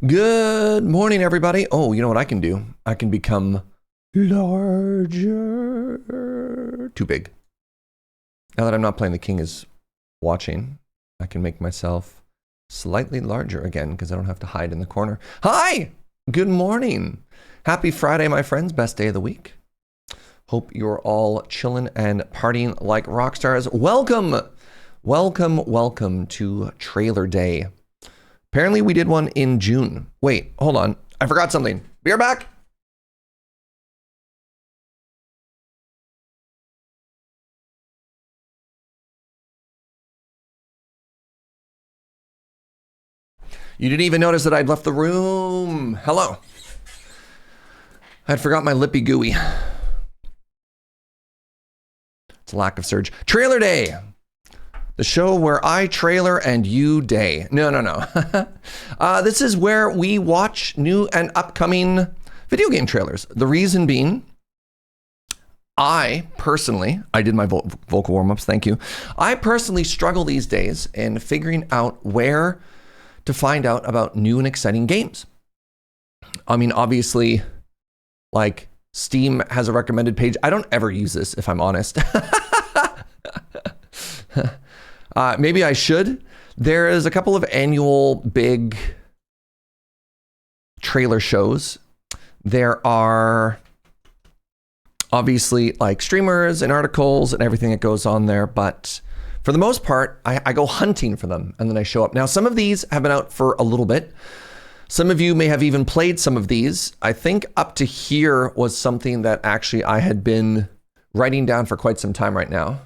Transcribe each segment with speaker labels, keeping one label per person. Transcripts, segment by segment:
Speaker 1: Good morning, everybody. Oh, you know what I can do? I can become larger. Too big. Now that I'm not playing, the king is watching. I can make myself slightly larger again because I don't have to hide in the corner. Hi! Good morning. Happy Friday, my friends. Best day of the week. Hope you're all chilling and partying like rock stars. Welcome to Trailer Day. Apparently we did one in June. Wait, hold on. I forgot something. Be right back. You didn't even notice that I'd left the room. Hello. I'd forgot my lippy gooey. It's a lack of surge. Trailer Day. The show where I trailer and you day. No. This is where we watch new and upcoming video game trailers. The reason being, I did my vocal warm-ups, thank you. I personally struggle these days in figuring out where to find out about new and exciting games. I mean, obviously, like, Steam has a recommended page. I don't ever use this, if I'm honest. Maybe I should. There is a couple of annual big trailer shows. There are obviously like streamers and articles and everything that goes on there. But for the most part, I go hunting for them and then I show up. Now, some of these have been out for a little bit. Some of you may have even played some of these. I think up to here was something that actually I had been writing down for quite some time right now.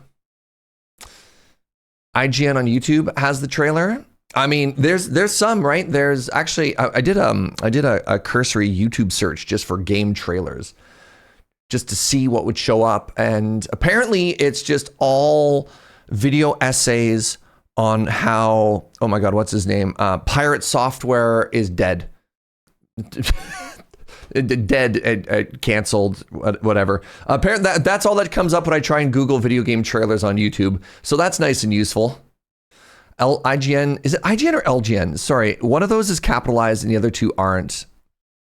Speaker 1: IGN on YouTube has the trailer. I mean, there's some, right? There's actually, I did a cursory YouTube search just for game trailers, just to see what would show up. And apparently it's just all video essays on how, oh my God, what's his name? Pirate Software is dead. Dead, canceled, whatever. Apparently that's all that comes up when I try and Google video game trailers on YouTube. So that's nice and useful. IGN, is it IGN or LGN? Sorry, one of those is capitalized and the other two aren't.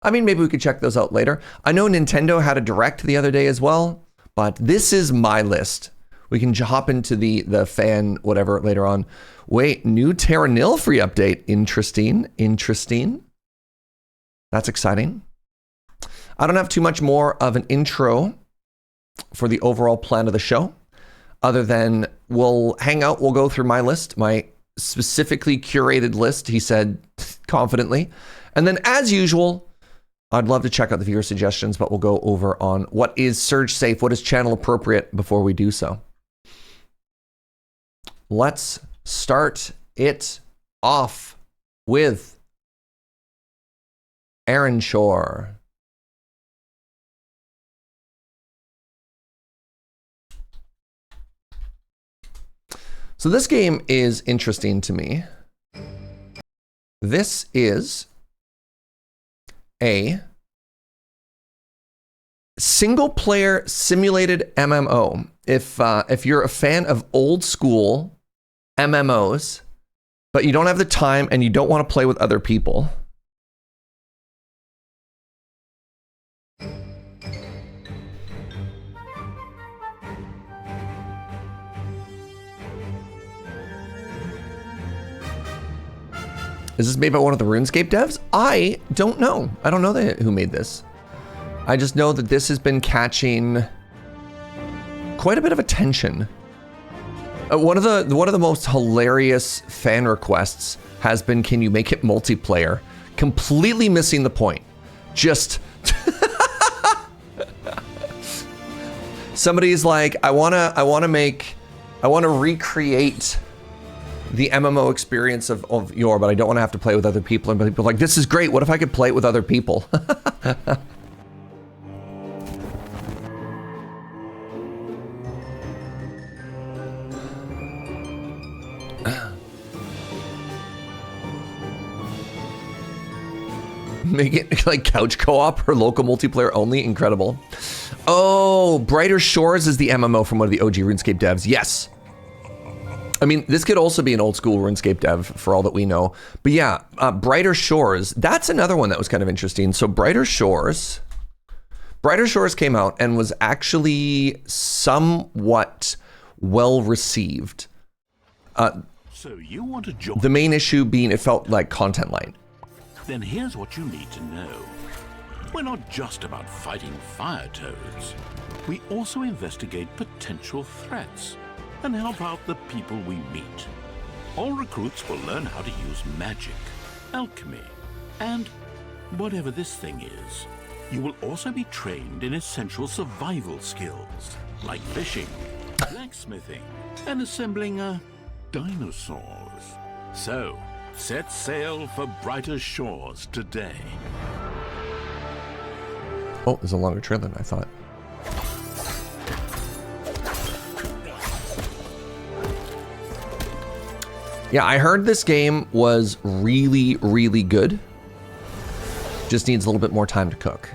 Speaker 1: I mean, maybe we could check those out later. I know Nintendo had a direct the other day as well, but this is my list. We can hop into the fan whatever later on. Wait, new Terra Nil free update. Interesting. That's exciting. I don't have too much more of an intro for the overall plan of the show, other than we'll hang out, we'll go through my list, my specifically curated list, he said confidently. And then as usual, I'd love to check out the viewer suggestions, but we'll go over on what is surge safe, what is channel appropriate before we do so. Let's start it off with Erenshor. So this game is interesting to me. This is a single-player simulated MMO. If you're a fan of old school MMOs, but you don't have the time and you don't want to play with other people, is this made by one of the RuneScape devs? I don't know. I don't know who made this. I just know that this has been catching quite a bit of attention. One of the most hilarious fan requests has been, can you make it multiplayer? Completely missing the point. Just somebody's like, I wanna recreate the MMO experience of Yor, but I don't want to have to play with other people. And people are like, this is great. What if I could play it with other people? Make it like couch co-op or local multiplayer only. Incredible. Oh, Brighter Shores is the MMO from one of the OG RuneScape devs. Yes. I mean, this could also be an old school RuneScape dev for all that we know. But yeah, Brighter Shores, that's another one that was kind of interesting. So Brighter Shores came out and was actually somewhat well received.
Speaker 2: So you want to join?
Speaker 1: The main issue being it felt like content light.
Speaker 2: Then here's what you need to know. We're not just about fighting fire toads. We also investigate potential threats and help out the people we meet. All recruits will learn how to use magic, alchemy, and whatever this thing is. You will also be trained in essential survival skills, like fishing, blacksmithing, and assembling dinosaurs. So, set sail for brighter shores today.
Speaker 1: Oh, there's a longer trailer than I thought. Yeah, I heard this game was really, really good. Just needs a little bit more time to cook.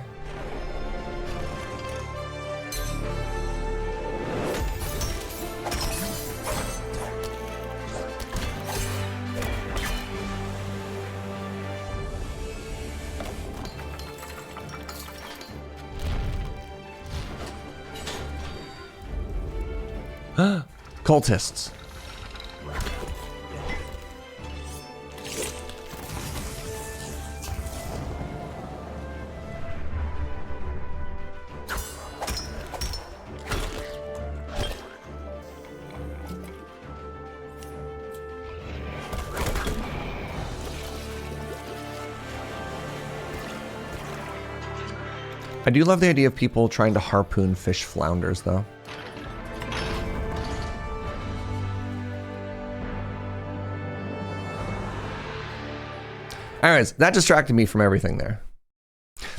Speaker 1: Cultists. I do love the idea of people trying to harpoon fish flounders, though. Anyways, that distracted me from everything there.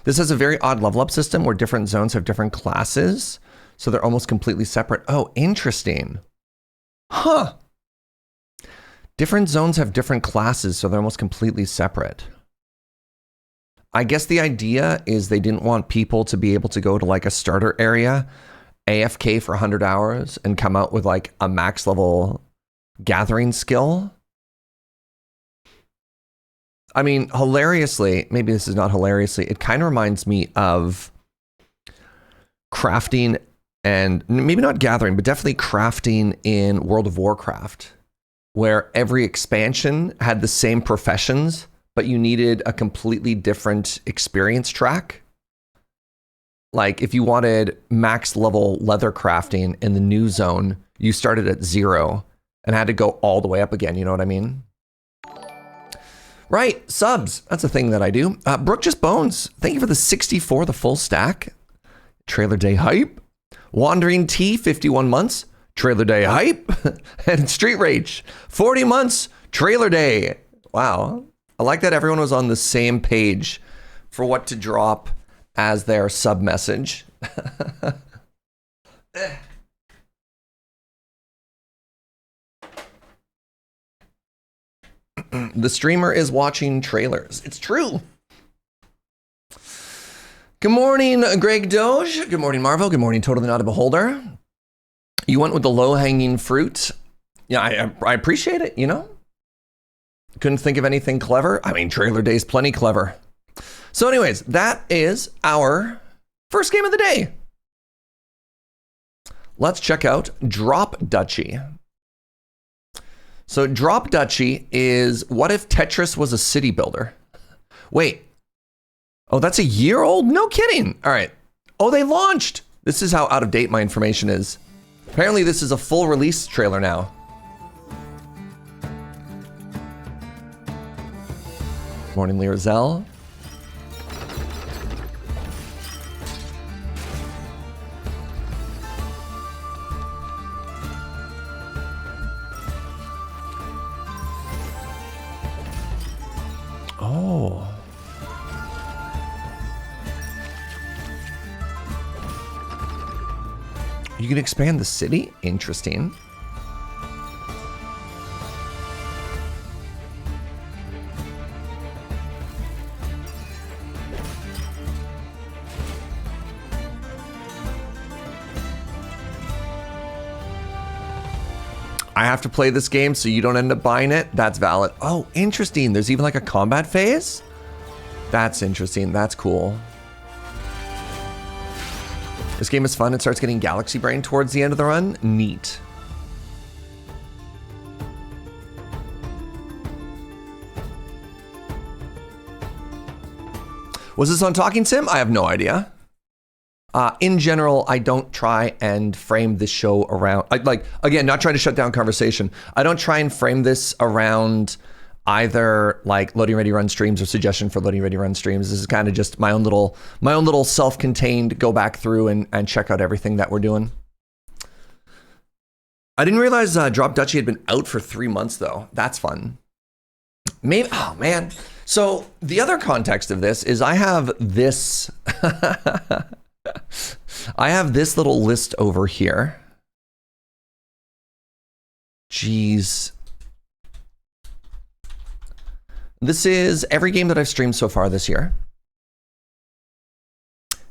Speaker 1: This has a very odd level up system where different zones have different classes, so they're almost completely separate. Oh, interesting. Huh. Different zones have different classes, so they're almost completely separate. I guess the idea is they didn't want people to be able to go to like a starter area, AFK for 100 hours, and come out with like a max level gathering skill. I mean, hilariously, maybe this is not hilariously, it kind of reminds me of crafting, and maybe not gathering, but definitely crafting in World of Warcraft, where every expansion had the same professions, but you needed a completely different experience track. Like if you wanted max level leather crafting in the new zone, you started at 0 and had to go all the way up again. You know what I mean? Right, subs. That's a thing that I do. Brooke Just Bones, thank you for the 64, the full stack. Trailer Day Hype. Wandering T, 51 months. Trailer Day Hype. And Street Rage, 40 months. Trailer Day. Wow. I like that everyone was on the same page for what to drop as their sub message. The streamer is watching trailers. It's true. Good morning, Greg Doge. Good morning, Marvel. Good morning, Totally Not a Beholder. You went with the low-hanging fruit. Yeah, I appreciate it, you know? Couldn't think of anything clever. I mean, Trailer Day's plenty clever. So anyways, that is our first game of the day. Let's check out Drop Duchy. So Drop Duchy is, what if Tetris was a city builder? Wait. Oh, that's a year old? No kidding. All right. Oh, they launched. This is how out of date my information is. Apparently this is a full release trailer now. Morning, Learzel. Oh. You can expand the city? Interesting. I have to play this game so you don't end up buying it. That's valid. Oh, interesting. There's even like a combat phase? That's interesting. That's cool. This game is fun. It starts getting Galaxy Brain towards the end of the run. Neat. Was this on Talking Sim? I have no idea. In general, I don't try and frame this show around, again, not trying to shut down conversation. I don't try and frame this around either like loading ready run streams or suggestion for loading ready run streams. This is kind of just my own little self-contained go back through and check out everything that we're doing. I didn't realize Drop Duchy had been out for 3 months though. That's fun. Maybe, oh man. So the other context of this is I have this, I have this little list over here. Jeez. This is every game that I've streamed so far this year.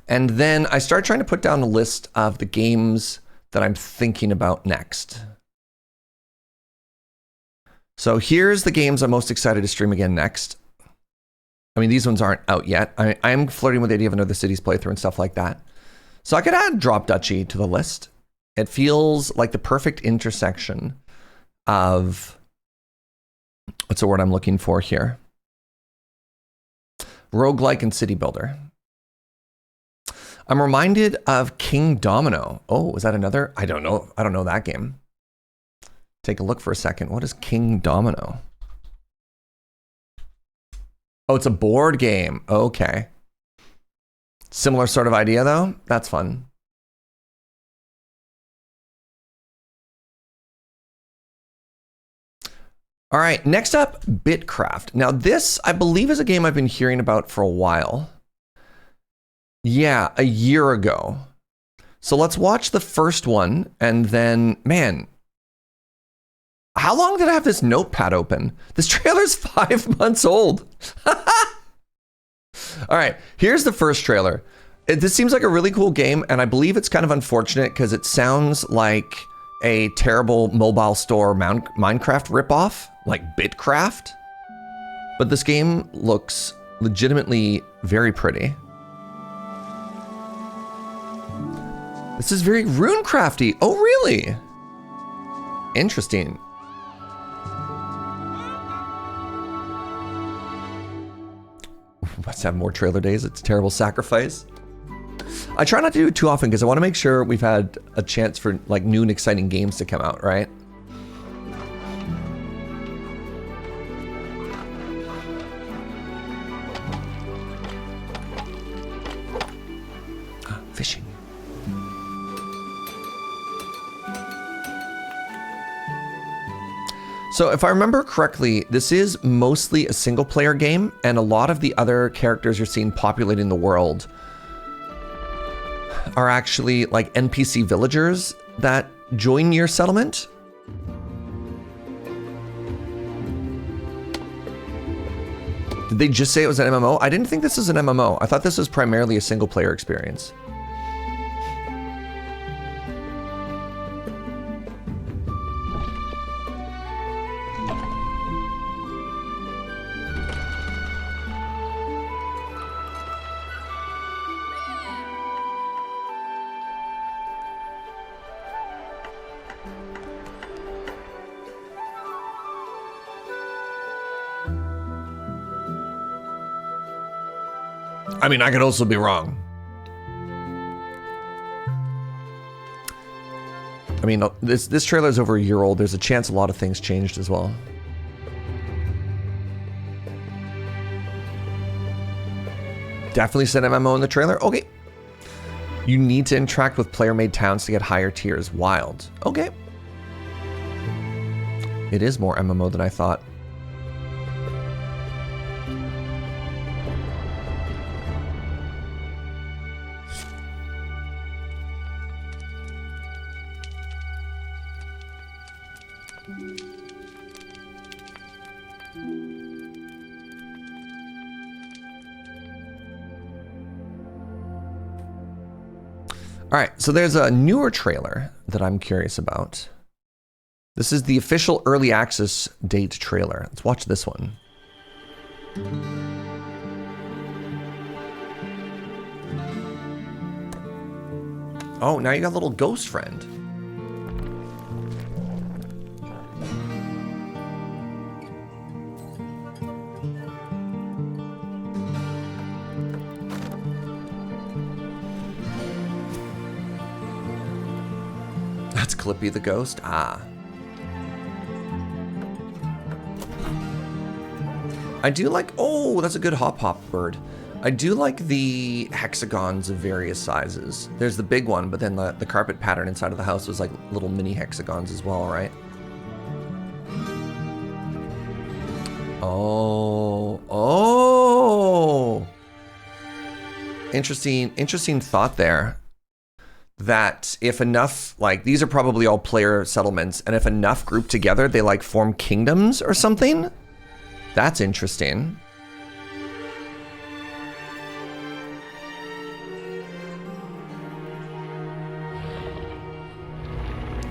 Speaker 1: And then I start trying to put down a list of the games that I'm thinking about next. So here's the games I'm most excited to stream again next. I mean, these ones aren't out yet. I'm flirting with the idea of another Cities playthrough and stuff like that. So I could add Drop Duchy to the list. It feels like the perfect intersection of, what's the word I'm looking for here? Roguelike and city builder. I'm reminded of King Domino. Oh, is that another? I don't know. I don't know that game. Take a look for a second. What is King Domino? Oh, it's a board game. Okay. Similar sort of idea though. That's fun. All right, next up, Bitcraft. Now this, I believe, is a game I've been hearing about for a while. Yeah, a year ago. So let's watch the first one and then, man, how long did I have this notepad open? This trailer's 5 months old. All right, here's the first trailer. This seems like a really cool game, and I believe it's kind of unfortunate because it sounds like a terrible mobile store Minecraft ripoff, like Bitcraft. But this game looks legitimately very pretty. This is very runecrafty. Oh, really? Interesting. Must have more trailer days. It's a terrible sacrifice. I try not to do it too often because I want to make sure we've had a chance for like new and exciting games to come out, right? Fishing. So if I remember correctly, this is mostly a single player game, and a lot of the other characters you're seeing populating the world are actually like NPC villagers that join your settlement. Did they just say it was an MMO? I didn't think this was an MMO. I thought this was primarily a single player experience. I mean, I could also be wrong. I mean, this trailer is over a year old. There's a chance a lot of things changed as well. Definitely said MMO in the trailer. Okay. You need to interact with player-made towns to get higher tiers. Wild. Okay. It is more MMO than I thought. All right, so there's a newer trailer that I'm curious about. This is the official early access date trailer. Let's watch this one. Oh, now you got a little ghost friend. That's Clippy the ghost. Ah. I do like, oh, that's a good hop bird. I do like the hexagons of various sizes. There's the big one, but then the carpet pattern inside of the house was like little mini hexagons as well, right? Oh. Interesting thought there. That if enough, like these are probably all player settlements, and if enough group together, they like form kingdoms or something. That's interesting.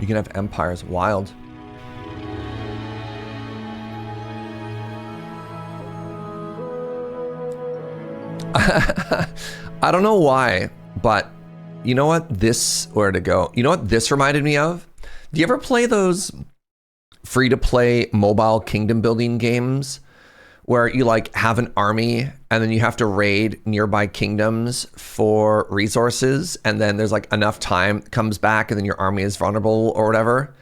Speaker 1: You can have empires. Wild. I don't know why, but you know what this, where to go? You know what this reminded me of? Do you ever play those free-to-play mobile kingdom building games where you like have an army and then you have to raid nearby kingdoms for resources, and then there's like enough time comes back and then your army is vulnerable or whatever?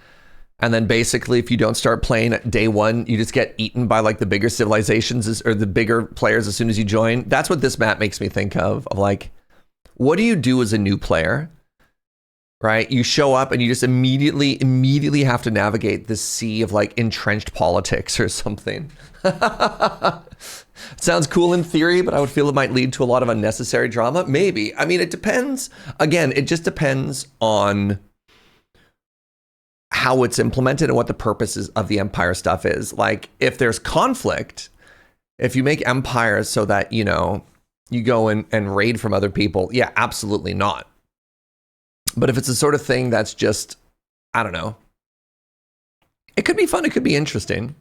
Speaker 1: And then basically if you don't start playing at day one, you just get eaten by like the bigger civilizations or the bigger players as soon as you join. That's what this map makes me think of like, what do you do as a new player, right? You show up and you just immediately have to navigate this sea of like entrenched politics or something. It sounds cool in theory, but I would feel it might lead to a lot of unnecessary drama. Maybe. I mean, it depends. Again, it just depends on how it's implemented and what the purposes of the empire stuff is. Like, if there's conflict, if you make empires so that, you know, you go and raid from other people, yeah, absolutely not. But if it's the sort of thing that's just, I don't know, it could be fun, it could be interesting.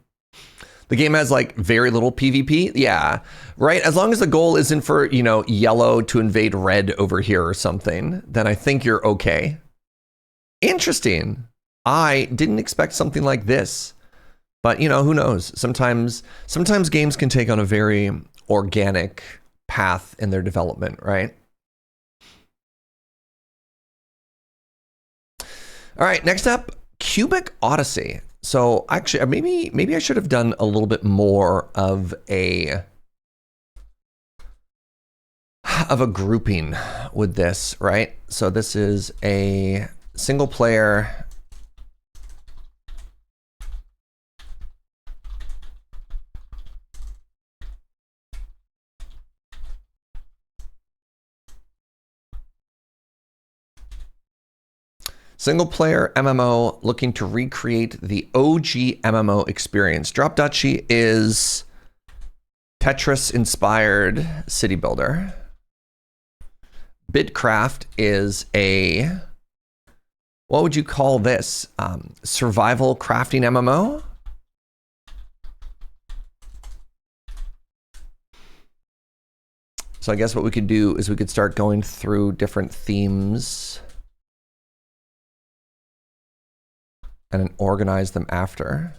Speaker 1: The game has like very little PvP, yeah, right? As long as the goal isn't for, you know, yellow to invade red over here or something, then I think you're okay. Interesting. I didn't expect something like this, but you know, who knows? Sometimes games can take on a very organic path in their development, right? All right, next up, Cubic Odyssey. So actually, maybe I should have done a little bit more of a grouping with this, right? So this is a single player. Single player MMO looking to recreate the OG MMO experience. Drop Duchy is Tetris inspired city builder. Bitcraft is a, what would you call this? Survival crafting MMO? So I guess what we could do is we could start going through different themes and then organize them after.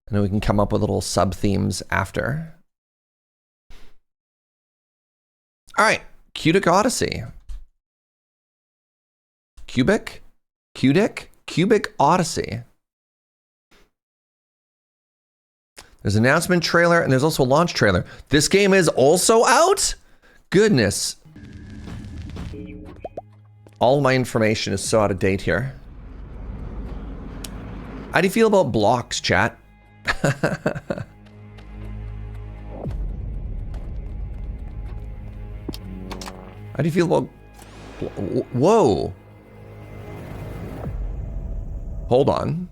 Speaker 1: And then we can come up with little sub-themes after. All right, Cubic Odyssey. Cubic Odyssey. There's an announcement trailer and there's also a launch trailer. This game is also out? Goodness. All my information is so out of date here. How do you feel about blocks, chat? How do you feel about... Whoa. Hold on.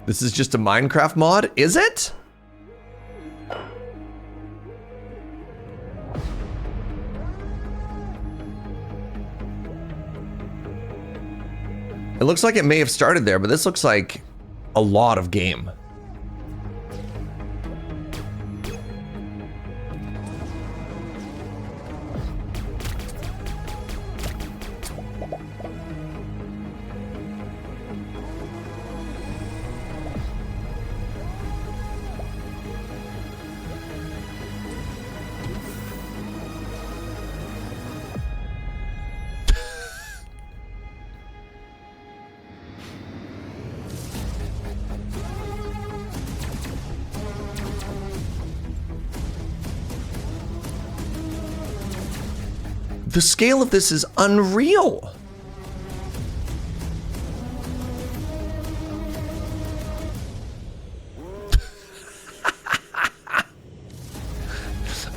Speaker 1: This is just a Minecraft mod, is it? It looks like it may have started there, but this looks like a lot of game. The scale of this is unreal.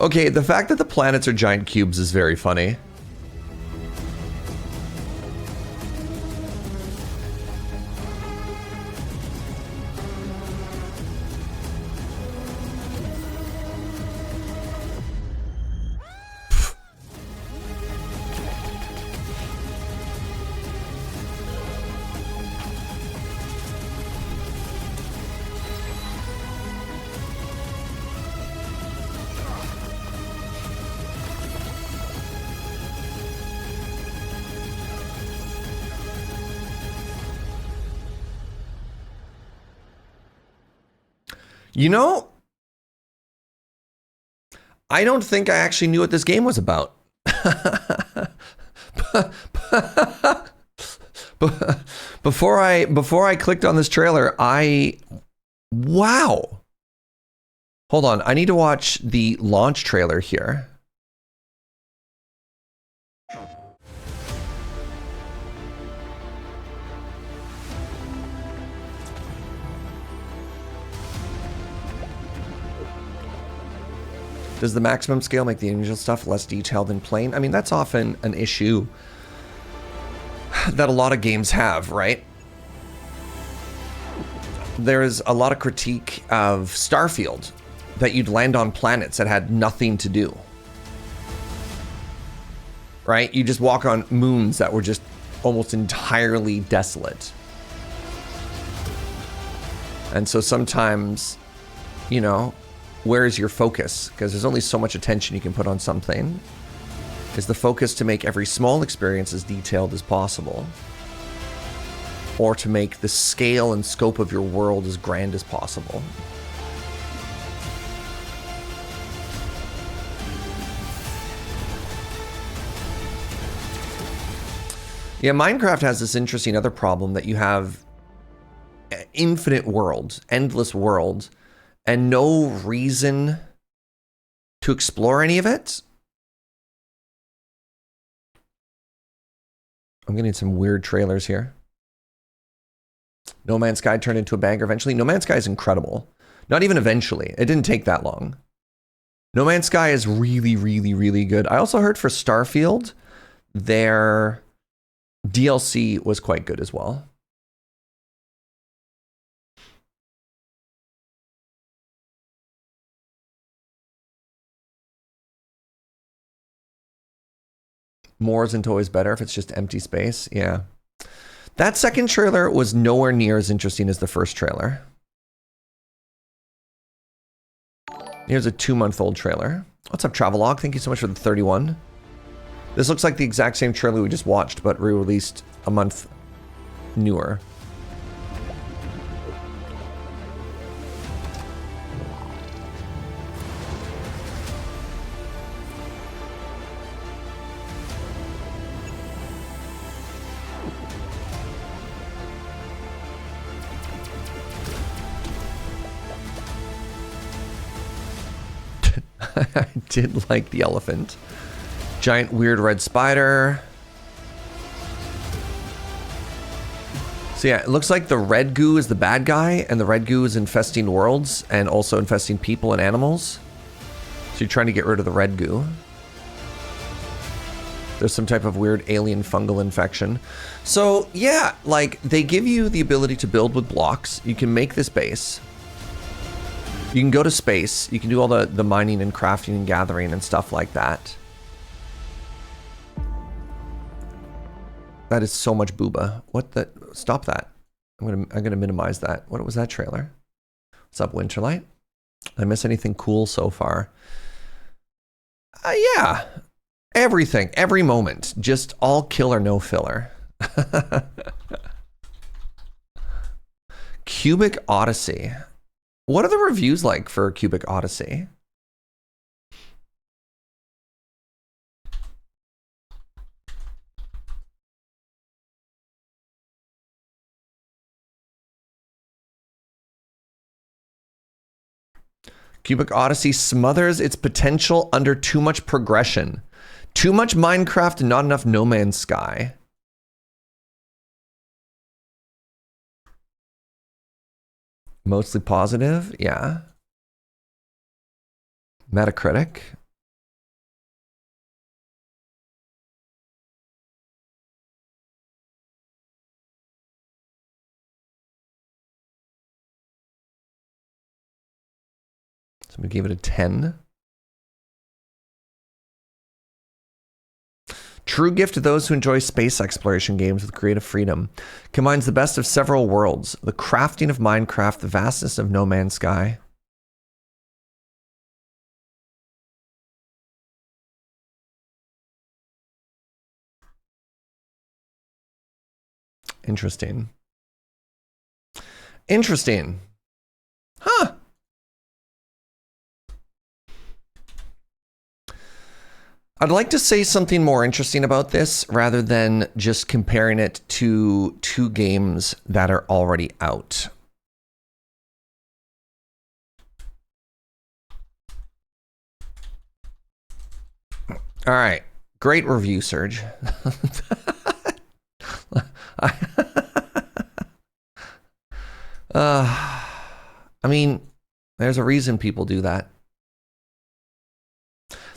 Speaker 1: Okay, the fact that the planets are giant cubes is very funny. You know, I don't think I actually knew what this game was about. Before I clicked on this trailer, wow. Hold on, I need to watch the launch trailer here. Does the maximum scale make the angel stuff less detailed than plain? I mean, that's often an issue that a lot of games have, right? There is a lot of critique of Starfield that you'd land on planets that had nothing to do. Right? You just walk on moons that were just almost entirely desolate. And so sometimes, you know, where's your focus? Because there's only so much attention you can put on something. Is the focus to make every small experience as detailed as possible? Or to make the scale and scope of your world as grand as possible? Yeah, Minecraft has this interesting other problem that you have infinite world, endless world, and no reason to explore any of it. I'm getting some weird trailers here. No Man's Sky turned into a banger eventually. No Man's Sky is incredible. Not even eventually. It didn't take that long. No Man's Sky is really, really, really good. I also heard for Starfield, their DLC was quite good as well. More isn't always better if it's just empty space. Yeah. That second trailer was nowhere near as interesting as the first trailer. Here's a 2-month-old trailer. What's up, Travelog? Thank you so much for the 31. This looks like the exact same trailer we just watched, but re-released a month newer. I did like the elephant. Giant weird red spider. So yeah, it looks like the red goo is the bad guy, and the red goo is infesting worlds and also infesting people and animals. So you're trying to get rid of the red goo. There's some type of weird alien fungal infection. So yeah, like they give you the ability to build with blocks. You can make this base. You can go to space. You can do all the mining and crafting and gathering and stuff like that. That is so much booba. What the? Stop that. I'm gonna minimize that. What was that trailer? What's up, Winterlight? Did I miss anything cool so far? Yeah. Everything, every moment. Just all killer, no filler. Cubic Odyssey. What are the reviews like for Cubic Odyssey? Cubic Odyssey smothers its potential under too much progression. Too much Minecraft and not enough No Man's Sky. Mostly positive, yeah. Metacritic. Somebody gave it a 10. True gift to those who enjoy space exploration games with creative freedom. Combines the best of several worlds. The crafting of Minecraft, the vastness of No Man's Sky. Interesting. Interesting. Huh. I'd like to say something more interesting about this rather than just comparing it to two games that are already out. All right. Great review, Serge. I mean, there's a reason people do that.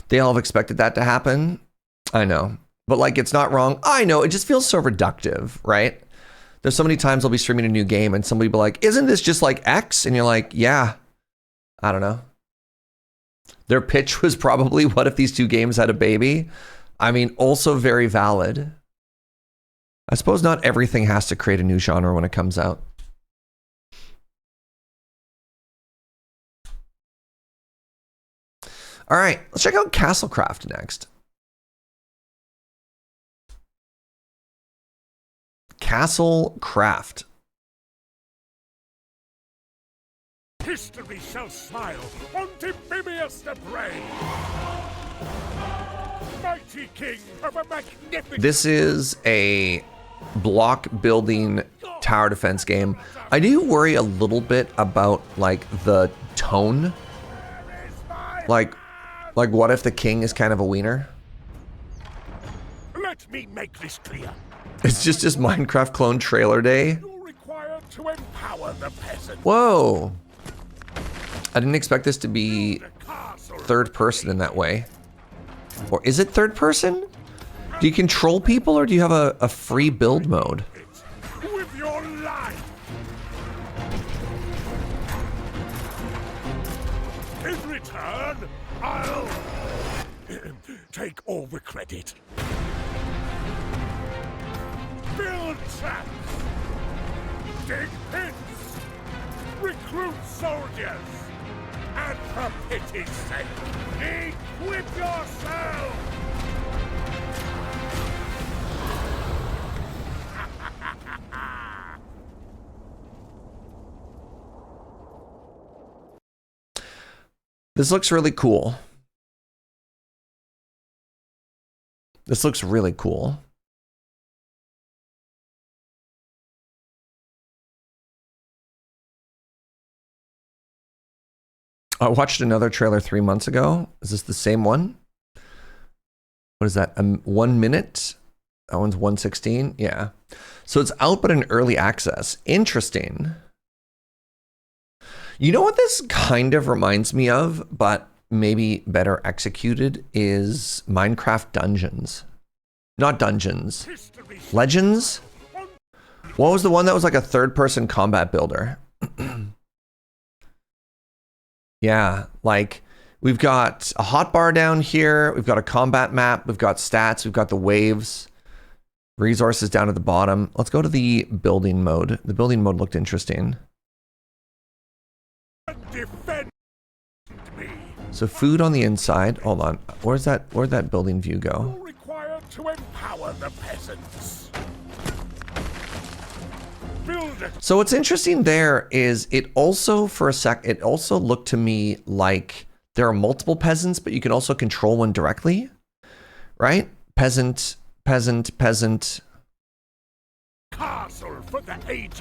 Speaker 1: They all have expected that to happen. I know. But like, it's not wrong. I know. It just feels so reductive, right? There's so many times I'll be streaming a new game and somebody will be like, isn't this just like X? And you're like, yeah. I don't know. Their pitch was probably, what if these two games had a baby? I mean, also very valid. I suppose not everything has to create a new genre when it comes out. All right, let's check out Castlecraft next. Castlecraft.
Speaker 3: History shall smile on Tiberius the Brave, mighty king of a magnificent...
Speaker 1: This is a block building tower defense game. I do worry a little bit about like the tone. Like what if the king is kind of a wiener?
Speaker 3: Let me make this clear.
Speaker 1: It's just his Minecraft clone trailer day.
Speaker 3: You're required to empower the peasant.
Speaker 1: Whoa. I didn't expect this to be third person in that way. Or is it third person? Do you control people or do you have a free build mode?
Speaker 3: With your life. In return, I'll take all the credit. Build traps. Dig pits. Recruit soldiers. And for pity's sake, equip yourself!
Speaker 1: This looks really cool. This looks really cool. I watched another trailer 3 months ago. Is this the same one? What is that? 1 minute? That one's 1:16. Yeah. So it's out, but in early access. Interesting. You know what this kind of reminds me of, but maybe better executed, is Minecraft Dungeons. Not Dungeons. Legends? What was the one that was like a third-person combat builder? Yeah, like we've got a hotbar down here, we've got a combat map, we've got stats, we've got the waves. Resources down at the bottom. Let's go to the building mode. The building mode looked interesting.
Speaker 3: Defend me.
Speaker 1: So food on the inside. Hold on. Where'd that building view go?
Speaker 3: You're required to empower the peasants. Build it.
Speaker 1: So what's interesting there is it also, for a sec, it also looked to me like there are multiple peasants, but you can also control one directly, right? Peasant, peasant, peasant.
Speaker 3: Castle for the ages.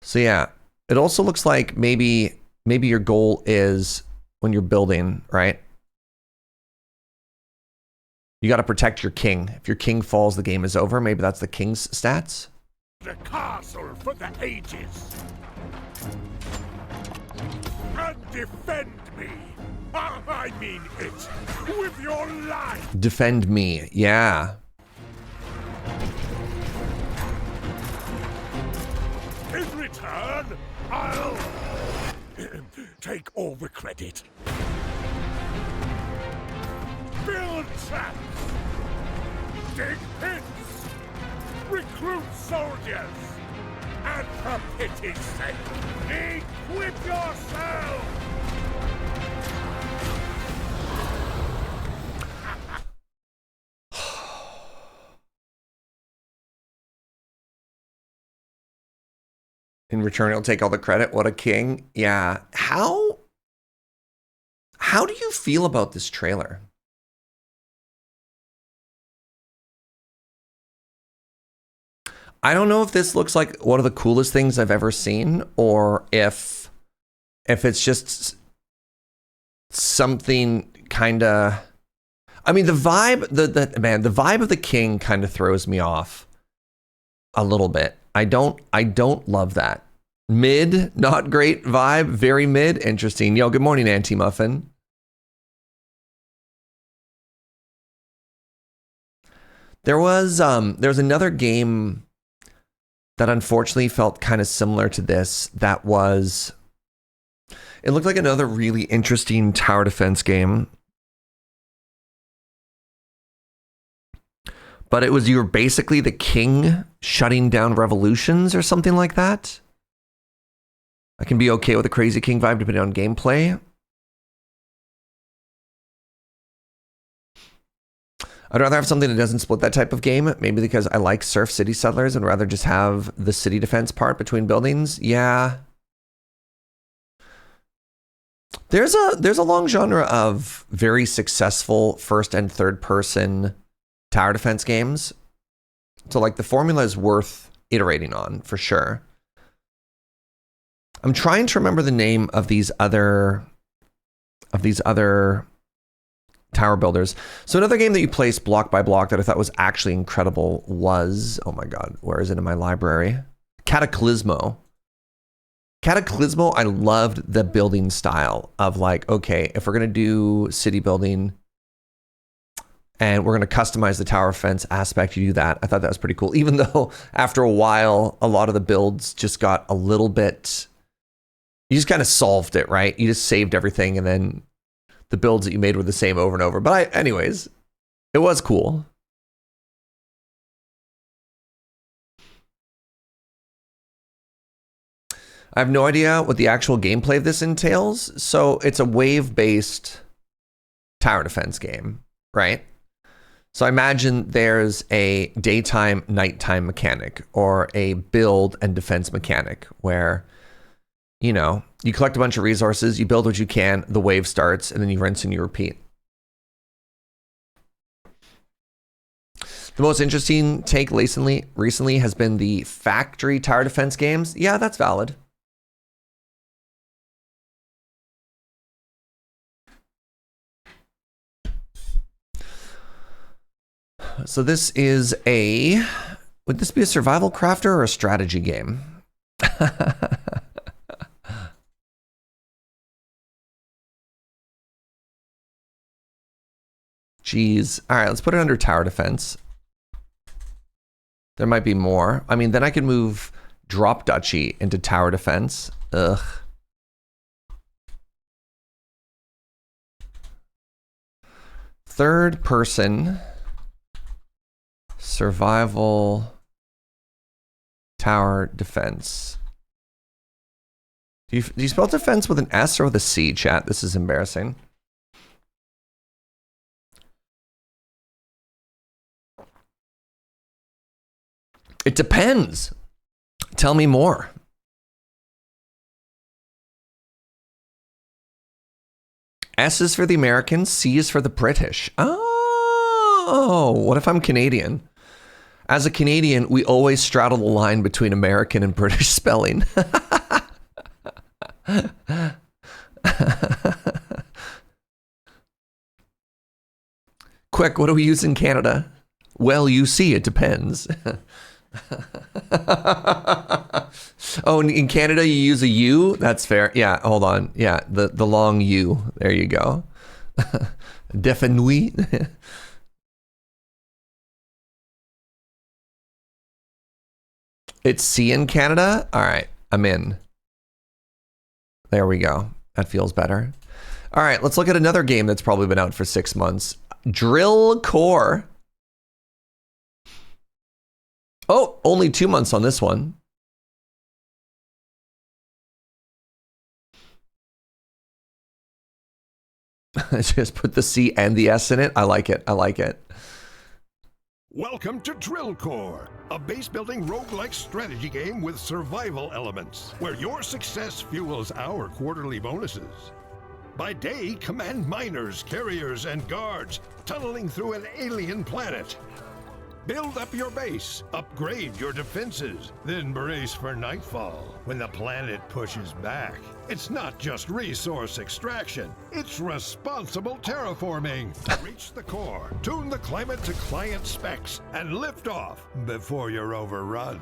Speaker 1: So yeah, it also looks like maybe your goal is when you're building, right? You got to protect your king. If your king falls, the game is over. Maybe that's the king's stats.
Speaker 3: The castle for the ages. And defend me. I mean it. With your life.
Speaker 1: Defend me. Yeah.
Speaker 3: In return, I'll take all the credit. Build traps. Dig pits. Recruit soldiers. And for pity's sake, equip yourself.
Speaker 1: In return, he'll take all the credit. What a king. Yeah. How do you feel about this trailer? I don't know if this looks like one of the coolest things I've ever seen, or if it's just something kind of, I mean, the vibe, the vibe of the king kind of throws me off a little bit. I don't love that. Mid, not great vibe, very mid, interesting. Yo, good morning, Anti-Muffin. There was another game that unfortunately felt kind of similar to this. It looked like another really interesting tower defense game. But it was, you were basically the king shutting down revolutions or something like that. I can be okay with a crazy king vibe depending on gameplay. I'd rather have something that doesn't split that type of game. Maybe because I like Surf City Settlers and rather just have the city defense part between buildings. Yeah. There's a long genre of very successful first and third person tower defense games. So like the formula is worth iterating on for sure. I'm trying to remember the name of these other tower builders. So another game that you place block by block that I thought was actually incredible was, oh my God, where is it in my library? Cataclysmo. Cataclysmo, I loved the building style of like, okay, if we're going to do city building and we're going to customize the tower fence aspect, you do that. I thought that was pretty cool. Even though after a while, a lot of the builds just got a little bit, you just kind of solved it, right? You just saved everything and then the builds that you made were the same over and over. But anyways, it was cool. I have no idea what the actual gameplay of this entails. So it's a wave-based tower defense game, right? So I imagine there's a daytime, nighttime mechanic or a build and defense mechanic where, you know, you collect a bunch of resources, you build what you can, the wave starts, and then you rinse and you repeat. The most interesting take recently has been the factory tower defense games. Yeah, that's valid. So this is would this be a survival crafter or a strategy game? Jeez. All right, let's put it under tower defense. There might be more. I mean, then I could move drop Duchy into tower defense. Ugh. Third person Survival tower defense. Do you spell defense with an S or with a C, chat? This is embarrassing. It depends. Tell me more. S is for the Americans, C is for the British. Oh, what if I'm Canadian? As a Canadian, we always straddle the line between American and British spelling. Quick, what do we use in Canada? Well, you see, it depends. Oh, in Canada you use a U? That's fair. Yeah, hold on. Yeah, the long U. There you go. Definitely. It's C in Canada? All right, I'm in. There we go. That feels better. All right, let's look at another game that's probably been out for 6 months. Drill Core. Oh, only 2 months on this one. Just put the C and the S in it. I like it. I like it.
Speaker 3: Welcome to Drill Core, a base-building roguelike strategy game with survival elements, where your success fuels our quarterly bonuses. By day, command miners, carriers, and guards, tunneling through an alien planet. Build up your base, upgrade your defenses, then brace for nightfall, when the planet pushes back. It's not just resource extraction, it's responsible terraforming. Reach the core, tune the climate to client specs, and lift off before you're overrun.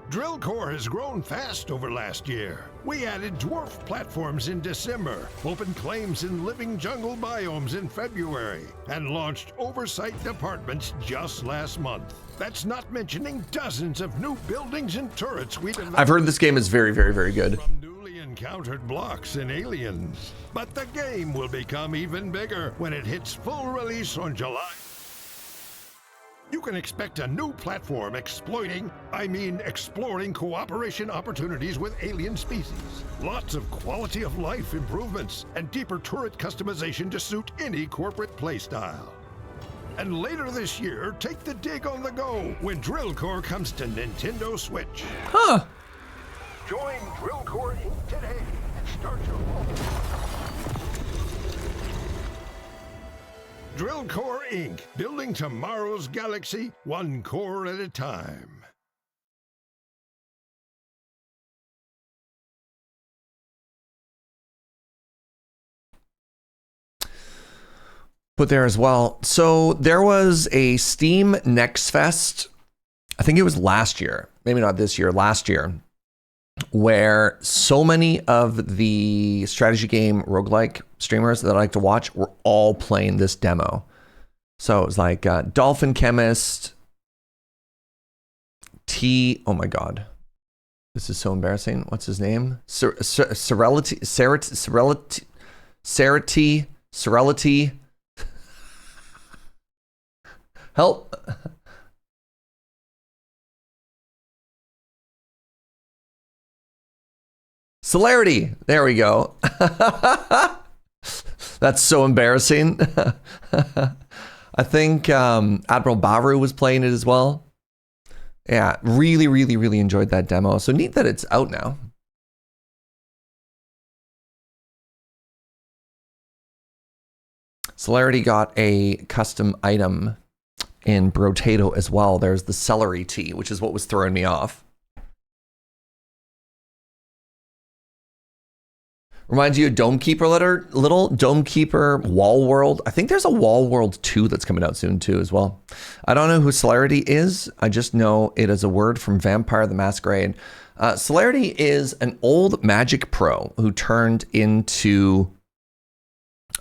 Speaker 3: Drill Core has grown fast over last year. We added dwarf platforms in December, opened claims in living jungle biomes in February, and launched oversight departments just last month. That's not mentioning dozens of new buildings and turrets we developed.
Speaker 1: I've heard this game is very, very, very good.
Speaker 3: From newly encountered blocks and aliens. But the game will become even bigger when it hits full release on July. You can expect a new platform exploring cooperation opportunities with alien species. Lots of quality of life improvements and deeper turret customization to suit any corporate playstyle. And later this year, take the dig on the go when Drill Core comes to Nintendo Switch.
Speaker 1: Huh.
Speaker 3: Join Drill Core Inc. today and start your own. Drill Core Inc., building tomorrow's galaxy, one core at a time.
Speaker 1: Put there as well. So there was a Steam Next Fest, I think it was last year, maybe not this year, last year, where so many of the strategy game roguelike streamers that I like to watch were all playing this demo. So it was like Dolphin Chemist, oh my God. This is so embarrassing. What's his name? Serenity. Help. Celerity. There we go. That's so embarrassing. I think Admiral Baru was playing it as well. Yeah, really, really, really enjoyed that demo. So neat that it's out now. Celerity got a custom item in Brotato as well. There's the celery tea, which is what was throwing me off. Reminds you of Domekeeper little Domekeeper Wall World. I think there's a Wall World 2 that's coming out soon too as well. I don't know who Celerity is. I just know it is a word from Vampire the Masquerade. Celerity is an old Magic Pro who turned into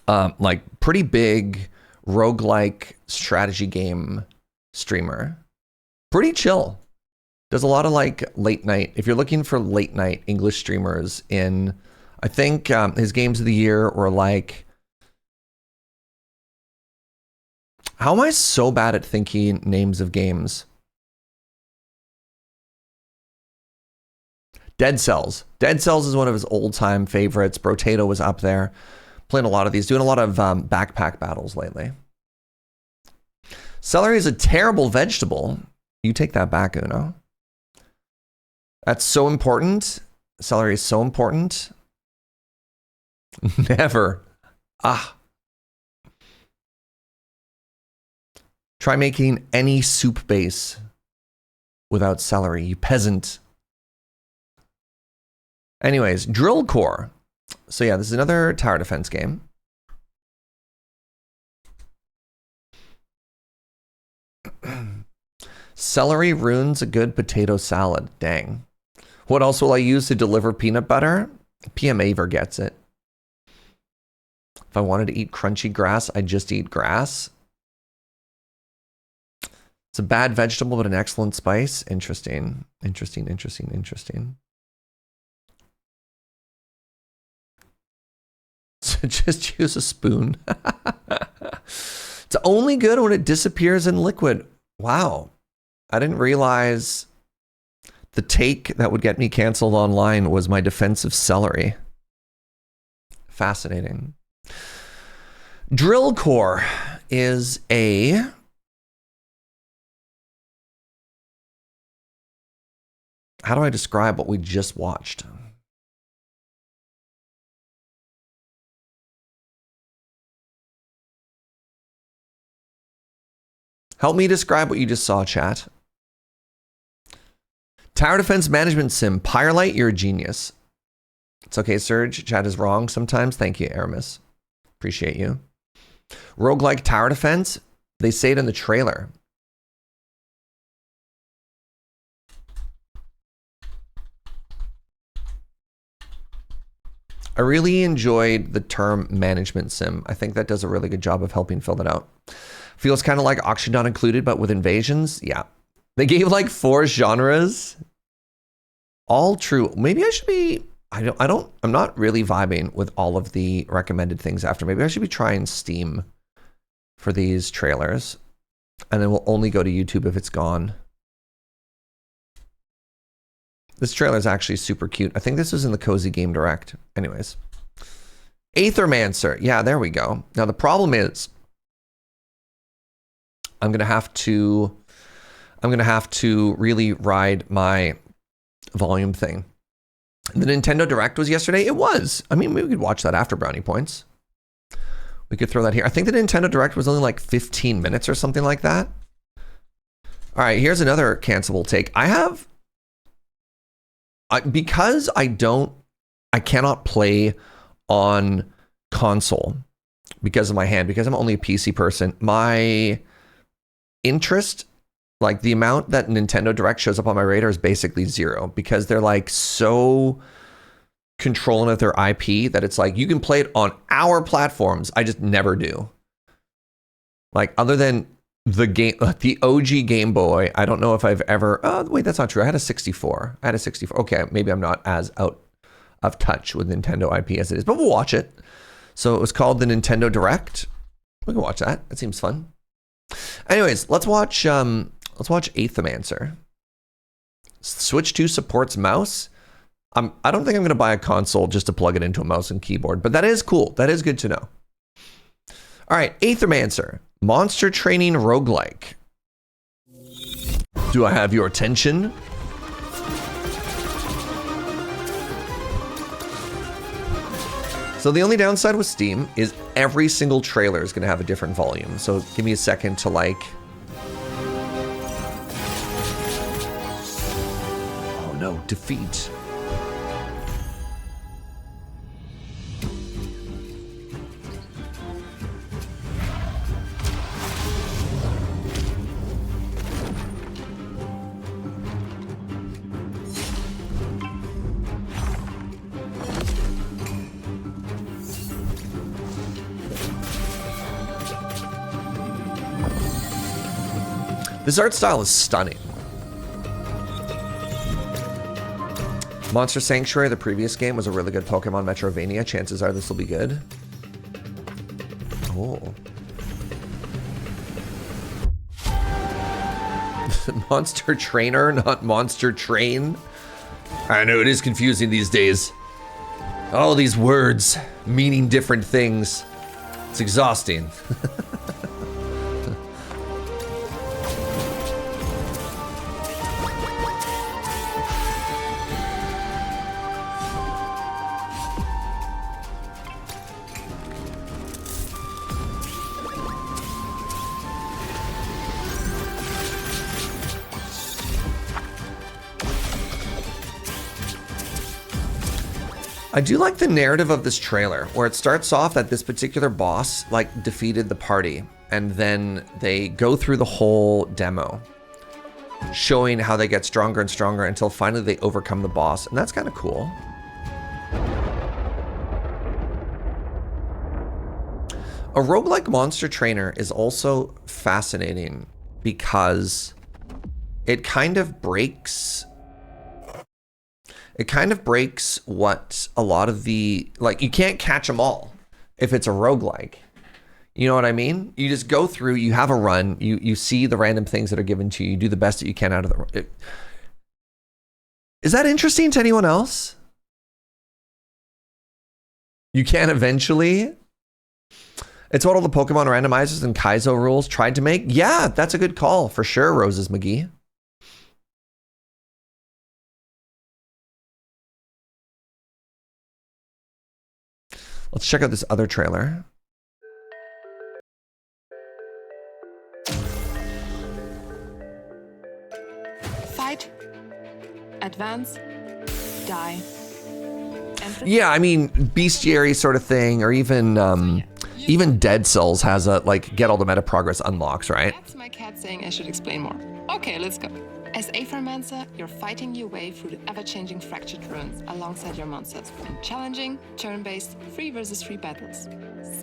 Speaker 1: like pretty big roguelike strategy game streamer. Pretty chill. Does a lot of like late night. If you're looking for late night English streamers in, I think his games of the year were like How am I so bad at thinking names of games? Dead Cells. Dead Cells is one of his old-time favorites. Brotato was up there. Playing a lot of these. Doing a lot of backpack battles lately. Celery is a terrible vegetable. You take that back, Uno. That's so important. Celery is so important. Never. Try making any soup base without celery, you peasant. Anyways, Drill Core. So yeah, this is another tower defense game. Celery ruins a good potato salad. Dang. What else will I use to deliver peanut butter? PM Aver gets it. If I wanted to eat crunchy grass, I'd just eat grass. It's a bad vegetable, but an excellent spice. Interesting. So just use a spoon. It's only good when it disappears in liquid. Wow. I didn't realize the take that would get me canceled online was my defense of celery. Fascinating. Drill Core is a... How do I describe what we just watched? Help me describe what you just saw, chat. Tower Defense Management Sim. Pyrelight, you're a genius. It's okay, Serge. Chat is wrong sometimes. Thank you, Aramis. Appreciate you. Roguelike Tower Defense. They say it in the trailer. I really enjoyed the term management sim. I think that does a really good job of helping fill that out. Feels kind of like Auction Not Included, but with invasions. Yeah. They gave like 4 genres. All true. Maybe I should be, I'm not really vibing with all of the recommended things after. Maybe I should be trying Steam for these trailers. And then we'll only go to YouTube if it's gone. This trailer is actually super cute. I think this was in the Cozy Game Direct. Anyways. Aethermancer. Yeah, there we go. Now the problem is I'm going to have to really ride my volume thing. The Nintendo Direct was yesterday. It was. I mean, we could watch that after Brownie Points. We could throw that here. I think the Nintendo Direct was only like 15 minutes or something like that. All right, here's another cancelable take. Because I cannot play on console because of my hand, because I'm only a PC person, my interest, like the amount that Nintendo Direct shows up on my radar is basically 0 because they're like so controlling of their IP that it's like you can play it on our platforms. I just never do. Like other than the OG Game Boy, I don't know if I've ever... Oh, wait, that's not true. I had a 64. Okay, maybe I'm not as out of touch with Nintendo IP as it is, but we'll watch it. So it was called the Nintendo Direct. We can watch that. That seems fun. Anyways, let's watch Aethermancer. Switch 2 supports mouse. I don't think I'm going to buy a console just to plug it into a mouse and keyboard, but that is cool. That is good to know. All right, Aethermancer. Monster training roguelike. Do I have your attention? So the only downside with Steam is every single trailer is going to have a different volume. So give me a second to like... Oh no, defeat. This art style is stunning. Monster Sanctuary, the previous game, was a really good Pokemon Metrovania. Chances are this will be good. Oh. Monster Trainer, not Monster Train. I know it is confusing these days. All these words meaning different things. It's exhausting. I do like the narrative of this trailer, where it starts off that this particular boss like defeated the party, and then they go through the whole demo, showing how they get stronger and stronger until finally they overcome the boss, and that's kind of cool. A roguelike monster trainer is also fascinating because it kind of breaks what a lot of the, like, you can't catch them all if it's a roguelike. You know what I mean? You just go through, you have a run, you see the random things that are given to you, you do the best that you can out of the... Is that interesting to anyone else? You can eventually... It's what all the Pokemon randomizers and Kaizo rules tried to make. Yeah, that's a good call for sure, Roses McGee. Let's check out this other trailer.
Speaker 4: Fight, advance, die.
Speaker 1: Yeah, I mean, bestiary sort of thing, or even Dead Souls has a, like, get all the meta progress unlocks, right?
Speaker 4: That's my cat saying I should explain more. Okay, let's go. As Aethermancer, you're fighting your way through the ever-changing fractured ruins alongside your monsters in challenging, turn-based, 3 versus 3 battles.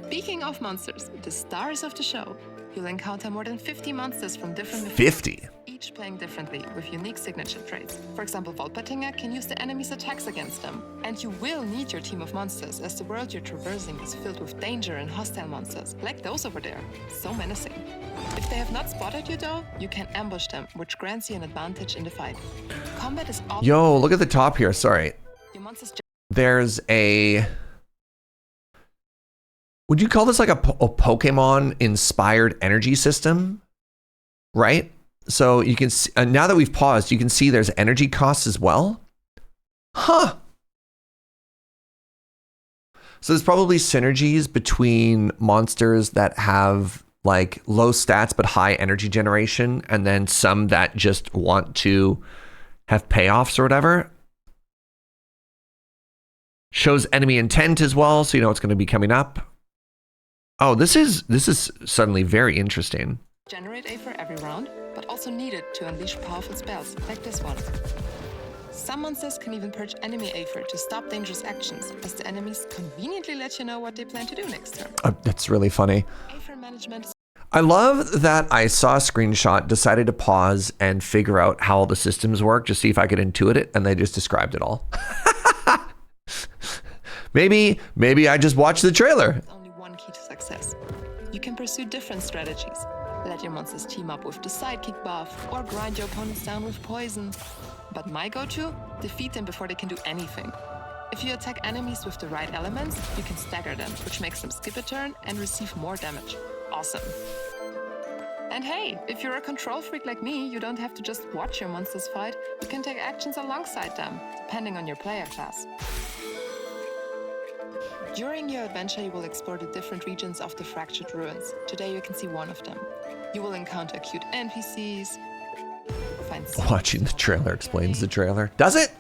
Speaker 4: Speaking of monsters, the stars of the show, you'll encounter more than 50 monsters from different...
Speaker 1: 50?
Speaker 4: Each playing differently with unique signature traits. For example, Volpatinger can use the enemy's attacks against them. And you will need your team of monsters, as the world you're traversing is filled with danger and hostile monsters, like those over there. So menacing. If they have not spotted you though, you can ambush them, which grants you an advantage in the fight. Combat is all...
Speaker 1: Yo, look at the top here, sorry.
Speaker 4: Your monsters...
Speaker 1: There's a... Would you call this like a Pokemon-inspired energy system? Right? So you can see, now that we've paused, you can see there's energy costs as well. Huh. So there's probably synergies between monsters that have like low stats but high energy generation, and then some that just want to have payoffs or whatever. Shows enemy intent as well, so you know what's going to be coming up. Oh, this is suddenly very interesting.
Speaker 4: Generate Aether every round, but also need it to unleash powerful spells, like this one. Some monsters can even purge enemy Aether to stop dangerous actions, as the enemies conveniently let you know what they plan to do next turn.
Speaker 1: That's really funny.
Speaker 4: Aether management is...
Speaker 1: I love that I saw a screenshot, decided to pause and figure out how all the systems work, just see if I could intuit it, and they just described it all. Maybe I just watched the trailer.
Speaker 4: Only one key to success. You can pursue different strategies. Let your monsters team up with the sidekick buff, or grind your opponents down with poison. But my go-to? Defeat them before they can do anything. If you attack enemies with the right elements, you can stagger them, which makes them skip a turn and receive more damage. Awesome. And hey, if you're a control freak like me, you don't have to just watch your monsters fight, you can take actions alongside them, depending on your player class. During your adventure, you will explore the different regions of the fractured ruins. Today you can see one of them. You will encounter cute NPCs.
Speaker 1: Watching the trailer explains the trailer. Does it?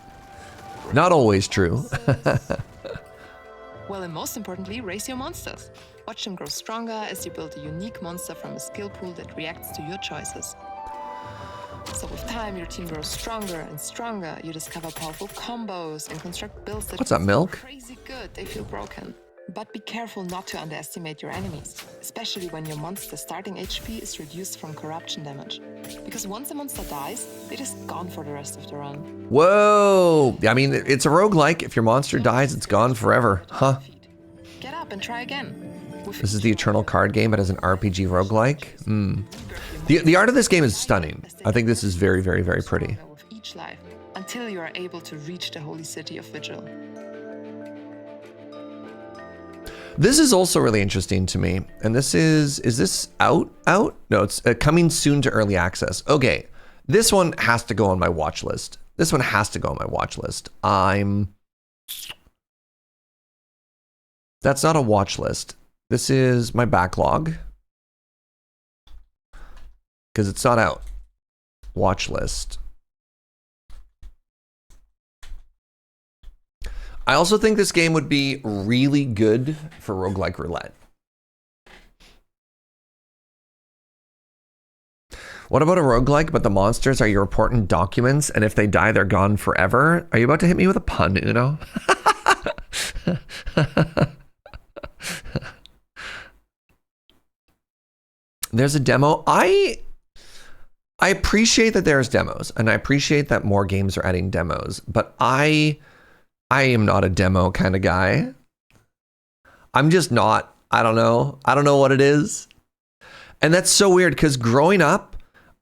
Speaker 1: Not always true.
Speaker 4: Well, and most importantly, raise your monsters. Watch them grow stronger as you build a unique monster from a skill pool that reacts to your choices. So with time, your team grows stronger and stronger. You discover powerful combos and construct builds that...
Speaker 1: What's up, Milk?
Speaker 4: Crazy good, they feel broken. But be careful not to underestimate your enemies, especially when your monster's starting HP is reduced from corruption damage. Because once a monster dies, they're just gone for the rest of the run.
Speaker 1: Whoa! I mean, it's a roguelike. If your monster dies, it's gone forever. Huh?
Speaker 4: Get up. up and try again.
Speaker 1: This is the Eternal card game, but as an RPG roguelike. The art of this game is stunning. I think this is very, very, very pretty.
Speaker 4: With each life, until you are able to reach the holy city of Vigil.
Speaker 1: This is also really interesting to me. And this is this out? No, it's coming soon to early access. Okay, this one has to go on my watch list. That's not a watch list. This is my backlog. Because it's not out. Watch list. I also think this game would be really good for roguelike roulette. What about a roguelike, but the monsters are your important documents, and if they die, they're gone forever? Are you about to hit me with a pun, Uno? There's a demo. I appreciate that there's demos, and I appreciate that more games are adding demos, but I am not a demo kind of guy. I'm just not. I don't know what it is. And that's so weird because growing up,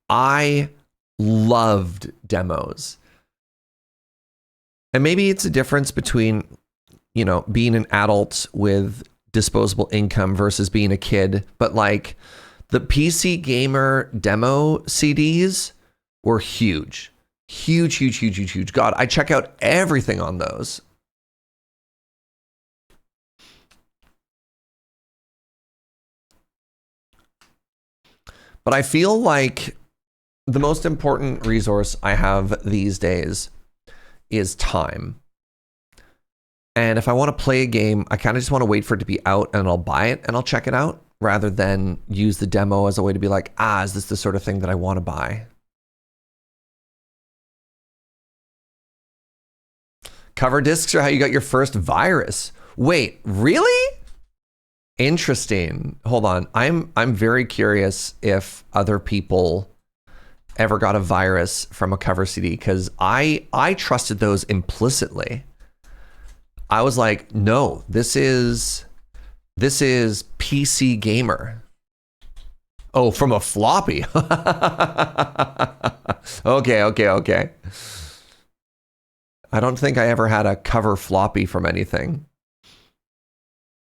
Speaker 1: I loved demos. And maybe it's a difference between, you know, being an adult with disposable income versus being a kid. But like the PC Gamer demo CDs were huge. Huge. God, I check out everything on those. But I feel like the most important resource I have these days is time. And if I want to play a game, I kind of just want to wait for it to be out and I'll buy it and I'll check it out rather than use the demo as a way to be like, is this the sort of thing that I want to buy? Cover discs are how you got your first virus. Wait, really? Interesting. Hold on. I'm very curious if other people ever got a virus from a cover CD because I trusted those implicitly. I was like, no, this is PC Gamer. Oh, from a floppy. Okay. I don't think I ever had a cover floppy from anything.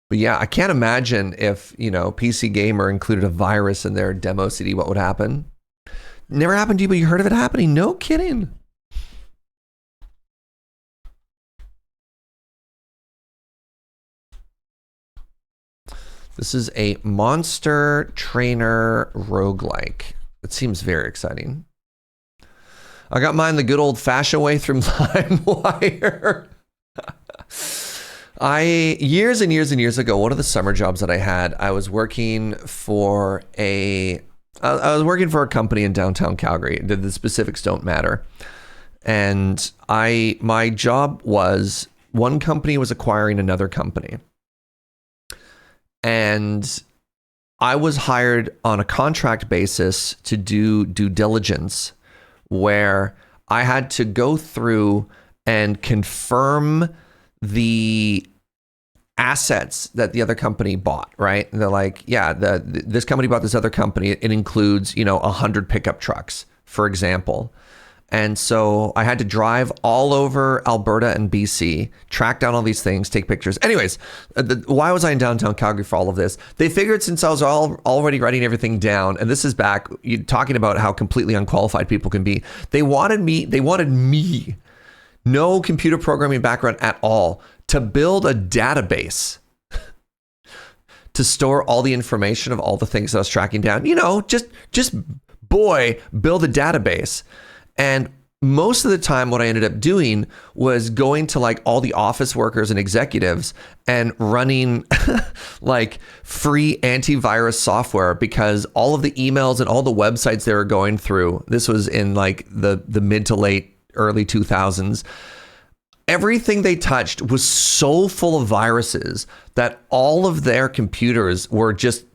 Speaker 1: But yeah, I can't imagine if, you know, PC Gamer included a virus in their demo CD, what would happen? Never happened to you, but you heard of it happening? No kidding. This is a monster trainer roguelike. It seems very exciting. I got mine the good old fashioned way through LimeWire. Years and years ago, one of the summer jobs that I had, I was working for a company in downtown Calgary. The specifics don't matter. And my job was, one company was acquiring another company. And I was hired on a contract basis to do due diligence, where I had to go through and confirm the assets that the other company bought, right? And they're like, yeah, this company bought this other company. It includes, 100 pickup trucks, for example. And so I had to drive all over Alberta and BC, track down all these things, take pictures. Anyways, why was I in downtown Calgary for all of this? They figured since I was already writing everything down, and this is back talking about how completely unqualified people can be. They wanted me, no computer programming background at all, to build a database to store all the information of all the things that I was tracking down. Just build a database. And most of the time, what I ended up doing was going to like all the office workers and executives and running like free antivirus software, because all of the emails and all the websites they were going through, this was in like the mid to late early 2000s. Everything they touched was so full of viruses that all of their computers were just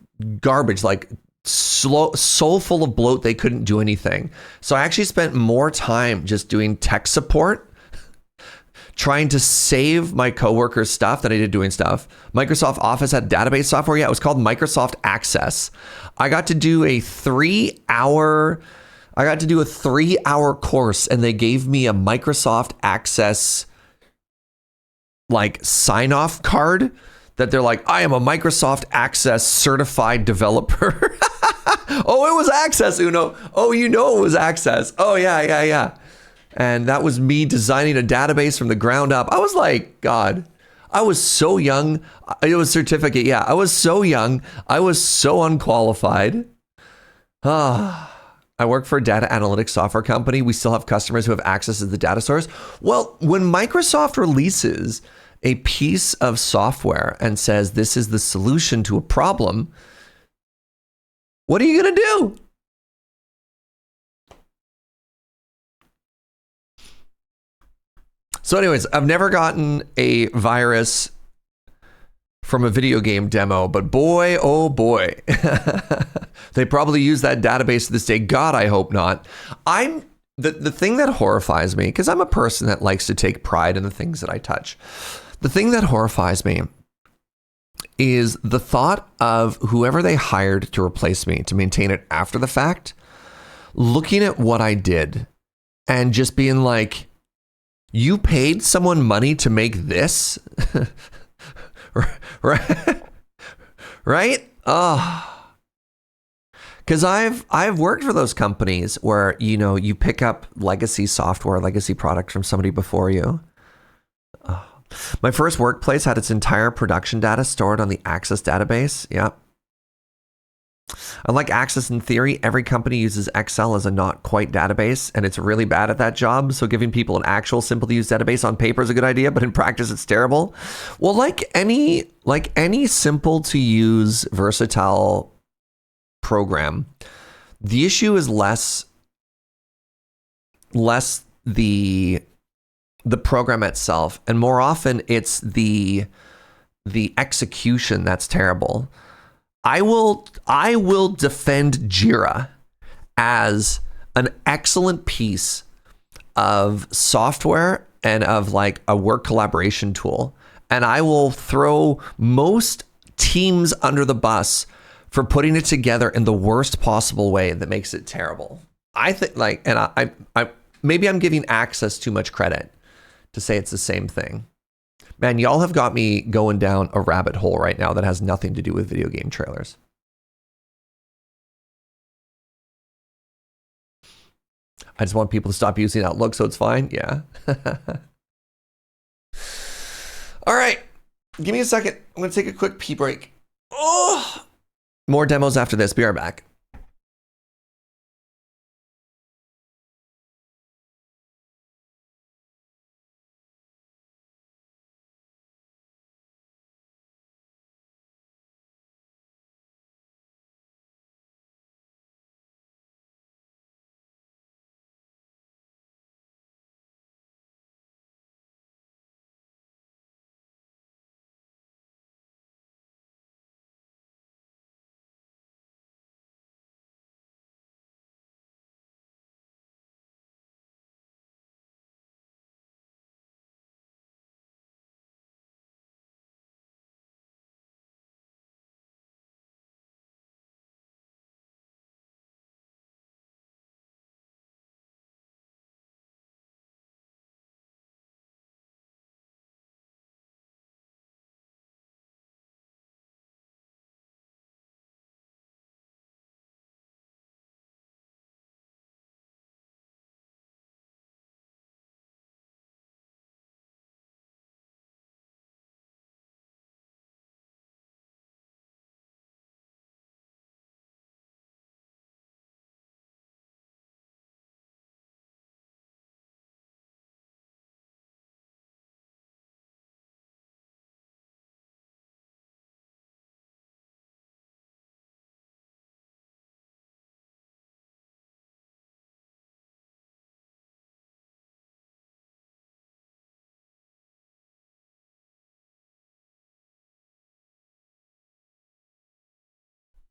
Speaker 1: garbage, like so full of bloat they couldn't do anything. So I actually spent more time just doing tech support, trying to save my coworkers' stuff that I did doing stuff. Microsoft Office had database software. Yeah, it was called Microsoft Access. I got to do a 3-hour course, and they gave me a Microsoft Access like sign-off card that they're like, I am a Microsoft Access certified developer. Oh, it was Access, Uno. Oh, you know it was Access. Oh, yeah. And that was me designing a database from the ground up. I was like, God, I was so young. It was certificate. Yeah, I was so young. I was so unqualified. I work for a data analytics software company. We still have customers who have access to the data source. Well, when Microsoft releases a piece of software and says this is the solution to a problem, what are you going to do? So anyways, I've never gotten a virus from a video game demo, but boy, oh boy, they probably use that database to this day. God, I hope not. The thing that horrifies me, because I'm a person that likes to take pride in the things that I touch. The thing that horrifies me is the thought of whoever they hired to replace me to maintain it after the fact, looking at what I did and just being like, you paid someone money to make this? Right? Oh. Because I've worked for those companies where, you know, you pick up legacy software, legacy product from somebody before you. Oh. My first workplace had its entire production data stored on the Access database. Yep. Unlike Access in theory, every company uses Excel as a not quite database, and it's really bad at that job. So giving people an actual simple to use database on paper is a good idea, but in practice it's terrible. Well, like any simple to use versatile program, the issue is less the program itself, and more often it's the execution that's terrible. I will defend Jira as an excellent piece of software and of like a work collaboration tool. And I will throw most teams under the bus for putting it together in the worst possible way that makes it terrible. I think like, and I maybe I'm giving Access too much credit to say it's the same thing. Man, y'all have got me going down a rabbit hole right now that has nothing to do with video game trailers. I just want people to stop using Outlook so it's fine. Yeah. All right. Give me a second. I'm going to take a quick pee break. Oh, more demos after this. Be right back.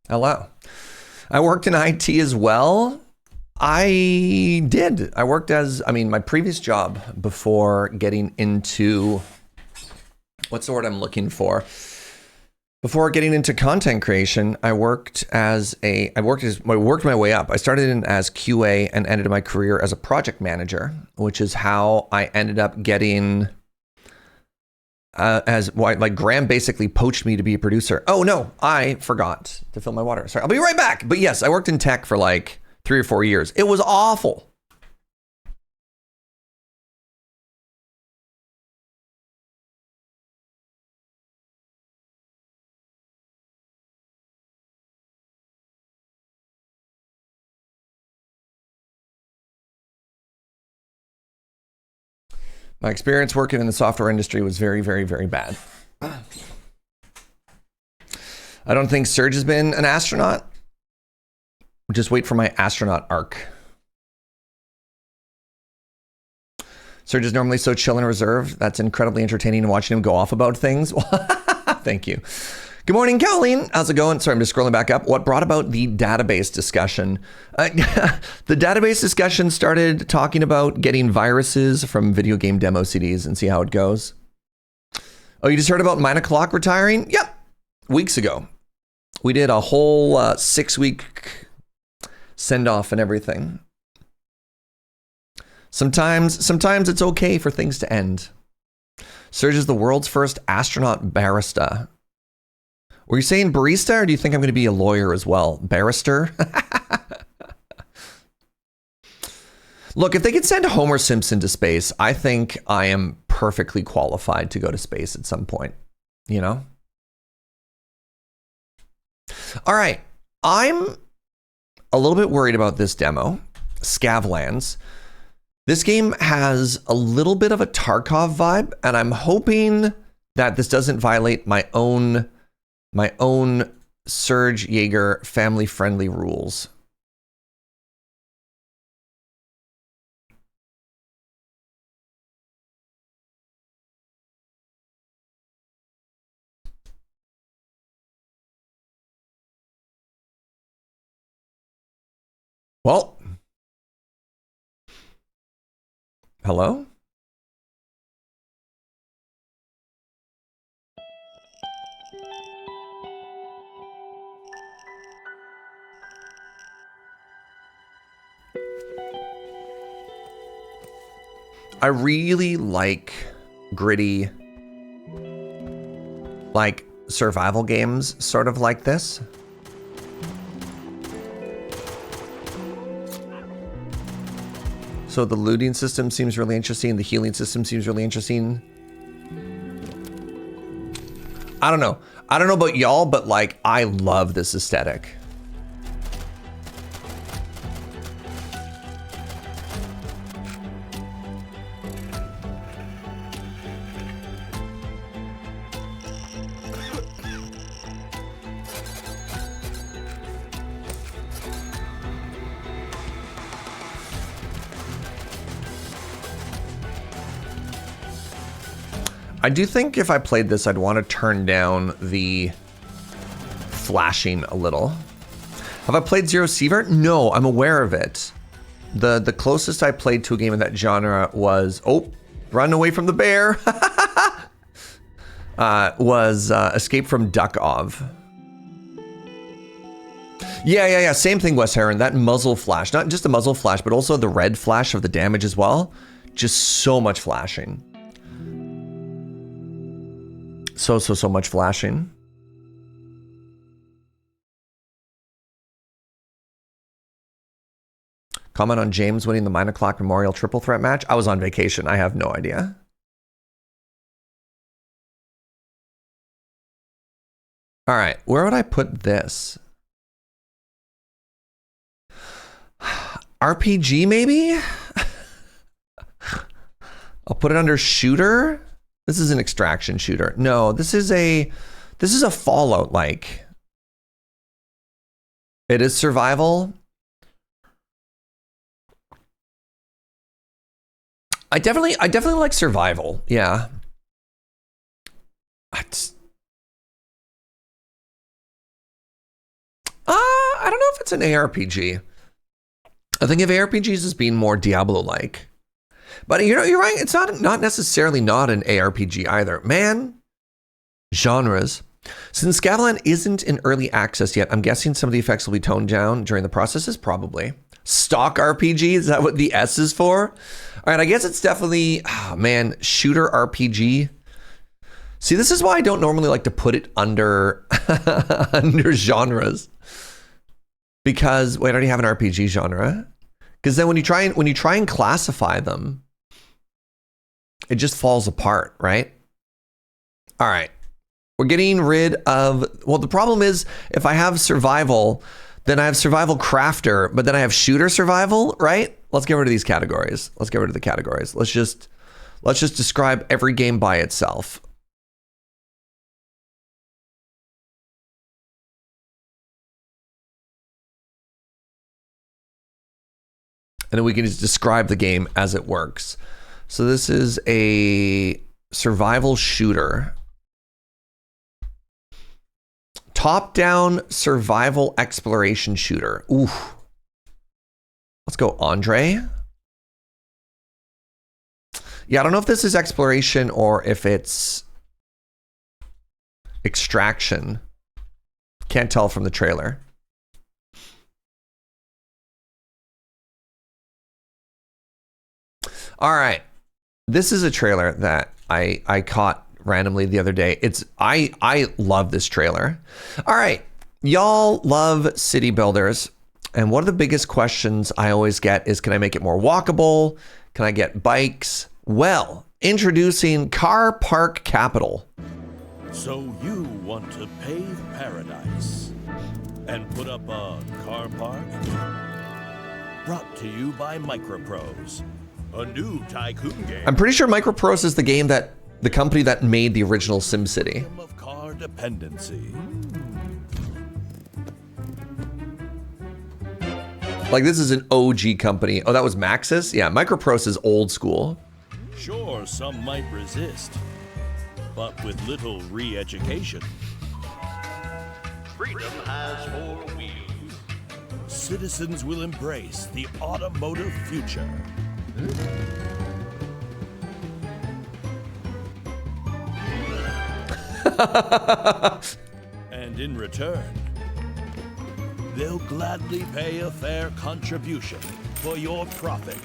Speaker 1: Hello. I worked in IT as well. I did. I worked as, my previous job before getting into, what's the word I'm looking for? Before getting into content creation, I worked my way up. I started in as QA and ended my career as a project manager, which is how I ended up getting, Graham basically poached me to be a producer. Oh no, I forgot to fill my water. Sorry, I'll be right back. But yes, I worked in tech for like 3 or 4 years. It was awful. My experience working in the software industry was very, very, very bad. I don't think Serge has been an astronaut. Just wait for my astronaut arc. Serge is normally so chill and reserved. That's incredibly entertaining watching him go off about things. Thank you. Good morning, Colleen. How's it going? Sorry, I'm just scrolling back up. What brought about the database discussion? The database discussion started talking about getting viruses from video game demo CDs and see how it goes. Oh, you just heard about 9 o'clock retiring? Yep. Weeks ago. We did a whole 6-week send-off and everything. Sometimes it's okay for things to end. Serge is the world's first astronaut barista. Were you saying barista, or do you think I'm going to be a lawyer as well? Barrister? Look, if they could send Homer Simpson to space, I think I am perfectly qualified to go to space at some point. You know? All right. I'm a little bit worried about this demo, Scavlands. This game has a little bit of a Tarkov vibe, and I'm hoping that this doesn't violate my own Serge Jaeger family-friendly rules. Well, hello? I really like gritty, like survival games, sort of like this. So the looting system seems really interesting. The healing system seems really interesting. I don't know. I don't know about y'all, but like, I love this aesthetic. I do think if I played this, I'd want to turn down the flashing a little. Have I played Zero Seavert? No, I'm aware of it. The closest I played to a game of that genre was, oh, run away from the bear, was Escape from Duckov. Yeah, same thing, Wes Heron. That muzzle flash, not just the muzzle flash, but also the red flash of the damage as well. Just so much flashing. So much flashing. Comment on James winning the 9 o'clock Memorial triple threat match. I was on vacation. I have no idea. All right, where would I put this? RPG maybe? I'll put it under shooter. This is an extraction shooter. No, this is a Fallout like. It is survival. I definitely like survival. Yeah. I don't know if it's an ARPG. I think of ARPGs as being more Diablo-like. But you know, you're right. It's not necessarily not an ARPG either. Man, genres. Since Scavland isn't in early access yet, I'm guessing some of the effects will be toned down during the processes, probably. Stock RPG, is that what the S is for? All right, I guess it's definitely, shooter RPG. See, this is why I don't normally like to put it under, under genres. Because, wait, I already have an RPG genre. Because then when you try and classify them, it just falls apart, right? All right. We're getting rid of, well, the problem is if I have survival, then I have survival crafter, but then I have shooter survival, right? Let's get rid of these categories. Let's get rid of the categories. Let's just describe every game by itself. And then we can just describe the game as it works. So this is a survival shooter. Top-down survival exploration shooter. Ooh. Let's go Andre. Yeah, I don't know if this is exploration or if it's extraction. Can't tell from the trailer. All right. This is a trailer that I caught randomly the other day. I love this trailer. All right. Y'all love city builders. And one of the biggest questions I always get is, can I make it more walkable? Can I get bikes? Well, introducing Car Park Capital.
Speaker 5: So you want to pave paradise and put up a car park? Brought to you by MicroProse, a new tycoon game.
Speaker 1: I'm pretty sure MicroProse is the company that made the original SimCity.
Speaker 5: Of car dependency.
Speaker 1: Like, this is an OG company. Oh, that was Maxis? Yeah, MicroProse is old school.
Speaker 5: Sure, some might resist, but with little re-education.
Speaker 6: Freedom has 4 wheels.
Speaker 5: Citizens will embrace the automotive future. And in return, they'll gladly pay a fair contribution for your profit.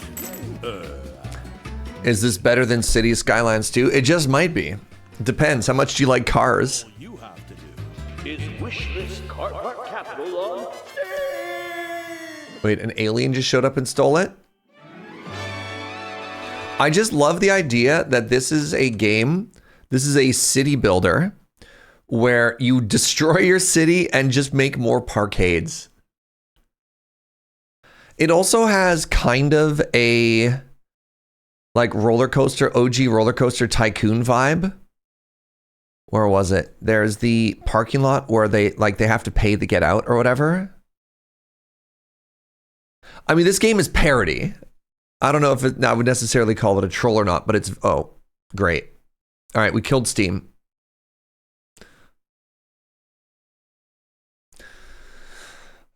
Speaker 1: Is this better than City Skylines 2? It just might be. It depends. How much do you like cars?
Speaker 5: All you have to do
Speaker 6: Is wish this car park capital on
Speaker 1: Wait, an alien just showed up and stole it? I just love the idea that this is a game, this is a city builder, where you destroy your city and just make more parkades. It also has kind of a like roller coaster, OG roller coaster tycoon vibe. Where was it? There's the parking lot where they have to pay to get out or whatever. I mean, this game is parody. I don't know if I would necessarily call it a troll or not, but it's, oh, great. All right, we killed Steam.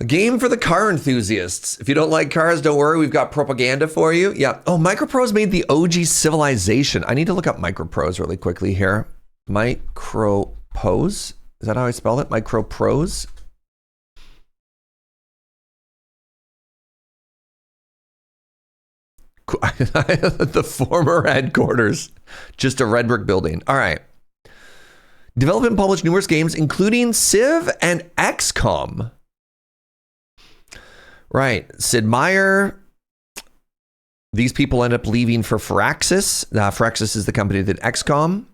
Speaker 1: A game for the car enthusiasts. If you don't like cars, don't worry. We've got propaganda for you. Yeah. Oh, MicroProse made the OG Civilization. I need to look up MicroProse really quickly here. MicroProse? Is that how I spell it? MicroProse? The former headquarters. Just a red brick building. All right. Develop and publish numerous games, including Civ and XCOM. Right. Sid Meier. These people end up leaving for Firaxis. Firaxis is the company that did XCOM.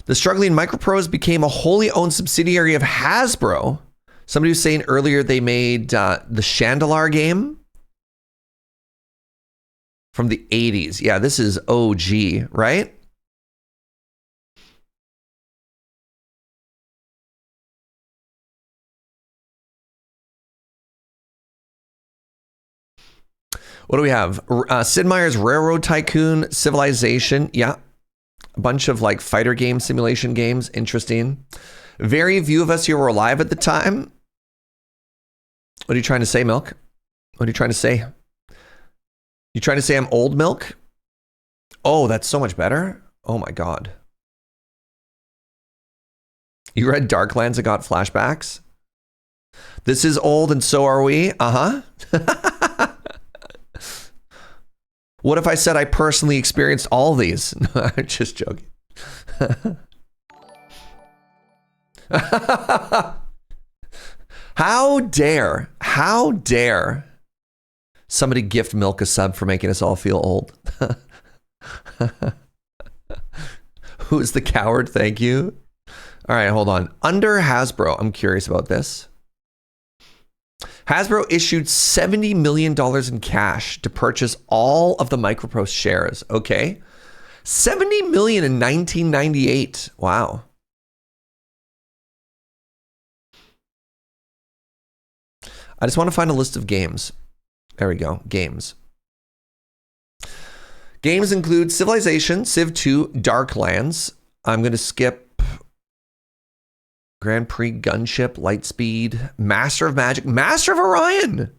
Speaker 1: The struggling MicroProse became a wholly owned subsidiary of Hasbro. Somebody was saying earlier they made the Chandelar game from the 80s. Yeah, this is OG, right? What do we have? Sid Meier's Railroad Tycoon, Civilization. Yeah. A bunch of like fighter game simulation games. Interesting. Very few of us here were alive at the time. What are you trying to say, Milk? What are you trying to say? You trying to say I'm old milk? Oh, that's so much better. Oh my God. You read Darklands and got flashbacks? This is old and so are we. Uh-huh. What if I said I personally experienced all these? No, I'm just joking. How dare somebody gift Milk a sub for making us all feel old? Who's the coward? Thank you. All right, hold on. Under Hasbro, I'm curious about this. Hasbro issued $70 million in cash to purchase all of the MicroProse shares. Okay. $70 million in 1998. Wow. I just want to find a list of games. There we go. Games. Games include Civilization, Civ 2, Darklands. I'm going to skip Grand Prix Gunship, Lightspeed, Master of Magic, Master of Orion.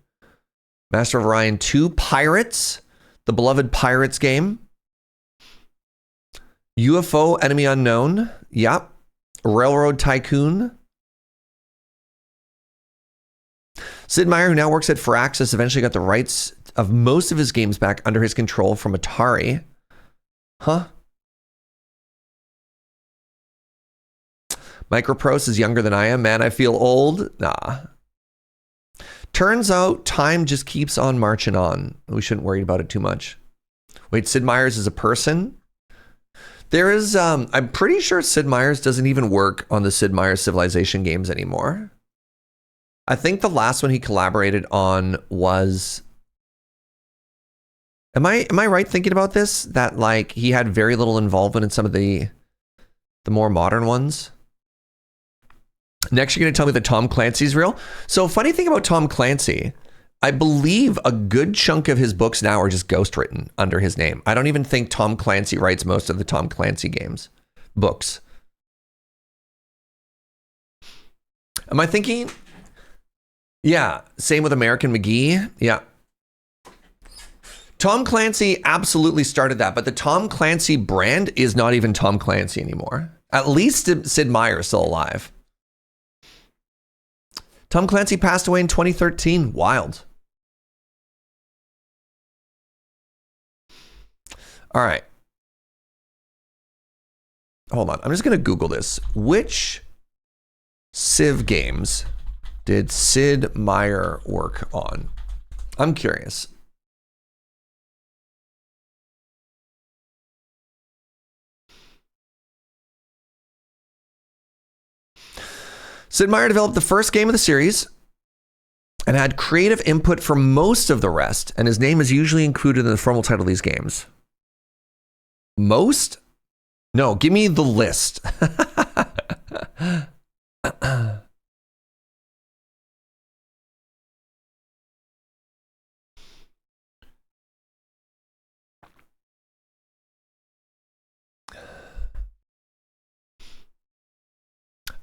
Speaker 1: Master of Orion 2, Pirates, the beloved Pirates game. UFO Enemy Unknown. Yep. Railroad Tycoon. Sid Meier, who now works at Firaxis, eventually got the rights of most of his games back under his control from Atari. Huh? MicroProse is younger than I am. Man, I feel old. Nah. Turns out time just keeps on marching on. We shouldn't worry about it too much. Wait, Sid Meier's is a person? There is, I'm pretty sure Sid Meier's doesn't even work on the Sid Meier's Civilization games anymore. I think the last one he collaborated on was... Am I right thinking about this? That like he had very little involvement in some of the more modern ones? Next, you're going to tell me that Tom Clancy's real. So funny thing about Tom Clancy, I believe a good chunk of his books now are just ghostwritten under his name. I don't even think Tom Clancy writes most of the Tom Clancy games, books. Am I thinking? Yeah, same with American McGee. Yeah. Tom Clancy absolutely started that, but the Tom Clancy brand is not even Tom Clancy anymore. At least Sid Meier is still alive. Tom Clancy passed away in 2013. Wild. All right. Hold on. I'm just going to Google this. Which Civ games did Sid Meier work on? I'm curious. Sid Meier developed the first game of the series and had creative input for most of the rest, and his name is usually included in the formal title of these games. Most? No, give me the list.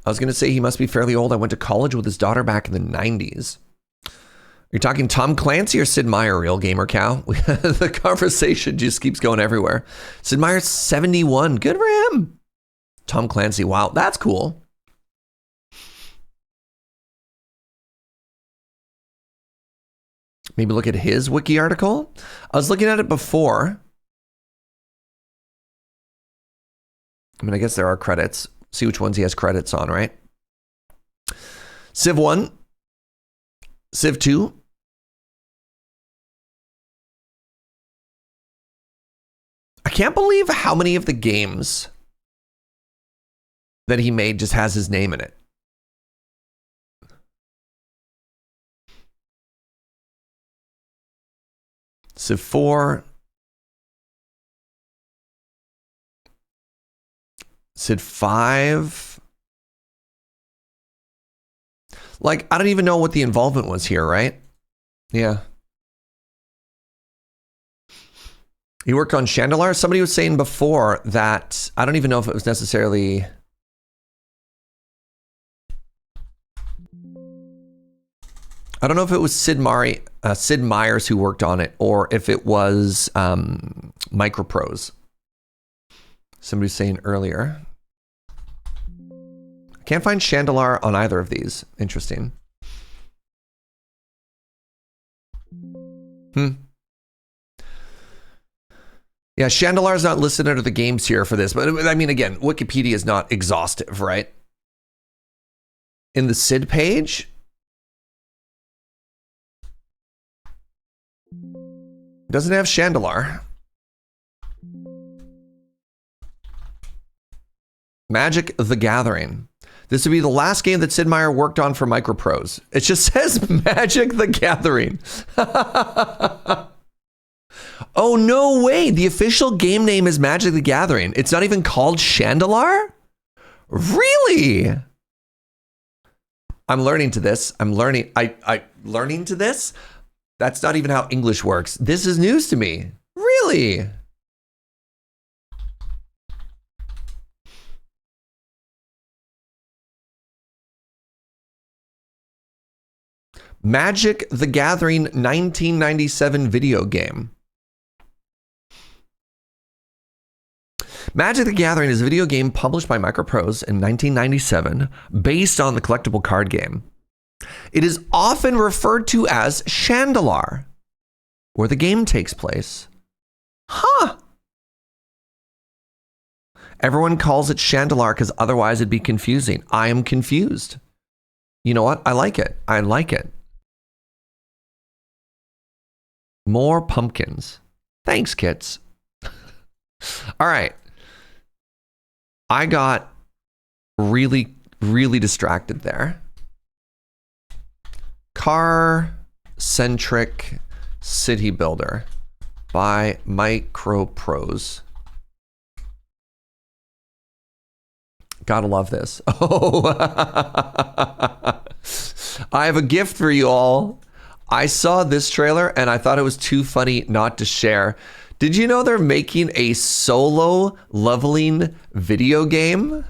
Speaker 1: I was going to say he must be fairly old. I went to college with his daughter back in the 90s. You're talking Tom Clancy or Sid Meier, real gamer cow? The conversation just keeps going everywhere. Sid Meier's 71. Good for him. Tom Clancy. Wow, that's cool. Maybe look at his wiki article. I was looking at it before. I mean, I guess there are credits. See which ones he has credits on, right? Civ 1, Civ 2, I can't believe how many of the games that he made just has his name in it. Civ 4, Civ 5. Like, I don't even know what the involvement was here, right? Yeah. He worked on Chandelar. Somebody was saying before that, I don't even know if it was necessarily... I don't know if it was Sid Meier. Sid Meier's who worked on it, or if it was MicroProse. Somebody was saying earlier. Can't find Chandelar on either of these. Interesting. Yeah, Chandelar's not listed under the games here for this, but I mean, again, Wikipedia is not exhaustive, right? In the Sid page, doesn't have Chandelar. Magic the Gathering. This would be the last game that Sid Meier worked on for MicroProse. It just says Magic the Gathering. Oh, no way. The official game name is Magic the Gathering. It's not even called Chandelar? Really? I'm learning to this. I'm learning to this? That's not even how English works. This is news to me. Really? Magic the Gathering 1997 video game. Magic the Gathering is a video game published by MicroProse in 1997 based on the collectible card game. It is often referred to as Chandelar, where the game takes place. Huh. Everyone calls it Chandelar because otherwise it'd be confusing. I am confused. You know what? I like it. I like it. More pumpkins. Thanks, kits. All right. I got really, really distracted there. Car-centric city builder by MicroProse. Gotta love this. Oh, I have a gift for you all. I saw this trailer and I thought it was too funny not to share. Did you know they're making a solo leveling video game?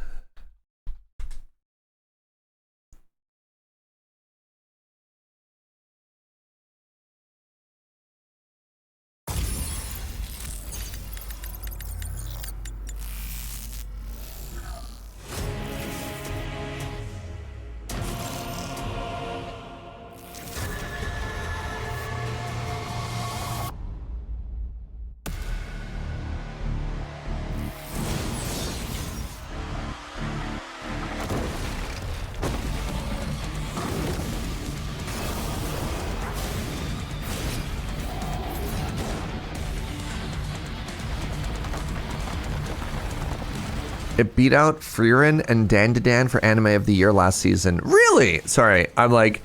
Speaker 1: It beat out Frieren and Dandadan for Anime of the Year last season. Really? Sorry, I'm like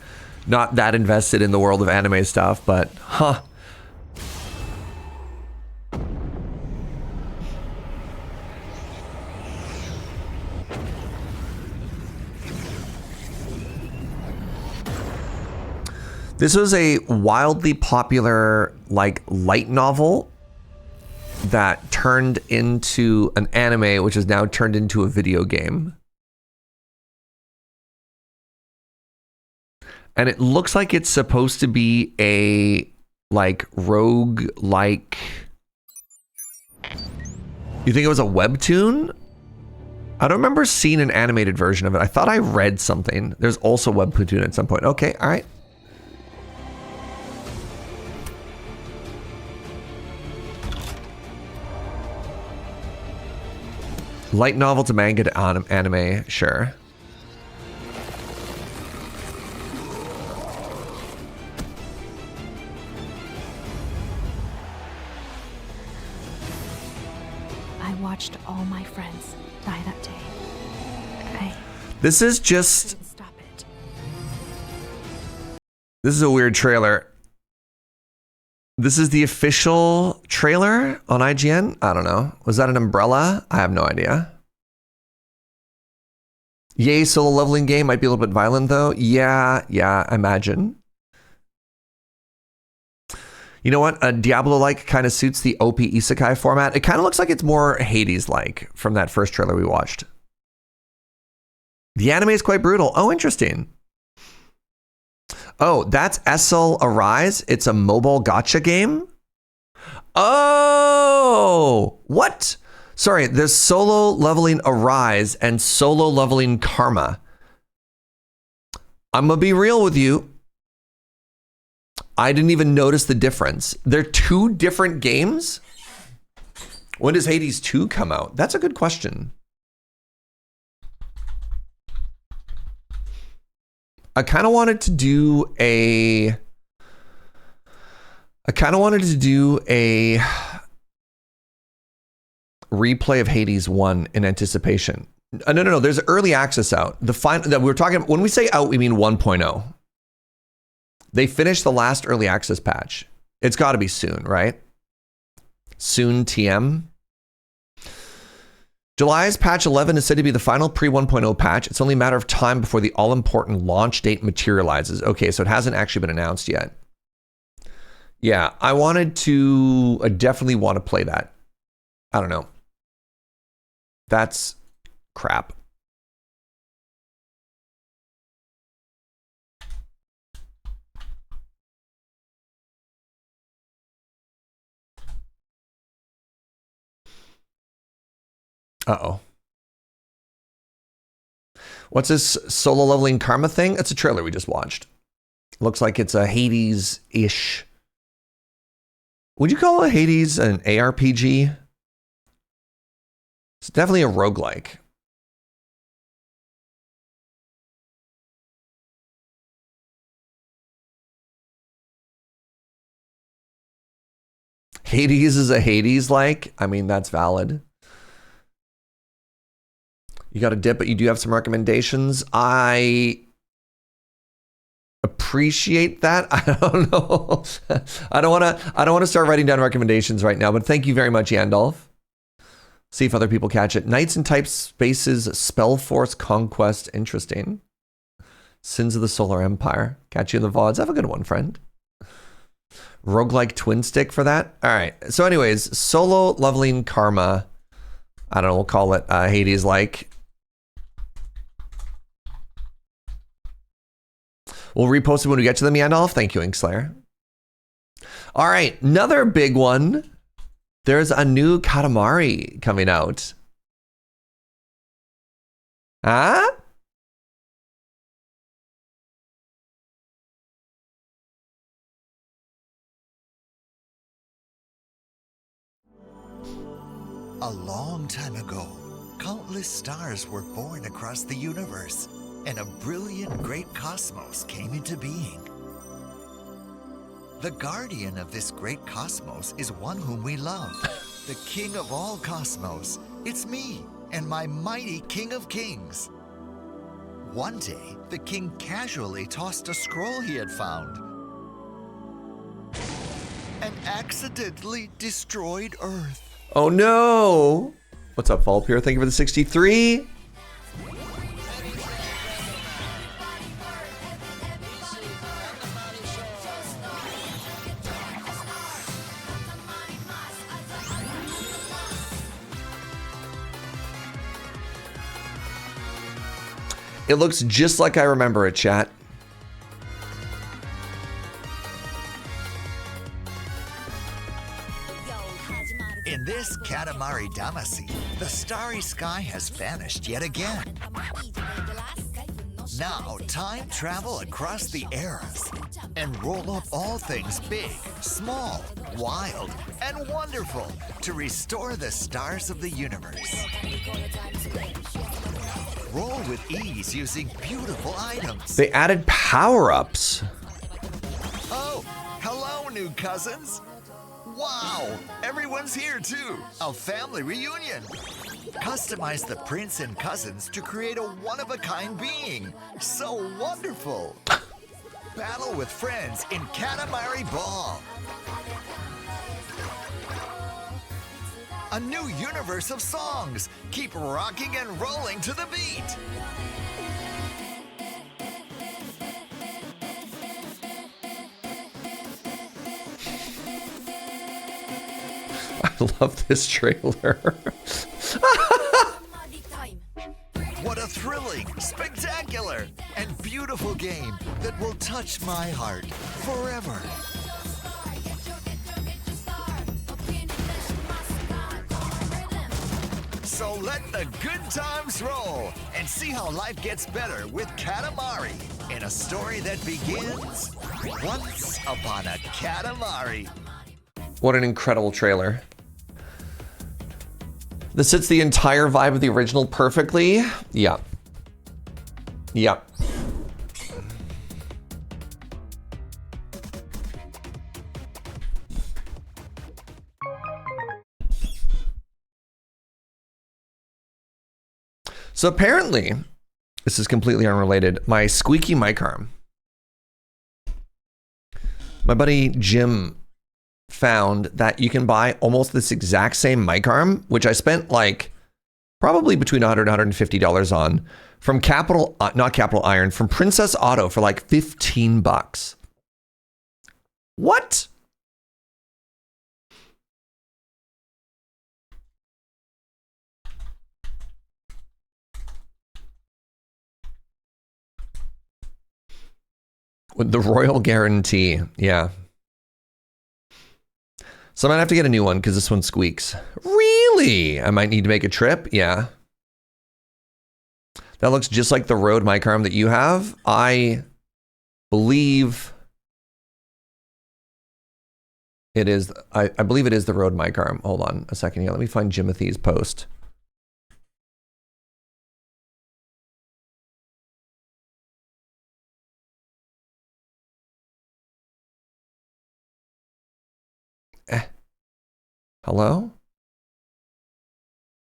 Speaker 1: not that invested in the world of anime stuff, but huh. This was a wildly popular like light novel that turned into an anime, which is now turned into a video game. And it looks like it's supposed to be a like rogue like. You think it was a webtoon? I don't remember seeing an animated version of it. I thought I read something. There's also webtoon at some point. Okay, all right. Light novel to manga to anime, sure.
Speaker 7: I watched all my friends die that day.
Speaker 1: This is just...
Speaker 7: Couldn't stop it.
Speaker 1: This is a weird trailer. This is the official trailer on IGN? I don't know. Was that an umbrella? I have no idea. Yay, solo leveling game. Might be a little bit violent though. Yeah, I imagine. You know what? A Diablo-like kind of suits the OP Isekai format. It kind of looks like it's more Hades-like from that first trailer we watched. The anime is quite brutal. Oh, interesting. Oh, that's SL Arise. It's a mobile gacha game. Oh, what? Sorry, there's solo leveling Arise and solo leveling Karma. I'm gonna be real with you. I didn't even notice the difference. They're two different games? When does Hades 2 come out? That's a good question. I kind of wanted to do a replay of Hades 1 in anticipation. No. There's early access out. The final that we're talking about, when we say out, we mean 1.0. They finished the last early access patch. It's got to be soon, right? Soon TM. July's patch 11 is said to be the final pre-1.0 patch. It's only a matter of time before the all-important launch date materializes. Okay, so it hasn't actually been announced yet. Yeah, I definitely want to play that. I don't know. That's crap. Uh-oh. What's this solo leveling Karma thing? It's a trailer we just watched. Looks like it's a Hades-ish. Would you call a Hades an ARPG? It's definitely a roguelike. Hades is a Hades-like? I mean, that's valid. You got a dip, but you do have some recommendations. I appreciate that. I don't know. I don't want to start writing down recommendations right now, but thank you very much, Yandolph. See if other people catch it. Knights and Type Spaces, Spellforce Conquest. Interesting. Sins of the Solar Empire. Catch you in the VODs. Have a good one, friend. Roguelike twin stick for that. All right. So anyways, solo leveling Karma. I don't know. We'll call it Hades-like. We'll repost it when we get to them, Yandolph. Thank you, Inkslayer. All right, another big one. There's a new Katamari coming out. Huh?
Speaker 8: A long time ago, countless stars were born across the universe, and a brilliant great cosmos came into being. The guardian of this great cosmos is one whom we love, the king of all cosmos. It's me and my mighty king of kings. One day, the king casually tossed a scroll he had found and accidentally destroyed Earth.
Speaker 1: Oh no! What's up, Volpure? Thank you for the 63. It looks just like I remember it, chat.
Speaker 8: In this Katamari Damacy, the starry sky has vanished yet again. Now, time travel across the eras and roll up all things big, small, wild, and wonderful to restore the stars of the universe. Roll with ease using beautiful items.
Speaker 1: They added power-ups.
Speaker 8: Oh, hello, new cousins. Wow, everyone's here too. A family reunion. Customize the prince and cousins to create a one-of-a-kind being. So wonderful. Battle with friends in Katamari Ball. A new universe of songs. Keep rocking and rolling to the beat.
Speaker 1: I love this trailer.
Speaker 8: What a thrilling, spectacular, and beautiful game. The that will touch my heart forever. So let the good times roll and see how life gets better with Katamari in a story that begins once upon a Katamari.
Speaker 1: What an incredible trailer. This hits the entire vibe of the original perfectly. Yeah. Yeah. So apparently, this is completely unrelated. My squeaky mic arm. My buddy Jim found that you can buy almost this exact same mic arm, which I spent like probably between $100 and $150 on, from not Capital Iron, from Princess Auto for like $15. What? With the royal guarantee, yeah. So I might have to get a new one because this one squeaks. Really? I might need to make a trip, yeah. That looks just like the Rode mic arm that you have. I believe it is, I believe it is the Rode mic arm. Hold on a second here. Let me find Jimothy's post. Hello?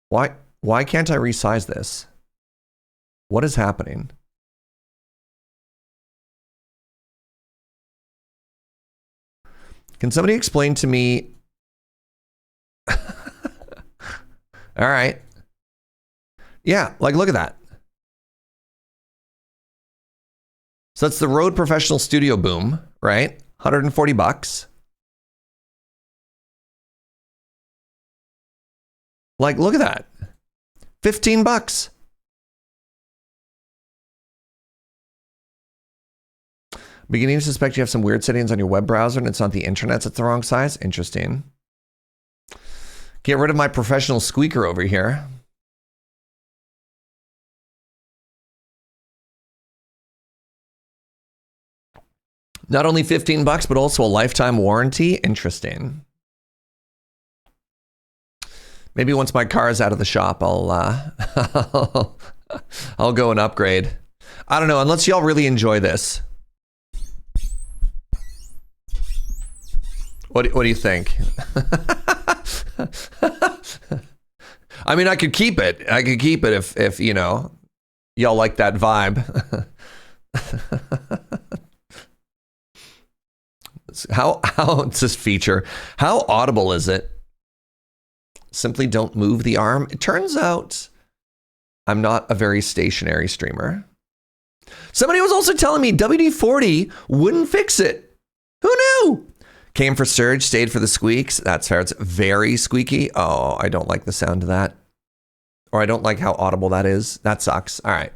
Speaker 1: Why can't I resize this? What is happening? Can somebody explain to me? All right. Yeah, like look at that. So that's the Rode Professional Studio Boom, right? $140. Like, look at that. $15. Beginning to suspect you have some weird settings on your web browser and it's not the internet, it's the wrong size. Interesting. Get rid of my professional squeaker over here. Not only $15, but also a lifetime warranty. Interesting. Maybe once my car is out of the shop, I'll go and upgrade. I don't know, unless y'all really enjoy this. What do you think? I mean, I could keep it. I could keep it if you know, y'all like that vibe. How it's this feature? How audible is it? Simply don't move the arm. It turns out I'm not a very stationary streamer. Somebody was also telling me WD-40 wouldn't fix it. Who knew? Came for Surge, stayed for the squeaks. That's fair. It's very squeaky. Oh, I don't like the sound of that. Or I don't like how audible that is. That sucks. All right.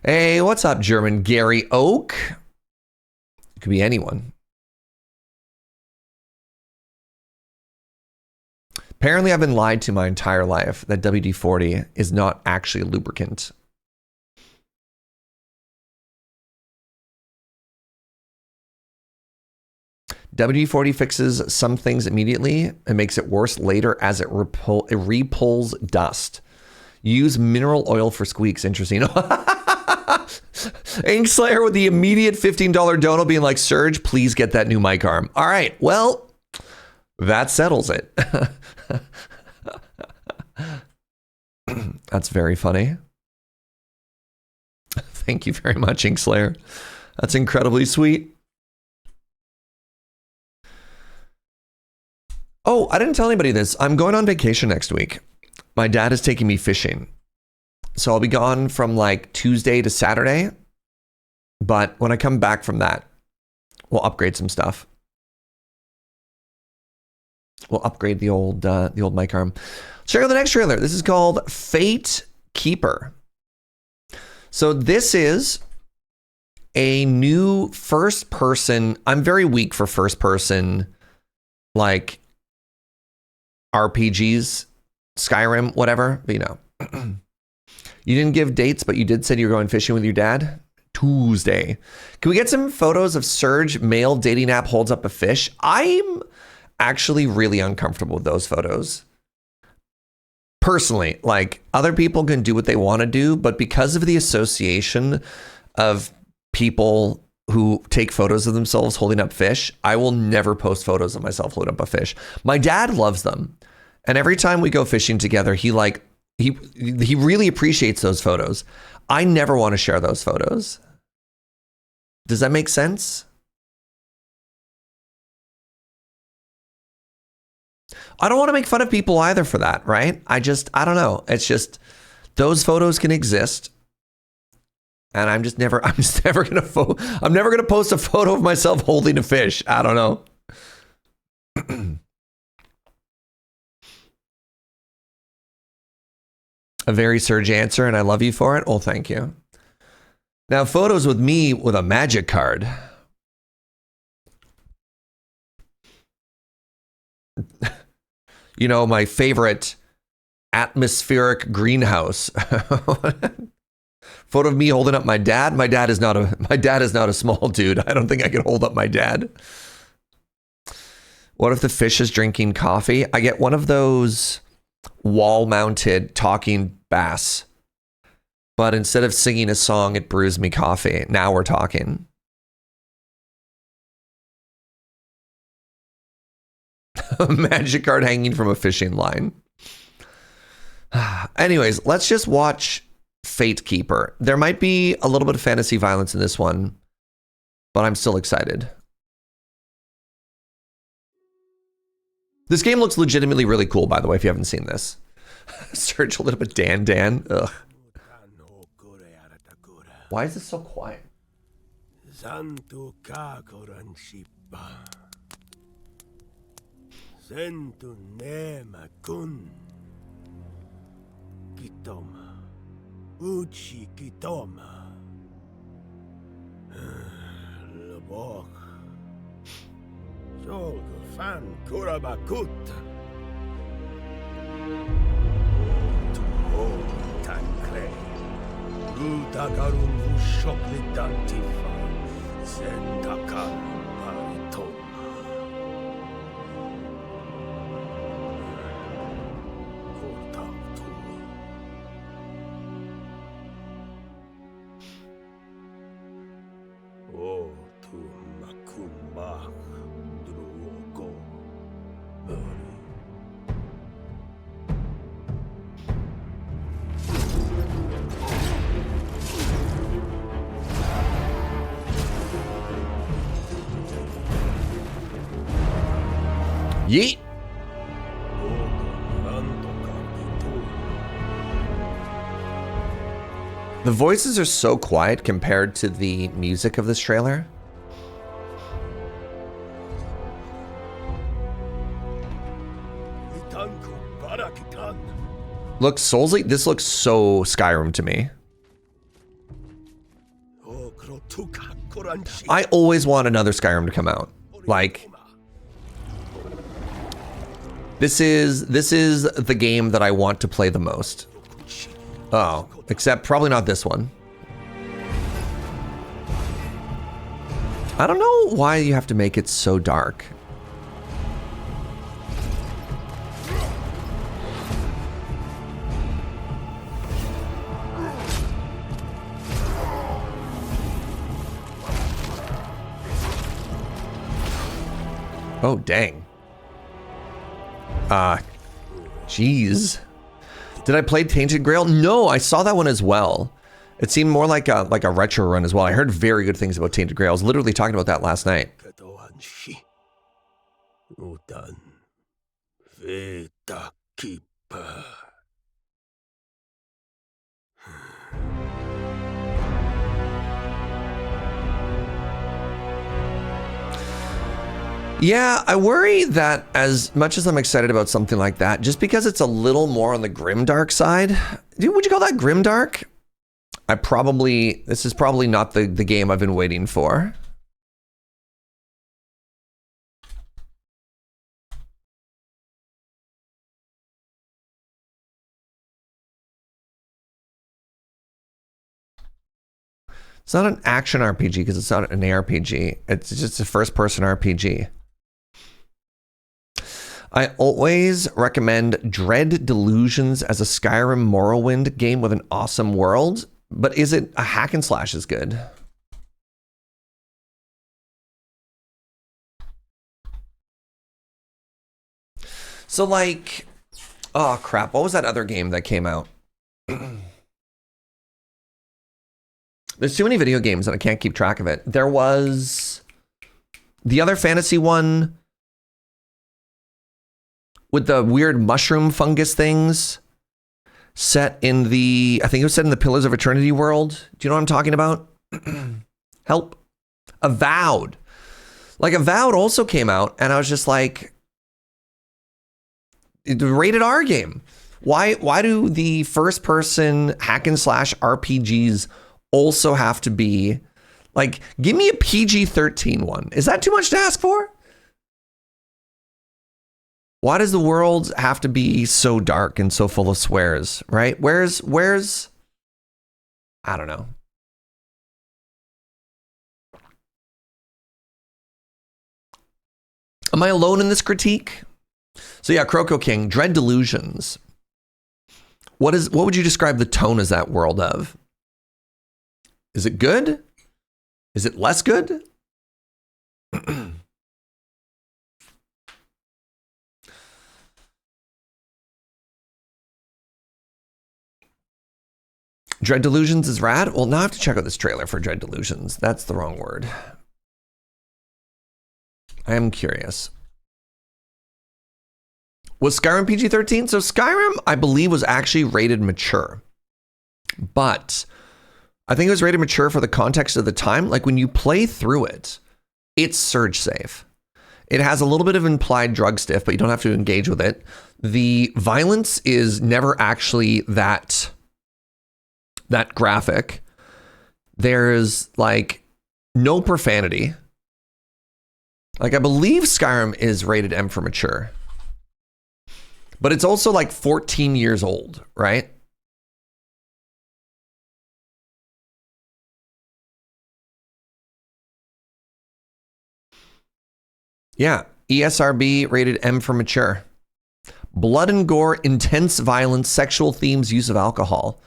Speaker 1: Hey, what's up, German Gary Oak? It could be anyone. Apparently, I've been lied to my entire life that WD-40 is not actually a lubricant. WD-40 fixes some things immediately and makes it worse later as it repulls dust. Use mineral oil for squeaks. Interesting. Inkslayer with the immediate $15 dono being like, Surge, please get that new mic arm. All right, well, that settles it. That's very funny. Thank you very much, Inkslayer. That's incredibly sweet. Oh, I didn't tell anybody this. I'm going on vacation next week. My dad is taking me fishing. So I'll be gone from like Tuesday to Saturday. But when I come back from that, we'll upgrade some stuff. We'll upgrade the old mic arm. Let's check out the next trailer. This is called Fatekeeper. So this is a new first person. I'm very weak for first person, like RPGs, Skyrim, whatever. But you know, you didn't give dates, but you did say you were going fishing with your dad. Tuesday. Can we get some photos of Surge male dating app holds up a fish? I'm actually really uncomfortable with those photos. Personally, like other people can do what they want to do, but because of the association of people who take photos of themselves holding up fish, I will never post photos of myself holding up a fish. My dad loves them. And every time we go fishing together, he really appreciates those photos. I never want to share those photos. Does that make sense? I don't want to make fun of people either for that, right? I don't know. It's just those photos can exist. And I'm never going to post a photo of myself holding a fish. I don't know. A very Surge answer, and I love you for it. Oh, thank you. Now, photos with me with a magic card. You know, my favorite atmospheric greenhouse. Photo of me holding up my dad. My dad is not a small dude. I don't think I can hold up my dad. What if the fish is drinking coffee? I get one of those wall-mounted talking bass. But instead of singing a song, it brews me coffee. Now we're talking. A magic card hanging from a fishing line. Anyways, let's just watch Fatekeeper. There might be a little bit of fantasy violence in this one, but I'm still excited. This game looks legitimately really cool, by the way, if you haven't seen this. Search a little bit Dan. Ugh. Why is this so quiet?
Speaker 5: Utagarun shokli dantifa, zendakal paritoma. O tu makumba drugo buri.
Speaker 1: Yeet. The voices are so quiet compared to the music of this trailer. Looks Soulsy. This looks so Skyrim to me. I always want another Skyrim to come out. Like, this is the game that I want to play the most. Oh, except probably not this one. I don't know why you have to make it so dark. Oh, dang. Jeez. Did I play Tainted Grail? No, I saw that one as well. It seemed more like a retro run as well. I heard very good things about Tainted Grail. I was literally talking about that last night. Yeah, I worry that as much as I'm excited about something like that, just because it's a little more on the grimdark side, dude, would you call that grimdark? This is probably not the game I've been waiting for. It's not an action RPG because it's not an ARPG. It's just a first-person RPG. I always recommend Dread Delusions as a Skyrim Morrowind game with an awesome world, but is it a hack and slash is good? So like, oh crap, what was that other game that came out? There's too many video games that I can't keep track of it. There was the other fantasy one with the weird mushroom fungus things set in the, I think it was set in the Pillars of Eternity world. Do you know what I'm talking about? Help. Avowed. Like Avowed also came out and I was just like, it's a rated R game. Why do the first person hack and slash RPGs also have to be like, give me a PG-13 one. Is that too much to ask for? Why does the world have to be so dark and so full of swears, right? Where's I don't know. Am I alone in this critique? So yeah, Croco King, Dread Delusions. What would you describe the tone as that world of? Is it good? Is it less good? Dread Delusions is rad? Well, now I have to check out this trailer for Dread Delusions. That's the wrong word. I am curious. Was Skyrim PG-13? So Skyrim, I believe, was actually rated mature. But I think it was rated mature for the context of the time. Like when you play through it, it's surge safe. It has a little bit of implied drug stiff, but you don't have to engage with it. The violence is never actually that graphic. There's like no profanity. Like I believe Skyrim is rated M for mature. But it's also like 14 years old, right? Yeah, ESRB rated M for mature. Blood and gore, intense violence, sexual themes, use of alcohol.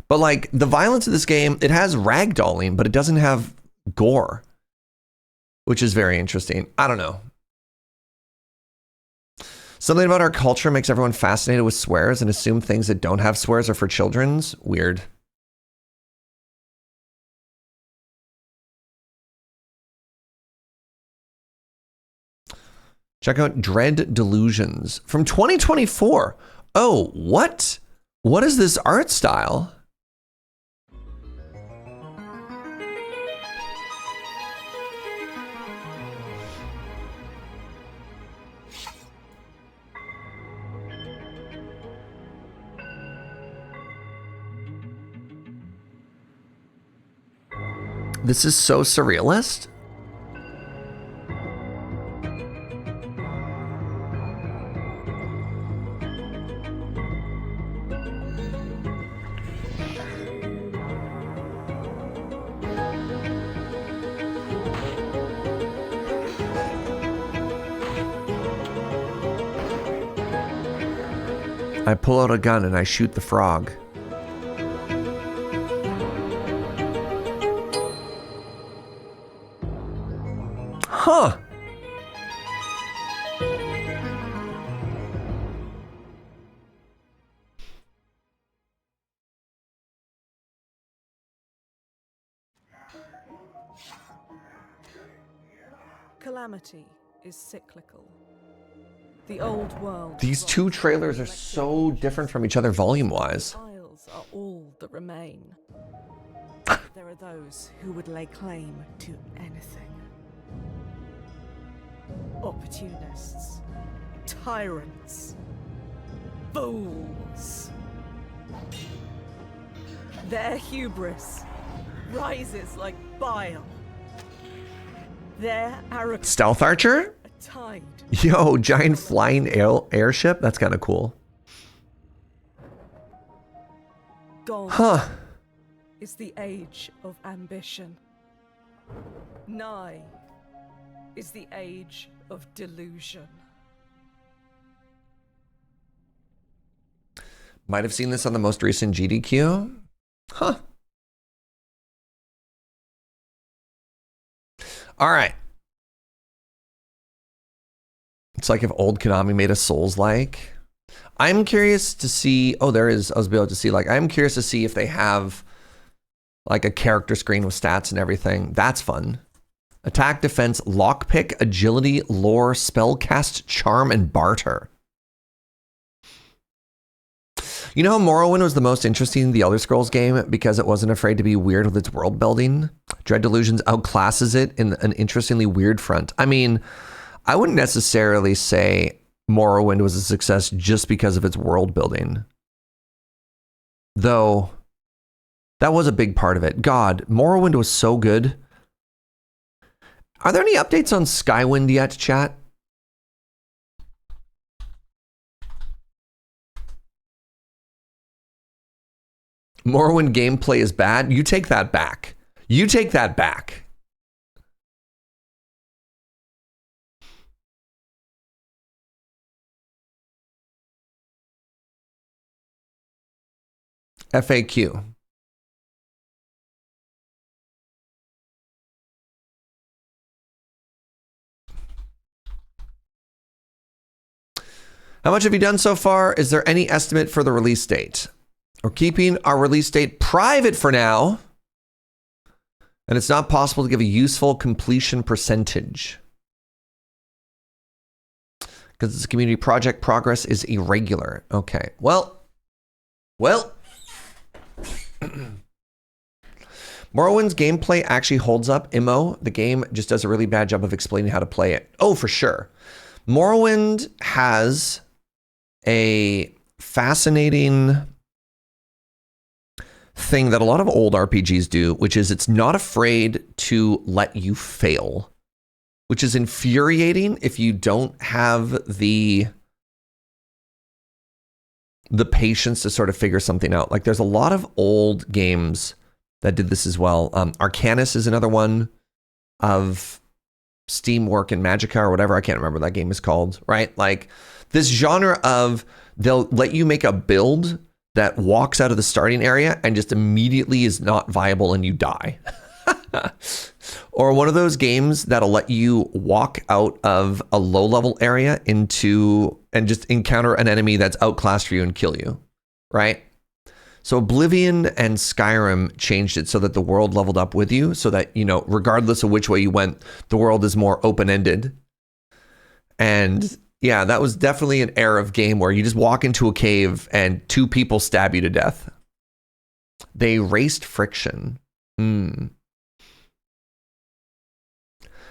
Speaker 1: But like the violence of this game, it has ragdolling, but it doesn't have gore, which is very interesting. I don't know. Something about our culture makes everyone fascinated with swears and assume things that don't have swears are for children's. Weird. Check out Dread Delusions from 2024. Oh, what? What is this art style? This is so surrealist. I pull out a gun and I shoot the frog. Huh.
Speaker 9: Calamity is cyclical. The old world.
Speaker 1: These two trailers are so different from each other volume-wise.
Speaker 9: Isles are all that remain. There are those who would lay claim to anything. Opportunists, tyrants, fools. Their hubris rises like bile. Their arrogance.
Speaker 1: Stealth archer?
Speaker 9: A tide.
Speaker 1: Yo, giant flying airship? That's kind of cool.
Speaker 9: Gone
Speaker 1: Huh.
Speaker 9: is the age of ambition. Nigh is the age of delusion.
Speaker 1: Might have seen this on the most recent GDQ. Huh. All right. It's like if old Konami made a Souls-like. I'm curious to see, oh, there is, I was able to see, like, I'm curious to see if they have like a character screen with stats and everything. That's fun. Attack, defense, lockpick, agility, lore, spellcast, charm, and barter. You know how Morrowind was the most interesting in the Elder Scrolls game because it wasn't afraid to be weird with its world building? Dread Delusions outclasses it in an interestingly weird front. I mean, I wouldn't necessarily say Morrowind was a success just because of its world building. Though, that was a big part of it. God, Morrowind was so good. Are there any updates on Skywind yet, chat? Morrowind gameplay is bad. You take that back. You take that back. FAQ. How much have you done so far? Is there any estimate for the release date? We're keeping our release date private for now, and it's not possible to give a useful completion percentage because this community project progress is irregular. Okay, well. Morrowind's gameplay actually holds up. Immo, the game just does a really bad job of explaining how to play it. Oh, for sure. Morrowind has a fascinating thing that a lot of old RPGs do, which is it's not afraid to let you fail, which is infuriating if you don't have the patience to sort of figure something out. Like there's a lot of old games that did this as well. Arcanus is another one of Steamwork and Magica or whatever. I can't remember what that game is called, right? Like this genre of they'll let you make a build that walks out of the starting area and just immediately is not viable and you die. Or one of those games that'll let you walk out of a low level area into and just encounter an enemy that's outclassed for you and kill you, right? So Oblivion and Skyrim changed it so that the world leveled up with you so that, you know, regardless of which way you went, the world is more open-ended. And yeah, that was definitely an era of game where you just walk into a cave and two people stab you to death. They erased friction.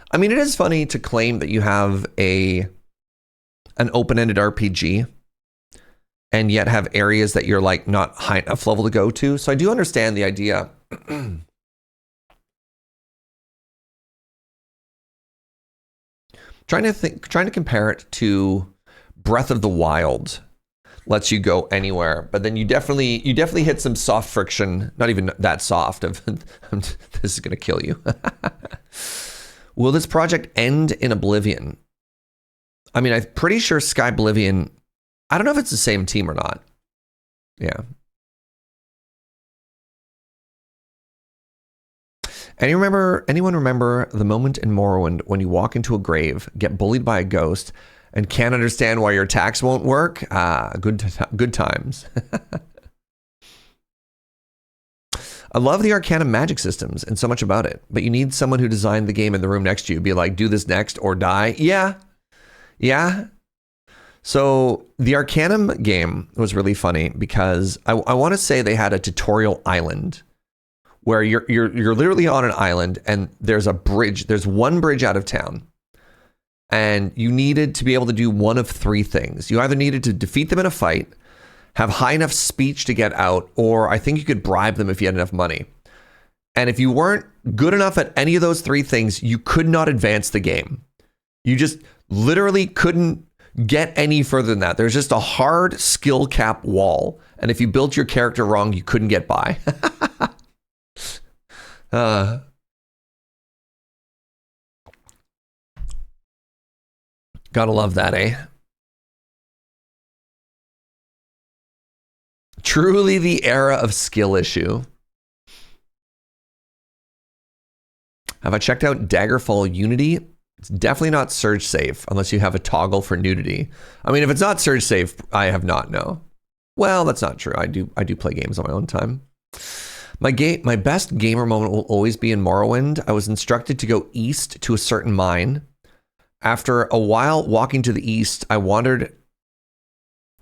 Speaker 1: I mean, it is funny to claim that you have an open-ended RPG and yet have areas that you're like not high enough level to go to. So I do understand the idea. Trying to compare it to Breath of the Wild lets you go anywhere, but then you definitely hit some soft friction, not even that soft of this is going to kill you. Will this project end in Oblivion? I mean, I'm pretty sure Sky Oblivion, I don't know if it's the same team or not. Yeah. Anyone remember the moment in Morrowind when you walk into a grave, get bullied by a ghost, and can't understand why your attacks won't work? Good times. I love the Arcanum magic systems and so much about it, but you need someone who designed the game in the room next to you be like, do this next or die. Yeah. So the Arcanum game was really funny because I want to say they had a tutorial island where you're literally on an island and there's a bridge. There's one bridge out of town. And you needed to be able to do one of three things. You either needed to defeat them in a fight, have high enough speech to get out, or I think you could bribe them if you had enough money. And if you weren't good enough at any of those three things, you could not advance the game. You just literally couldn't get any further than that. There's just a hard skill cap wall. And if you built your character wrong, you couldn't get by. Gotta love that, eh? Truly the era of skill issue. Have I checked out Daggerfall Unity? It's definitely not surge safe unless you have a toggle for nudity. I mean, if it's not surge safe, I have not, no. Well, that's not true. I do play games on my own time. My best gamer moment will always be in Morrowind. I was instructed to go east to a certain mine. After a while walking to the east, I wondered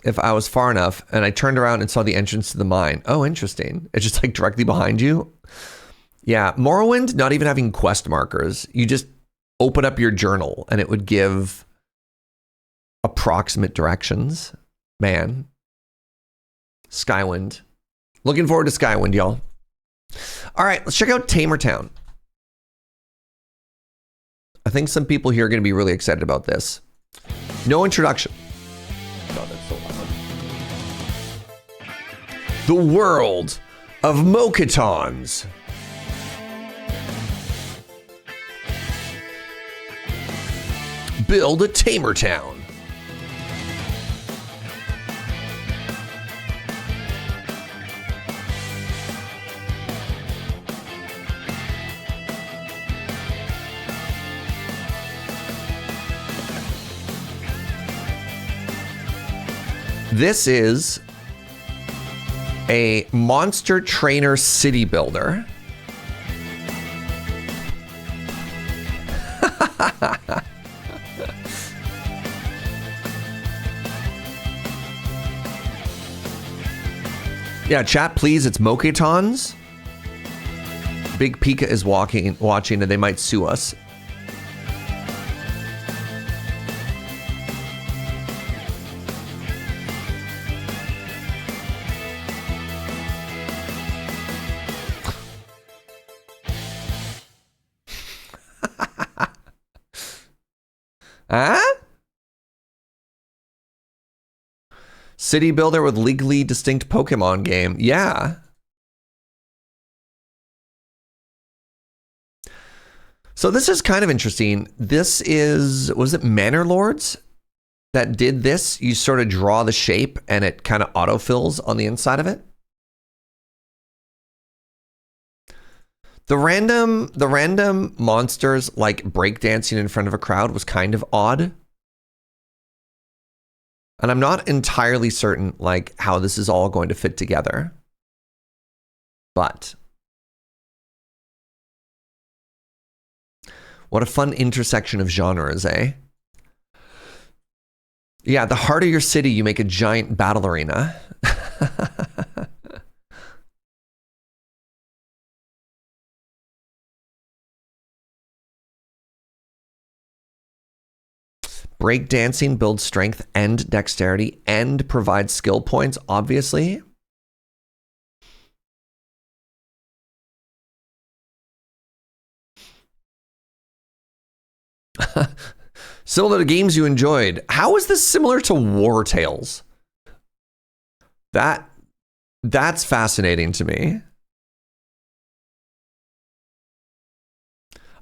Speaker 1: if I was far enough, and I turned around and saw the entrance to the mine. Oh, interesting. It's just like directly behind you. Yeah, Morrowind, not even having quest markers. You just open up your journal and it would give approximate directions. Man. Skywind. Looking forward to Skywind, y'all. All right, let's check out Tamer Town. I think some people here are going to be really excited about this. No introduction. God, that's so loud. The world of Mokatons. Build a Tamer Town. This is a monster trainer city builder. Yeah, chat, please. It's Mokatons. Big Pika is watching, and they might sue us. Huh? City builder with legally distinct Pokemon game. Yeah. So this is kind of interesting. This is, was it Manor Lords that did this? You sort of draw the shape and it kind of autofills on the inside of it. The random monsters like breakdancing in front of a crowd was kind of odd. And I'm not entirely certain like how this is all going to fit together. But what a fun intersection of genres, eh? Yeah, the heart of your city, you make a giant battle arena. Breakdancing builds strength and dexterity and provides skill points, obviously. Similar to games you enjoyed. How is this similar to War Tales? That's fascinating to me.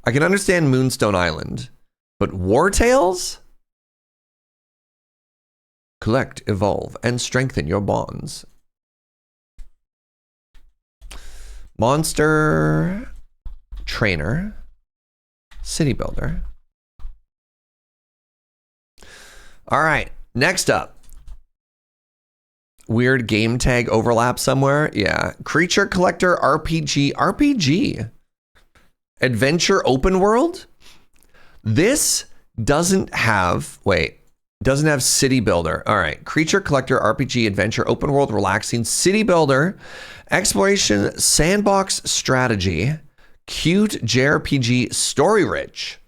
Speaker 1: I can understand Moonstone Island, but War Tales? Collect, evolve, and strengthen your bonds. Monster Trainer. City Builder. All right, next up. Weird game tag overlap somewhere. Yeah. Creature Collector RPG. RPG. Adventure Open World. This doesn't have, doesn't have City Builder. All right. Creature Collector RPG Adventure Open World Relaxing City Builder Exploration Sandbox Strategy Cute JRPG Story Rich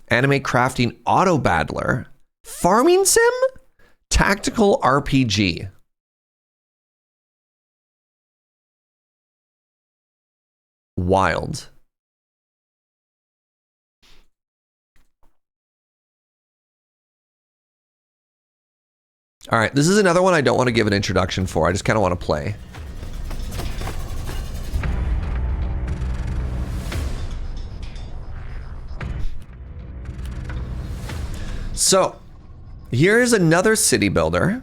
Speaker 1: Anime Crafting Auto Battler Farming Sim Tactical RPG. wild. All right, this is another one I don't want to give an introduction for. I just kind of want to play. So, here's another city builder.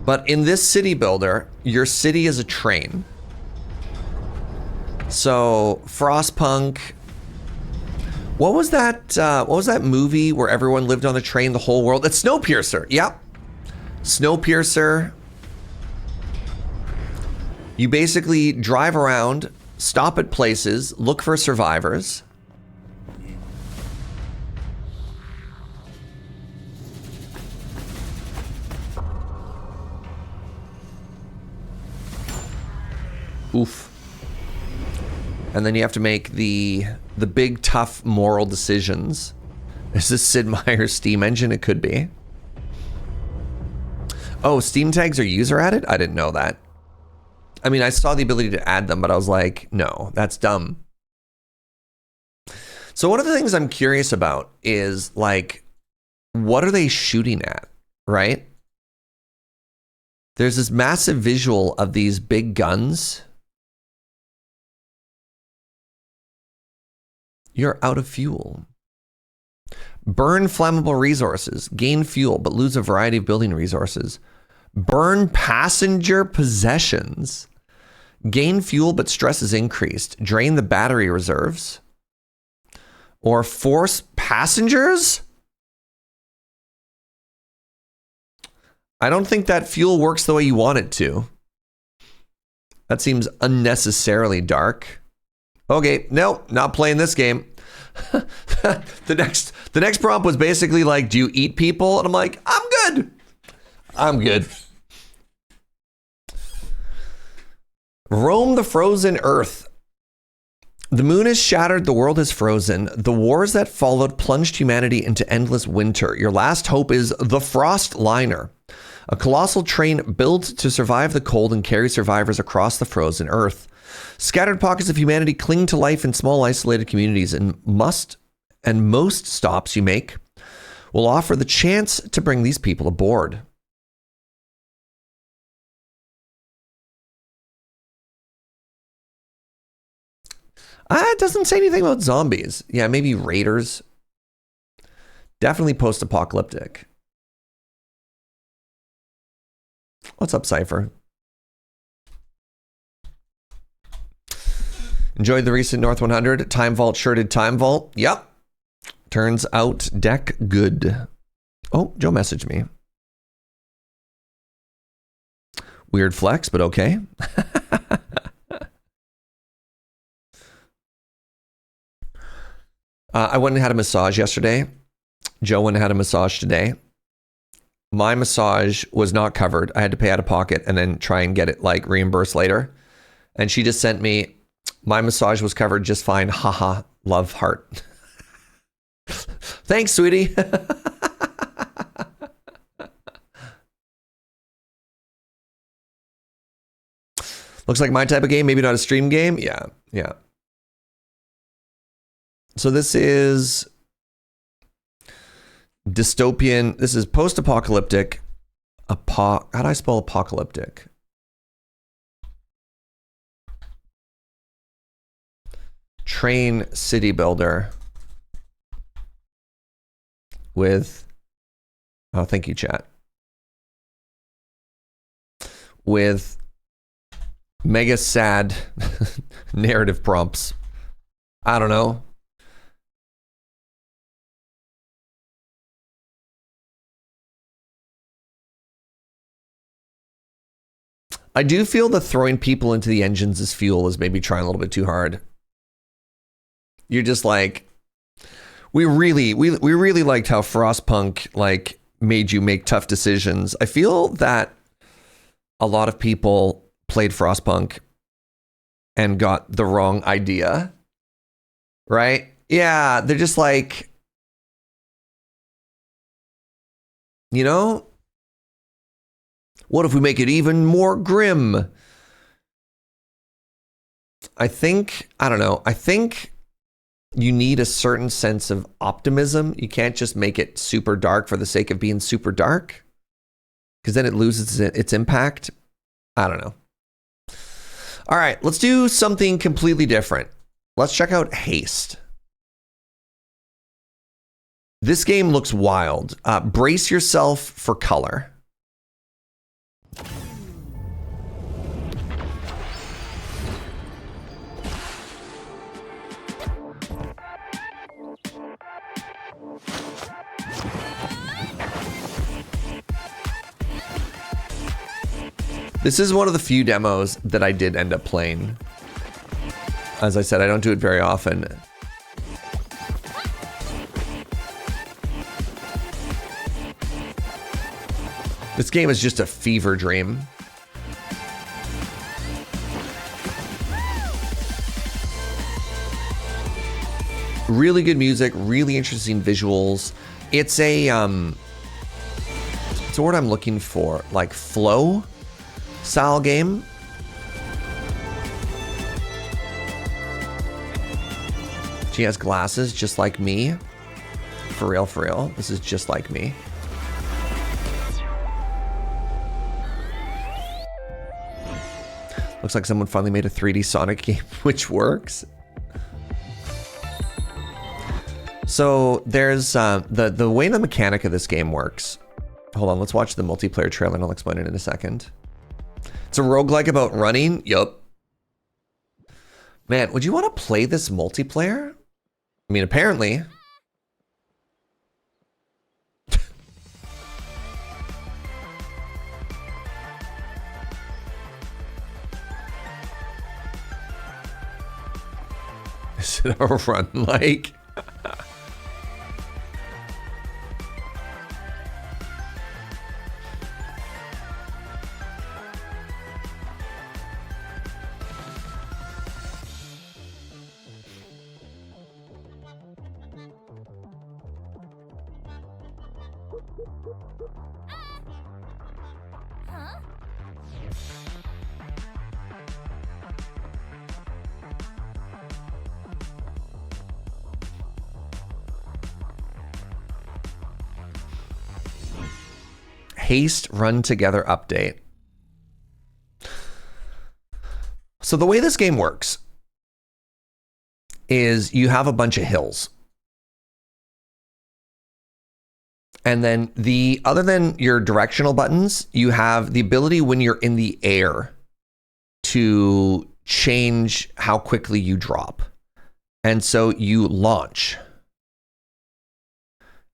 Speaker 1: But in this city builder, your city is a train. So, Frostpunk. What was that movie where everyone lived on the train, the whole world? It's Snowpiercer. Yep. Snowpiercer. You basically drive around, stop at places, look for survivors. Oof. And then you have to make the big, tough moral decisions. Is this Sid Meier's Steam engine? It could be. Oh, Steam tags are user added? I didn't know that. I mean, I saw the ability to add them, but I was like, no, that's dumb. So one of the things I'm curious about is, like, what are they shooting at, right? There's this massive visual of these big guns. You're out of fuel. Burn flammable resources. Gain fuel, but lose a variety of building resources. Burn passenger possessions. Gain fuel, but stress is increased. Drain the battery reserves. Or force passengers? I don't think that fuel works the way you want it to. That seems unnecessarily dark. Okay, nope, not playing this game. The next prompt was basically like, do you eat people? And I'm like, I'm good. I'm good. Roam the frozen earth. The moon is shattered, the world is frozen. The wars that followed plunged humanity into endless winter. Your last hope is the Frostliner, a colossal train built to survive the cold and carry survivors across the frozen earth. Scattered pockets of humanity cling to life in small isolated communities, and most stops you make will offer the chance to bring these people aboard. It doesn't say anything about zombies. Yeah, maybe raiders. Definitely post-apocalyptic. What's up, Cypher? Enjoyed the recent North 100. Time Vault shirted Time Vault. Yep. Turns out deck good. Oh, Joe messaged me. Weird flex, but okay. I went and had a massage yesterday. Joe went and had a massage today. My massage was not covered. I had to pay out of pocket and then try and get it like reimbursed later. And she just sent me, my massage was covered just fine. Haha, love heart. Thanks, sweetie. Looks like my type of game, maybe not a stream game. Yeah, yeah. So this is dystopian. This is post-apocalyptic. How do I spell apocalyptic? Train city builder with, oh, thank you, chat. With mega sad narrative prompts. I don't know. I do feel that throwing people into the engines as fuel is maybe trying a little bit too hard. You're just like, we really liked how Frostpunk like made you make tough decisions. I feel that a lot of people played Frostpunk and got the wrong idea, right? Yeah, they're just like, you know, what if we make it even more grim? I don't know. I think you need a certain sense of optimism. You can't just make it super dark for the sake of being super dark, because then it loses its impact. I don't know. All right, let's do something completely different. Let's check out Haste. This game looks wild. Brace yourself for color. This is one of the few demos that I did end up playing. As I said, I don't do it very often. This game is just a fever dream. Really good music, really interesting visuals. It's a word I'm looking for, like flow style game. She has glasses just like me. For real, for real. This is just like me. Looks like someone finally made a 3D Sonic game, which works. So there's the way the mechanic of this game works. Hold on, let's watch the multiplayer trailer and I'll explain it in a second. It's a roguelike about running. Yup. Man, would you want to play this multiplayer? I mean, apparently. Is it a run like? Haste Run Together update. So the way this game works is you have a bunch of hills. And then other than your directional buttons, you have the ability when you're in the air to change how quickly you drop. And so you launch.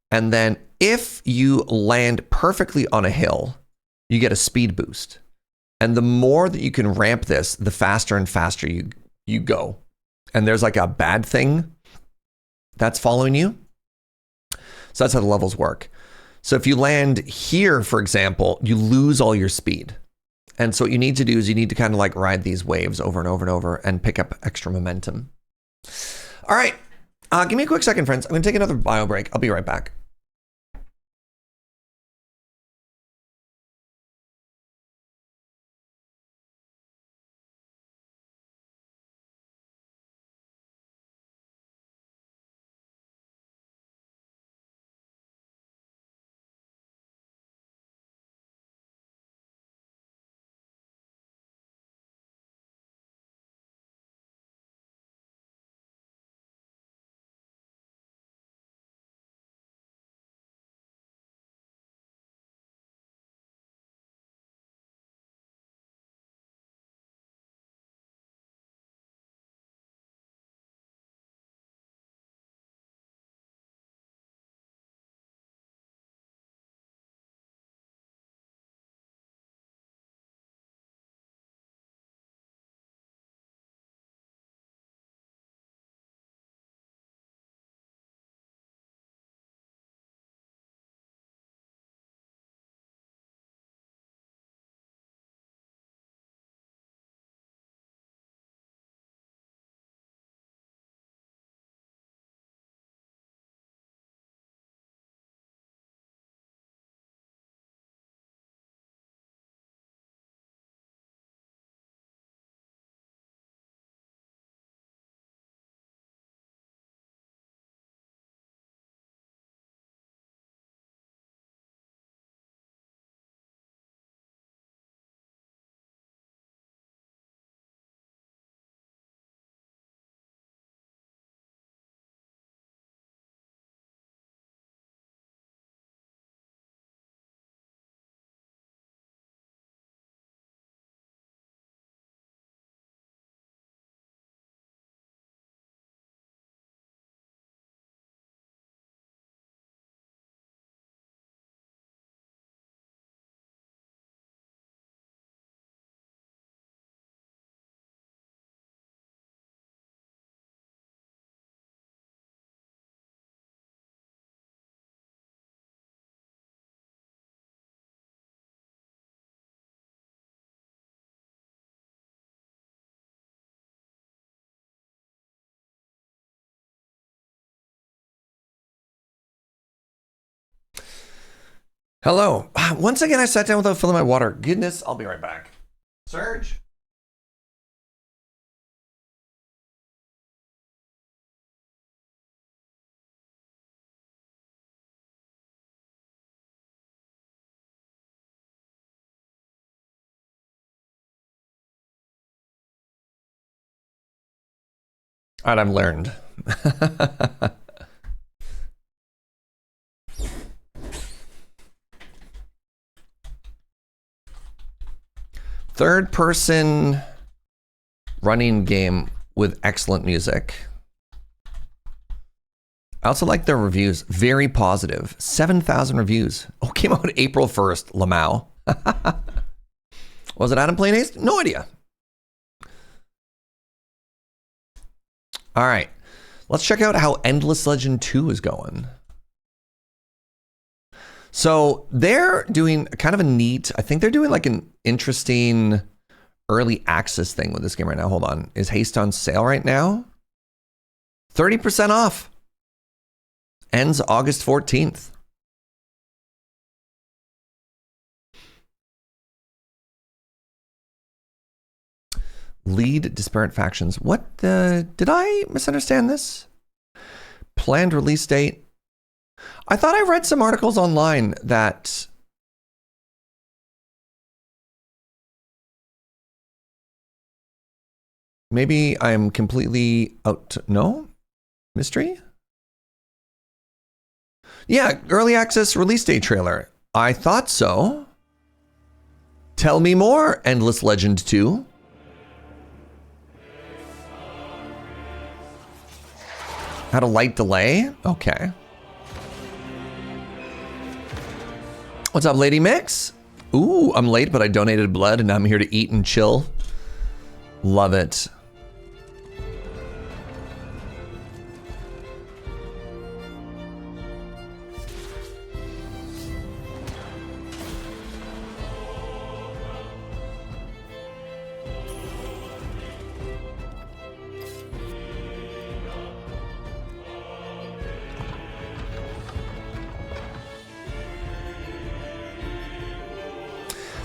Speaker 1: And then if you land perfectly on a hill, you get a speed boost. And the more that you can ramp this, the faster and faster you go. And there's like a bad thing that's following you. So that's how the levels work. So if you land here, for example, you lose all your speed. And so what you need to do is you need to kind of like ride these waves over and over and over and pick up extra momentum. All right. Give me a quick second, friends. I'm going to take another bio break. I'll be right back. Hello. Once again, I sat down without filling my water. Goodness, I'll be right back. Serge. All right, I've learned. Third person running game with excellent music. I also like their reviews. Very positive. 7,000 reviews. Oh, came out April 1st, Lamau. Was it Adam playing Haste? No idea. All right. Let's check out how Endless Legend 2 is going. So they're doing kind of a neat, I think they're doing like an interesting early access thing with this game right now. Hold on. Is Haste on sale right now? 30% off. Ends August 14th. Lead disparate factions. What did I misunderstand this? Planned release date. I thought I read some articles online that maybe I'm completely out. No? Mystery? Yeah, early access release date trailer. I thought so. Tell me more, Endless Legend 2. Had a light delay? Okay. What's up, Lady Mix? Ooh, I'm late, but I donated blood and I'm here to eat and chill. Love it.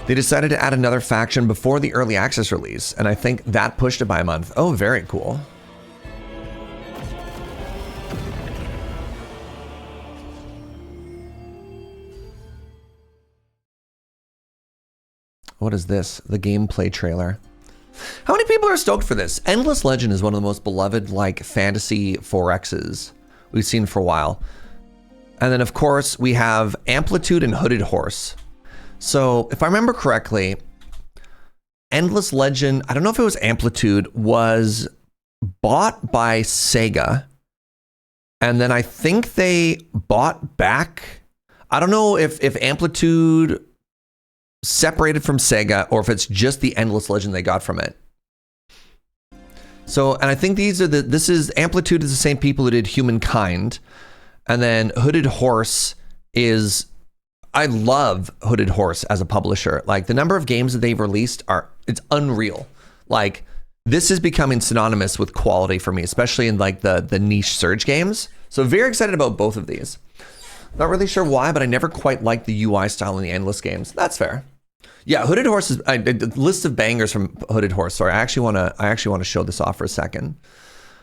Speaker 1: They decided to add another faction before the early access release, and I think that pushed it by a month. Oh, very cool. What is this? The gameplay trailer. How many people are stoked for this? Endless Legend is one of the most beloved, like, fantasy 4Xs we've seen for a while. And then, of course, we have Amplitude and Hooded Horse. So, if I remember correctly, Endless Legend, I don't know if it was Amplitude, was bought by Sega. And then I think they bought back. I don't know if Amplitude separated from Sega or if it's just the Endless Legend they got from it. So, and I think this is Amplitude is the same people who did Humankind. And then Hooded Horse is, I love Hooded Horse as a publisher. Like the number of games that they've released it's unreal. Like this is becoming synonymous with quality for me, especially in like the niche Surge games. So very excited about both of these. Not really sure why, but I never quite liked the UI style in the Endless games. That's fair. Yeah, Hooded Horse is a list of bangers from Hooded Horse. Sorry, I actually want to show this off for a second.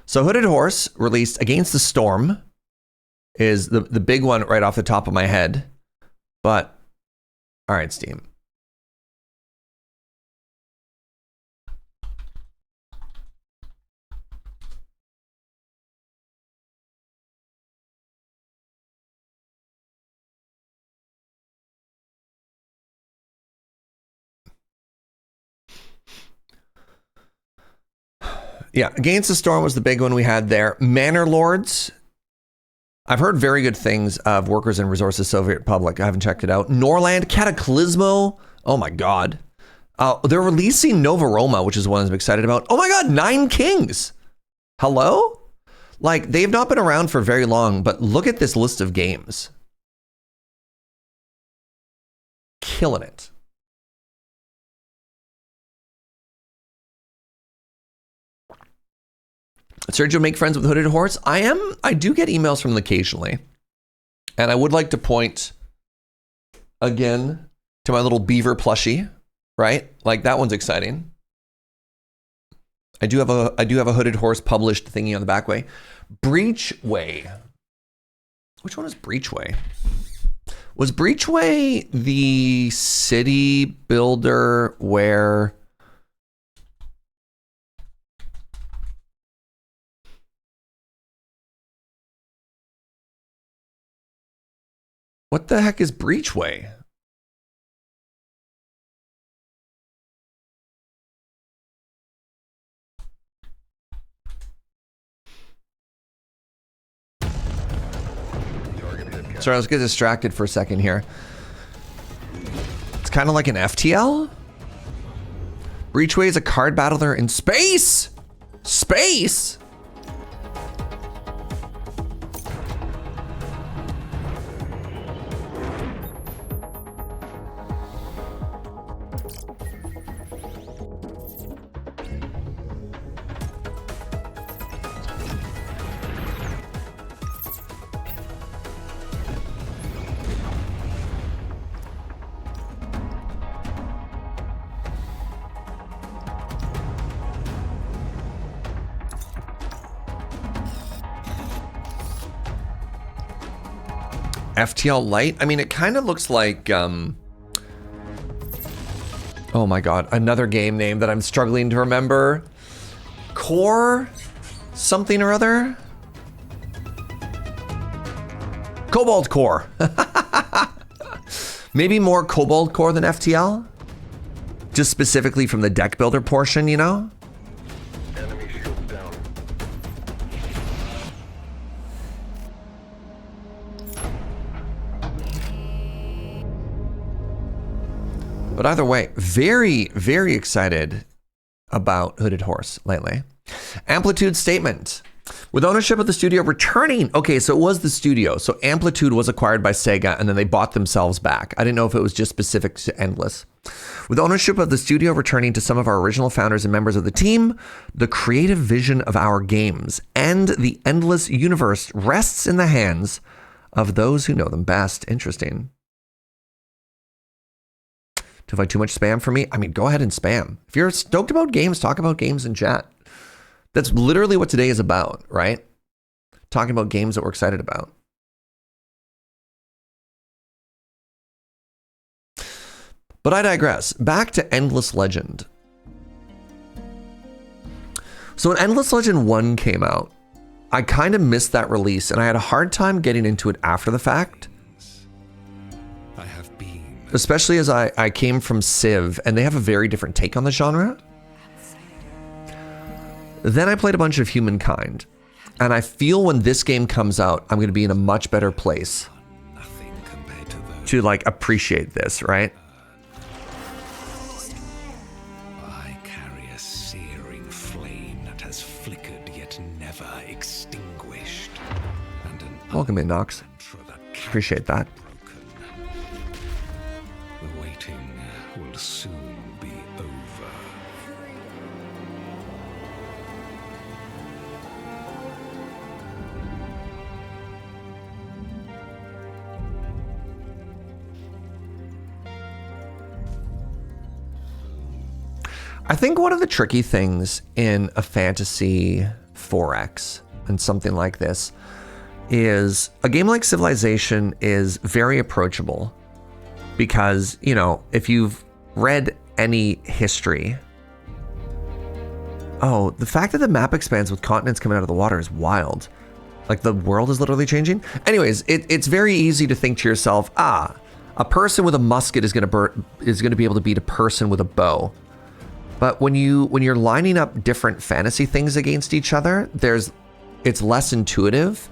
Speaker 1: So Hooded Horse released Against the Storm is the big one right off the top of my head. But, all right, Steam. Yeah, Against the Storm was the big one we had there. Manor Lords. I've heard very good things of Workers and Resources Soviet Republic. I haven't checked it out. Norland, Cataclysmo. Oh my God. They're releasing Nova Roma, which is one I'm excited about. Oh my God, Nine Kings. Hello? Like, they've not been around for very long, but look at this list of games. Killing it. Sergio, make friends with Hooded Horse. I do get emails from them occasionally. And I would like to point again to my little beaver plushie, right? Like that one's exciting. I do have a Hooded Horse published thingy on the back way. Breachway. Which one is Breachway? Was Breachway the city builder where what the heck is Breachway? Sorry, let's get distracted for a second here. It's kind of like an FTL. Breachway is a card battler in space. Space. FTL Lite? I mean, it kind of looks like, oh my God, another game name that I'm struggling to remember. Core something or other? Cobalt Core. Maybe more Cobalt Core than FTL? Just specifically from the deck builder portion, you know? But either way, very, very excited about Hooded Horse lately. Amplitude statement. With ownership of the studio returning. Okay, so it was the studio. So Amplitude was acquired by Sega and then they bought themselves back. I didn't know if it was just specific to Endless. With ownership of the studio returning to some of our original founders and members of the team, the creative vision of our games and the Endless universe rests in the hands of those who know them best. Interesting. To avoid too much spam for me, I mean, go ahead and spam. If you're stoked about games, talk about games in chat. That's literally what today is about, right? Talking about games that we're excited about. But I digress. Back to Endless Legend. So when Endless Legend 1 came out, I kind of missed that release and I had a hard time getting into it after the fact. Especially as I came from Civ, and they have a very different take on the genre. Then I played a bunch of Humankind, and I feel when this game comes out, I'm going to be in a much better place to like appreciate this, right?
Speaker 10: I carry a searing flame that has flickered yet never extinguished. And
Speaker 1: welcome in, Nox. Appreciate that.
Speaker 10: Will soon be over.
Speaker 1: I think one of the tricky things in a fantasy 4X and something like this is a game like Civilization is very approachable because, you know, if you've read any history, oh, the fact that the map expands with continents coming out of the water is wild. Like the world is literally changing. Anyways, it's very easy to think to yourself, a person with a musket is going to be able to beat a person with a bow. But when you're lining up different fantasy things against each other, it's less intuitive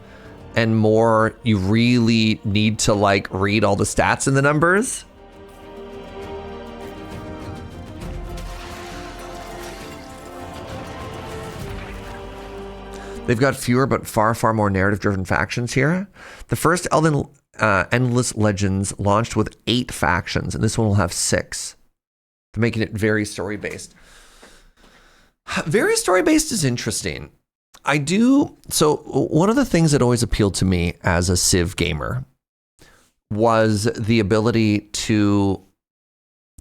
Speaker 1: and more you really need to like read all the stats and the numbers. They've got fewer but far, far more narrative-driven factions here. The first Endless Legends launched with 8 factions, and this one will have 6. They're making it very story-based. Very story-based is interesting. So one of the things that always appealed to me as a Civ gamer was the ability to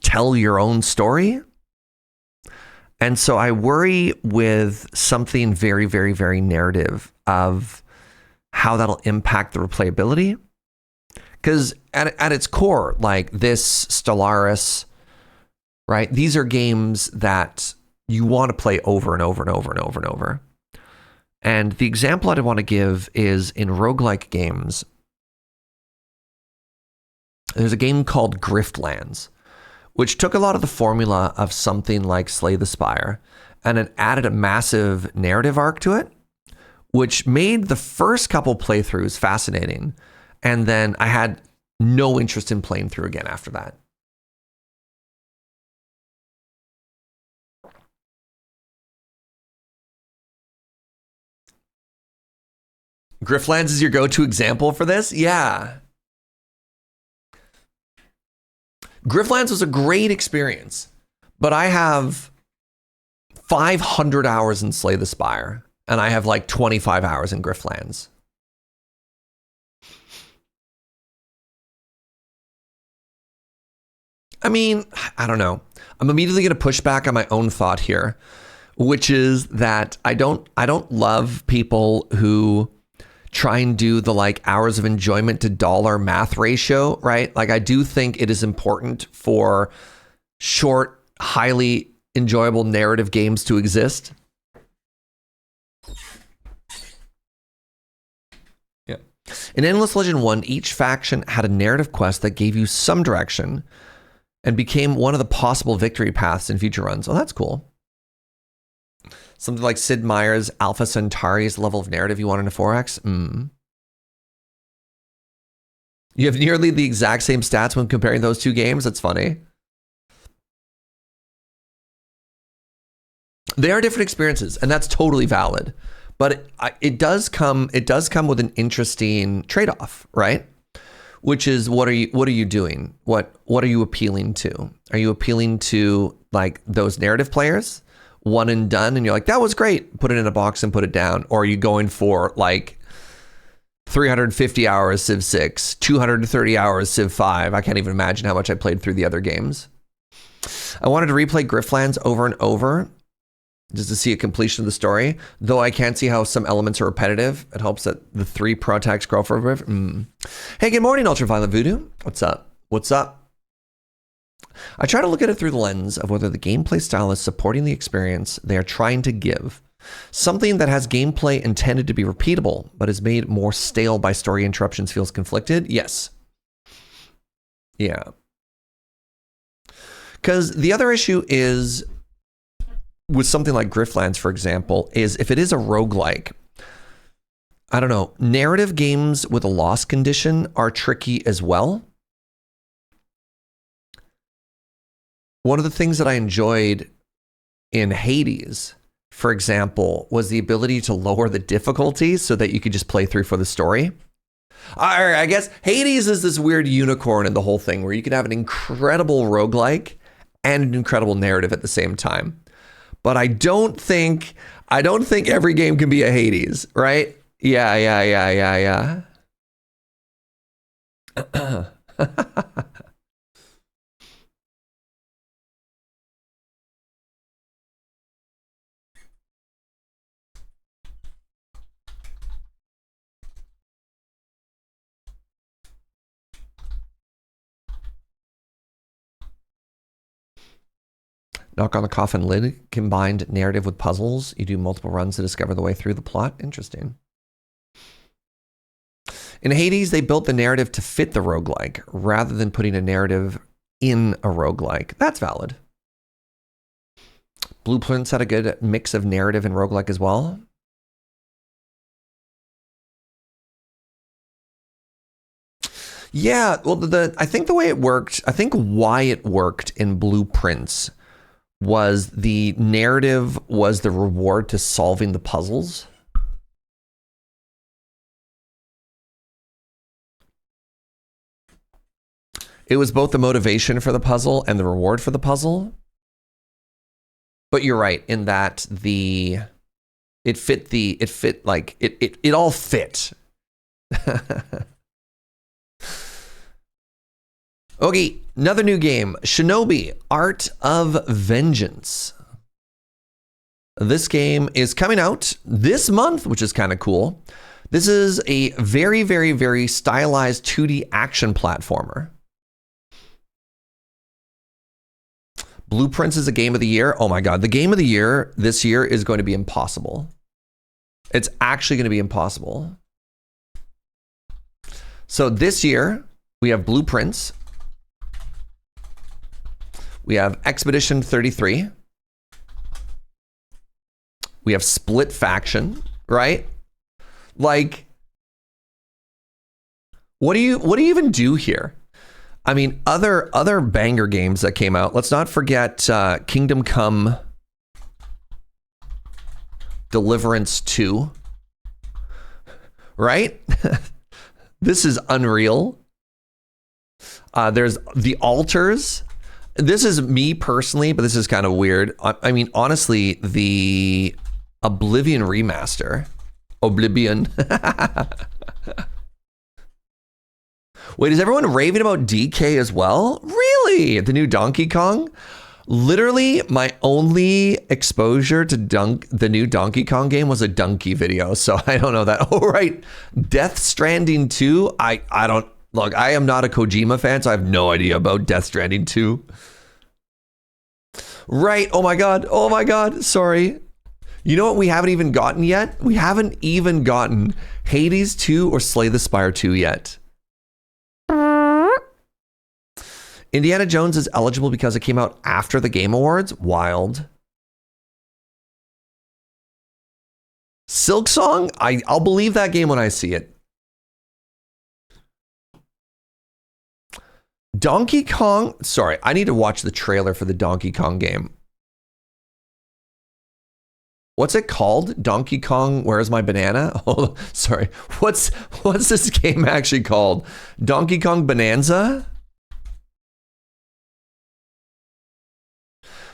Speaker 1: tell your own story. And so I worry with something very, very, very narrative of how that'll impact the replayability. Because at its core, like this, Stellaris, right? These are games that you want to play over and over and over and over and over. And the example I'd want to give is in roguelike games, there's a game called Liftlands, which took a lot of the formula of something like Slay the Spire and it added a massive narrative arc to it, which made the first couple playthroughs fascinating. And then I had no interest in playing through again after that. Liftlands is your go-to example for this? Yeah. Liftlands was a great experience, but I have 500 hours in Slay the Spire, and I have like 25 hours in Liftlands. I mean, I don't know. I'm immediately going to push back on my own thought here, which is that I don't love people who try and do the like hours of enjoyment to dollar math ratio, right? Like I do think it is important for short, highly enjoyable narrative games to exist. Yeah. In Endless Legend 1, each faction had a narrative quest that gave you some direction and became one of the possible victory paths in future runs. Oh, that's cool. Something like Sid Meier's Alpha Centauri's level of narrative you want in a 4X? You have nearly the exact same stats when comparing those two games? That's funny. They are different experiences, and that's totally valid. But it does come with an interesting trade-off, right? Which is what are you doing? What are you appealing to? Are you appealing to like those narrative players? One and done, and you're like, that was great. Put it in a box and put it down. Or are you going for like 350 hours Civ 6, 230 hours Civ 5? I can't even imagine how much I played through the other games. I wanted to replay Liftlands over and over just to see a completion of the story. Though I can't see how some elements are repetitive. It helps that the 3 pro-attacks grow for a bit. Hey, good morning, Ultraviolet Voodoo. What's up? What's up? I try to look at it through the lens of whether the gameplay style is supporting the experience they are trying to give. Something that has gameplay intended to be repeatable, but is made more stale by story interruptions feels conflicted. Yes. Yeah. Because the other issue is, with something like Liftlands, for example, is if it is a roguelike, I don't know, narrative games with a loss condition are tricky as well. One of the things that I enjoyed in Hades, for example, was the ability to lower the difficulty so that you could just play through for the story. I guess Hades is this weird unicorn in the whole thing where you can have an incredible roguelike and an incredible narrative at the same time. But I don't think every game can be a Hades, right? Yeah. Knock on the Coffin lid, combined narrative with puzzles. You do multiple runs to discover the way through the plot. Interesting. In Hades, they built the narrative to fit the roguelike rather than putting a narrative in a roguelike. That's valid. Blueprints had a good mix of narrative and roguelike as well. Yeah, well, I think the way it worked, I think why it worked in Blueprints was the narrative was the reward to solving the puzzles. It was both the motivation for the puzzle and the reward for the puzzle. But you're right in that it all fit. Okay, another new game, Shinobi, Art of Vengeance. This game is coming out this month, which is kind of cool. This is a very, very, very stylized 2D action platformer. Blueprints is a game of the year. Oh my God, the game of the year this year is going to be impossible. It's actually going to be impossible. So this year we have Blueprints. We have Expedition 33. We have Split Faction, right? Like, what do you even do here? I mean, other banger games that came out. Let's not forget Kingdom Come Deliverance 2. Right? This is unreal. There's The Altars. This is me personally, but this is kind of weird. I mean, honestly, the Oblivion remaster. Oblivion. Wait, is everyone raving about DK as well? Really? The new Donkey Kong? Literally, my only exposure to the new Donkey Kong game was a Donkey video, so I don't know that. Oh, right. Death Stranding 2? I don't... Look, I am not a Kojima fan, so I have no idea about Death Stranding 2. Right. Oh my God. Oh my God. Sorry. You know what we haven't even gotten yet? We haven't even gotten Hades 2 or Slay the Spire 2 yet. Indiana Jones is eligible because it came out after the Game Awards. Wild. Silk Song? I'll believe that game when I see it. Donkey Kong. Sorry, I need to watch the trailer for the Donkey Kong game. What's it called? Donkey Kong, Where's My Banana? Oh, sorry. What's this game actually called? Donkey Kong Bananza?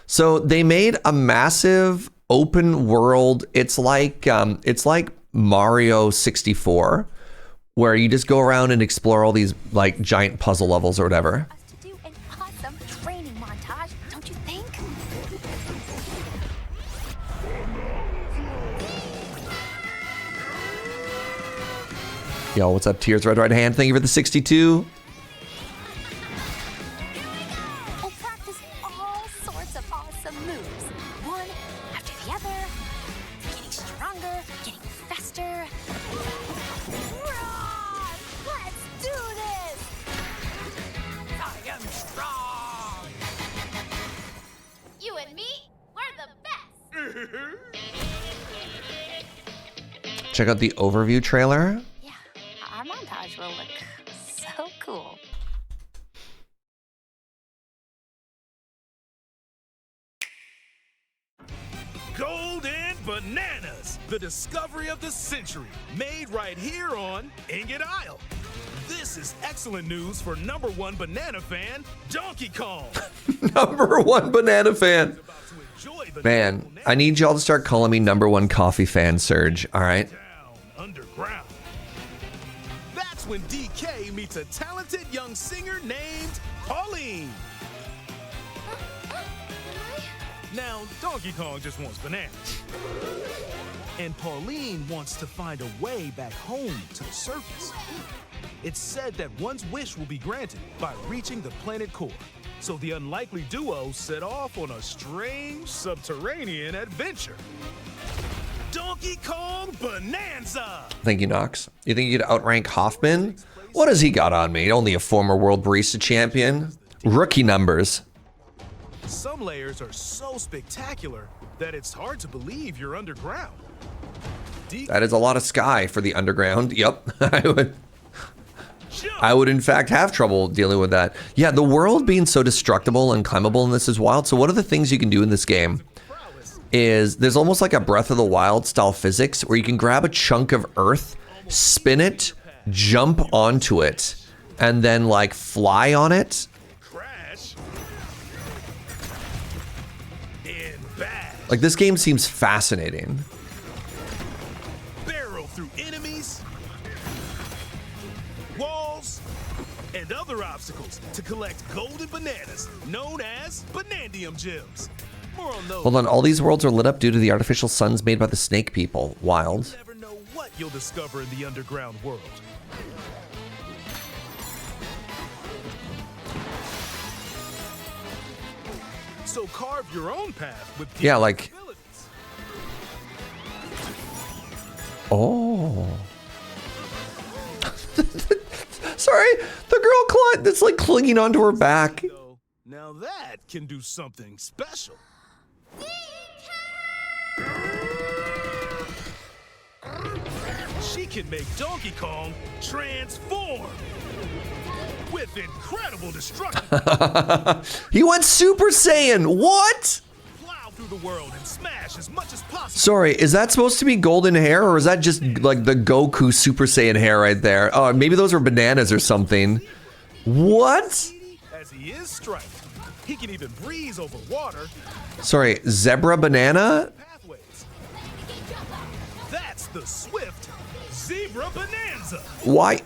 Speaker 1: So they made a massive open world. It's like Mario 64, where you just go around and explore all these like giant puzzle levels or whatever.
Speaker 11: To do an awesome training montage, don't you think?
Speaker 1: Yo, what's up, Tears Red Right Hand? Thank you for the 62.
Speaker 11: We'll practice all sorts of awesome moves, one after the other, getting stronger, getting faster. Run! Let's do this! I am strong! You and me, we're the best!
Speaker 1: Check out the overview trailer.
Speaker 11: Our montage will look so cool.
Speaker 5: Golden Bananas, the discovery of the century, made right here on Ingot Isle. This is excellent news for #1 banana fan, Donkey Kong.
Speaker 1: #1 banana fan. Man, I need y'all to start calling me #1 coffee fan, Serge. All right.
Speaker 5: Underground. That's when DK meets a talented young singer named Pauline. Now, Donkey Kong just wants bananas. And Pauline wants to find a way back home to the surface. It's said that one's wish will be granted by reaching the planet core. So the unlikely duo set off on a strange subterranean adventure. Donkey Kong Bananza!
Speaker 1: Thank you, Nox. You think you could outrank Hoffman? What has he got on me? Only a former world barista champion. Rookie numbers.
Speaker 5: Some layers are so spectacular that it's hard to believe you're underground.
Speaker 1: That is a lot of sky for the underground. Yep. I would in fact have trouble dealing with that. Yeah, the world being so destructible and climbable in this is wild. So one of the things you can do in this game is there's almost like a Breath of the Wild style physics where you can grab a chunk of earth, spin it, jump onto it, and then like fly on it. Like this game seems fascinating.
Speaker 5: Barrel through enemies, walls, and other obstacles to collect golden bananas known as Banandium gems. More on those.
Speaker 1: Hold on, all these worlds are lit up due to the artificial suns made by the snake people. Wild.
Speaker 5: You never know what you'll discover in the underground world. So carve your own path with
Speaker 1: Yeah, like.
Speaker 5: abilities.
Speaker 1: Oh. Sorry, the girl that's like clinging onto her back.
Speaker 5: Now that can do something special. She can make Donkey Kong transform with incredible destruction.
Speaker 1: He went Super Saiyan. What?
Speaker 5: Plow through the world and smash as much as possible.
Speaker 1: Sorry, is that supposed to be golden hair, or is that just like the Goku Super Saiyan hair right there? Oh, maybe those are bananas or something. What?
Speaker 5: As he is striped, he can even breeze over water.
Speaker 1: Sorry, zebra banana?
Speaker 5: Pathways. That's the swift Zebra Bananza.
Speaker 1: Why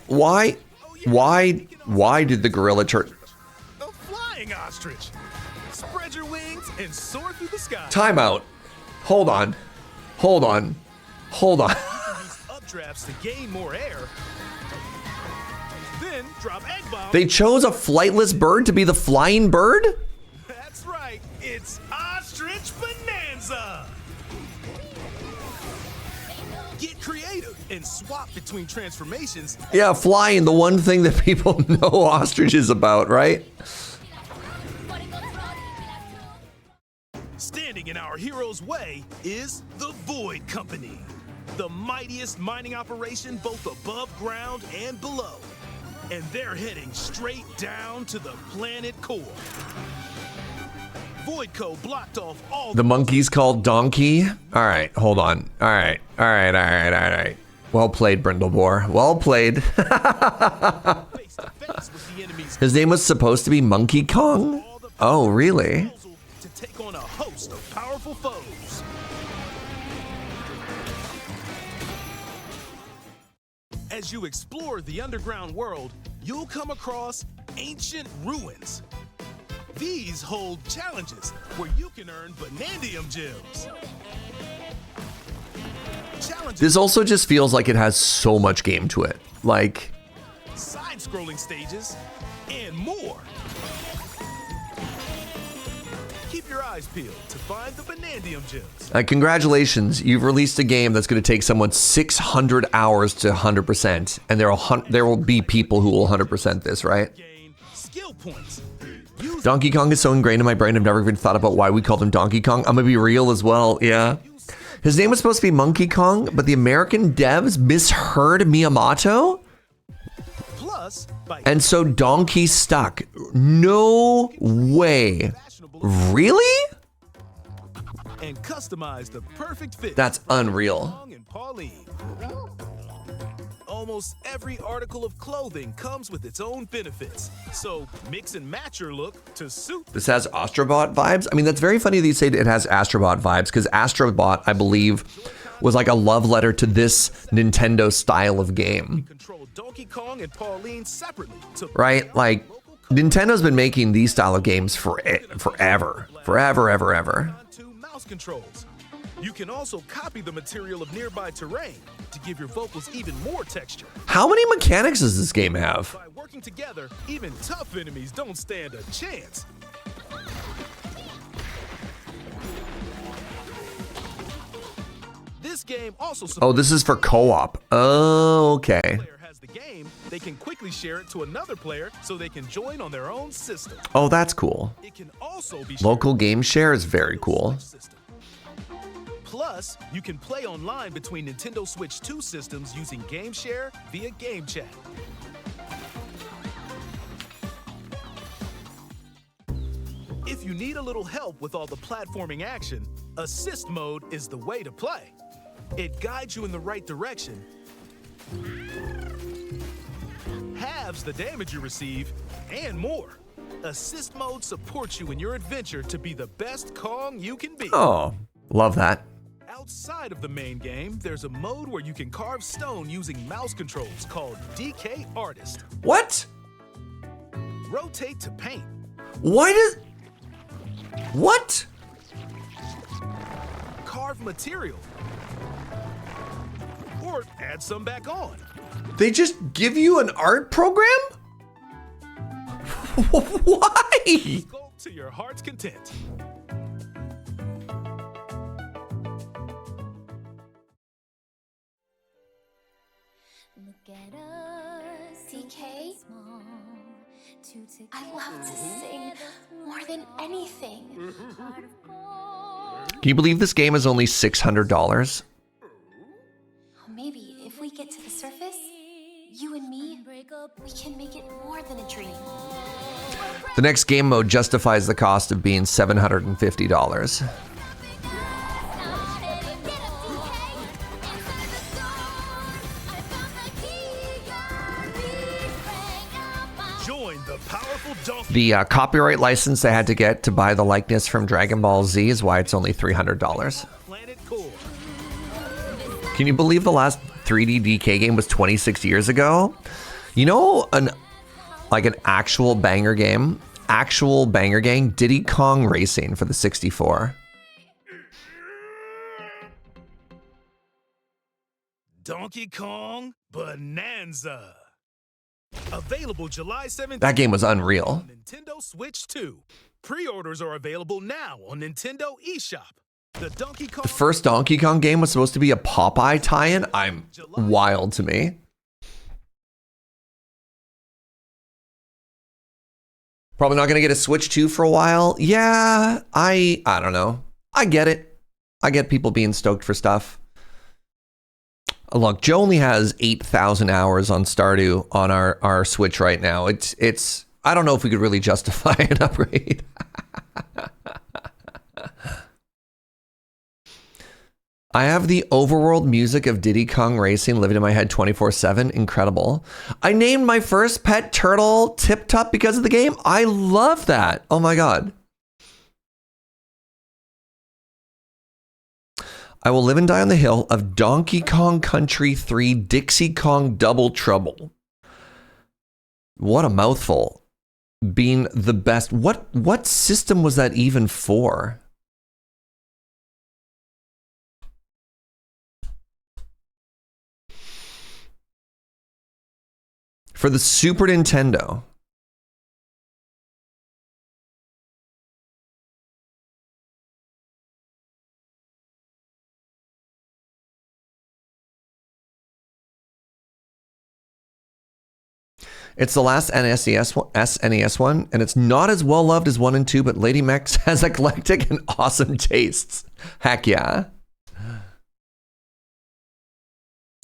Speaker 1: did the gorilla turn?
Speaker 5: The flying ostrich. Spread your wings and soar through the sky.
Speaker 1: Time out. Hold on.
Speaker 5: Use updrafts to gain more air. Then drop egg bombs.
Speaker 1: They chose a flightless bird to be the flying bird?
Speaker 5: That's right. It's Ostrich Bananza. Get creative and swap between transformations.
Speaker 1: Yeah, flying, the one thing that people know ostriches about, right?
Speaker 5: Standing in our hero's way is the Void Company, the mightiest mining operation both above ground and below. And they're heading straight down to the planet core. Voidco blocked off all
Speaker 1: The monkey's called Donkey. All right, hold on. All right. Well played, Brindlebore. Well played. His name was supposed to be Monkey Kong? Oh, really?
Speaker 5: to take on a host of powerful foes. As you explore the underground world, you'll come across ancient ruins. These hold challenges where you can earn Banandium gems.
Speaker 1: This also just feels like it has so much game to it. Like,
Speaker 5: Side-scrolling stages, and more. Keep your eyes peeled to find the Banandium gems.
Speaker 1: congratulations, you've released a game that's going to take someone 600 hours to 100%, and there will be people who will 100% this, right?
Speaker 5: Gain skill points.
Speaker 1: Donkey Kong is so ingrained in my brain, I've never even thought about why we called him Donkey Kong. I'm gonna be real as well, yeah. His name was supposed to be Monkey Kong, but the American devs misheard Miyamoto?
Speaker 5: Plus,
Speaker 1: and so Donkey stuck. No way. Really?
Speaker 5: And customize the perfect fit.
Speaker 1: That's unreal.
Speaker 5: And Pauline. Almost every article of clothing comes with its own benefits. So mix and match your look to suit.
Speaker 1: This has Astrobot vibes. I mean, that's very funny that you say it has Astrobot vibes, because Astrobot, I believe, was like a love letter to this Nintendo style of game.
Speaker 5: Control Donkey Kong and Pauline separately.
Speaker 1: Right? Like, Nintendo's been making these style of games forever. Forever.
Speaker 5: Mouse controls. You can also copy the material of nearby terrain to give your vocals even more texture.
Speaker 1: How many mechanics does this game have?
Speaker 5: By working together, even tough enemies don't stand a chance. This game also
Speaker 1: Oh, this is for co-op. Oh, okay.
Speaker 5: The game, they can quickly share it to another player so they can join on their own system.
Speaker 1: Oh, that's cool.
Speaker 5: It can also be
Speaker 1: Local game share is very cool.
Speaker 5: Plus, you can play online between Nintendo Switch 2 systems using Game Share via Game Chat. If you need a little help with all the platforming action, Assist Mode is the way to play. It guides you in the right direction, halves the damage you receive, and more. Assist Mode supports you in your adventure to be the best Kong you can be.
Speaker 1: Oh, love that.
Speaker 5: Outside of the main game, there's a mode where you can carve stone using mouse controls called DK Artist.
Speaker 1: What?
Speaker 12: rotate to paint.
Speaker 1: Why does... What?
Speaker 12: Carve material. Or add some back on.
Speaker 1: They just give you an art program? Why?
Speaker 12: Sculpt to your heart's content.
Speaker 11: DK, I love to sing more than anything.
Speaker 1: Can you believe this game is only $600?
Speaker 11: Maybe if we get to the surface, you and me, we can make it more than a dream.
Speaker 1: The next game mode justifies the cost of being $750.
Speaker 12: Join the powerful donkey.
Speaker 1: The copyright license they had to get to buy the likeness from Dragon Ball Z is why it's only $300.
Speaker 12: Planet Core.
Speaker 1: Can you believe the last 3D DK game was 26 years ago? You know, an actual banger game, Diddy Kong Racing for the 64.
Speaker 12: Donkey Kong Bananza. Available July 17th.
Speaker 1: That game was unreal.
Speaker 12: On Nintendo Switch 2. Pre-orders are available now on Nintendo eShop.
Speaker 1: The first Donkey Kong game was supposed to be a Popeye tie-in. I'm wild to me. Probably not going to get a Switch 2 for a while. Yeah, I don't know. I get it. I get people being stoked for stuff. Look, Joe only has 8,000 hours on Stardew on our Switch right now. It's I don't know if we could really justify an upgrade. I have the overworld music of Diddy Kong Racing living in my head 24/7. Incredible. I named my first pet turtle Tip Top because of the game. I love that. Oh my God. I will live and die on the hill of Donkey Kong Country 3 Dixie Kong Double Trouble. What a mouthful. Being the best. What system was that even for? For the Super Nintendo. It's the last SNES one, and it's not as well loved as 1 and 2, but Lady Mex has eclectic and awesome tastes. Heck yeah.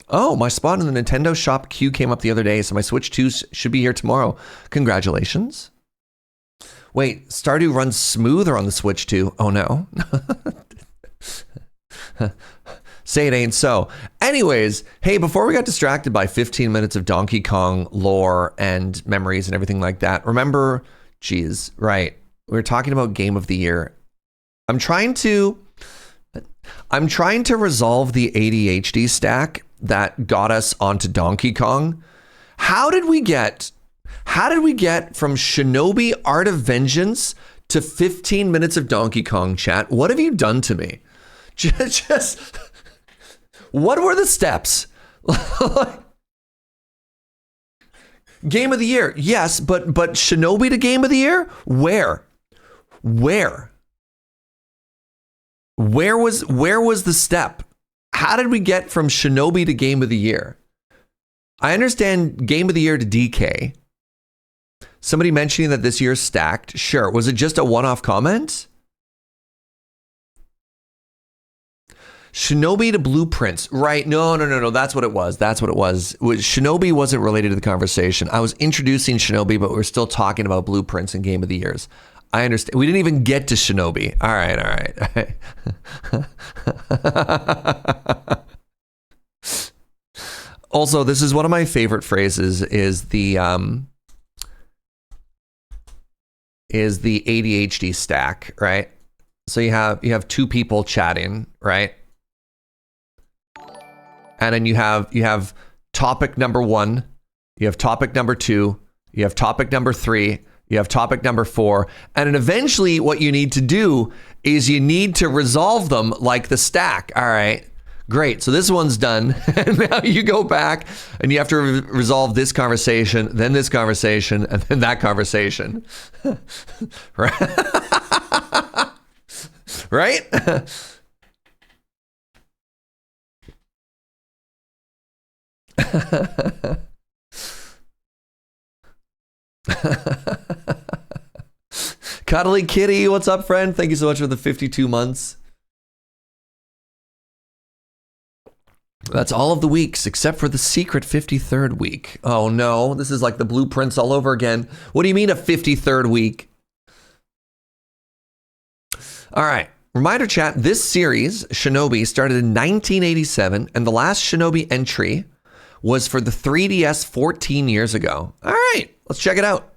Speaker 1: Oh, my spot in the Nintendo shop queue came up the other day, so my Switch 2 should be here tomorrow. Congratulations. Wait, Stardew runs smoother on the Switch 2. Oh no. Say it ain't so. Anyways, hey, before we got distracted by 15 minutes of Donkey Kong lore and memories and everything like that, remember, geez, right, we were talking about Game of the Year. I'm trying to resolve the ADHD stack that got us onto Donkey Kong. How did we get from Shinobi Art of Vengeance to 15 minutes of Donkey Kong, chat? What have you done to me? Just what were the steps? Game of the Year, yes, but Shinobi to Game of the Year? Where was the step? How did we get from Shinobi to Game of the Year? I understand Game of the Year to DK. Somebody mentioning that this year's stacked. Sure. Was it just a one-off comment? Shinobi to Blueprints. Right. No. That's what it was. Shinobi wasn't related to the conversation. I was introducing Shinobi, but we're still talking about Blueprints and Game of the Years. I understand. We didn't even get to Shinobi. All right. Also, this is one of my favorite phrases is the ADHD stack, right? So you have two people chatting, right? And then you have topic number 1, you have topic number 2, you have topic number 3, You have topic number 4. And then eventually what you need to do is you need to resolve them like the stack. All right, great. So this one's done. And now you go back and you have to resolve this conversation, then this conversation, and then that conversation. Right? Right? Cuddly Kitty, what's up, friend? Thank you so much for the 52 months. That's all of the weeks except for the secret 53rd week. Oh no, this is like the blueprints all over again. What do you mean a 53rd week? All right, reminder chat, this series, Shinobi, started in 1987, and the last Shinobi entry was for the 3DS 14 years ago. All right, let's check it out.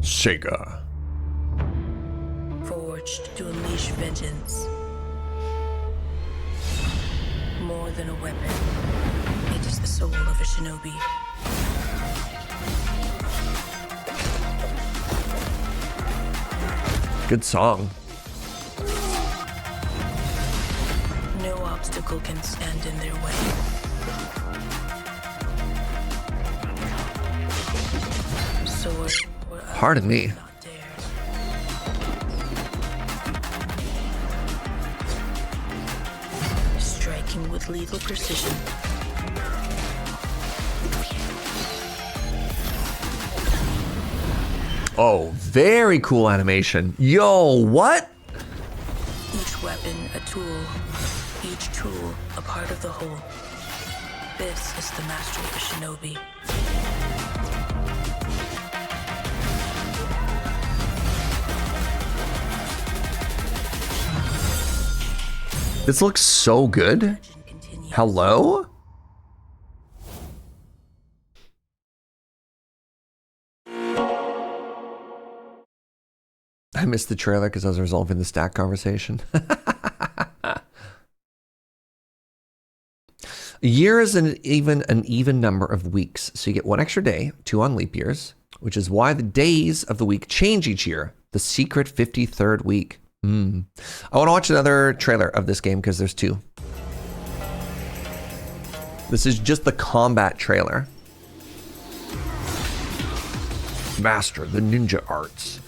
Speaker 1: Sega.
Speaker 13: Forged to unleash vengeance. More than a weapon, it is the soul of a shinobi.
Speaker 1: Good song.
Speaker 13: No obstacle can stand in their way. Sword.
Speaker 1: Pardon me.
Speaker 13: Striking with lethal precision.
Speaker 1: Oh, very cool animation. Yo, what?
Speaker 13: Each weapon a tool, each tool a part of the whole. This is the master of a shinobi.
Speaker 1: This looks so good. Hello? I missed the trailer because I was resolving the stack conversation. A year is an even number of weeks. So you get 1 extra day, 2 on leap years, which is why the days of the week change each year. The secret 53rd week. I want to watch another trailer of this game because there's 2. This is just the combat trailer. Master the ninja arts.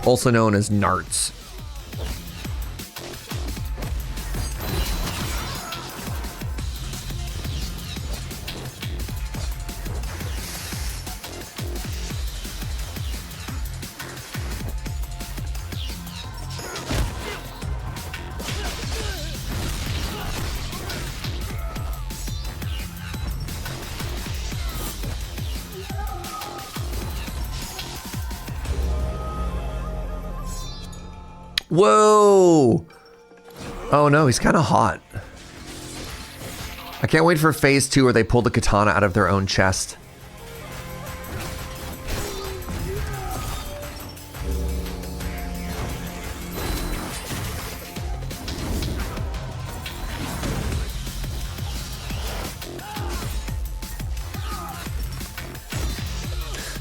Speaker 1: Also known as Narts. Whoa! Oh no, he's kind of hot. I can't wait for phase 2 where they pull the katana out of their own chest.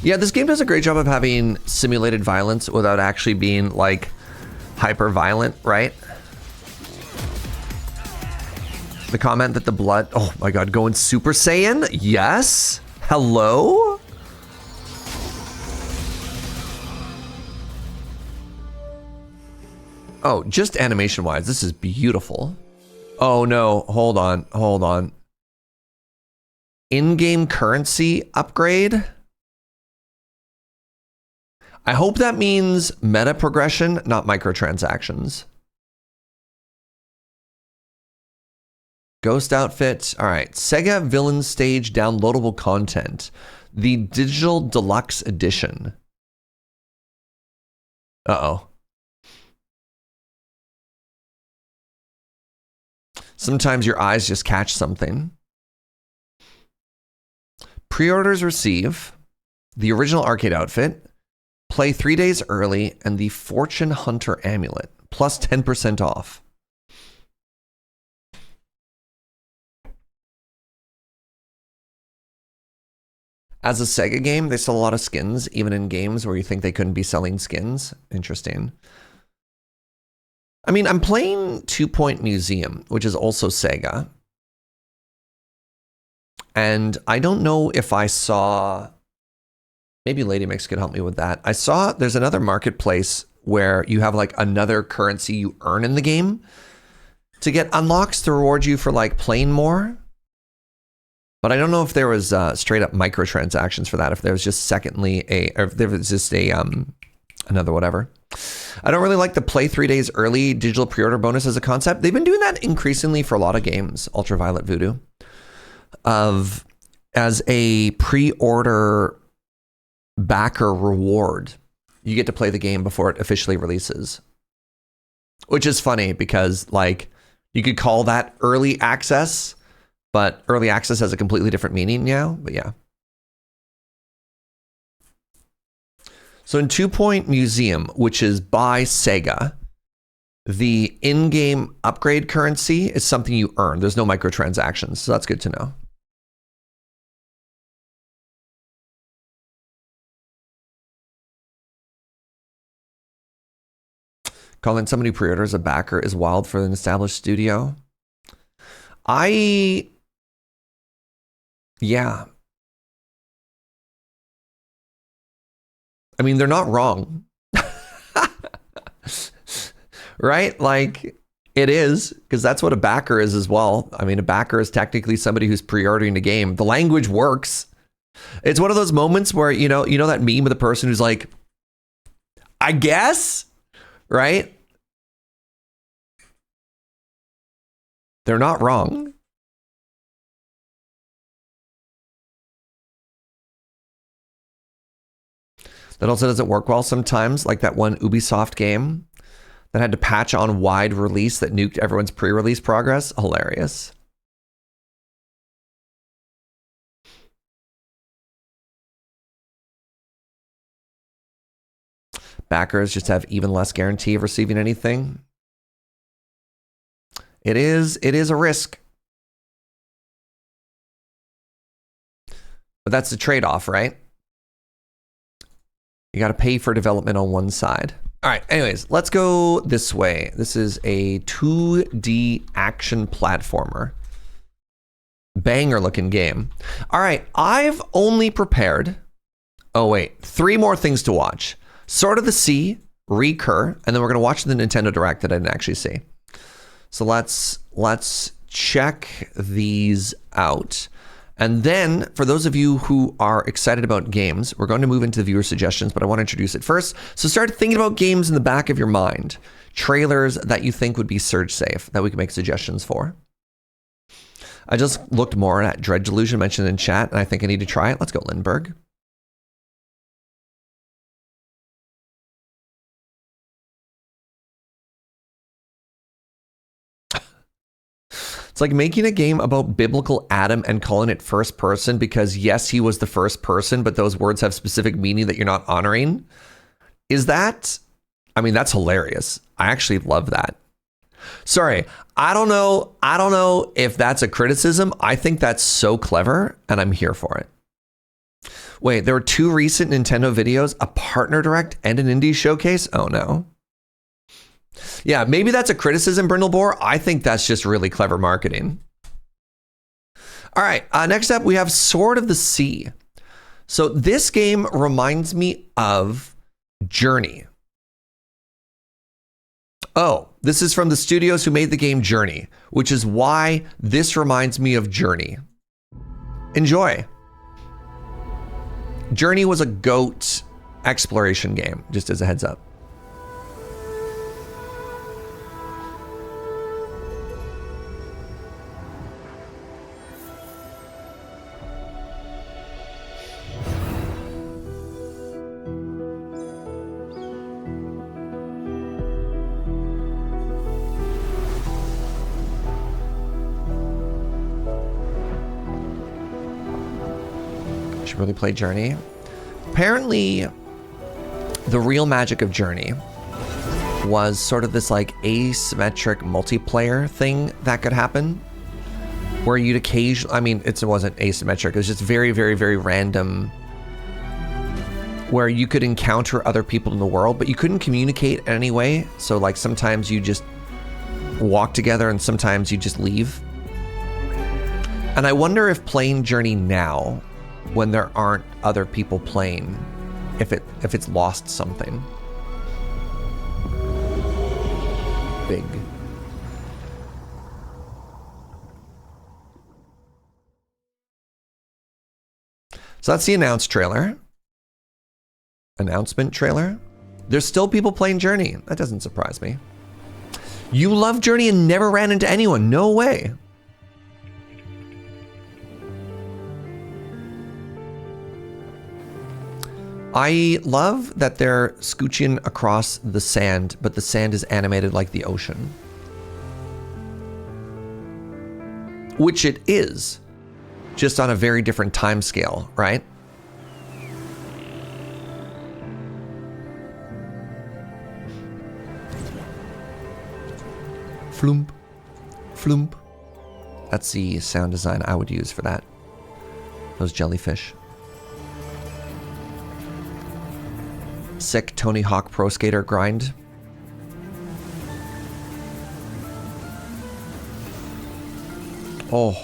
Speaker 1: Yeah, this game does a great job of having simulated violence without actually being like hyper violent, right? The comment that the blood, oh my god, going Super Saiyan? Yes? Hello? Oh, just animation wise, this is beautiful. Oh no, hold on. In-game currency upgrade? I hope that means meta progression, not microtransactions. Ghost outfit. All right. Sega Villain Stage downloadable content. The Digital Deluxe Edition. Uh-oh. Sometimes your eyes just catch something. Pre-orders receive the original arcade outfit, play 3 days early, and the Fortune Hunter amulet, plus 10% off. As a Sega game, they sell a lot of skins, even in games where you think they couldn't be selling skins. Interesting. I mean, I'm playing 2 Point Museum, which is also Sega. And I don't know if I saw... Maybe Lady Mix could help me with that. I saw there's another marketplace where you have like another currency you earn in the game to get unlocks to reward you for like playing more. But I don't know if there was straight up microtransactions for that. If there was just or if there was just another whatever. I don't really like the play 3 days early digital pre-order bonus as a concept. They've been doing that increasingly for a lot of games. Ultraviolet Voodoo, as a pre-order backer reward, you get to play the game before it officially releases, which is funny because like you could call that early access, but early access has a completely different meaning now. But yeah. So in 2 Point Museum, which is by Sega, the in-game upgrade currency is something you earn. There's no microtransactions, so that's good to know. Calling somebody pre-orders a backer is wild for an established studio. Yeah. I mean, they're not wrong. Right? Like, it is, because that's what a backer is as well. I mean, a backer is technically somebody who's pre-ordering a game. The language works. It's one of those moments where, you know that meme of the person who's like, I guess, right? They're not wrong. That also doesn't work well sometimes, like that one Ubisoft game that had to patch on wide release that nuked everyone's pre-release progress. Hilarious. Backers just have even less guarantee of receiving anything. It is a risk. But that's the trade-off, right? You got to pay for development on one side. All right, anyways, let's go this way. This is a 2D action platformer. Banger looking game. All right, I've only prepared, 3 more things to watch. Sword of the Sea, Recur, and then we're going to watch the Nintendo Direct that I didn't actually see. So let's check these out. And then, for those of you who are excited about games, we're going to move into the viewer suggestions, but I want to introduce it first. So start thinking about games in the back of your mind. Trailers that you think would be surge safe, that we can make suggestions for. I just looked more at Dread Delusion mentioned in chat, and I think I need to try it. Let's go, Lindbergh. It's like making a game about biblical Adam and calling it first person because, yes, he was the first person, but those words have specific meaning that you're not honoring. Is that... I mean, that's hilarious. I actually love that. Sorry, I don't know if that's a criticism. I think that's so clever, and I'm here for it. Wait, there were 2 recent Nintendo videos, a partner direct and an indie showcase? Oh, no. Yeah, maybe that's a criticism, Brindlebore. I think that's just really clever marketing. All right, next up we have Sword of the Sea. So this game reminds me of Journey. Oh, this is from the studios who made the game Journey, which is why this reminds me of Journey. Enjoy. Journey was a goat exploration game, just as a heads up. Really play Journey. Apparently, the real magic of Journey was sort of this like asymmetric multiplayer thing that could happen. where you'd occasionally, I mean, it wasn't asymmetric, it was just very, very, very random, where you could encounter other people in the world, but you couldn't communicate in any way. So like sometimes you just walk together and sometimes you just leave. And I wonder if playing Journey now, when there aren't other people playing, if it's lost something. Big. So that's the announcement trailer. There's still people playing Journey. That doesn't surprise me. You love Journey and never ran into anyone. No way. I love that they're scooching across the sand, but the sand is animated like the ocean. Which it is, just on a very different time scale, right? Floomp, floomp. That's the sound design I would use for that. Those jellyfish. Sick Tony Hawk Pro Skater grind. Oh.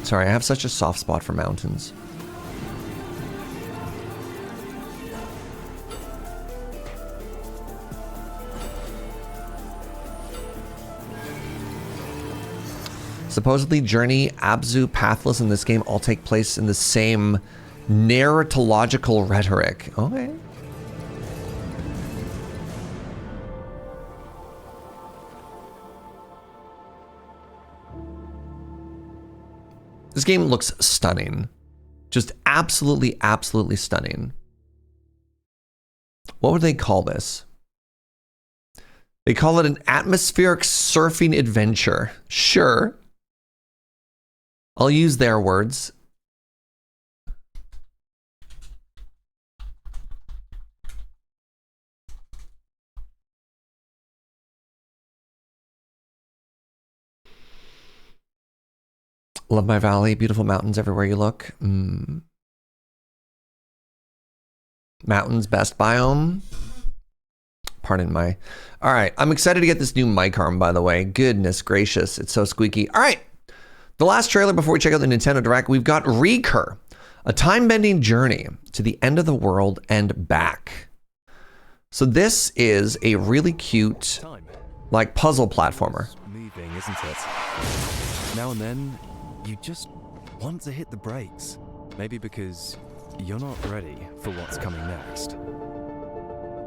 Speaker 1: Sorry, I have such a soft spot for mountains. Supposedly Journey, Abzu, Pathless in this game all take place in the same narratological rhetoric. Okay. This game looks stunning. Just absolutely, absolutely stunning. What would they call this? They call it an atmospheric surfing adventure. Sure. I'll use their words. Love my valley, beautiful mountains everywhere you look. Mountains, best biome. Pardon my... All right, I'm excited to get this new mic arm, by the way. Goodness gracious, it's so squeaky. All right, the last trailer before we check out the Nintendo Direct, we've got Recur, a time-bending journey to the end of the world and back. So this is a really cute, like, puzzle platformer.
Speaker 14: Moving, isn't it? Now and then, you just want to hit the brakes. Maybe because you're not ready for what's coming next.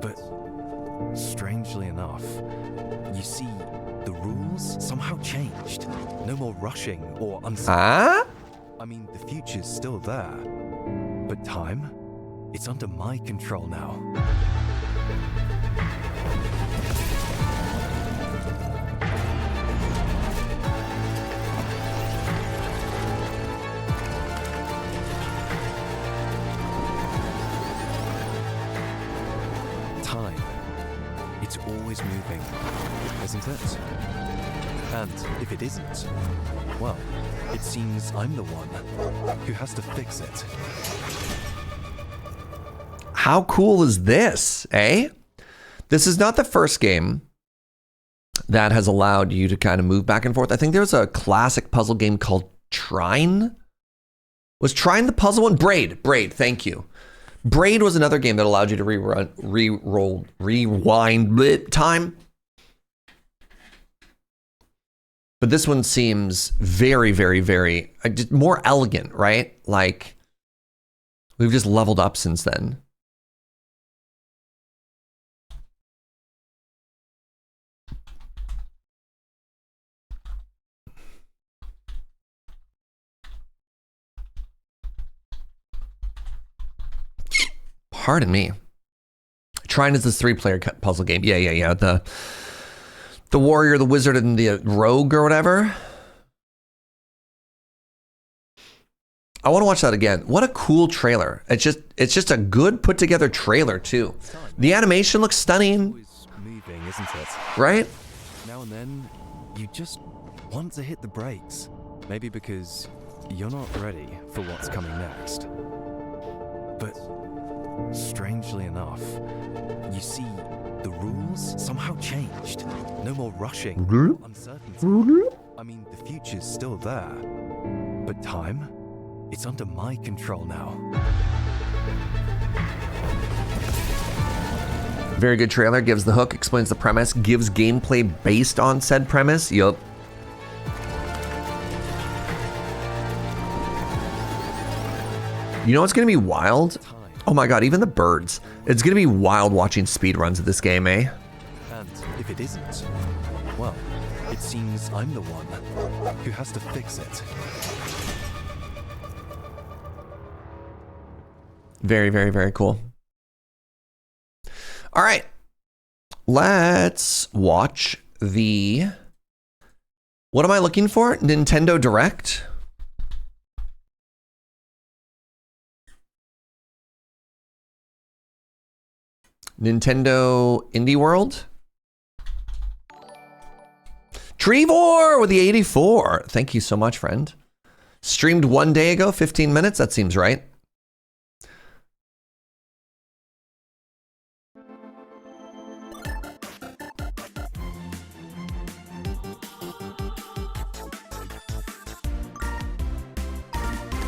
Speaker 14: But strangely enough, you see the rules somehow changed. No more rushing or uncertainty. I mean, the future's still there. But time, it's under my control now. Time, it's always moving, isn't it? And if it isn't, well, it seems I'm the one who has to fix it.
Speaker 1: How cool is this, eh? This is not the first game that has allowed you to kind of move back and forth. I think there's a classic puzzle game called Trine. Was Trine the puzzle one? Braid, thank you. Braid was another game that allowed you to rewind time. But this one seems very, very, very just more elegant, right? Like we've just leveled up since then. Pardon me. Trine is this 3-player puzzle game. Yeah. The warrior, the wizard, and the rogue or whatever. I want to watch that again. What a cool trailer. It's just a good put together trailer too. The animation looks stunning.
Speaker 14: Moving, isn't it?
Speaker 1: Right?
Speaker 14: Now and then, you just want to hit the brakes. Maybe because you're not ready for what's coming next. But strangely enough, you see, the rules somehow changed. No more rushing, uncertainty. I mean, the future's still there. But time? It's under my control now.
Speaker 1: Very good trailer. Gives the hook, explains the premise, gives gameplay based on said premise. Yup. You know what's gonna be wild? Oh my god, even the birds. It's gonna be wild watching speedruns of this game, eh?
Speaker 14: And if it isn't, well, it seems I'm the one who has to fix it.
Speaker 1: Very, very, very cool. All right. Let's watch the... What am I looking for? Nintendo Direct? Nintendo Indie World? Trevor with the 84. Thank you so much, friend. Streamed 1 day ago, 15 minutes. That seems right.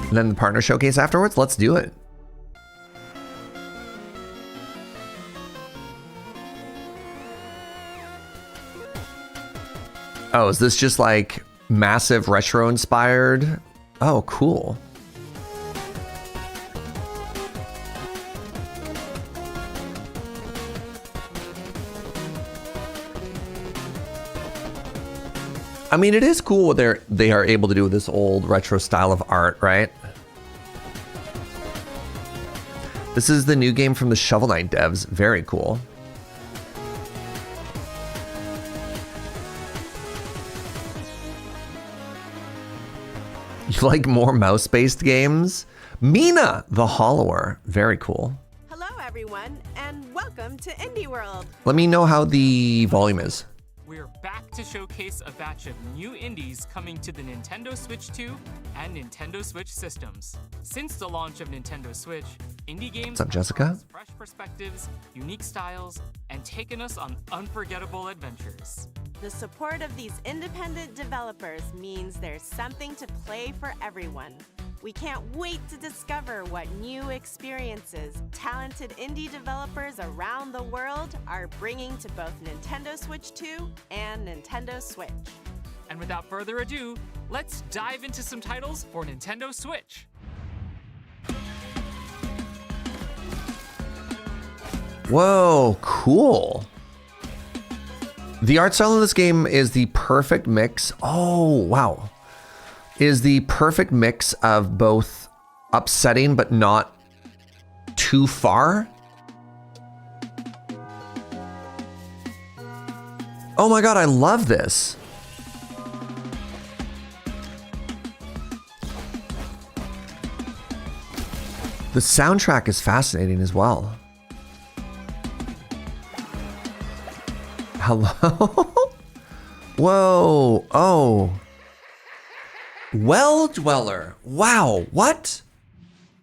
Speaker 1: And then the partner showcase afterwards. Let's do it. Oh, is this just like massive retro inspired? Oh, cool. I mean, it is cool what they are able to do with this old retro style of art, right? This is the new game from the Shovel Knight devs. Very cool. You like more mouse-based games? Mina, the Hollower. Very cool.
Speaker 15: Hello, everyone, and welcome to Indie World.
Speaker 1: Let me know how the volume is.
Speaker 16: We're back to showcase a batch of new indies coming to the Nintendo Switch 2 and Nintendo Switch systems. Since the launch of Nintendo Switch, indie games
Speaker 1: What's up, Jessica?
Speaker 16: have fresh perspectives, unique styles, and taken us on unforgettable adventures.
Speaker 15: The support of these independent developers means there's something to play for everyone. We can't wait to discover what new experiences talented indie developers around the world are bringing to both Nintendo Switch 2 and Nintendo Switch.
Speaker 16: And without further ado, let's dive into some titles for Nintendo Switch.
Speaker 1: Whoa, cool. The art style of this game is the perfect mix. Oh, wow. Is the perfect mix of both upsetting but not too far. Oh my god, I love this. The soundtrack is fascinating as well. Hello? Whoa, oh. Well Dweller. Wow, what?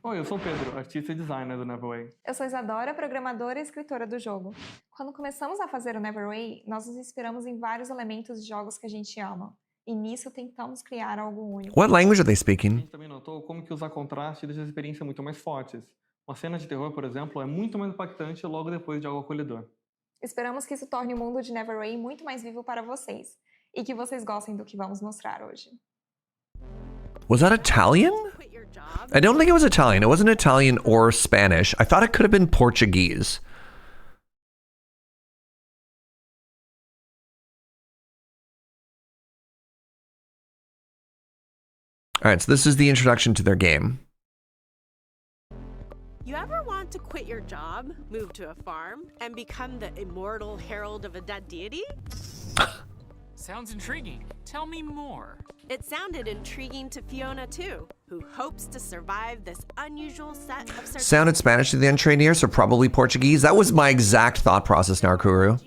Speaker 17: Oi, eu sou o Pedro, artista e designer do Neverway.
Speaker 18: Eu sou Isadora, programadora e escritora do jogo. Quando começamos a fazer o Neverway, nós nos inspiramos em vários elementos de jogos que a gente ama. E nisso tentamos criar algo único.
Speaker 1: What language are they
Speaker 17: A
Speaker 1: speaking?
Speaker 17: gente também notou como que usar contraste deixa a experiência muito mais fortes. Uma cena de terror, por exemplo, é muito mais impactante logo depois de algo acolhedor.
Speaker 18: Esperamos que isso torne o mundo de Neverway muito mais vivo para vocês. E que vocês gostem do que vamos mostrar hoje.
Speaker 1: Was that Italian? I don't think it was Italian. It wasn't Italian or Spanish. I thought it could have been Portuguese. All right, so this is the introduction to their game.
Speaker 15: You ever want to quit your job, move to a farm, and become the immortal herald of a dead deity?
Speaker 16: Sounds intriguing. Tell me more.
Speaker 15: It sounded intriguing to Fiona too, who hopes to survive this unusual set of circumstances.
Speaker 1: Sounded Spanish to the entrainer, so probably Portuguese. That was my exact thought process, Narkuru.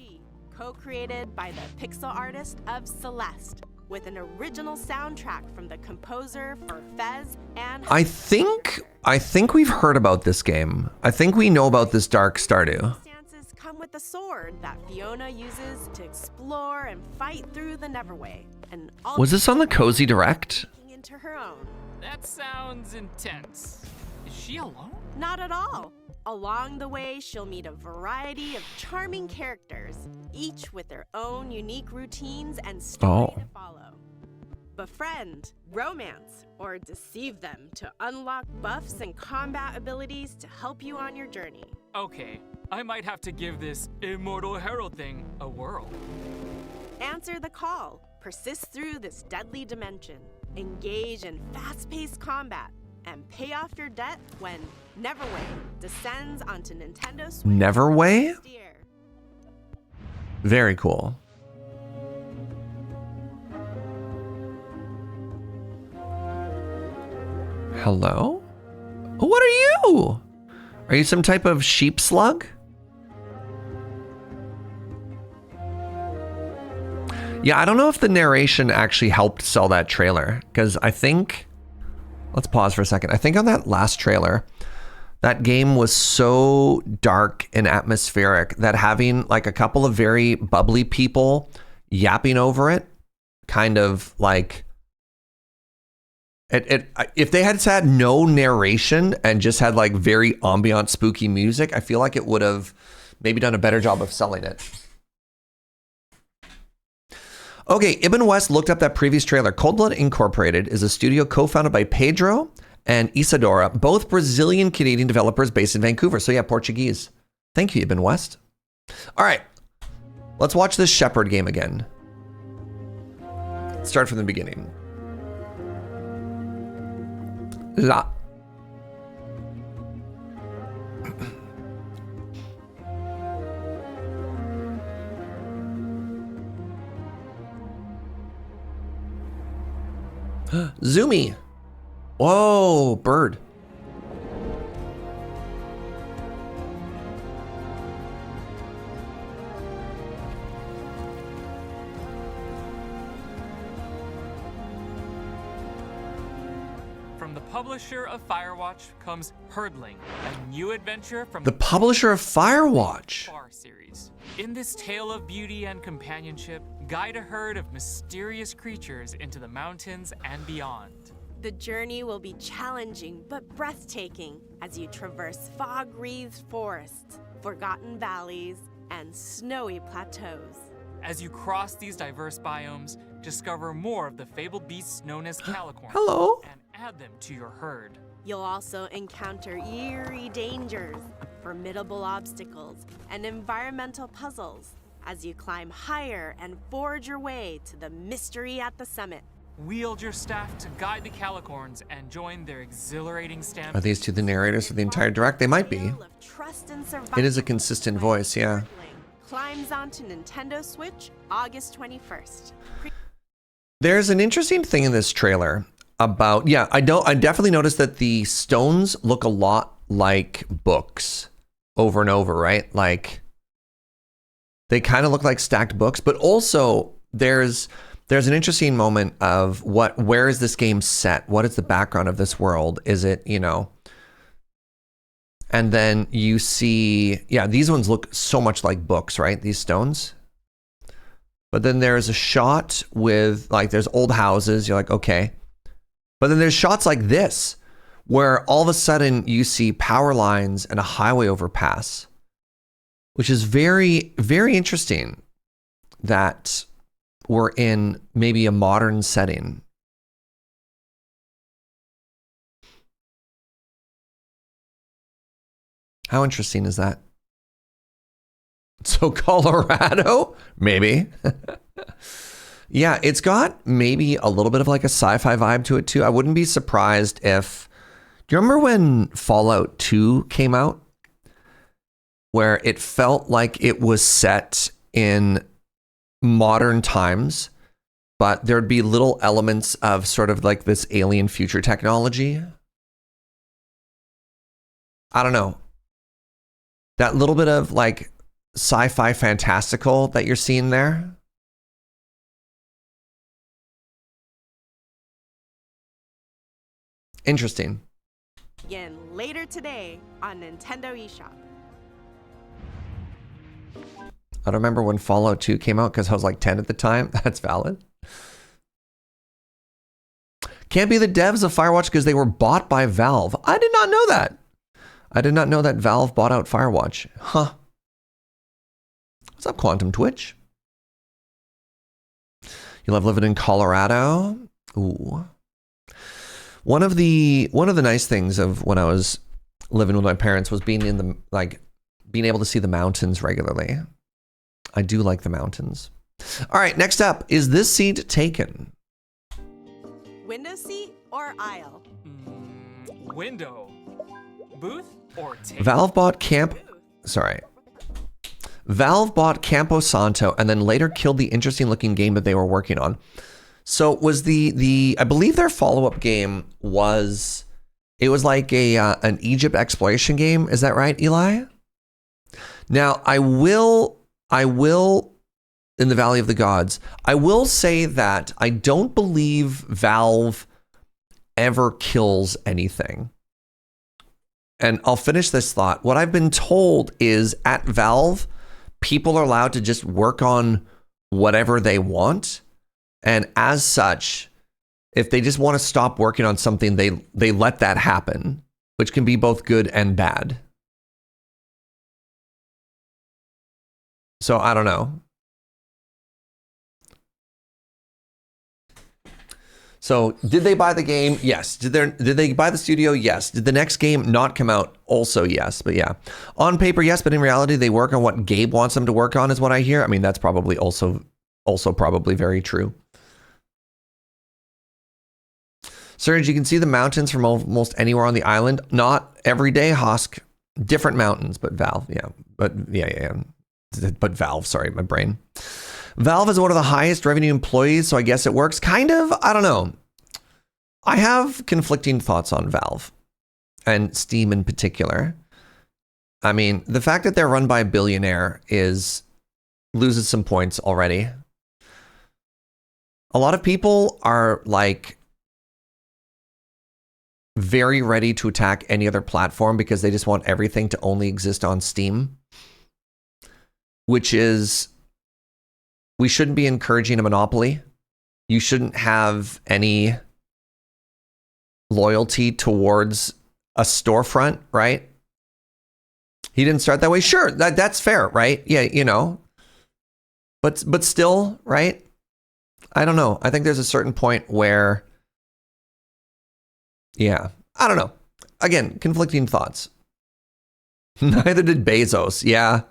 Speaker 15: Co-created by the pixel artist of Celeste. with an original soundtrack from the composer for Fez and
Speaker 1: I think we've heard about this game. I think we know about this Dark Stardew.
Speaker 15: circumstances come with a sword that Fiona uses to explore and fight through the Neverway. And
Speaker 1: Was this on the Cozy Direct?
Speaker 15: into her own.
Speaker 16: That sounds intense. Is she alone?
Speaker 15: Not at all. Along the way, she'll meet a variety of charming characters, each with their own unique routines and story to follow. Befriend, romance, or deceive them to unlock buffs and combat abilities to help you on your journey.
Speaker 16: Okay, I might have to give this Immortal Herald thing a whirl.
Speaker 15: Answer the call, persist through this deadly dimension, engage in fast-paced combat, and pay off your debt when Neverway descends onto Nintendo Switch.
Speaker 1: Neverway? Very cool. Hello? What are you? Are you some type of sheep slug? Yeah, I don't know if the narration actually helped sell that trailer, because I think, let's pause for a second. I think on that last trailer, that game was so dark and atmospheric that having like a couple of very bubbly people yapping over it, kind of like, if they had no narration and just had like very ambient, spooky music, I feel like it would have maybe done a better job of selling it. Okay, Ibn West looked up that previous trailer. Cold Blood Incorporated is a studio co-founded by Pedro and Isadora, both Brazilian-Canadian developers based in Vancouver. So yeah, Portuguese. Thank you, Ibn West. All right, let's watch this Shepherd game again. Start from the beginning. La. Zoomy. Whoa, bird.
Speaker 16: From the publisher of Firewatch comes Herdling, a new adventure from
Speaker 1: The publisher of Firewatch.
Speaker 16: Far series. In this tale of beauty and companionship, guide a herd of mysterious creatures into the mountains and beyond.
Speaker 15: The journey will be challenging but breathtaking as you traverse fog-wreathed forests, forgotten valleys, and snowy plateaus.
Speaker 16: As you cross these diverse biomes, discover more of the fabled beasts known as calicorns.
Speaker 1: Hello.
Speaker 16: And add them to your herd.
Speaker 15: You'll also encounter eerie dangers, formidable obstacles, and environmental puzzles as you climb higher and forge your way to the mystery at the summit.
Speaker 16: Wield your staff to guide the calicorns and join their exhilarating stampede.
Speaker 1: Are these two the narrators for the entire direct? They might be.
Speaker 15: Trust and survival
Speaker 1: It is a consistent voice, yeah.
Speaker 15: climbs onto Nintendo Switch August 21st.
Speaker 1: There's an interesting thing in this trailer about, yeah, I definitely noticed that the stones look a lot like books over and over, right? Like they kind of look like stacked books, but also there's an interesting moment of where is this game set? What is the background of this world? Is it, and then you see, yeah, these ones look so much like books, right? These stones. But then there's a shot with like, there's old houses. You're like, okay. But then there's shots like this, where all of a sudden you see power lines and a highway overpass, which is very, very interesting that we're in maybe a modern setting. How interesting is that? So Colorado? Maybe. Yeah, it's got maybe a little bit of like a sci-fi vibe to it too. I wouldn't be surprised if... Do you remember when Fallout 2 came out? Where it felt like it was set in modern times, but there'd be little elements of sort of like this alien future technology. I don't know. That little bit of like sci-fi fantastical that you're seeing there. Interesting.
Speaker 15: Again later today on Nintendo eShop.
Speaker 1: I don't remember when Fallout 2 came out because I was like 10 at the time. That's valid. Can't be the devs of Firewatch because they were bought by Valve. I did not know that. I did not know that Valve bought out Firewatch. Huh. What's up, Quantum Twitch? You love living in Colorado? Ooh. One of the nice things of when I was living with my parents was being able to see the mountains regularly. I do like the mountains. All right, next up, is this seat taken?
Speaker 15: Window seat or aisle?
Speaker 16: Window. Booth or table?
Speaker 1: Valve bought Campo Santo and then later killed the interesting looking game that they were working on. So was I believe their follow-up game was like an Egypt exploration game. Is that right, Eli? Now I will in the Valley of the Gods, I will say that I don't believe Valve ever kills anything. And I'll finish this thought. What I've been told is at Valve, people are allowed to just work on whatever they want. And as such, if they just want to stop working on something, they let that happen, which can be both good and bad. So I don't know. So did they buy the game? Yes. Did they buy the studio? Yes. Did the next game not come out? Also yes. But yeah, on paper, yes. But in reality, they work on what Gabe wants them to work on, is what I hear. I mean, that's probably also probably very true. Serge, you can see the mountains from almost anywhere on the island. Not every day, Hosk. Different mountains, but Valve, yeah. But yeah. But Valve, sorry, my brain. Valve is one of the highest revenue employees, so I guess it works. Kind of, I don't know. I have conflicting thoughts on Valve and Steam in particular. I mean, the fact that they're run by a billionaire loses some points already. A lot of people are like very ready to attack any other platform because they just want everything to only exist on Steam, which is, we shouldn't be encouraging a monopoly. You shouldn't have any loyalty towards a storefront, right? He didn't start that way. Sure, that's fair, right? Yeah, you know. But still, right? I don't know. I think there's a certain point where, yeah, I don't know. Again, conflicting thoughts. Neither did Bezos. Yeah,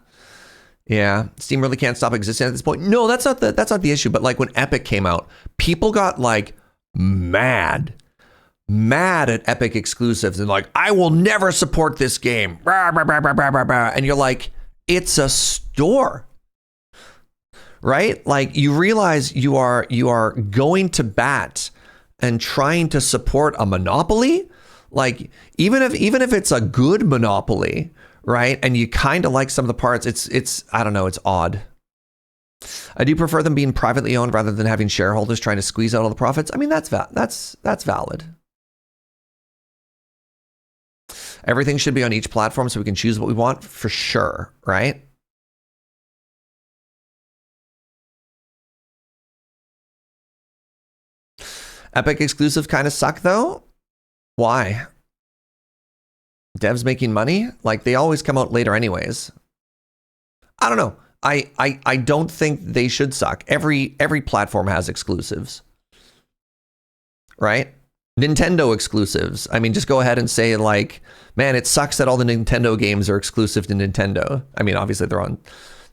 Speaker 1: Steam really can't stop existing at this point. No, that's not the issue. But like when Epic came out, people got like mad at Epic exclusives and like, I will never support this game. And you're like, it's a store, right? Like you realize you are going to bat and trying to support a monopoly. Like even if it's a good monopoly, right? And you kind of like some of the parts, it's I don't know, it's odd. I do prefer them being privately owned rather than having shareholders trying to squeeze out all the profits. I mean, that's valid. Everything should be on each platform so we can choose what we want for sure, right? Epic exclusives kind of suck though. Why? Devs making money? Like they always come out later anyways. I don't know. I don't think they should suck. Every platform has exclusives. Right? Nintendo exclusives. I mean, just go ahead and say like, man, it sucks that all the Nintendo games are exclusive to Nintendo. I mean, obviously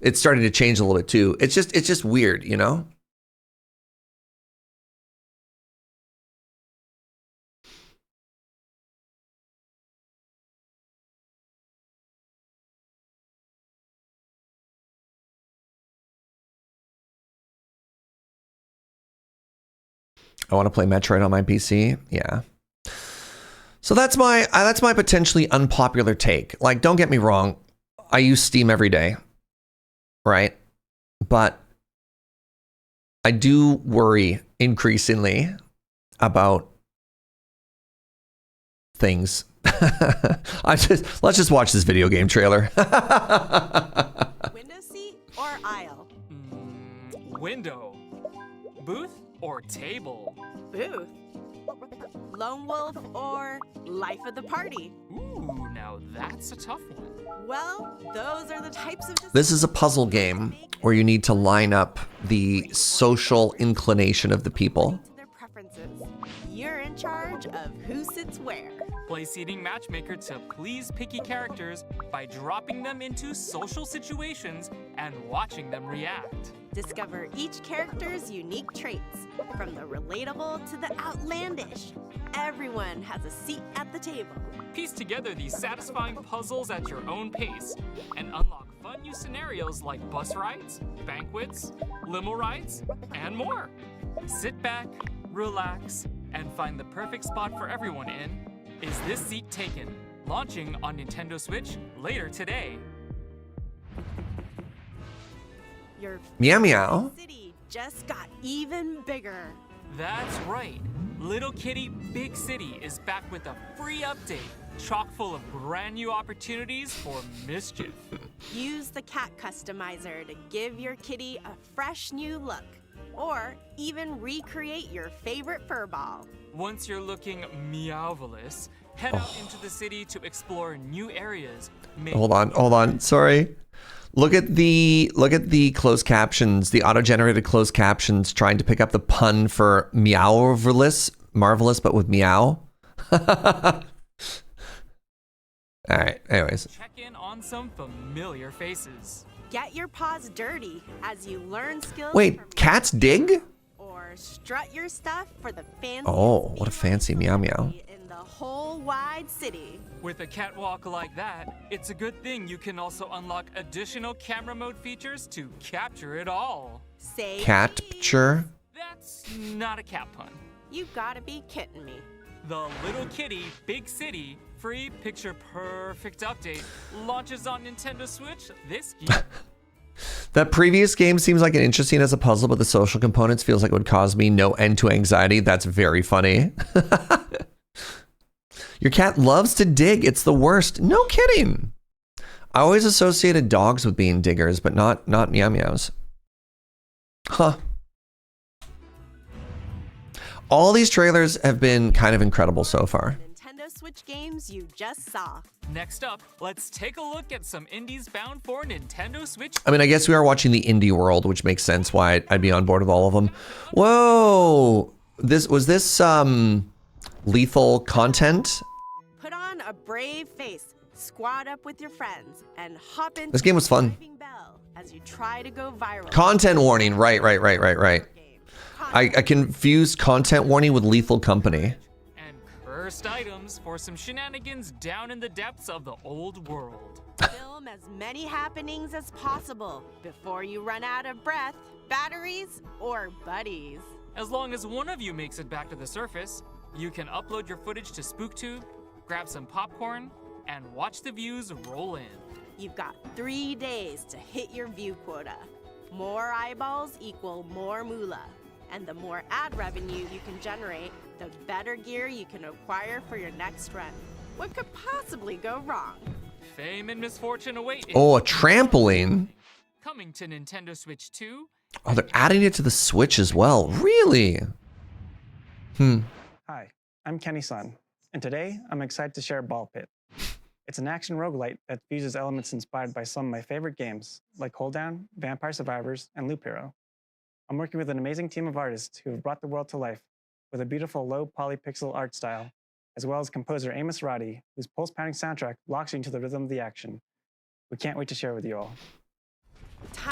Speaker 1: it's starting to change a little bit too. It's just weird, you know? I want to play Metroid on my PC. Yeah. So that's my potentially unpopular take. Like, don't get me wrong. I use Steam every day. Right? But I do worry increasingly about things. Let's just watch this video game trailer.
Speaker 15: Window seat or aisle?
Speaker 16: Window. Booth or table?
Speaker 15: Booth. Lone wolf or life of the party?
Speaker 16: Ooh, now that's a tough one.
Speaker 15: Well, those are the types of...
Speaker 1: This is a puzzle game where you need to line up the social inclination of the people.
Speaker 15: Their preferences. You're in charge of who sits where.
Speaker 16: Play seating matchmaker to please picky characters by dropping them into social situations and watching them react.
Speaker 15: Discover each character's unique traits, from the relatable to the outlandish. Everyone has a seat at the table.
Speaker 16: Piece together these satisfying puzzles at your own pace and unlock fun new scenarios like bus rides, banquets, limo rides, and more. Sit back, relax, and find the perfect spot for everyone in Is This Seat Taken? Launching on Nintendo Switch later today.
Speaker 15: Your
Speaker 1: Meow meow.
Speaker 15: city just got even bigger.
Speaker 16: That's right. Little Kitty Big City is back with a free update, chock full of brand new opportunities for mischief.
Speaker 15: Use the cat customizer to give your kitty a fresh new look, or even recreate your favorite fur ball.
Speaker 16: Once you're looking meowvelous, head out into the city to explore new areas.
Speaker 1: Hold on. Sorry. Look at the closed captions, the auto-generated closed captions trying to pick up the pun for meowvelous, marvelous, but with meow. All right, anyways.
Speaker 16: Check in on some familiar faces.
Speaker 15: Get your paws dirty as you learn skills.
Speaker 1: Wait, cats dig?
Speaker 15: Or strut your stuff for the fancy
Speaker 1: Oh, what a fancy meow meow.
Speaker 15: in the whole wide city.
Speaker 16: With a catwalk like that, it's a good thing you can also unlock additional camera mode features to capture it all.
Speaker 15: Say
Speaker 1: Capture?
Speaker 16: That's not a cat pun.
Speaker 15: You gotta be kidding me.
Speaker 16: The Little Kitty Big City free picture perfect update launches on Nintendo Switch this year.
Speaker 1: That previous game seems like an interesting as a puzzle, but the social components feels like it would cause me no end to anxiety. That's very funny. Your cat loves to dig. It's the worst. No kidding. I always associated dogs with being diggers, but not meow meows. Huh. All these trailers have been kind of incredible so far.
Speaker 15: Nintendo Switch games you just saw.
Speaker 16: Next up, let's take a look at some indies bound for Nintendo Switch.
Speaker 1: I mean, I guess we are watching the indie world, which makes sense why I'd be on board with all of them. Whoa! Was this lethal content?
Speaker 15: Put on a brave face, squad up with your friends, and hop into
Speaker 1: This game was fun.
Speaker 15: the bell as you try to go viral.
Speaker 1: Content warning. Right. I confused content warning with lethal company.
Speaker 16: And cursed items for some shenanigans down in the depths of the old world.
Speaker 15: Film as many happenings as possible before you run out of breath, batteries, or buddies.
Speaker 16: As long as one of you makes it back to the surface, you can upload your footage to SpookTube, grab some popcorn, and watch the views roll in.
Speaker 15: You've got 3 days to hit your view quota. More eyeballs equal more moolah. And the more ad revenue you can generate, the better gear you can acquire for your next run. What could possibly go wrong?
Speaker 16: Fame and misfortune await.
Speaker 1: Oh, a trampoline.
Speaker 16: Coming to Nintendo Switch 2.
Speaker 1: Oh, they're adding it to the Switch as well. Really?
Speaker 19: Hi, I'm Kenny Sun, and today I'm excited to share Ball Pit. It's an action roguelite that fuses elements inspired by some of my favorite games, like Hold Down, Vampire Survivors, and Loop Hero. I'm working with an amazing team of artists who have brought the world to life with a beautiful low polypixel art style, as well as composer Amos Roddy, whose pulse-pounding soundtrack locks you into the rhythm of the action. We can't wait to share with you all.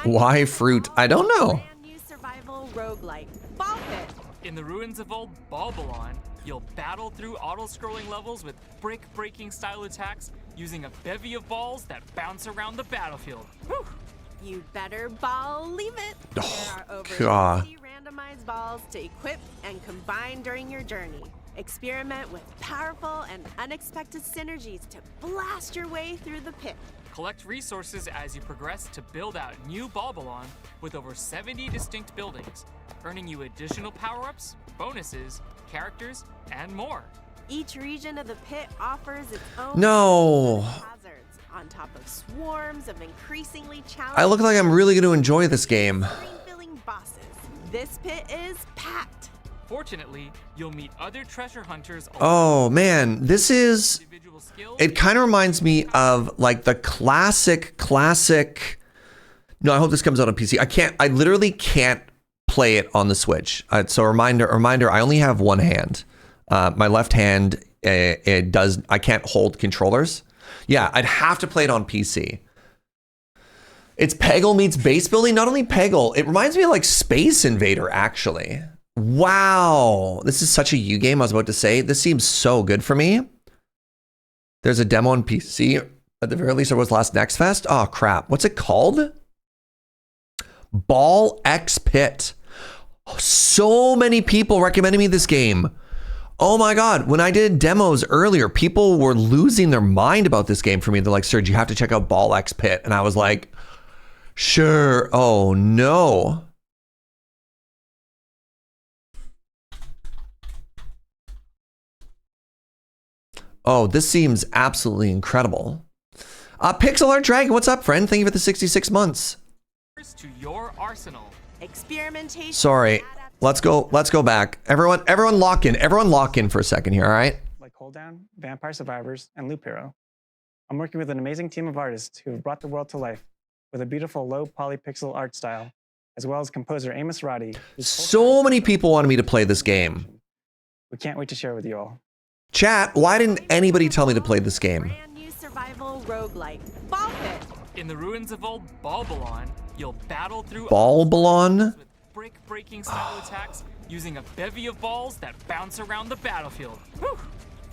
Speaker 1: Why fruit? I don't know.
Speaker 15: Brand new survival roguelike, Ball Pit.
Speaker 16: In the ruins of old Balbalon, you'll battle through auto-scrolling levels with brick-breaking style attacks using a bevy of balls that bounce around the battlefield. Whew.
Speaker 15: You better believe it. There are over
Speaker 1: God.
Speaker 15: 50 randomized balls to equip and combine during your journey. Experiment with powerful and unexpected synergies to blast your way through the pit.
Speaker 16: Collect resources as you progress to build out new Balbalon with over 70 distinct buildings, earning you additional power-ups, bonuses, characters, and more.
Speaker 15: Each region of the pit offers its own
Speaker 1: No.
Speaker 15: hazards on top of swarms of increasingly challenging.
Speaker 1: I look like I'm really going to enjoy this game.
Speaker 15: Filling bosses. This pit is packed.
Speaker 16: Fortunately, you'll meet other treasure hunters.
Speaker 1: Oh man, this is, it kind of reminds me of like the classic, no, I hope this comes out on PC. I literally can't play it on the Switch. So reminder, I only have one hand. My left hand, I can't hold controllers. Yeah, I'd have to play it on PC. It's Peggle meets base building. Not only Peggle, it reminds me of like Space Invader, actually. Wow, this is such a U game. I was about to say, this seems so good for me. There's a demo on PC. At the very least, it was last Next Fest. Oh crap, what's it called? Ball X Pit. So many people recommended me this game. Oh my God, when I did demos earlier, people were losing their mind about this game for me. They're like, Serge, you have to check out Ball X Pit. And I was like, sure. Oh no. Oh, this seems absolutely incredible. Pixel Art Dragon, what's up, friend? Thank you for the 66 months.
Speaker 16: To your arsenal.
Speaker 15: Experimentation.
Speaker 1: Sorry, let's go back. Everyone lock in. Everyone lock in for a second here, all right?
Speaker 19: Like Hold Down, Vampire Survivors, and Loop Hero. I'm working with an amazing team of artists who have brought the world to life with a beautiful low poly pixel art style, as well as composer Amos Roddy.
Speaker 1: So many people wanted me to play this game.
Speaker 19: We can't wait to share with you all.
Speaker 1: Chat, why didn't anybody tell me to play this game?
Speaker 15: Brand new survival roguelike, Ball Pit.
Speaker 16: In the ruins of old Balbalon, you'll battle through
Speaker 1: Balbalon?
Speaker 16: with brick-breaking style attacks using a bevy of balls that bounce around the battlefield. Whew.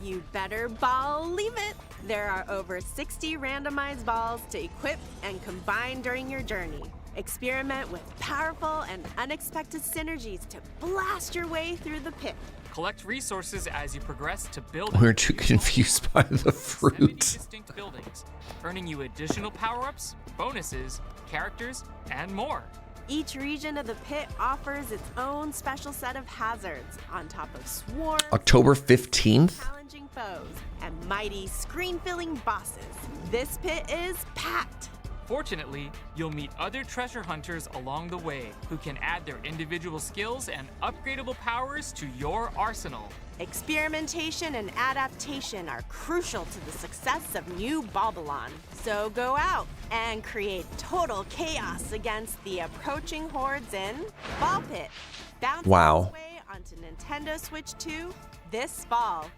Speaker 15: You better believe it. There are over 60 randomized balls to equip and combine during your journey. Experiment with powerful and unexpected synergies to blast your way through the pit.
Speaker 16: Collect resources as you progress to build.
Speaker 1: We're too confused by the fruit.
Speaker 16: Distinct buildings, earning you additional power-ups, bonuses, characters, and more.
Speaker 15: Each region of the pit offers its own special set of hazards on top of swarms,
Speaker 1: October 15th?
Speaker 15: challenging foes, and mighty screen-filling bosses. This pit is packed.
Speaker 16: Fortunately, you'll meet other treasure hunters along the way who can add their individual skills and upgradable powers to your arsenal.
Speaker 15: Experimentation and adaptation are crucial to the success of New Balbalon. So go out and create total chaos against the approaching hordes in Ball Pit. Bounce its way onto Nintendo Switch 2 this fall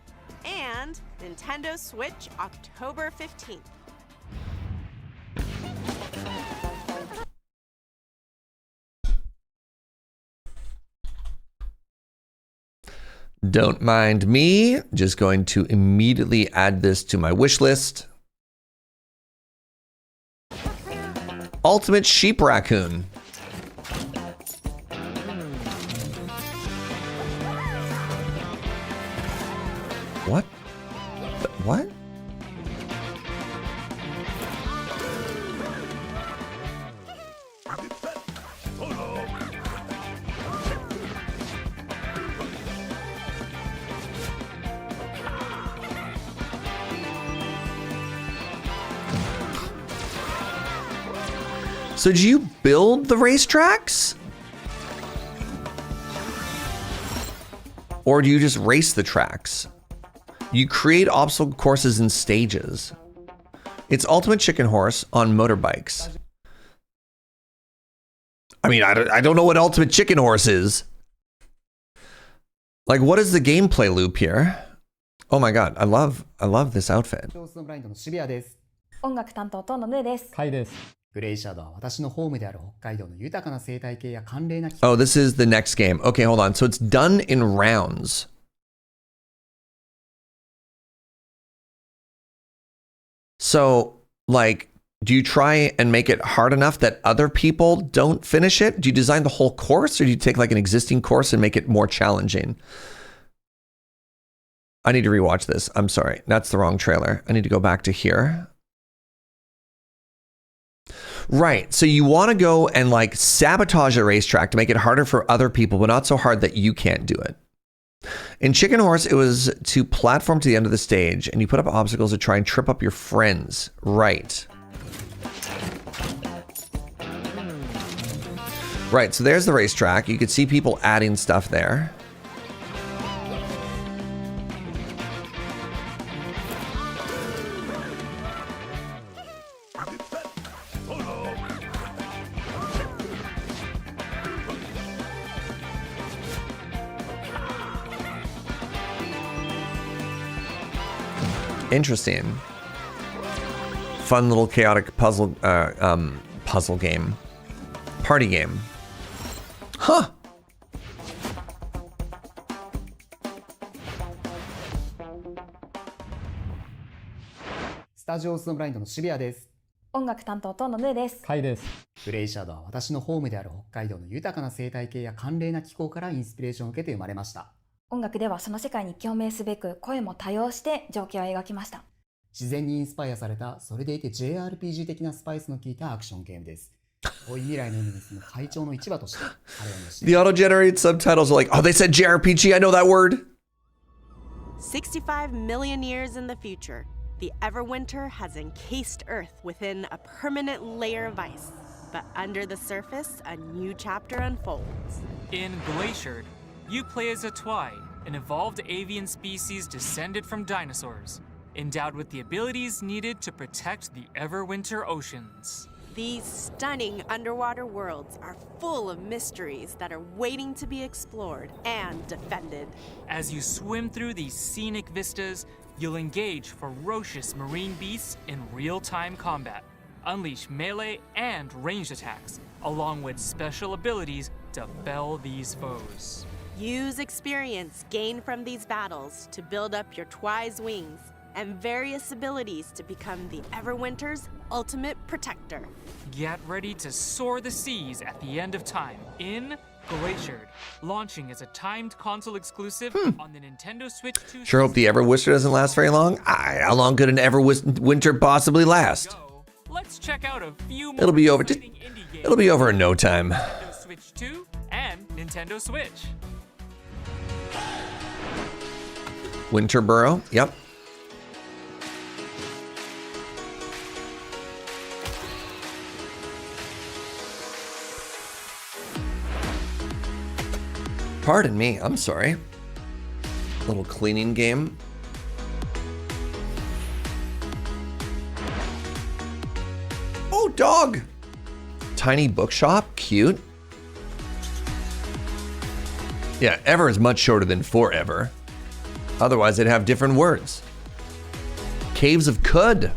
Speaker 15: and Nintendo Switch October 15th.
Speaker 1: Don't mind me. Just going to immediately add this to my wish list. Ultimate Sheep Raccoon. What? What? So do you build the racetracks? Or do you just race the tracks? You create obstacle courses and stages. It's Ultimate Chicken Horse on motorbikes. I mean, I don't know what Ultimate Chicken Horse is. Like, what is the gameplay loop here? Oh my god, I love this outfit.
Speaker 20: 音楽担当とのヌーです。
Speaker 21: カイです。グレイシャドウは私のホームである北海道の豊かな生態系や寒冷な気候。
Speaker 1: Oh, this is the next game. Okay, hold on. So it's done in rounds. So, like, do you try and make it hard enough that other people don't finish it? Do you design the whole course, or do you take like an existing course and make it more challenging? I need to rewatch this. I'm sorry. That's the wrong trailer. I need to go back to here. Right. So you want to go and like sabotage a racetrack to make it harder for other people, but not so hard that you can't do it. In Chicken Horse, it was to platform to the end of the stage, and you put up obstacles to try and trip up your friends. Right. Right, so there's the racetrack. You could see people adding stuff there. Interesting. Fun little chaotic puzzle puzzle game. Party game. Huh.
Speaker 21: スタジオスノブラインドの渋谷です。
Speaker 20: 音楽担当とのぬです。
Speaker 21: カイです。グレイシャドウは私のホームである北海道の豊かな生態系や寒冷な気候からインスピレーションを受けて生まれました。
Speaker 20: 音楽ではその世界に共鳴すべく声も多用して情景を描きました。
Speaker 21: 自然にインスパイアされた、それでいて JRPG 的なスパイスの効いたアクションゲームです。遠い未来の海に住む会長の市場として、
Speaker 1: The auto-generated subtitles are like, oh, they said JRPG, I know that word.
Speaker 15: 65 million years in the future, the Everwinter has encased Earth within a permanent layer of ice. But under the surface, a new chapter unfolds.
Speaker 16: In Glaciered, you play as a Twi, an evolved avian species descended from dinosaurs, endowed with the abilities needed to protect the Everwinter oceans.
Speaker 15: These stunning underwater worlds are full of mysteries that are waiting to be explored and defended.
Speaker 16: As you swim through these scenic vistas, you'll engage ferocious marine beasts in real-time combat, unleash melee and ranged attacks, along with special abilities to fell these foes.
Speaker 15: Use experience gained from these battles to build up your Twi's wings and various abilities to become the Everwinter's ultimate protector.
Speaker 16: Get ready to soar the seas at the end of time in Glaciered, launching as a timed console exclusive on the Nintendo Switch 2.
Speaker 1: Sure hope the Everwinter doesn't last very long. How long could an Everwinter possibly last?
Speaker 16: Let's check out a few more
Speaker 1: It'll be over.
Speaker 16: exciting indie games
Speaker 1: It'll be over in no time.
Speaker 16: Nintendo Switch 2 and Nintendo Switch.
Speaker 1: Winterboro. Yep. Pardon me, I'm sorry. Little cleaning game. Oh, dog! Tiny bookshop, cute. Yeah, ever is much shorter than forever. Otherwise, they'd have different words. Caves of Cud.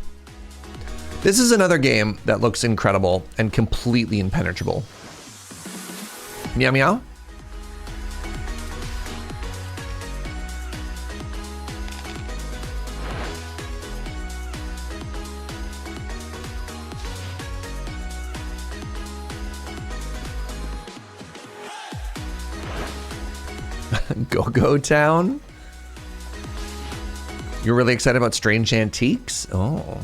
Speaker 1: This is another game that looks incredible and completely impenetrable. Meow meow. Go-Go Town. You're really excited about Strange Antiques? Oh.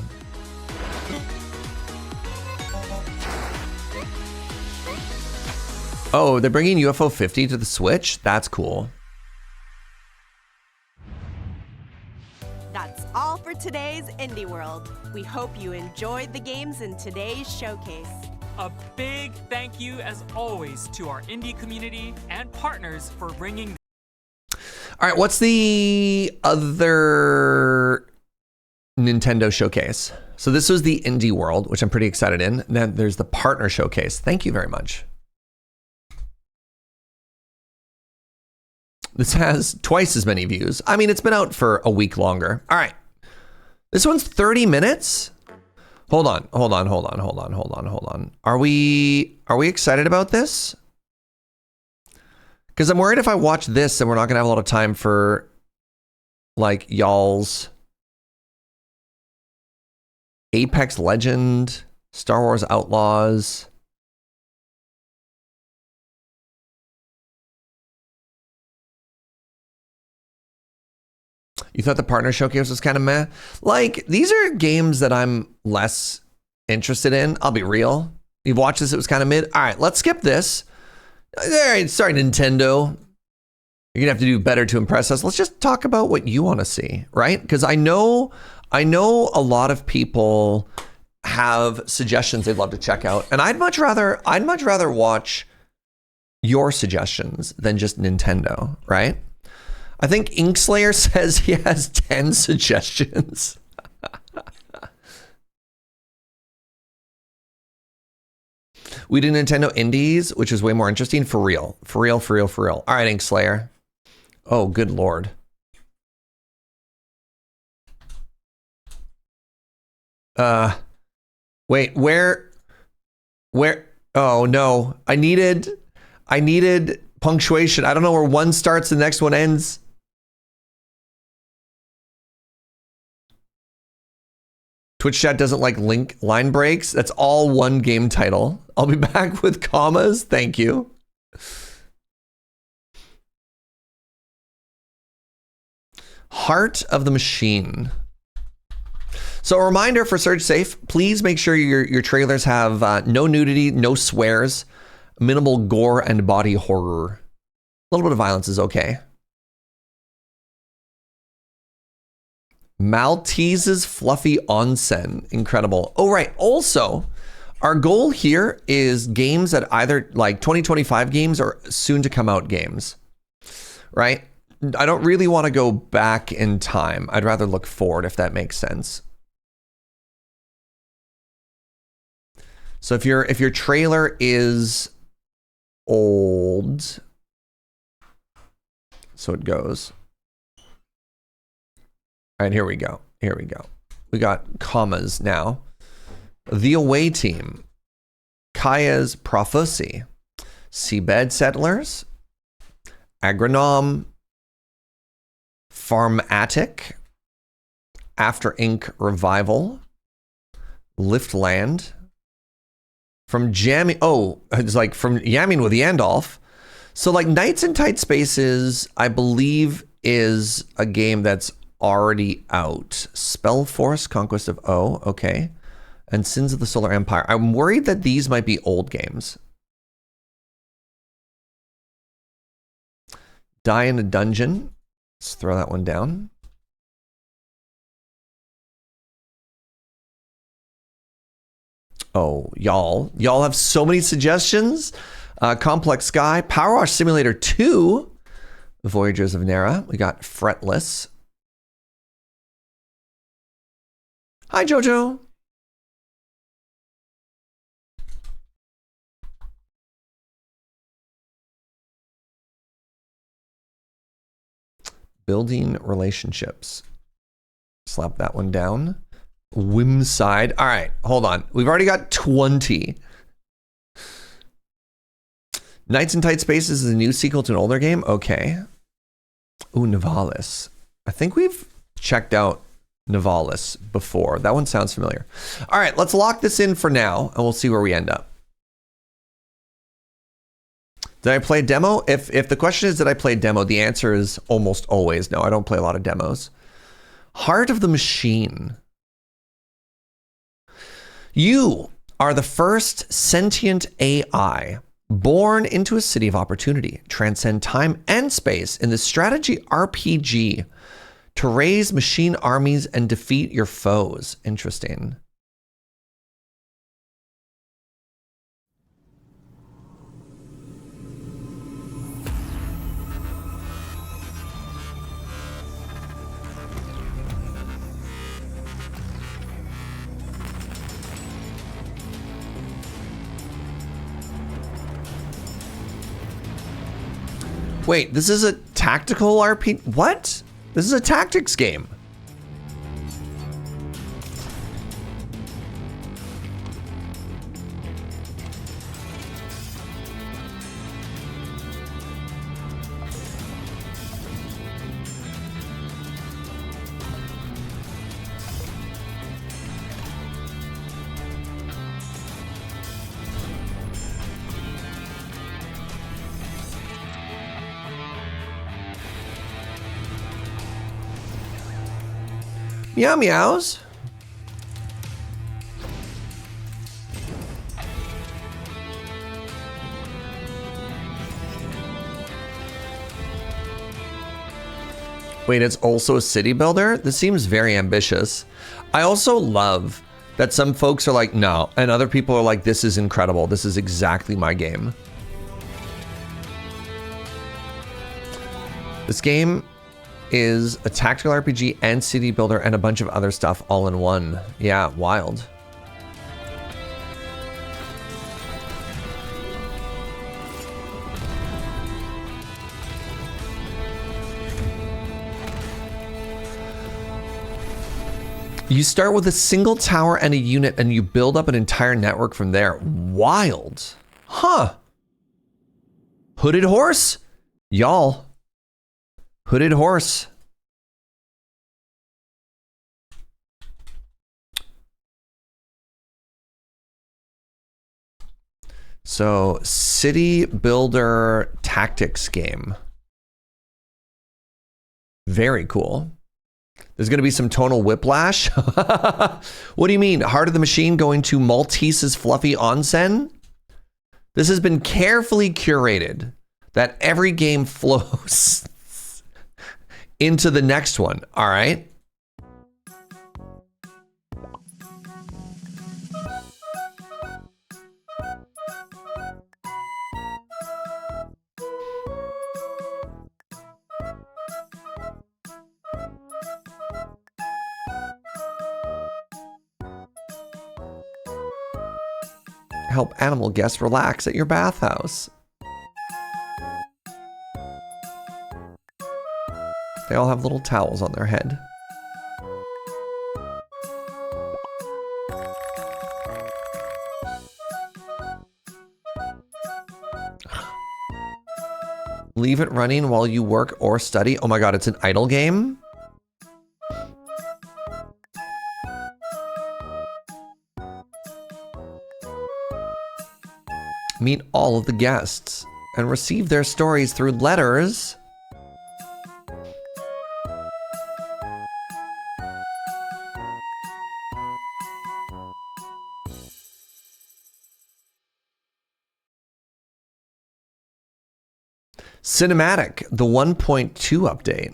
Speaker 1: Oh, they're bringing UFO 50 to the Switch? That's cool.
Speaker 15: That's all for today's Indie World. We hope you enjoyed the games in today's showcase.
Speaker 16: A big thank you, as always, to our indie community and partners for bringing.
Speaker 1: All right, what's the other Nintendo showcase? So this was the Indie World, which I'm pretty excited in. Then there's the partner showcase. Thank you very much. This has twice as many views. I mean, it's been out for a week longer. All right. This one's 30 minutes. Hold on. Are we excited about this? Because I'm worried if I watch this, then we're not going to have a lot of time for, like, y'all's Apex Legend, Star Wars Outlaws. You thought the partner showcase was kind of meh? Like, these are games that I'm less interested in. I'll be real. You've watched this, it was kind of mid. All right, let's skip this. All right, sorry, Nintendo. You're You're gonna have to do better to impress us. Let's just talk about what you want to see, right? Because I know a lot of people have suggestions they'd love to check out, and I'd much rather watch your suggestions than just Nintendo, right? I think Inkslayer says he has 10 suggestions. We did Nintendo Indies, which is way more interesting. For real. For real. All right, Inkslayer. Oh, good lord. Wait, where? Oh no, I needed punctuation. I don't know where one starts, the next one ends. Twitch chat doesn't like line breaks. That's all one game title. I'll be back with commas. Thank you. Heart of the Machine. So a reminder for Surge Safe, please make sure your trailers have no nudity, no swears, minimal gore and body horror. A little bit of violence is okay. Maltese's Fluffy Onsen. Incredible. Oh, right. Also, our goal here is games that either like 2025 games or soon to come out games, right? I don't really want to go back in time. I'd rather look forward, if that makes sense. So if your trailer is old, so it goes. All right, here we go. We got commas now. The Away Team, Kaya's Prophecy, Seabed Settlers, AGRONOM, Farmatic, After Ink Revival, Liftland, from jamming. Oh, it's like from yamming with Yandolph. So like Nights in Tight Spaces, I believe, is a game that's already out. Spellforce, Conquest of O, okay. And Sins of the Solar Empire. I'm worried that these might be old games. Die in a Dungeon. Let's throw that one down. Oh, y'all have so many suggestions. Complex Sky, PowerWash Simulator 2, Voyagers of Nera. We got Fretless. Hi, Jojo. Building Relationships. Slap that one down. Whimside. All right, hold on. We've already got 20. Nights in Tight Spaces is a new sequel to an older game. Okay. Ooh, Nivalis. I think we've checked out Nivalis before. That one sounds familiar. All right, let's lock this in for now, and we'll see where we end up. Did I play demo? If the question is, did I play demo? The answer is almost always no. I don't play a lot of demos. Heart of the Machine. You are the first sentient AI born into a city of opportunity. Transcend time and space in this strategy RPG to raise machine armies and defeat your foes. Interesting. Wait, this is a tactical RPG? What? This is a tactics game. Meow meows. Wait, it's also a city builder? This seems very ambitious. I also love that some folks are like, no, and other people are like, this is incredible. This is exactly my game. This game is a tactical RPG and city builder and a bunch of other stuff all in one. Yeah, wild. You start with a single tower and a unit and you build up an entire network from there. Wild. Huh. Hooded horse? Y'all. Hooded horse. So, city builder tactics game. Very cool. There's going to be some tonal whiplash. What do you mean? Heart of the Machine going to Maltese's fluffy onsen? This has been carefully curated that every game flows into the next one. All right. Help animal guests relax at your bathhouse. They all have little towels on their head. Leave it running while you work or study. Oh my god, it's an idle game? Meet all of the guests and receive their stories through letters. Cinematic, the 1.2 update.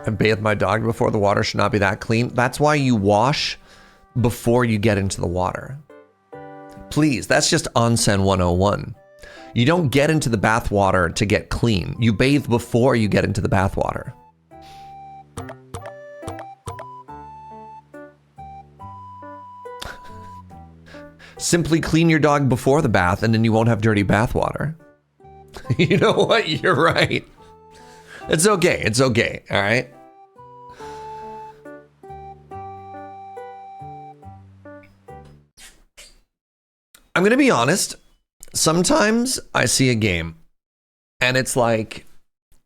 Speaker 1: I bathe my dog before the water should not be that clean. That's why you wash before you get into the water. Please, that's just Onsen 101. You don't get into the bath water to get clean. You bathe before you get into the bath water. Simply clean your dog before the bath and then you won't have dirty bath water. You know what? You're right. It's okay. It's okay. All right. I'm going to be honest. Sometimes I see a game and it's like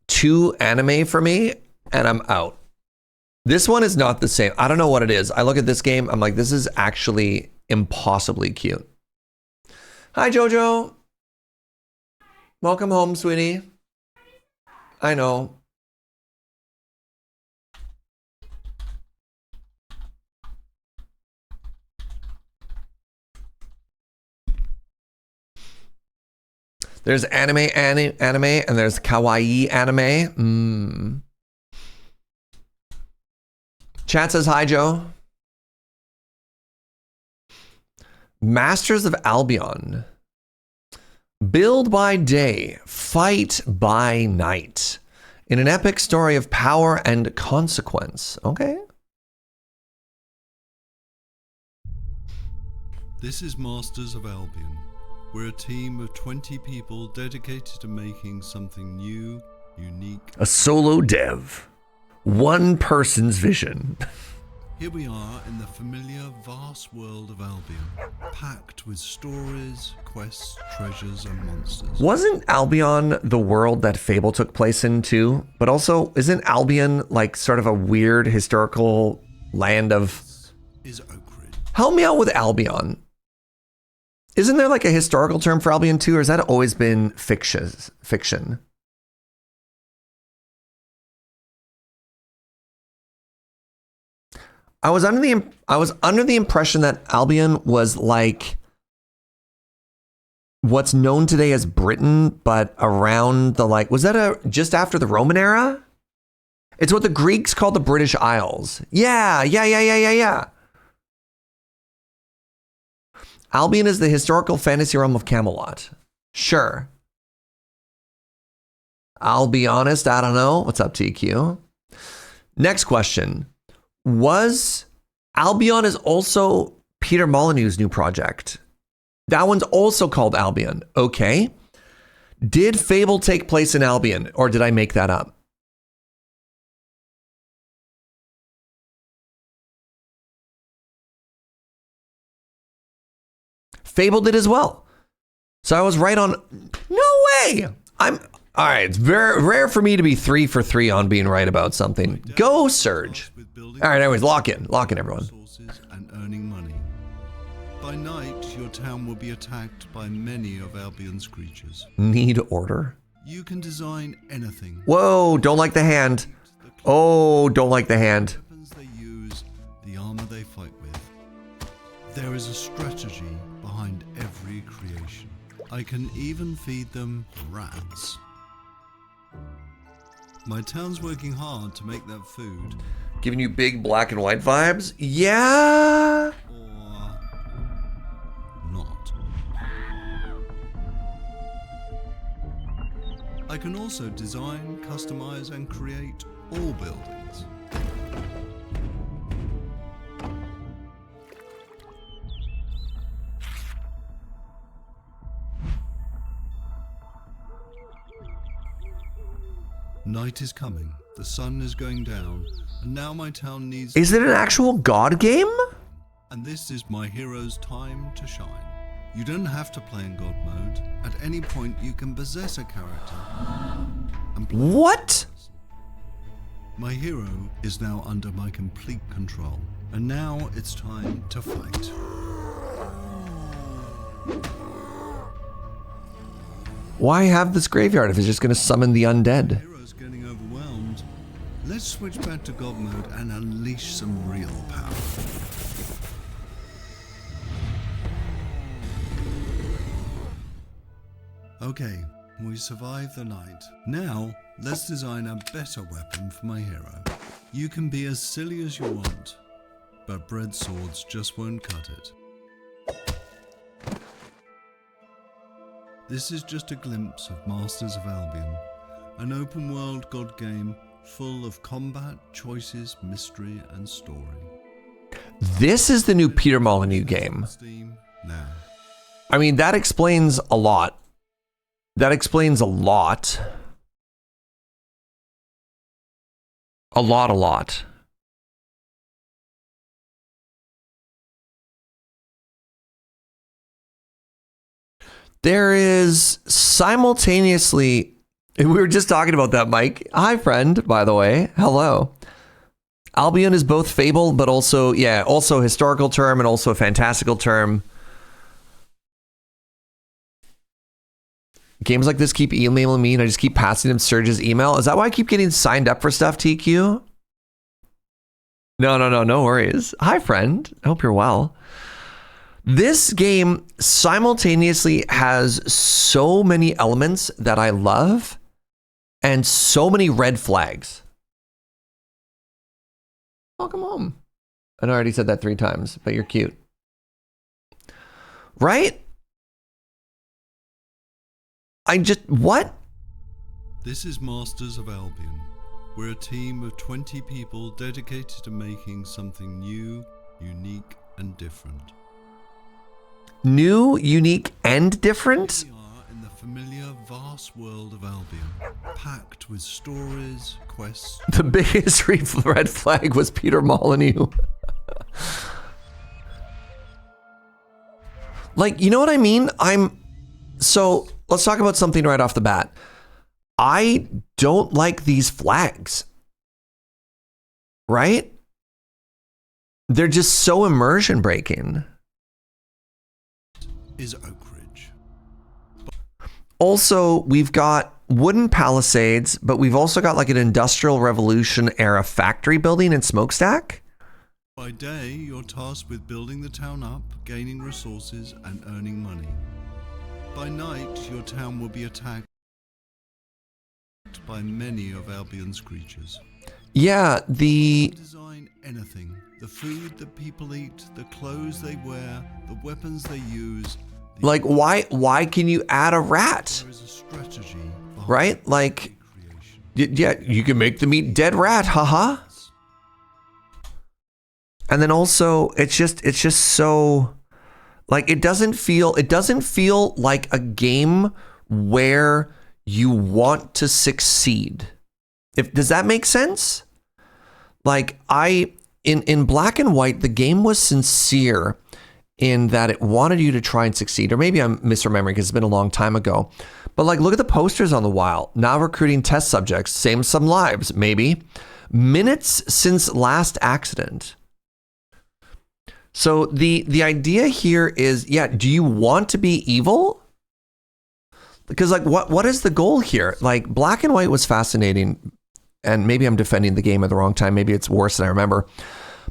Speaker 1: too anime for me and I'm out. This one is not the same. I don't know what it is. I look at this game. I'm like, this is actually impossibly cute. Hi, Jojo. Welcome home, sweetie. I know. There's anime, and there's kawaii anime. Chat says hi, Joe. Masters of Albion. Build by day, fight by night. In an epic story of power and consequence. Okay.
Speaker 2: This is Masters of Albion. We're a team of 20 people dedicated to making something new, unique.
Speaker 1: A solo dev. One person's vision.
Speaker 2: Here we are in the familiar, vast world of Albion, packed with stories, quests, treasures, and monsters.
Speaker 1: Wasn't Albion the world that Fable took place in too? But also, isn't Albion like sort of a weird historical land of
Speaker 2: is Oak Ridge.
Speaker 1: Help me out with Albion. Isn't there like a historical term for Albion too, or has that always been fiction? I was under the impression that Albion was like what's known today as Britain, but around the was that just after the Roman era? It's what the Greeks called the British Isles. Yeah. Albion is the historical fantasy realm of Camelot. Sure. I'll be honest, I don't know. What's up, TQ? Next question. Was Albion is also Peter Molyneux's new project? That one's also called Albion. Okay. Did Fable take place in Albion, or did I make that up? Fable did as well. So I was right on. No way. All right. It's very rare for me to be 3 for 3 on being right about something. Go Surge. All right. Anyways, lock in everyone.
Speaker 2: And earning money. By night, your town will be attacked by many of Albion's creatures.
Speaker 1: Need order.
Speaker 2: You can design anything.
Speaker 1: Whoa, don't like the hand. Oh, don't like the hand.
Speaker 2: The weapons they use, the armor they fight with. There is a strategy behind every creation. I can even feed them rats. My town's working hard to make that food.
Speaker 1: Giving you big black and white vibes? Yeah.
Speaker 2: Or not. I can also design, customize, and create all buildings. Night is coming, the sun is going down, and now my town needs...
Speaker 1: Is it an actual god game?
Speaker 2: And this is my hero's time to shine. You don't have to play in god mode. At any point, you can possess a character.
Speaker 1: What?
Speaker 2: My hero is now under my complete control, and now it's time to fight.
Speaker 1: Why have this graveyard if it's just going to summon the undead?
Speaker 2: Hero's getting overwhelmed. Let's switch back to god mode and unleash some real power. Okay, we survived the night. Now, let's design a better weapon for my hero. You can be as silly as you want, but bread swords just won't cut it. This is just a glimpse of Masters of Albion, an open-world god game full of combat, choices, mystery, and story.
Speaker 1: This is the new Peter Molyneux game.
Speaker 2: Now.
Speaker 1: I mean, that explains a lot. That explains a lot. A lot. There is simultaneously, and we were just talking about that, Mike. Hi, friend, by the way. Hello. Albion is both fable, but also, also a historical term and also a fantastical term. Games like this keep emailing me and I just keep passing him Surge's email. Is that why I keep getting signed up for stuff, TQ? No worries. Hi, friend. I hope you're well. This game simultaneously has so many elements that I love and so many red flags. Welcome home. I know I already said that 3 times, but you're cute. Right? What?
Speaker 2: This is Masters of Albion. We're a team of 20 people dedicated to making something new, unique, and different.
Speaker 1: New, unique, and different?
Speaker 2: We are in the familiar, vast world of Albion, packed with stories, quests...
Speaker 1: The biggest red flag was Peter Molyneux. Like, you know what I mean? So, let's talk about something right off the bat. I don't like these flags. Right? they're just so immersion breaking.
Speaker 2: Is Oak Ridge.
Speaker 1: Also, we've got wooden palisades, but we've also got like an Industrial Revolution era factory building and smokestack.
Speaker 2: By day, you're tasked with building the town up, gaining resources, and earning money. By night, your town will be attacked by many of Albion's creatures.
Speaker 1: Yeah,
Speaker 2: Design anything. The food that people eat, the clothes they wear, the weapons they use.
Speaker 1: Like, why can you add a rat?
Speaker 2: There is a strategy behind
Speaker 1: Right? Like, yeah, you can make them eat dead rat, haha. And then also, it's just so, like, it doesn't feel like a game where you want to succeed. Does that make sense? Like, in Black and White, the game was sincere in that it wanted you to try and succeed. Or maybe I'm misremembering because it's been a long time ago. But like, look at the posters on the wall. Now recruiting test subjects, save some lives, maybe. Minutes since last accident. So the idea here is, yeah, do you want to be evil? Because like, what is the goal here? Like, Black and White was fascinating, and maybe I'm defending the game at the wrong time. Maybe it's worse than I remember.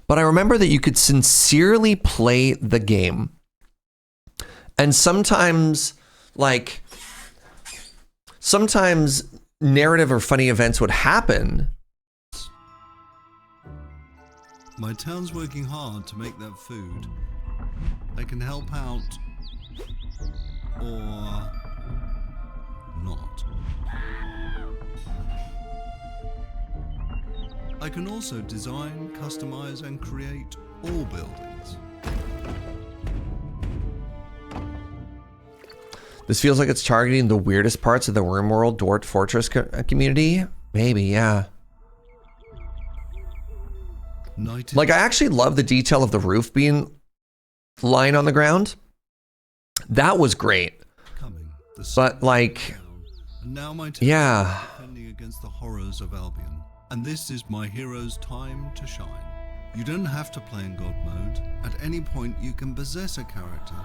Speaker 1: But I remember that you could sincerely play the game. And sometimes narrative or funny events would happen.
Speaker 2: My town's working hard to make that food. I can help out. Or not. I can also design, customize, and create all buildings.
Speaker 1: This feels like it's targeting the weirdest parts of the RimWorld Dwarf Fortress community. Maybe, yeah. Like, I actually love the detail of the roof being lying on the ground. That was great. But like,
Speaker 2: And now my
Speaker 1: yeah.
Speaker 2: defending against the horrors of Albion. And this is my hero's time to shine. You don't have to play in God mode. At any point, you can possess a character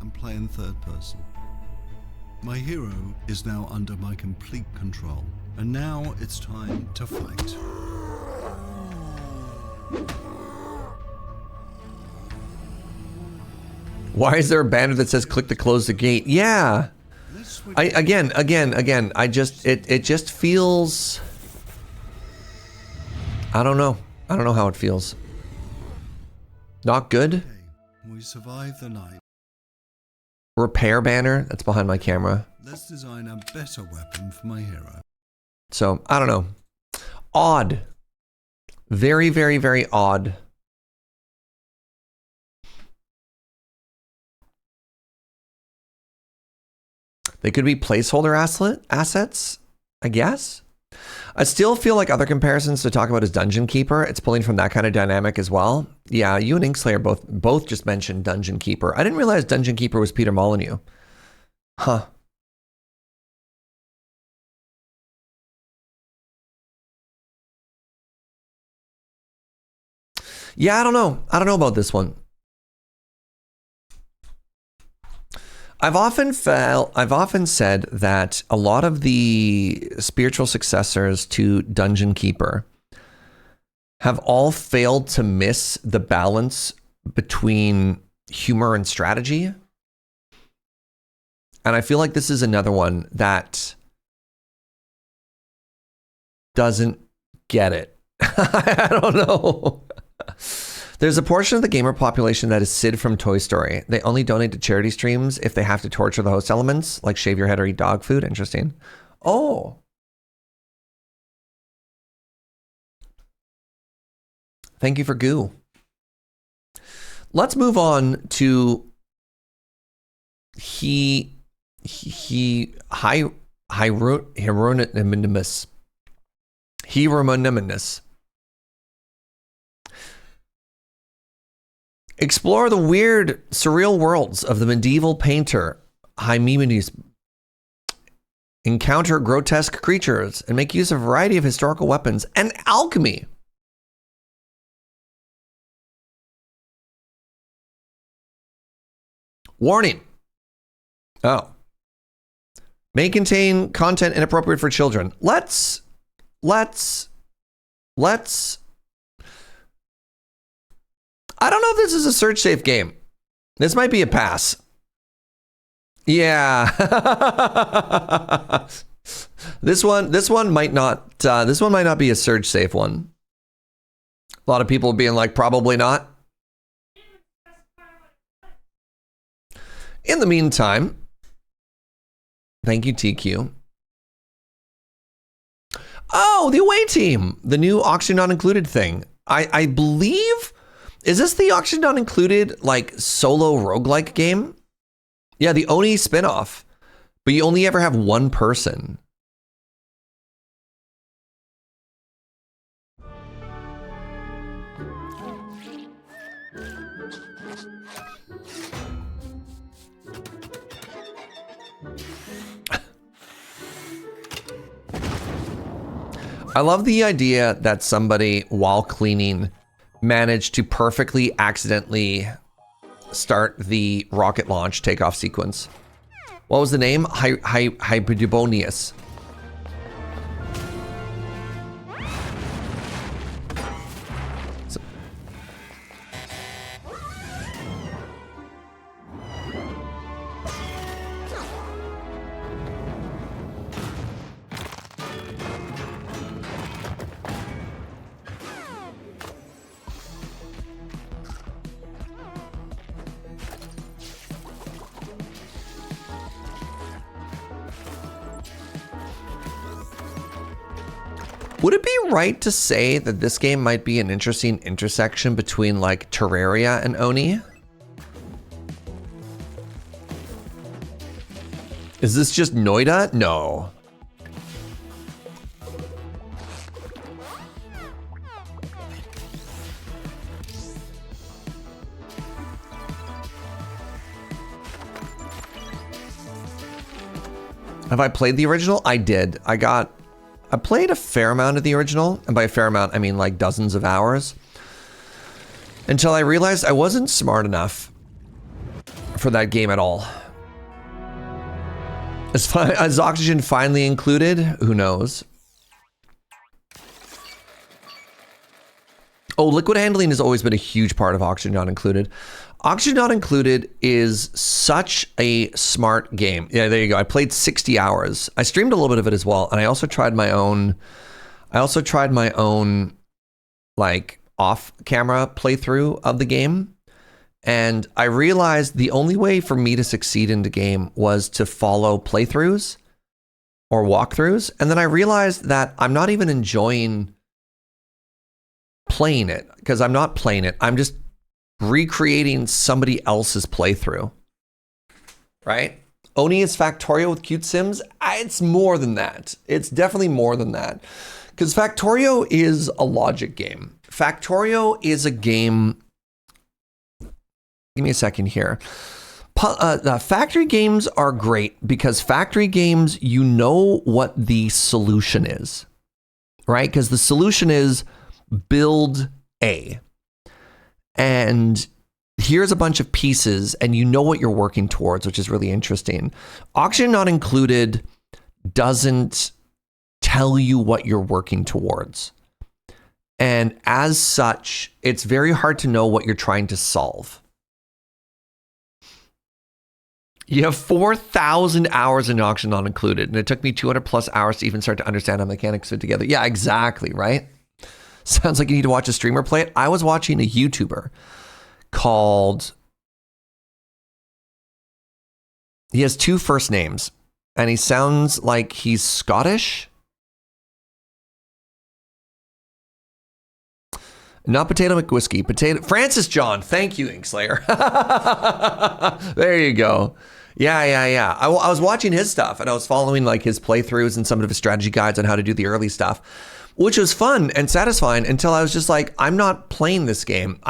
Speaker 2: and play in third person. My hero is now under my complete control. And now it's time to fight.
Speaker 1: Why is there a banner that says click to close the gate? Yeah. Again, I just, it just feels, I don't know how it feels. Not good.
Speaker 2: We survived the night.
Speaker 1: Repair banner, that's behind my camera.
Speaker 2: Let's design a better weapon for my hero.
Speaker 1: So, I don't know. Odd. Very, very, very odd. They could be placeholder assets, I guess. I still feel like other comparisons to talk about is Dungeon Keeper. It's pulling from that kind of dynamic as well. Yeah, you and Inkslayer both just mentioned Dungeon Keeper. I didn't realize Dungeon Keeper was Peter Molyneux. Huh. Yeah, I don't know. I don't know about this one. I've often said that a lot of the spiritual successors to Dungeon Keeper have all failed to miss the balance between humor and strategy. And I feel like this is another one that doesn't get it. I don't know. There's a portion of the gamer population that is Sid from Toy Story. They only donate to charity streams if they have to torture the host elements, like shave your head or eat dog food. Interesting. Oh. Thank you for goo. Let's move on to Hieronymus. Explore the weird, surreal worlds of the medieval painter Hieronymus. Encounter grotesque creatures and make use of a variety of historical weapons and alchemy. Warning. Oh. May contain content inappropriate for children. Let's. I don't know if this is a search safe game. This might be a pass. Yeah. This one might not be a search safe one. A lot of people being like, probably not. In the meantime, thank you, TQ. Oh, the away team, the new auction not included thing. I believe, is this the auction not included like solo roguelike game? Yeah, the Oni spinoff, but you only ever have one person. I love the idea that somebody, while cleaning, managed to perfectly accidentally start the rocket launch takeoff sequence. What was the name? Hybridibonius. Would it be right to say that this game might be an interesting intersection between like Terraria and Oni? Is this just Noida? No. Have I played the original? I did. I played a fair amount of the original, and by a fair amount, I mean like dozens of hours, until I realized I wasn't smart enough for that game at all. Is Oxygen finally included? Who knows? Oh, liquid handling has always been a huge part of Oxygen Not Included. Oxygen Not Included is such a smart game. Yeah, there you go. I played 60 hours. I streamed a little bit of it as well, and I also tried my own like off-camera playthrough of the game. And I realized the only way for me to succeed in the game was to follow playthroughs or walkthroughs. And then I realized that I'm not even enjoying playing it, because I'm not playing it. I'm just recreating somebody else's playthrough, right? Oni is Factorio with cute sims. It's more than that. It's definitely more than that, because Factorio is a logic game. Factorio is a game. Give me a second here. Factory games are great because factory games, you know what the solution is, right? Because the solution is build A. And here's a bunch of pieces, and you know what you're working towards, which is really interesting. Auction Not Included doesn't tell you what you're working towards. And as such, it's very hard to know what you're trying to solve. You have 4,000 hours in Auction Not Included, and it took me 200 plus hours to even start to understand how mechanics fit together. Yeah, exactly, right? Sounds like you need to watch a streamer play it. I was watching a YouTuber called... He has two first names, and he sounds like he's Scottish. Not Potato McWhiskey. Potato... Francis John. Thank you, Inkslayer. There you go. Yeah. I was watching his stuff, and I was following like his playthroughs and some of his strategy guides on how to do the early stuff, which was fun and satisfying until I was just like, I'm not playing this game.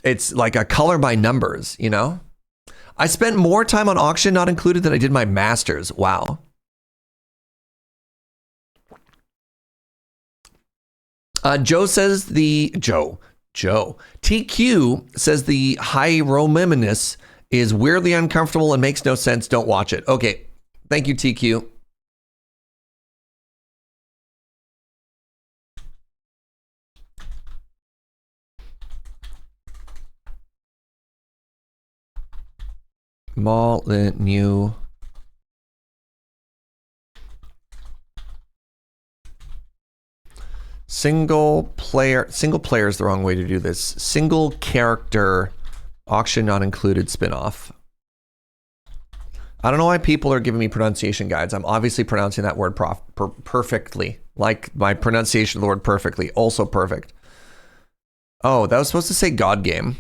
Speaker 1: It's like a color by numbers, you know? I spent more time on Auction Not Included than I did my masters. Wow. Joe says Joe. TQ says the Hieronymus is weirdly uncomfortable and makes no sense. Don't watch it. Okay. Thank you, TQ. Molyneux. Single player is the wrong way to do this. Single character auction not included spinoff. I don't know why people are giving me pronunciation guides. I'm obviously pronouncing that word perfectly. Like my pronunciation of the word perfectly. Also perfect. Oh, that was supposed to say God game.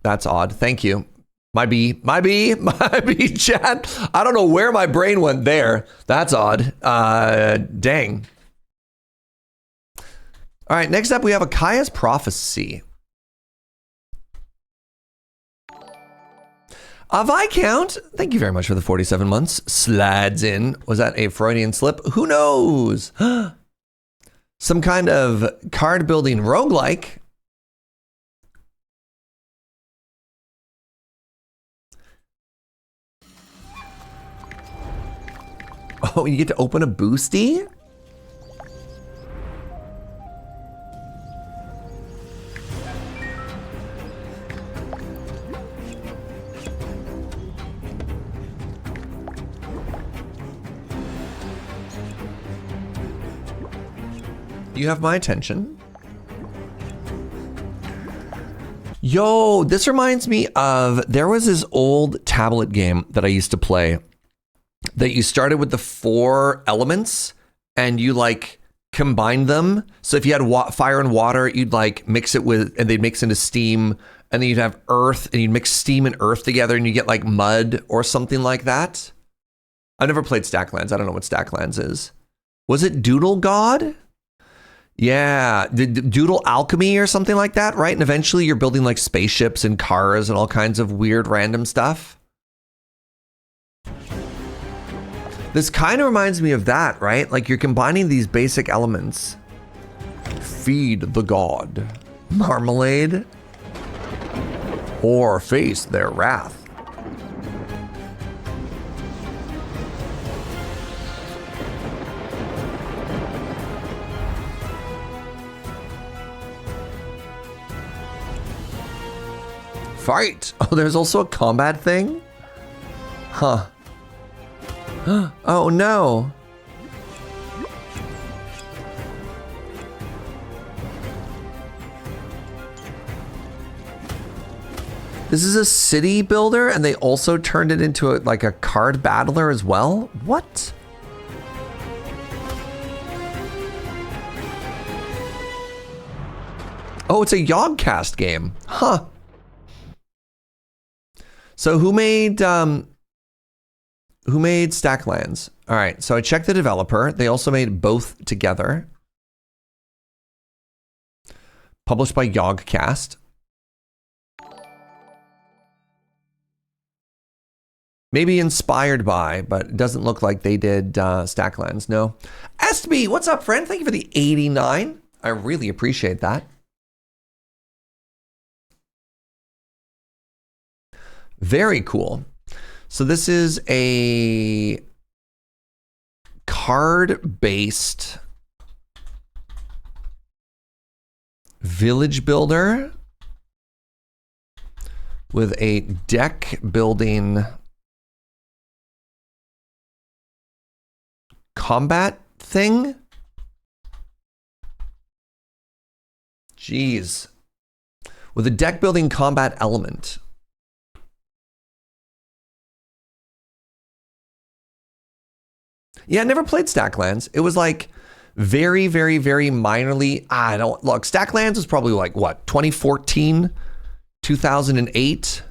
Speaker 1: That's odd. Thank you. My B, chat. I don't know where my brain went there. That's odd. Dang. All right, next up we have Akaya's Prophecy. Viscount, thank you very much for the 47 months. Slides in. Was that a Freudian slip? Who knows? Some kind of card building roguelike. Oh, you get to open a boosty? You have my attention. Yo, this reminds me of, there was this old tablet game that I used to play that you started with the 4 elements and you like combine them. So if you had fire and water, you'd like mix it with, and they'd mix into steam, and then you'd have earth and you'd mix steam and earth together and you get like mud or something like that. I've never played Stacklands. I don't know what Stacklands is. Was it Doodle God? Yeah, Doodle Alchemy or something like that, right? And eventually you're building like spaceships and cars and all kinds of weird random stuff. This kind of reminds me of that, right? Like you're combining these basic elements. Feed the god. Marmalade. Or face their wrath. Fight! Oh, there's also a combat thing? Huh. Oh no. This is a city builder and they also turned it into like a card battler as well? What? Oh, it's a Yogcast game. Huh. So who made Stacklands? All right, so I checked the developer. They also made Both Together. Published by Yogcast. Maybe inspired by, but it doesn't look like they did Stacklands, no. Estby, what's up, friend? Thank you for the 89. I really appreciate that. Very cool. So this is a card-based village builder with a deck building combat thing. Jeez. With a deck building combat element. Yeah, I never played Stacklands. It was like very, very, very minorly. I don't look. Stacklands was probably like what, 2014, 2008,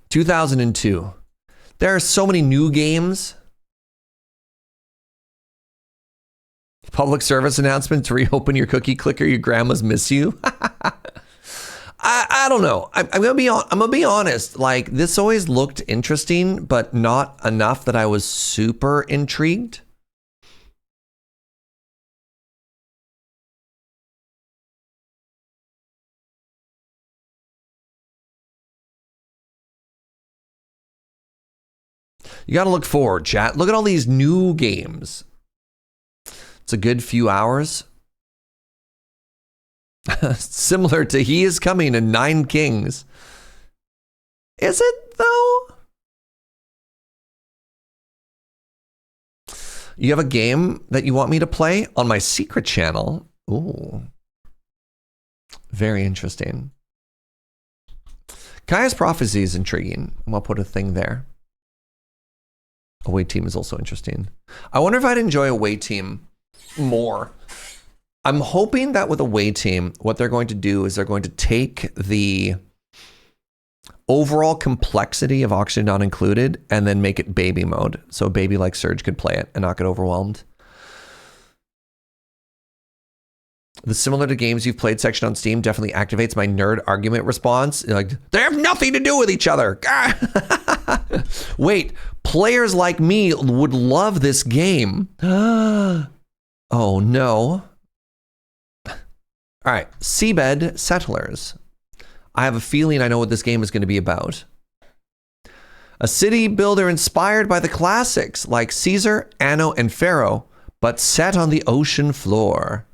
Speaker 1: 2002. There are so many new games. Public service announcement to reopen your cookie clicker. Your grandmas miss you. I don't know. I'm gonna be honest. Like this always looked interesting, but not enough that I was super intrigued. You got to look forward, chat. Look at all these new games. It's a good few hours. Similar to He Is Coming and Nine Kings. Is it, though? You have a game that you want me to play on my secret channel? Ooh. Very interesting. Kaya's Prophecy is intriguing. I'll put a thing there. Away Team is also interesting. I wonder if I'd enjoy Away Team more. I'm hoping that with Away Team, what they're going to do is they're going to take the overall complexity of Oxygen Not Included and then make it baby mode. So a baby like Surge could play it and not get overwhelmed. The similar to games you've played section on Steam definitely activates my nerd argument response. Like, they have nothing to do with each other. Wait, players like me would love this game. Oh no. All right, Seabed Settlers. I have a feeling I know what this game is going to be about. A city builder inspired by the classics like Caesar, Anno, and Pharaoh, but set on the ocean floor.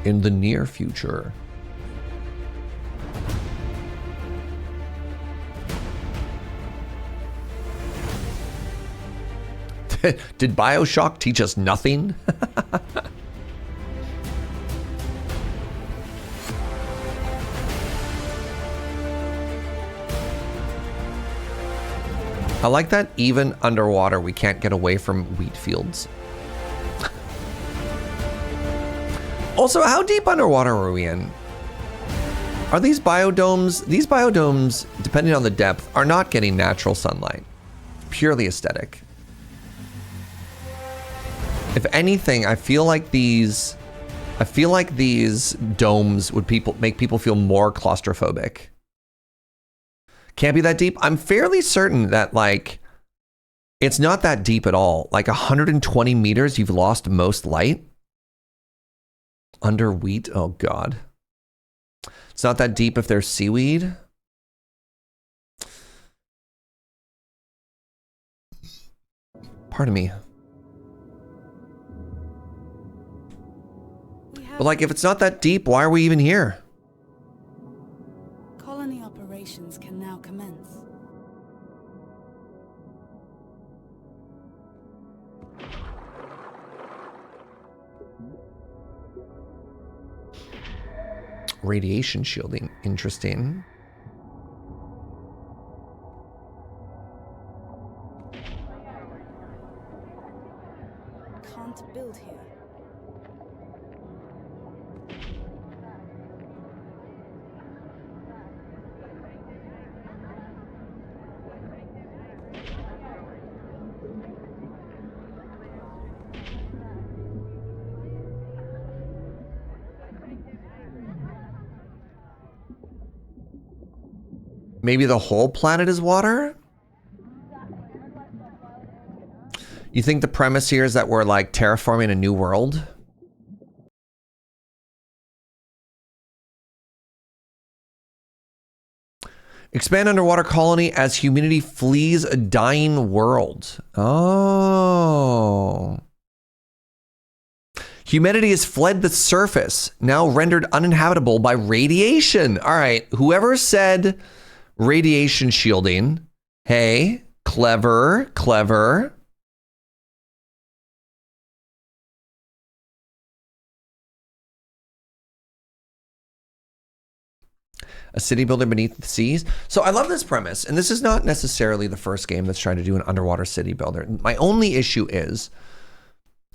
Speaker 1: In the near future. Did BioShock teach us nothing? I like that even underwater we can't get away from wheat fields. Also, how deep underwater are we in? Are these biodomes? These biodomes, depending on the depth, are not getting natural sunlight. Purely aesthetic. If anything, I feel like these domes would make people feel more claustrophobic. Can't be that deep. I'm fairly certain that like it's not that deep at all. Like 120 meters, you've lost most light. Under wheat, oh god. It's not that deep if there's seaweed. Pardon me. But like, if it's not that deep, why are we even here?
Speaker 9: Colony operations can now commence.
Speaker 1: Radiation shielding, interesting.
Speaker 9: Can't build here.
Speaker 1: Maybe the whole planet is water? You think the premise here is that we're like terraforming a new world? Expand underwater colony as humanity flees a dying world. Oh. Humanity has fled the surface, now rendered uninhabitable by radiation. All right, whoever said radiation shielding, hey, clever, clever. A city builder beneath the seas. So I love this premise, and this is not necessarily the first game that's trying to do an underwater city builder. My only issue is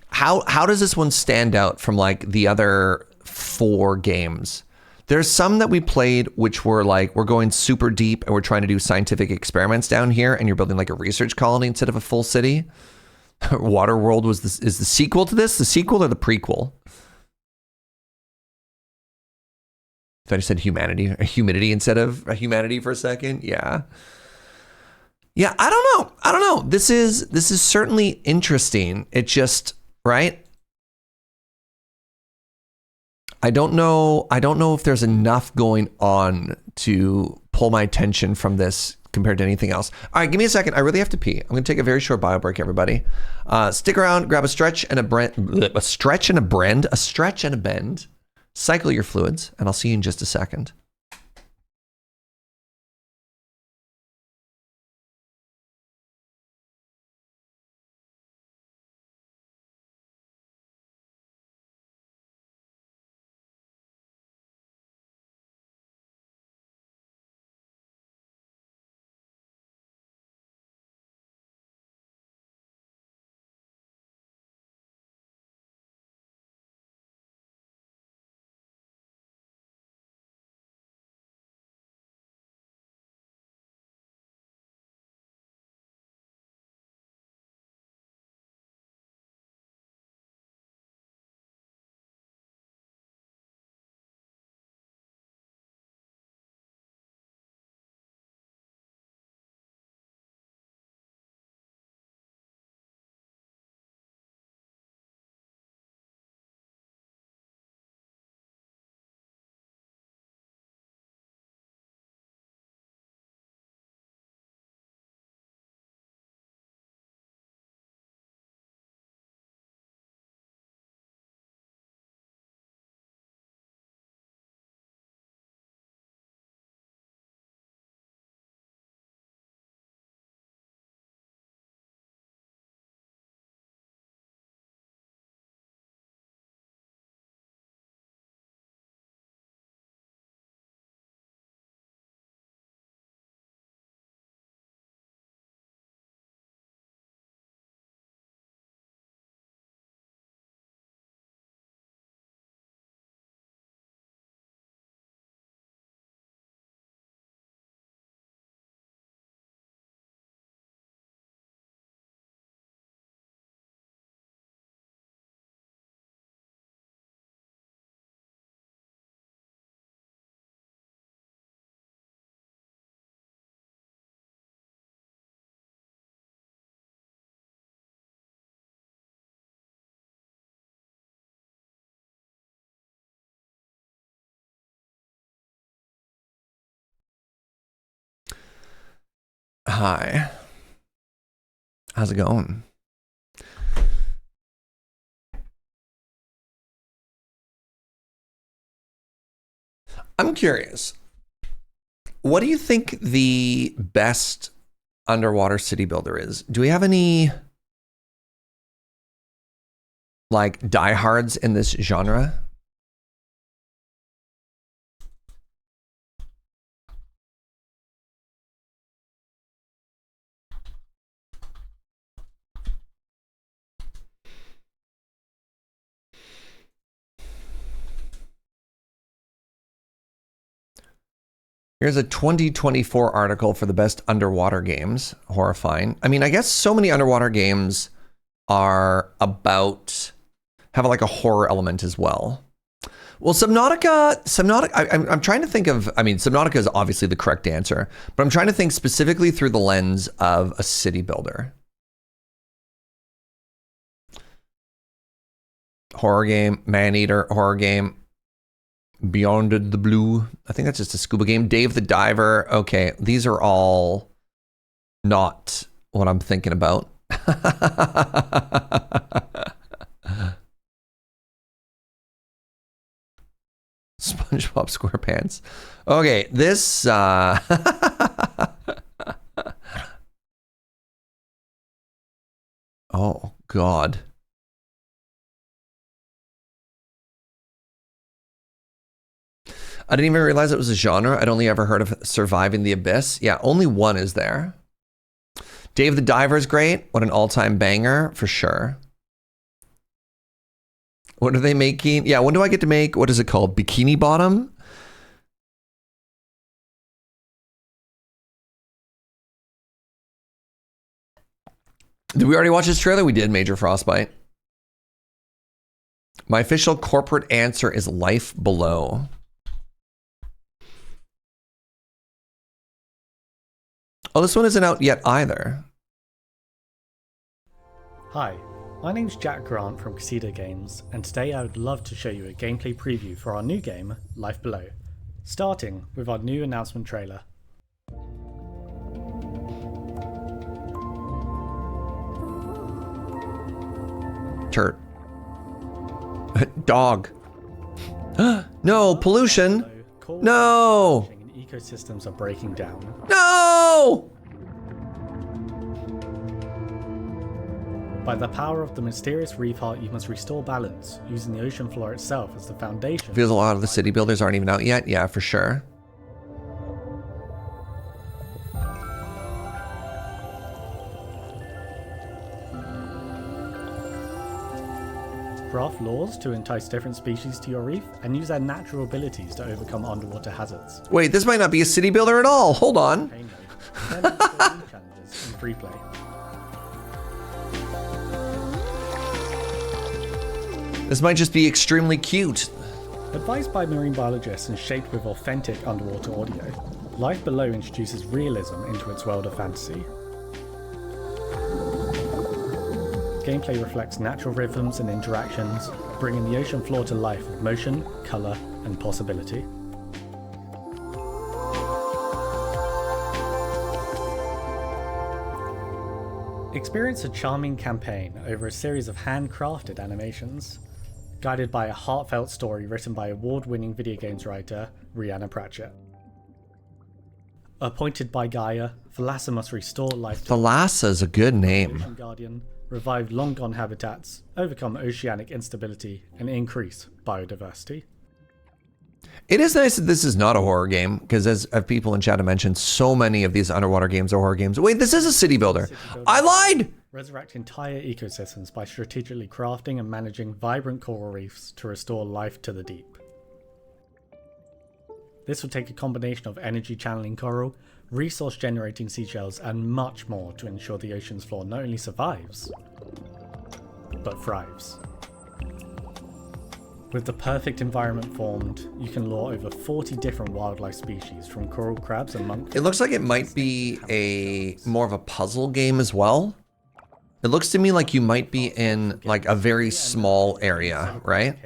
Speaker 1: how does this one stand out from like the other 4 games? There's some that we played which were like, we're going super deep and we're trying to do scientific experiments down here, and you're building like a research colony instead of a full city. Waterworld is the sequel to this, the sequel or the prequel? I said humidity instead of humanity for a second. Yeah. Yeah, I don't know. This is certainly interesting. It just, right? I don't know if there's enough going on to pull my attention from this compared to anything else. All right, give me a second. I really have to pee. I'm going to take a very short bio break, everybody. Stick around, grab a stretch and a bend. Cycle your fluids, and I'll see you in just a second. Hi. How's it going? I'm curious. What do you think the best underwater city builder is? Do we have any like diehards in this genre? Here's a 2024 article for the best underwater games. Horrifying. I mean, I guess so many underwater games are about, have like a horror element as well. Well, Subnautica, I'm trying to think of, I mean, Subnautica is obviously the correct answer, but I'm trying to think specifically through the lens of a city builder. Horror game, Maneater, horror game. Beyond the Blue. I think that's just a scuba game. Dave the Diver. Okay, these are all not what I'm thinking about. SpongeBob SquarePants. Okay, this oh God. I didn't even realize it was a genre. I'd only ever heard of Surviving the Abyss. Yeah, only one is there. Dave the Diver is great. What an all-time banger, for sure. What are they making? Yeah, when do I get to make, what is it called? Bikini Bottom? Did we already watch this trailer? We did, Major Frostbite. My official corporate answer is Life Below. Oh, this one isn't out yet either.
Speaker 3: Hi, My name's Jack Grant from Casita Games, and today I would love to show you a gameplay preview for our new game, Life Below, starting with our new announcement trailer.
Speaker 1: Turd. Dog. No, pollution. No.
Speaker 3: Ecosystems are breaking down.
Speaker 1: No!
Speaker 3: By the power of the mysterious reef heart, you must restore balance, using the ocean floor itself as the foundation.
Speaker 1: Feels a lot of the city builders aren't even out yet. Yeah, for sure.
Speaker 3: Craft laws to entice different species to your reef, and use their natural abilities to overcome underwater hazards.
Speaker 1: Wait, this might not be a city builder at all. Hold on.
Speaker 3: Challenges in free play.
Speaker 1: This might just be extremely cute.
Speaker 3: Advised by marine biologists and shaped with authentic underwater audio, Life Below introduces realism into its world of fantasy. Gameplay reflects natural rhythms and interactions, bringing the ocean floor to life with motion, colour, and possibility. Experience a charming campaign over a series of handcrafted animations, guided by a heartfelt story written by award-winning video games writer Rhianna Pratchett. Appointed by Gaia, Thalassa must restore life to
Speaker 1: Thalassa's a good name.
Speaker 3: Ocean Guardian, revive long-gone habitats, overcome oceanic instability, and increase biodiversity.
Speaker 1: It is nice that this is not a horror game, because as people in chat have mentioned, so many of these underwater games are horror games. Wait, this is a city builder. I lied!
Speaker 3: Resurrect entire ecosystems by strategically crafting and managing vibrant coral reefs to restore life to the deep. This will take a combination of energy channeling coral, resource generating seashells, and much more to ensure the ocean's floor not only survives, but thrives. With the perfect environment formed, you can lure over 40 different wildlife species, from coral crabs and monk.
Speaker 1: It looks like it might be more of a puzzle game as well. It looks to me like you might be in like a very small area, right?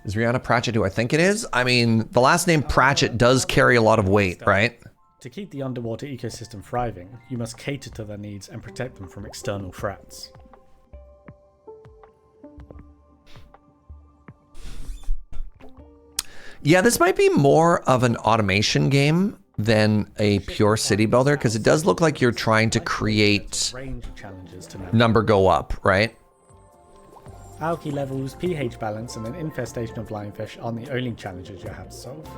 Speaker 1: Is Rhianna Pratchett who I think it is? I mean, the last name Pratchett does carry a lot of weight, right?
Speaker 3: To keep the underwater ecosystem thriving, you must cater to their needs and protect them from external threats.
Speaker 1: Yeah, this might be more of an automation game than a pure city builder, because it does look like you're trying to create number go up, right?
Speaker 3: Algae levels, pH balance, and an infestation of lionfish aren't the only challenges you have to solve.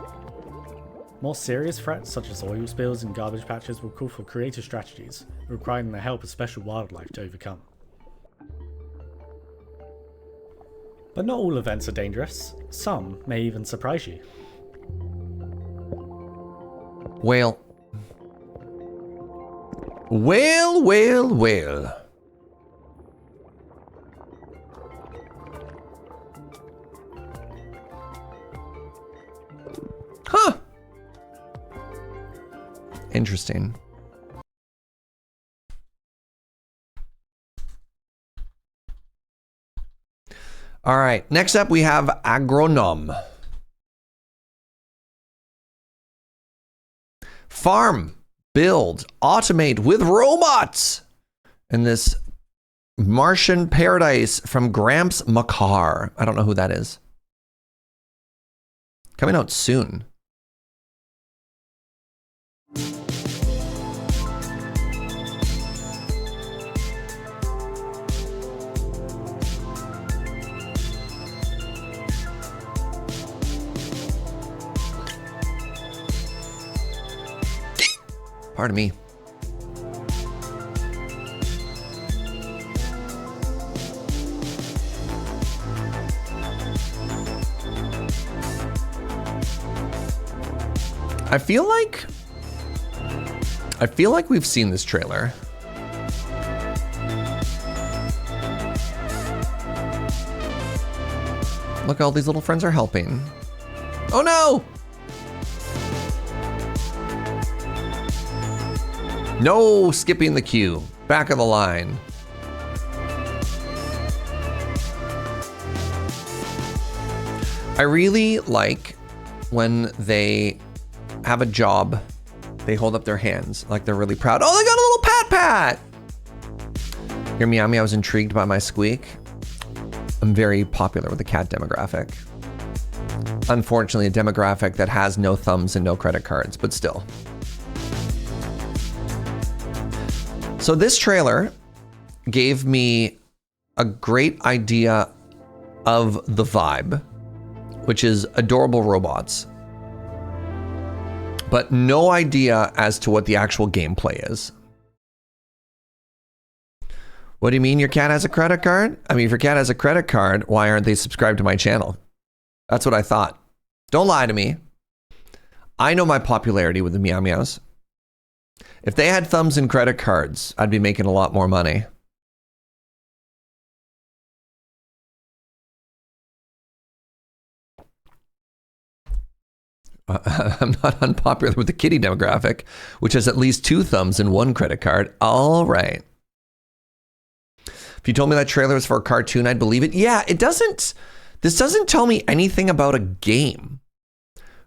Speaker 3: More serious threats, such as oil spills and garbage patches, will call for creative strategies, requiring the help of special wildlife to overcome. But not all events are dangerous. Some may even surprise you.
Speaker 1: Well. Huh. Interesting. All right, next up we have AGRONOM. Farm, build, automate with robots in this Martian paradise from Gramps Makar. I don't know who that is. Coming out soon. Pardon me. I feel like we've seen this trailer. Look, all these little friends are helping. Oh no! No skipping the queue. Back of the line. I really like when they have a job, they hold up their hands like they're really proud. Oh, they got a little pat pat. Your Meow Meow was intrigued by my squeak. I'm very popular with the cat demographic. Unfortunately, a demographic that has no thumbs and no credit cards, but still. So this trailer gave me a great idea of the vibe, which is adorable robots, but no idea as to what the actual gameplay is. What do you mean your cat has a credit card? I mean, if your cat has a credit card, why aren't they subscribed to my channel? That's what I thought. Don't lie to me. I know my popularity with the Meow Meows. If they had thumbs and credit cards, I'd be making a lot more money. I'm not unpopular with the kitty demographic, which has at least 2 thumbs and 1 credit card. All right. If you told me that trailer was for a cartoon, I'd believe it. Yeah, it doesn't. This doesn't tell me anything about a game,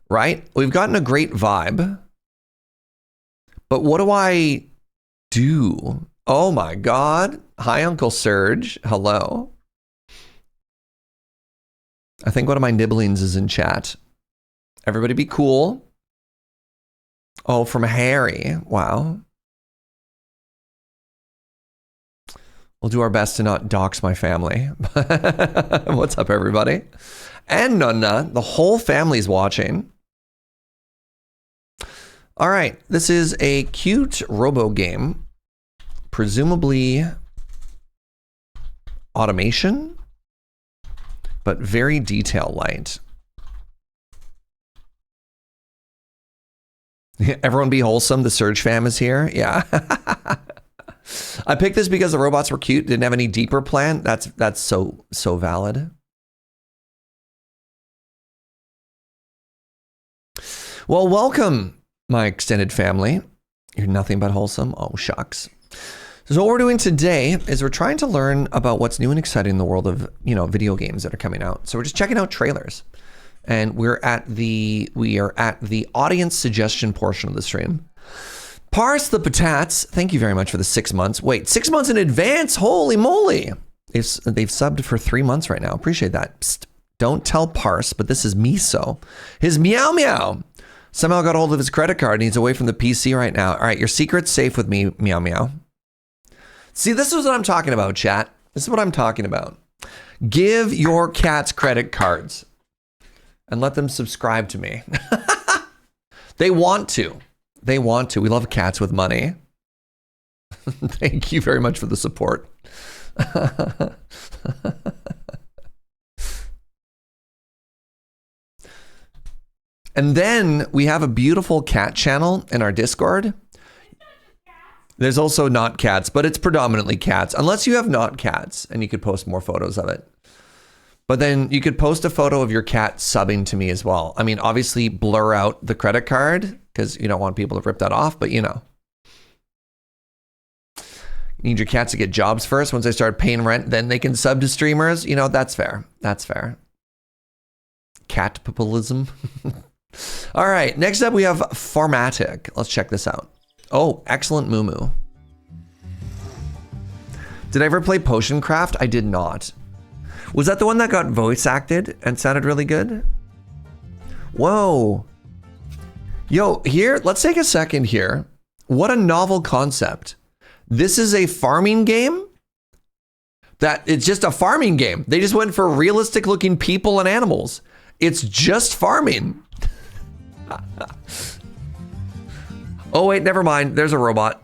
Speaker 1: right? We've gotten a great vibe. But what do I do? Oh my God. Hi, Uncle Serge. Hello. I think one of my nibblings is in chat. Everybody be cool. Oh, from Harry. Wow. We'll do our best to not dox my family. What's up, everybody? And Nonna, the whole family's watching. All right, this is a cute robo game. Presumably automation, but very detail light. Everyone be wholesome. The Surge fam is here. Yeah. I picked this because the robots were cute. Didn't have any deeper plan. That's so valid. Well, welcome, my extended family. You're nothing but wholesome. Oh, shucks. So what we're doing today is we're trying to learn about what's new and exciting in the world of, video games that are coming out. So we're just checking out trailers. And we are at the audience suggestion portion of the stream. Parse the Patats, thank you very much for the 6 months. Wait, 6 months in advance? Holy moly. They've subbed for 3 months right now. Appreciate that. Psst, don't tell Parse, but this is Miso. His Meow Meow somehow got hold of his credit card and he's away from the PC right now. All right, your secret's safe with me, Meow Meow. See, this is what I'm talking about, chat. This is what I'm talking about. Give your cats credit cards and let them subscribe to me. They want to. They want to. We love cats with money. Thank you very much for the support. And then we have a beautiful cat channel in our Discord. There's also not cats, but it's predominantly cats, unless you have not cats and you could post more photos of it. But then you could post a photo of your cat subbing to me as well. I mean, obviously blur out the credit card because you don't want people to rip that off, but you need your cats to get jobs first. Once they start paying rent, then they can sub to streamers. That's fair. That's fair. Cat populism. All right, next up we have Farmatic. Let's check this out. Oh, excellent Moo. Did I ever play Potion Craft? I did not. Was that the one that got voice acted and sounded really good? Whoa. Yo, here, let's take a second here. What a novel concept. This is a farming game? It's just a farming game. They just went for realistic looking people and animals. It's just farming. Oh wait, never mind. There's a robot.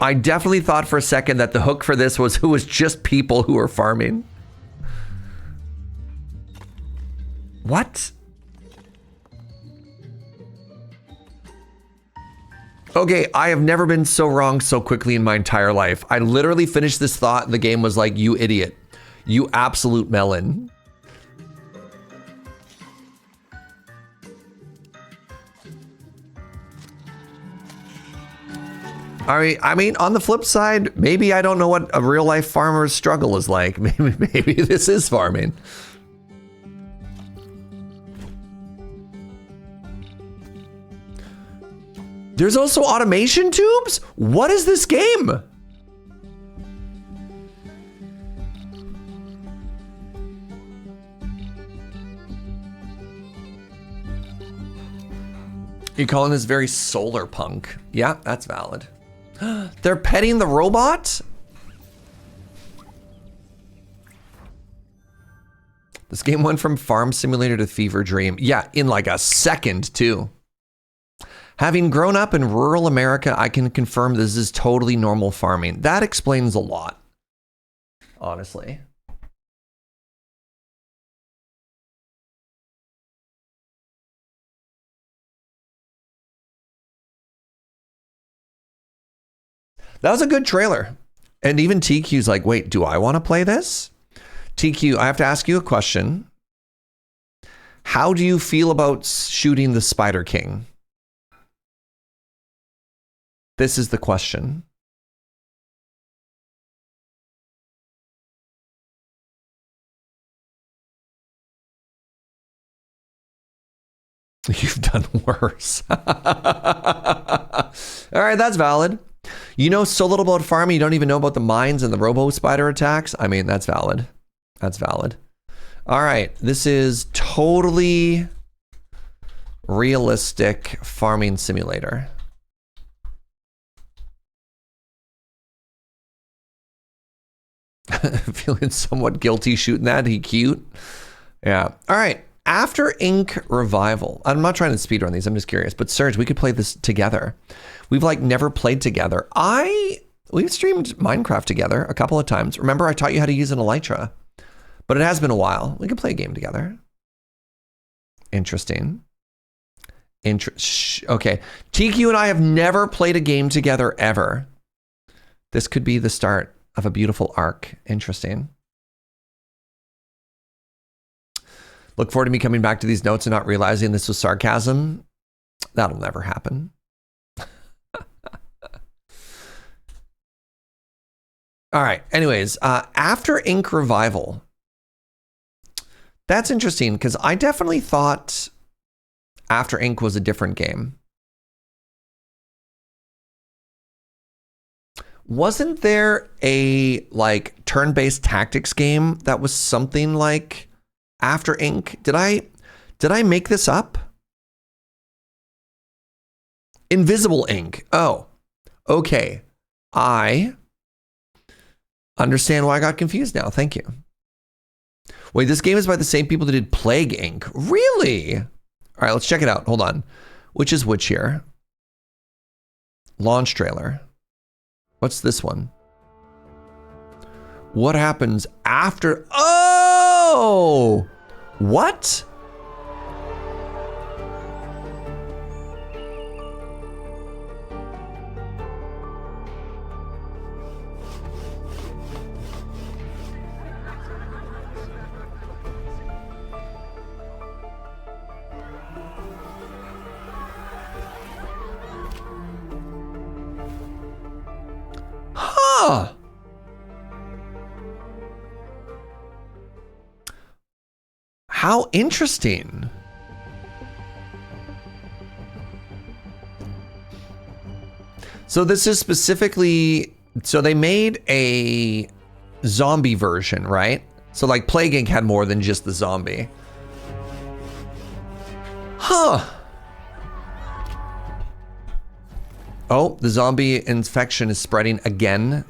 Speaker 1: I definitely thought for a second that the hook for this was just people who are farming. What? Okay, I have never been so wrong so quickly in my entire life. I literally finished this thought and the game was like, you idiot. You absolute melon. I mean, on the flip side, maybe I don't know what a real life farmer's struggle is like. Maybe this is farming. There's also automation tubes? What is this game? You're calling this very solar punk. Yeah, that's valid. They're petting the robot? This game went from farm simulator to fever dream. Yeah, in like a second too. Having grown up in rural America, I can confirm this is totally normal farming. That explains a lot, honestly. That was a good trailer. And even TQ's like, wait, do I want to play this? TQ, I have to ask you a question. How do you feel about shooting the Spider King? This is the question. You've done worse. All right, that's valid. You know so little about farming, you don't even know about the mines and the robo spider attacks. I mean, that's valid. That's valid. All right, this is totally realistic farming simulator. Feeling somewhat guilty shooting that. He cute. Yeah. All right. After Ink Revival. I'm not trying to speedrun these. I'm just curious. But Serge, we could play this together. We've like never played together. We've streamed Minecraft together a couple of times. Remember, I taught you how to use an Elytra. But it has been a while. We could play a game together. Interesting. Okay. TQ and I have never played a game together ever. This could be the start of a beautiful arc. Interesting. Look forward to me coming back to these notes and not realizing this was sarcasm. That'll never happen. All right. Anyways, after Ink Revival. That's interesting because I definitely thought After Ink was a different game. Wasn't there a like turn-based tactics game that was something like After Ink? Did I make this up? Invisible Ink. Oh, okay. I understand why I got confused now. Thank you. Wait, this game is by the same people that did Plague Inc. Really? All right, let's check it out. Hold on. Which is which here? Launch trailer. What's this one? What happens after? Oh! What? Huh. How interesting. So this is specifically, so they made a zombie version, right? So like Plague Inc. had more than just the zombie. Huh. Oh, the zombie infection is spreading again.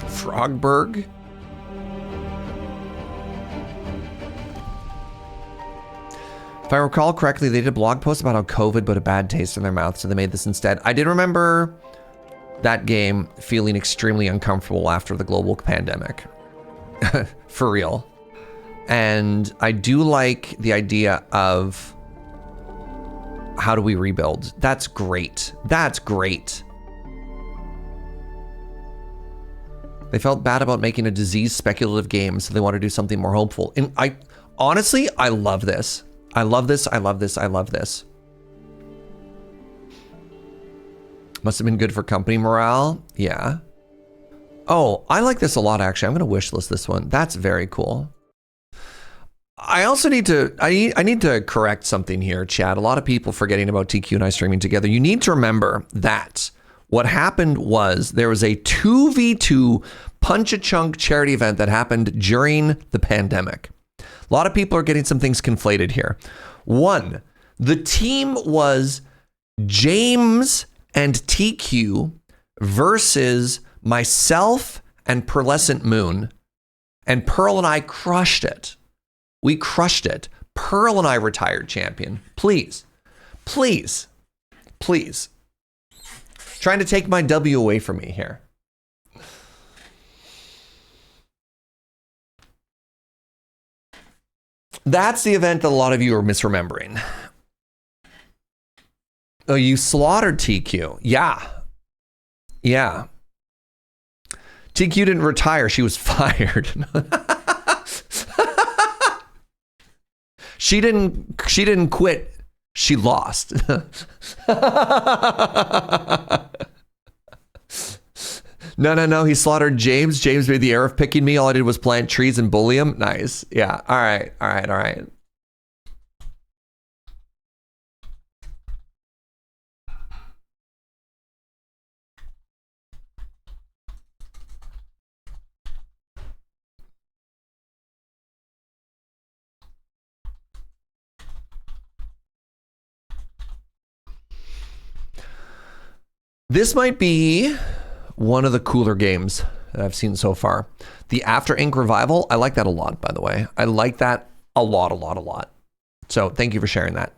Speaker 1: Frogberg. If I recall correctly, they did a blog post about how COVID put a bad taste in their mouth, so they made this instead. I did remember that game feeling extremely uncomfortable after the global pandemic. For real. And I do like the idea of how do we rebuild? That's great. That's great. They felt bad about making a disease speculative game, so they want to do something more hopeful. And honestly, I love this. I love this. I love this. I love this. Must have been good for company morale. Yeah. Oh, I like this a lot, actually. I'm going to wish list this one. That's very cool. I also need to, I need to correct something here, chat. A lot of people forgetting about TQ and I streaming together. You need to remember that what happened was there was a 2v2 Punch-a-Chunk charity event that happened during the pandemic. A lot of people are getting some things conflated here. One, the team was James and TQ versus myself and Pearlescent Moon. And Pearl and I crushed it. We crushed it. Pearl and I retired champion. Please, please, please. Trying to take my W away from me here. That's the event that a lot of you are misremembering. Oh, you slaughtered TQ. Yeah. Yeah. TQ didn't retire. She was fired. She didn't quit. She lost. No. He slaughtered James. James made the error of picking me. All I did was plant trees and bully him. Nice. Yeah. All right. This might be one of the cooler games that I've seen so far. The After Ink Revival, I like that a lot, by the way. I like that a lot. So thank you for sharing that.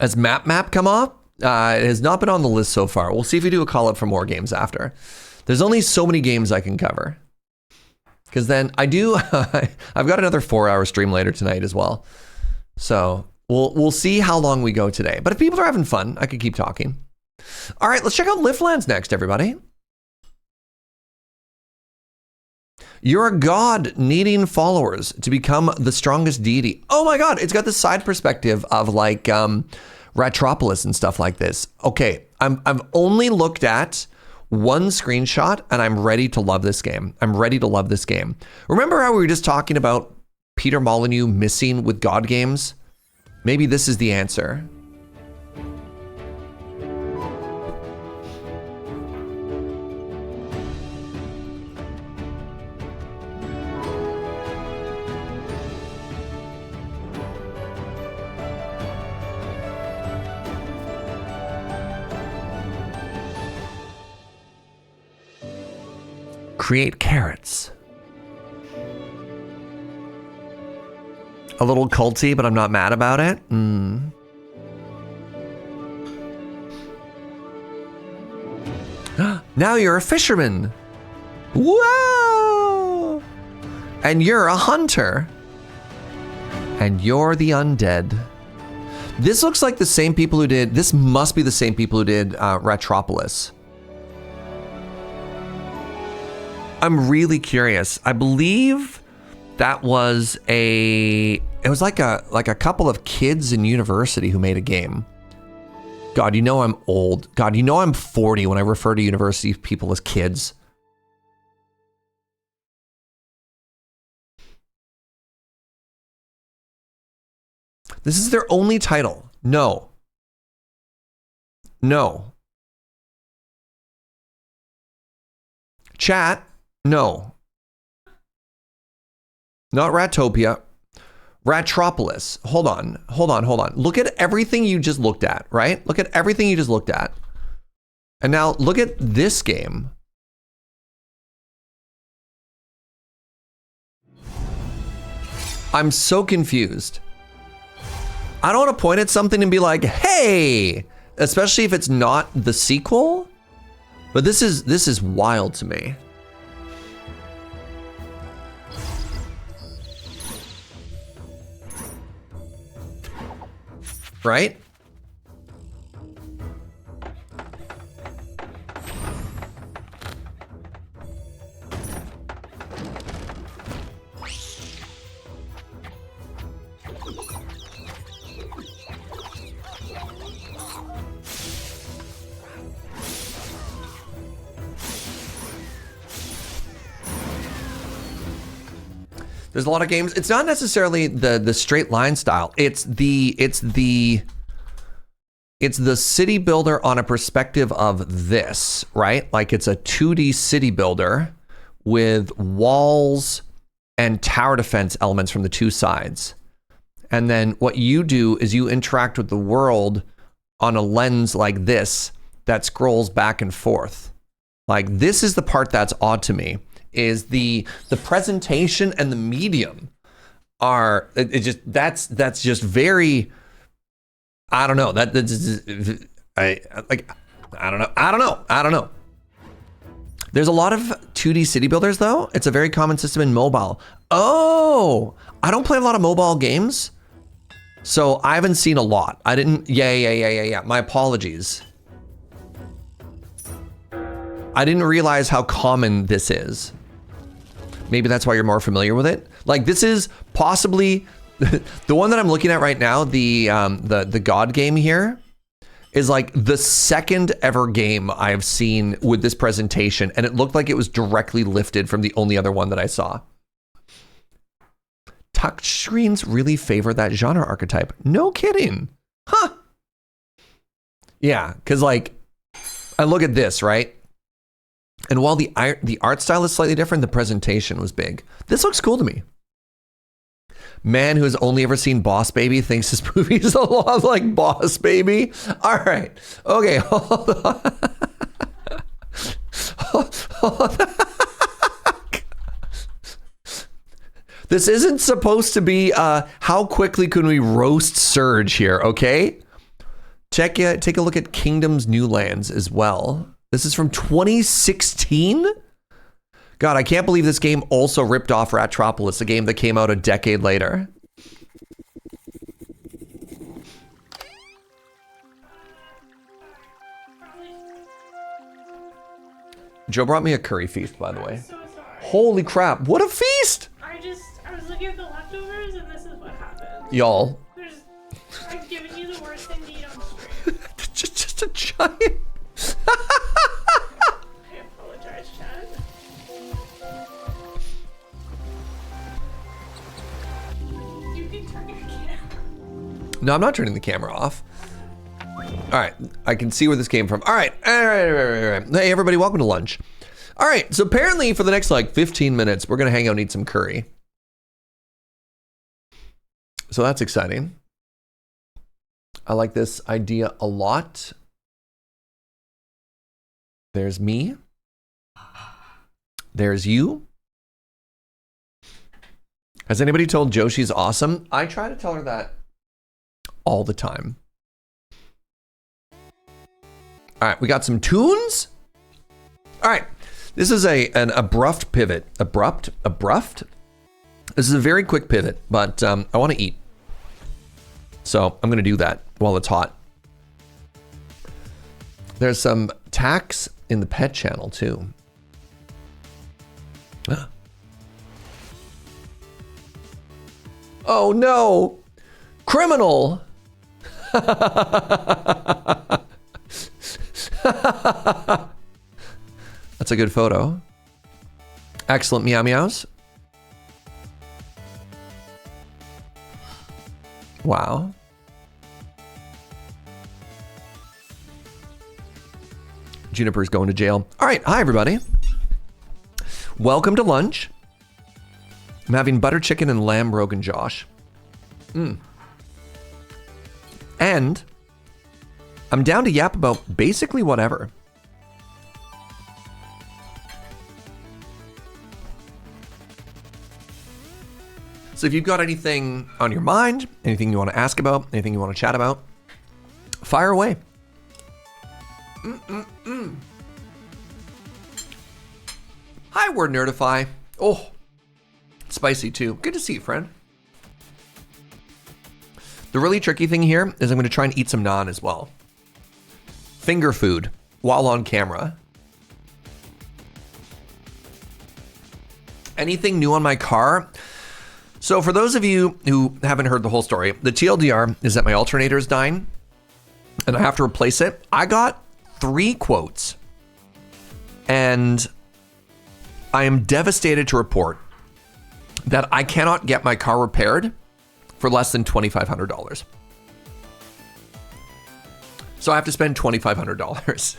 Speaker 1: Has Map come off? It has not been on the list so far. We'll see if we do a call up for more games after. There's only so many games I can cover. Because then I've got another 4-hour stream later tonight as well. So we'll see how long we go today. But if people are having fun, I could keep talking. All right, let's check out Liftlands next, everybody. You're a god needing followers to become the strongest deity. Oh my god, it's got the side perspective of like Ratropolis and stuff like this. Okay, I've only looked at one screenshot and I'm ready to love this game. Remember how we were just talking about Peter Molyneux missing with God games? Maybe this is the answer. Create carrots. A little culty, but I'm not mad about it. Now you're a fisherman. Whoa! And you're a hunter. And you're the undead. This looks like the same people who did, this must be the same people who did Ratropolis. I'm really curious. I believe that was it was like a couple of kids in university who made a game. God, you know I'm old. God, you know I'm 40 when I refer to university people as kids. This is their only title. No. Chat. No. Not Ratopia. Ratropolis. Hold on. Look at everything you just looked at, right? Look at everything you just looked at. And now look at this game. I'm so confused. I don't want to point at something and be like, hey, especially if it's not the sequel. But this is wild to me. Right? There's a lot of games. It's not necessarily the straight line style. It's the city builder on a perspective of this, right? Like it's a 2D city builder with walls and tower defense elements from the two sides. And then what you do is you interact with the world on a lens like this that scrolls back and forth. Like this is the part that's odd to me, is the presentation and the medium are that's just very, I don't know. I don't know. There's a lot of 2D city builders though. It's a very common system in mobile. Oh, I don't play a lot of mobile games, so I haven't seen a lot. I didn't. Yeah. My apologies. I didn't realize how common this is. Maybe that's why you're more familiar with it. Like this is possibly the one that I'm looking at right now. The God game here is like the second ever game I've seen with this presentation, and it looked like it was directly lifted from the only other one that I saw. Touchscreens really favor that genre archetype. No kidding. Huh. Yeah, because like I look at this, right? And while the art style is slightly different, the presentation was big. This looks cool to me. Man who has only ever seen Boss Baby thinks this movie is a lot like Boss Baby. All right. Okay. Hold on. Hold on. This isn't supposed to be how quickly can we roast Surge here, okay? Take a look at Kingdom's New Lands as well. This is from 2016? God, I can't believe this game also ripped off Ratropolis, a game that came out a decade later. Joe brought me a curry feast, by the way.
Speaker 4: So sorry.
Speaker 1: Holy crap, what a feast!
Speaker 4: I was looking at the leftovers and this is what happened.
Speaker 1: Y'all.
Speaker 4: I've given you the worst thing to eat on stream.
Speaker 1: just a giant...
Speaker 4: I apologize, Chad. You can turn your camera.
Speaker 1: No, I'm not turning the camera off. All right, I can see where this came from. All right. Hey, everybody, welcome to lunch. All right, so apparently for the next like 15 minutes, we're gonna hang out and eat some curry. So that's exciting. I like this idea a lot. There's me. There's you. Has anybody told Jo she's awesome? I try to tell her that all the time. All right, we got some tunes. All right, this is an abrupt pivot. Abrupt? This is a very quick pivot, but I want to eat. So I'm going to do that while it's hot. There's some tax in the pet channel too. Oh no! Criminal! That's a good photo. Excellent meow meows. Wow. Juniper's going to jail. All right, hi everybody. Welcome to lunch. I'm having butter chicken and lamb Rogan Josh. And I'm down to yap about basically whatever. So if you've got anything on your mind, anything you want to ask about, anything you want to chat about, fire away. Hi, Word Nerdify. Oh, spicy too. Good to see you, friend. The really tricky thing here is I'm going to try and eat some naan as well. Finger food while on camera. Anything new on my car? So for those of you who haven't heard the whole story, the TLDR is that my alternator is dying and I have to replace it. I got 3 quotes and I am devastated to report that I cannot get my car repaired for less than $2,500. So I have to spend $2,500.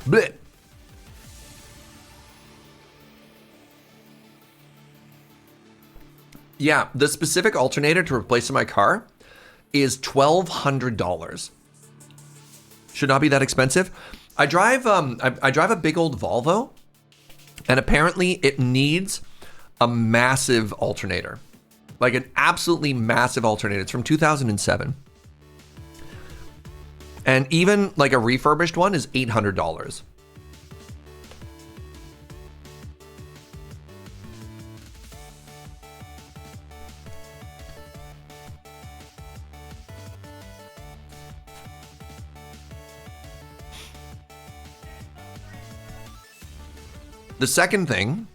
Speaker 1: Blech. Yeah, the specific alternator to replace in my car is $1,200. Should not be that expensive. I drive I drive a big old Volvo, and apparently it needs a massive alternator. Like an absolutely massive alternator. It's from 2007. And even like a refurbished one is $800. The second thing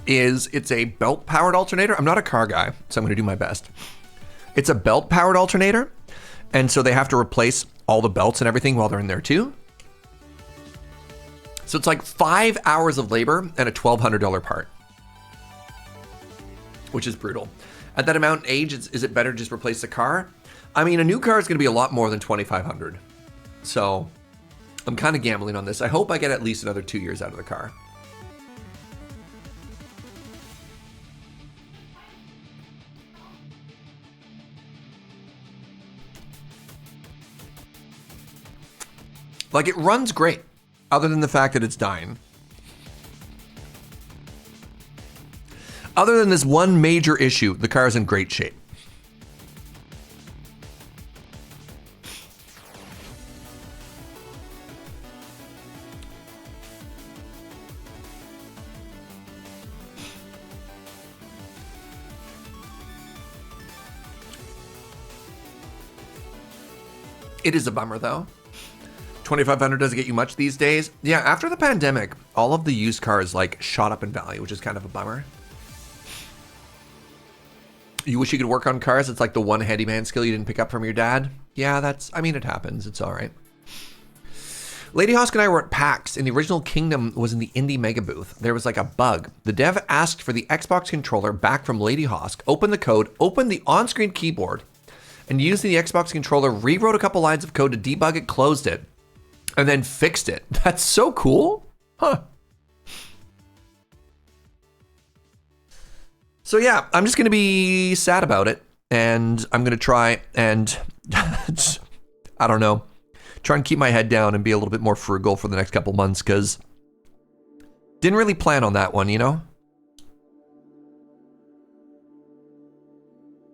Speaker 1: is it's a belt-powered alternator. I'm not a car guy, so I'm going to do my best. It's a belt-powered alternator, and so they have to replace all the belts and everything while they're in there too. So it's like 5 hours of labor and a $1,200 part, which is brutal. At that amount of age, is it better to just replace the car? I mean, a new car is going to be a lot more than $2,500. So I'm kind of gambling on this. I hope I get at least another 2 years out of the car. Like, it runs great, other than the fact that it's dying. Other than this one major issue, the car is in great shape. It is a bummer, though. $2,500 doesn't get you much these days. Yeah, after the pandemic, all of the used cars like shot up in value, which is kind of a bummer. You wish you could work on cars. It's like the one handyman skill you didn't pick up from your dad. Yeah, I mean, it happens. It's all right. Lady Hosk and I were at PAX, and the original Kingdom was in the Indie Mega booth. There was like a bug. The dev asked for the Xbox controller back from Lady Hosk, opened the code, opened the on-screen keyboard, and using the Xbox controller, rewrote a couple lines of code to debug it, closed it, and then fixed it. That's so cool. Huh. So yeah, I'm just going to be sad about it. And I'm going to try and, I don't know, try and keep my head down and be a little bit more frugal for the next couple months, because didn't really plan on that one, you know?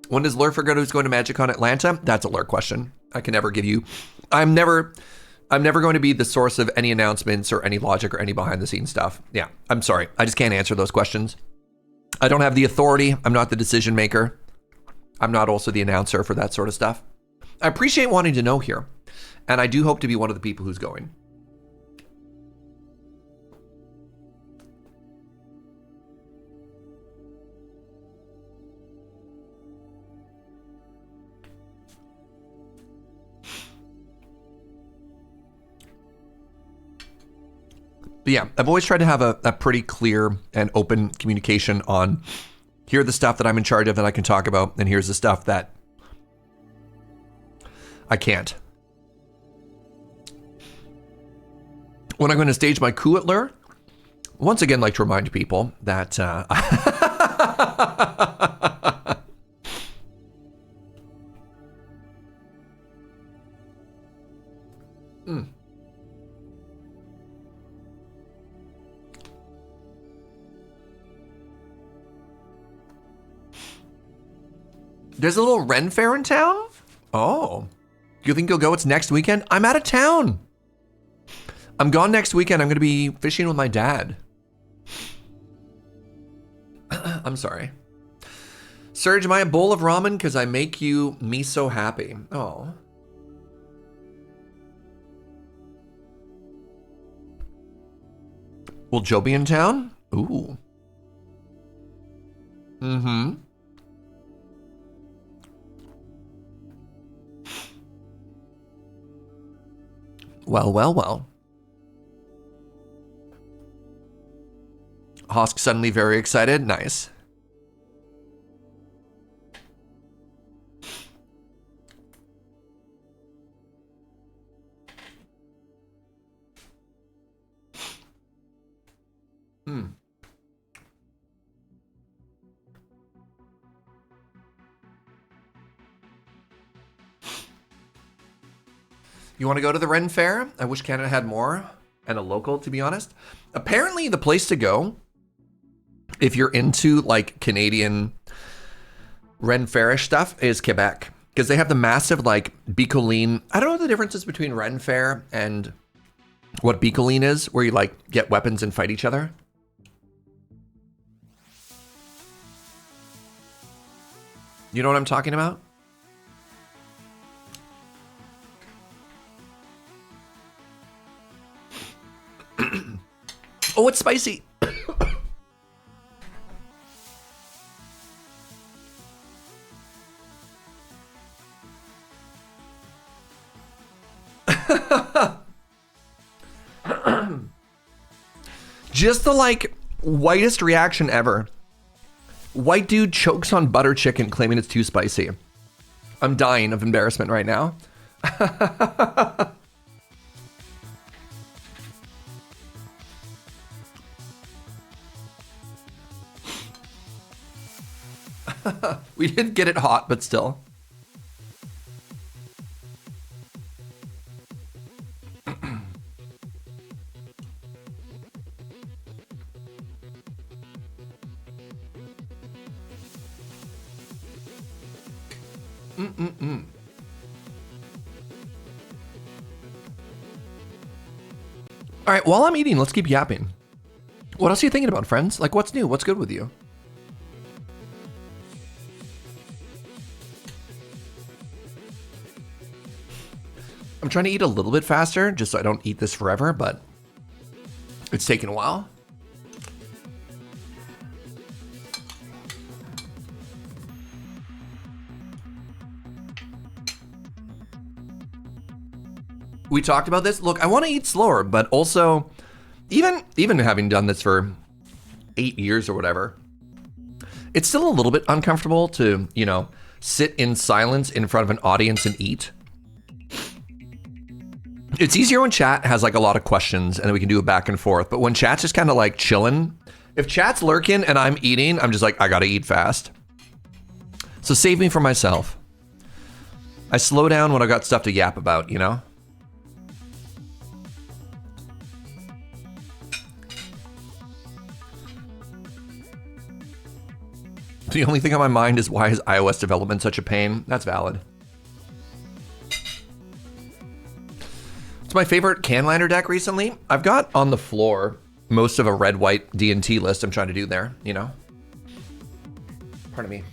Speaker 1: When does Lur forget who's going to MagicCon Atlanta? That's a Lur question. I can never give you... I'm never going to be the source of any announcements or any logic or any behind the scenes stuff. Yeah, I'm sorry. I just can't answer those questions. I don't have the authority. I'm not the decision maker. I'm not also the announcer for that sort of stuff. I appreciate wanting to know here. And I do hope to be one of the people who's going. But yeah, I've always tried to have a pretty clear and open communication on here are the stuff that I'm in charge of that I can talk about, and here's the stuff that I can't. When I'm going to stage my coup at Lur, once again, like to remind people that There's a little Ren Fair in town? Oh. Do you think you'll go? It's next weekend? I'm out of town. I'm gone next weekend. I'm going to be fishing with my dad. I'm sorry. Serge, am I a bowl of ramen? Because I make me so happy. Oh. Will Joe be in town? Ooh. Mm-hmm. Well, well, well. Hosk suddenly very excited. Nice. You want to go to the Ren Fair? I wish Canada had more, and a local, to be honest. Apparently, the place to go, if you're into like Canadian Ren Fairish stuff, is Quebec, because they have the massive like Bicoline. I don't know what the difference is between Ren Fair and what Bicoline is, where you like get weapons and fight each other. You know what I'm talking about? Oh, it's spicy. Just the like whitest reaction ever. White dude chokes on butter chicken claiming it's too spicy. I'm dying of embarrassment right now. We did get it hot, but still. All right, while I'm eating, let's keep yapping. What else are you thinking about, friends? Like, what's new? What's good with you? I'm trying to eat a little bit faster, just so I don't eat this forever, but it's taken a while. We talked about this. Look, I want to eat slower, but also, even having done this for 8 years or whatever, it's still a little bit uncomfortable to, you know, sit in silence in front of an audience and eat. It's easier when chat has like a lot of questions and then we can do it back and forth. But when chat's just kind of like chilling, if chat's lurking and I'm eating, I'm just like, I gotta eat fast. So save me from myself. I slow down when I got stuff to yap about, you know? The only thing on my mind is, why is iOS development such a pain? That's valid. It's my favorite Canliner deck recently. I've got on the floor most of a red-white D&T list I'm trying to do there, you know? Pardon me.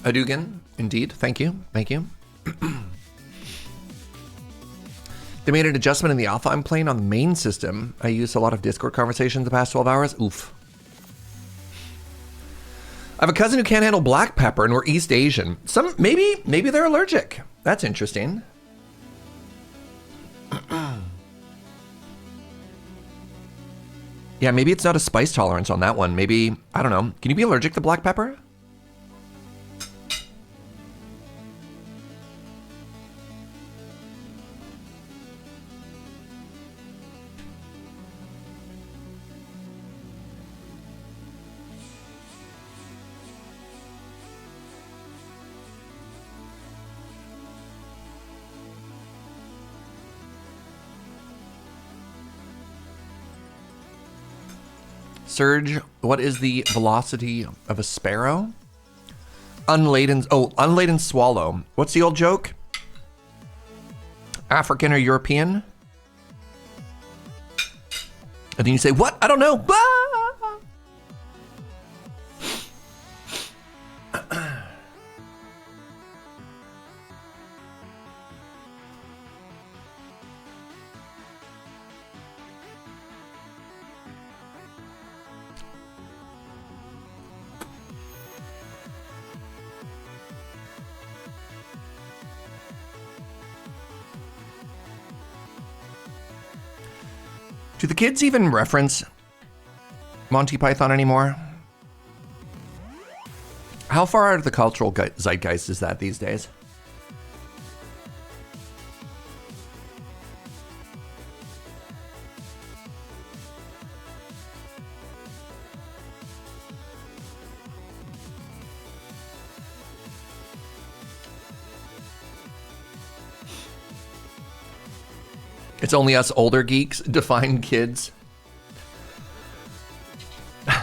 Speaker 1: Adugan, indeed. Thank you. Thank you. They made an adjustment in the alpha I'm playing on the main system. I used a lot of Discord conversations the past 12 hours. Oof. I have a cousin who can't handle black pepper and we're East Asian. Maybe they're allergic. That's interesting. Yeah, maybe it's not a spice tolerance on that one. Maybe, I don't know. Can you be allergic to black pepper? Surge, what is the velocity of a sparrow? Unladen swallow. What's the old joke? African or European? And then you say, what? I don't know. Do the kids even reference Monty Python anymore? How far out of the cultural zeitgeist is that these days? It's only us older geeks define kids. I'm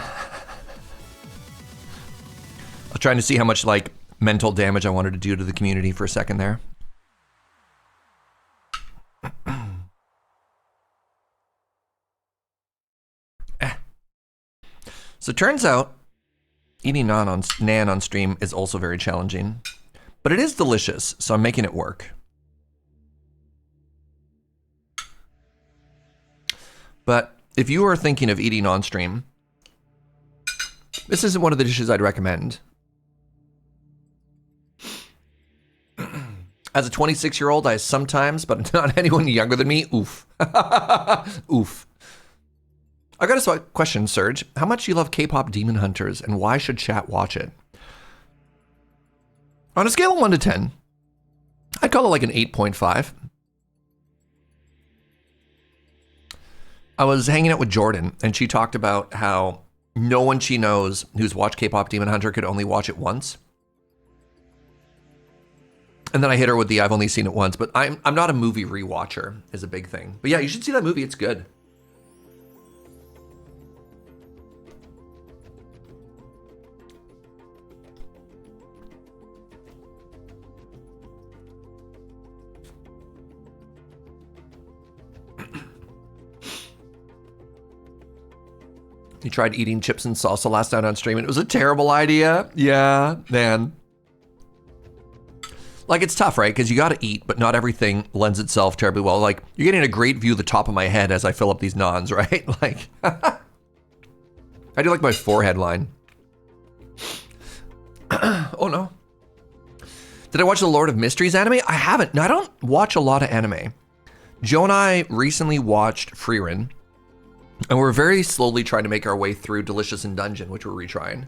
Speaker 1: trying to see how much like mental damage I wanted to do to the community for a second there. So it turns out eating Nan on stream is also very challenging, but it is delicious, so I'm making it work. But if you are thinking of eating on stream, this isn't one of the dishes I'd recommend. As a 26-year-old, I sometimes, but not anyone younger than me, oof. Oof. I got a question, Serge. How much do you love K-pop Demon Hunters, and why should chat watch it? On a scale of 1 to 10, I'd call it like an 8.5. I was hanging out with Jordan, and she talked about how no one she knows who's watched K-pop Demon Hunter could only watch it once. And then I hit her with the I've only seen it once, but I'm not a movie rewatcher is a big thing. But yeah, you should see that movie. It's good. He tried eating chips and salsa last night on stream, and it was a terrible idea. Yeah, man. Like, it's tough, right? Because you got to eat, but not everything lends itself terribly well. Like, you're getting a great view of the top of my head as I fill up these nons, right? Like, I do like my forehead line. Oh, no. Did I watch the Lord of Mysteries anime? I haven't. No, I don't watch a lot of anime. Joe and I recently watched Frieren. And we're very slowly trying to make our way through Delicious in Dungeon, which we're retrying.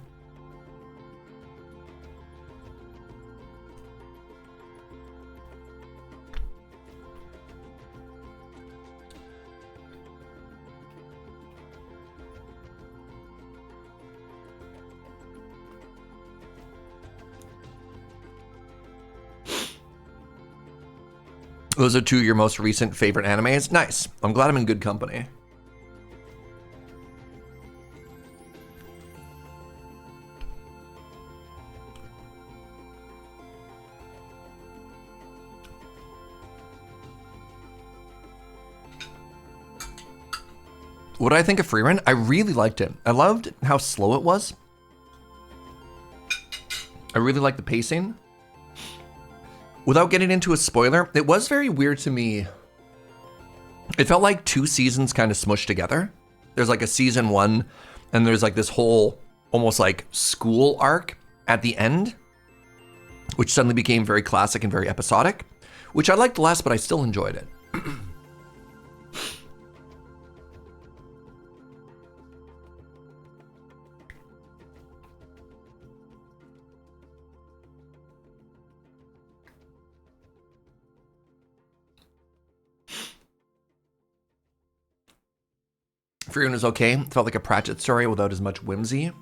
Speaker 1: Those are two of your most recent favorite animes? Nice. I'm glad I'm in good company. What did I think of Frieren? I really liked it. I loved how slow it was. I really liked the pacing. Without getting into a spoiler, it was very weird to me. It felt like two seasons kind of smushed together. There's like a season 1, and there's like this whole almost like school arc at the end, which suddenly became very classic and very episodic, which I liked less, but I still enjoyed it. Frieren was okay. It felt like a Pratchett story without as much whimsy.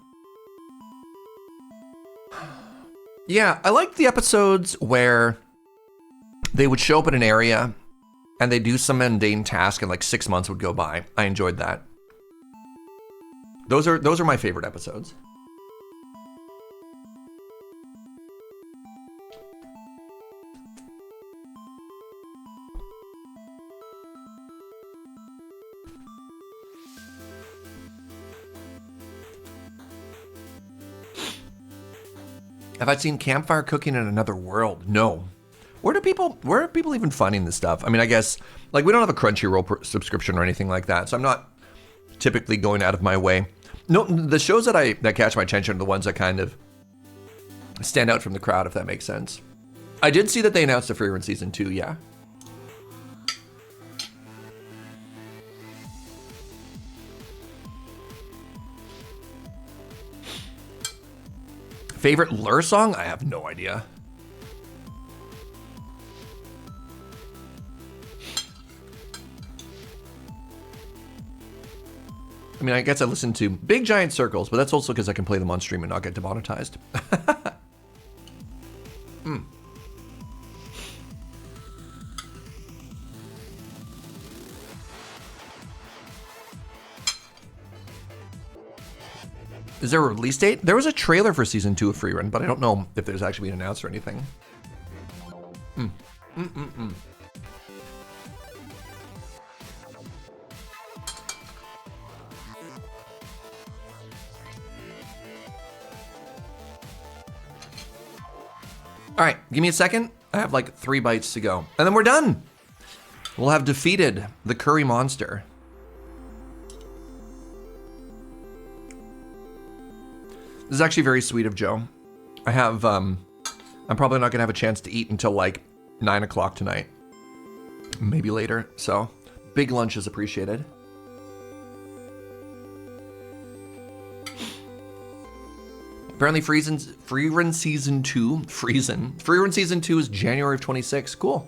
Speaker 1: Yeah, I liked the episodes where they would show up in an area and they do some mundane task and like 6 months would go by. I enjoyed that. Those are my favorite episodes. Have I seen Campfire Cooking in Another World? No. Where are people even finding this stuff? I mean, I guess, like, we don't have a Crunchyroll subscription or anything like that, so I'm not typically going out of my way. No, the shows that catch my attention are the ones that kind of stand out from the crowd, if that makes sense. I did see that they announced a Frieren Season 2, yeah. Favorite Lure song? I have no idea. I mean, I guess I listen to Big Giant Circles, but that's also because I can play them on stream and not get demonetized. Mm. Is there a release date? There was a trailer for Season 2 of Free Run, but I don't know if there's actually been announced or anything. All right, give me a second. I have like 3 bites to go, and then we're done. We'll have defeated the curry monster. This is actually very sweet of Joe. I have, I'm probably not gonna have a chance to eat until like 9 o'clock tonight. Maybe later, so big lunch is appreciated. Apparently Free Run Season 2 is January of 26. Cool.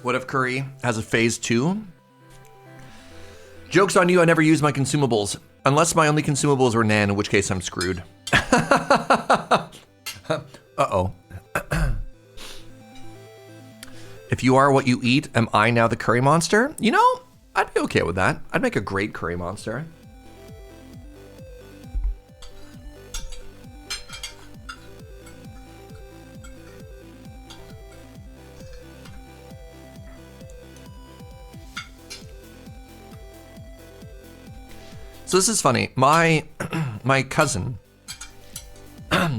Speaker 1: What if Curry has a phase 2? Joke's on you, I never use my consumables. Unless my only consumables were Nan, in which case I'm screwed. Uh-oh. If you are what you eat, am I now the curry monster? You know, I'd be okay with that. I'd make a great curry monster. So this is funny. My cousin,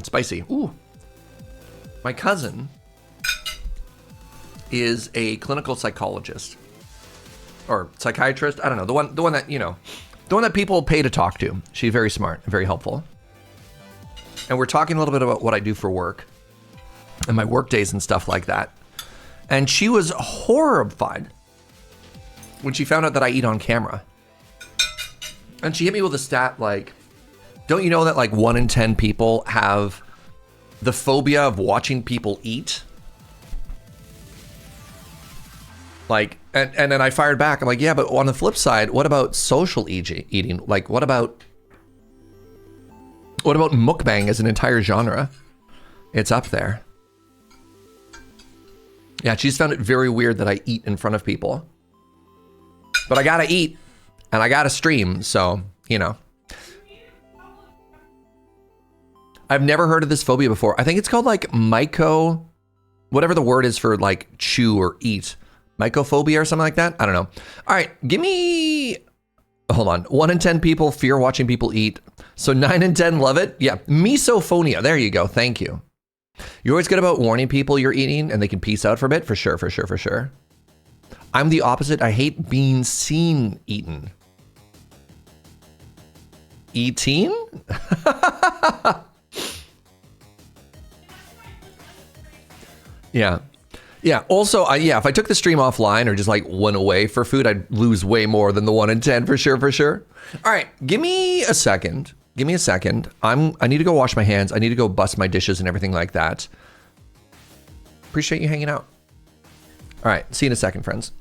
Speaker 1: spicy. Ooh. My cousin is a clinical psychologist or psychiatrist. I don't know, the one that, you know, the one that people pay to talk to. She's very smart and very helpful. And we're talking a little bit about what I do for work and my work days and stuff like that. And she was horrified when she found out that I eat on camera. And she hit me with a stat like, don't you know that like 1 in 10 people have the phobia of watching people eat? Like, and then I fired back. I'm like, yeah, but on the flip side, what about social eating? Like, what about mukbang as an entire genre? It's up there. Yeah, she's found it very weird that I eat in front of people. But I gotta eat, and I gotta stream, so, you know. I've never heard of this phobia before. I think it's called like whatever the word is for like chew or eat. Mycophobia or something like that? I don't know. All right, give me, hold on. 1 in 10 people fear watching people eat. So 9 in 10 love it? Yeah, misophonia. There you go. Thank you. You're always good about warning people you're eating and they can peace out for a bit. For sure, for sure, for sure. I'm the opposite. I hate being seen eaten. Eating? Yeah. Yeah. Also, if I took the stream offline or just like went away for food, I'd lose way more than the 1 in 10 for sure, for sure. All right, give me a second. Give me a second. I need to go wash my hands. I need to go bust my dishes and everything like that. Appreciate you hanging out. All right, see you in a second, friends.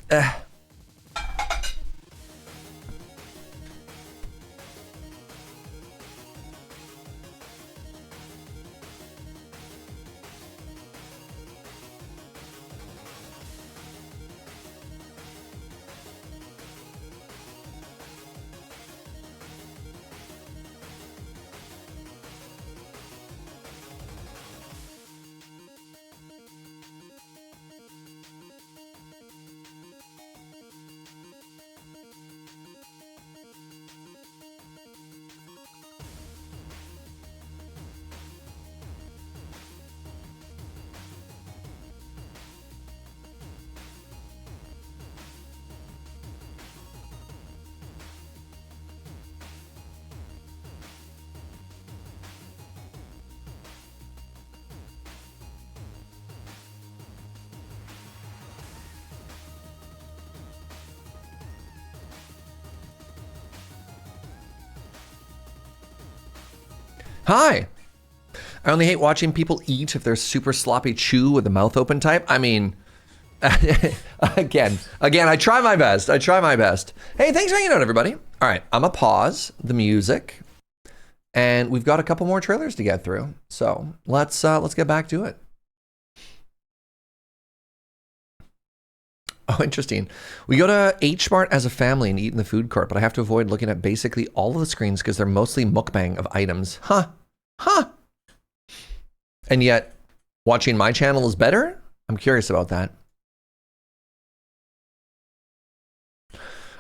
Speaker 1: Hi. I only hate watching people eat if they're super sloppy chew with the mouth open type. I mean, again, I try my best. Hey, thanks for hanging out, everybody. All right, I'm gonna pause the music, and we've got a couple more trailers to get through. So let's get back to it. Oh, interesting. We go to H-Mart as a family and eat in the food court, but I have to avoid looking at basically all of the screens because they're mostly mukbang of items. Huh. And yet, watching my channel is better? I'm curious about that.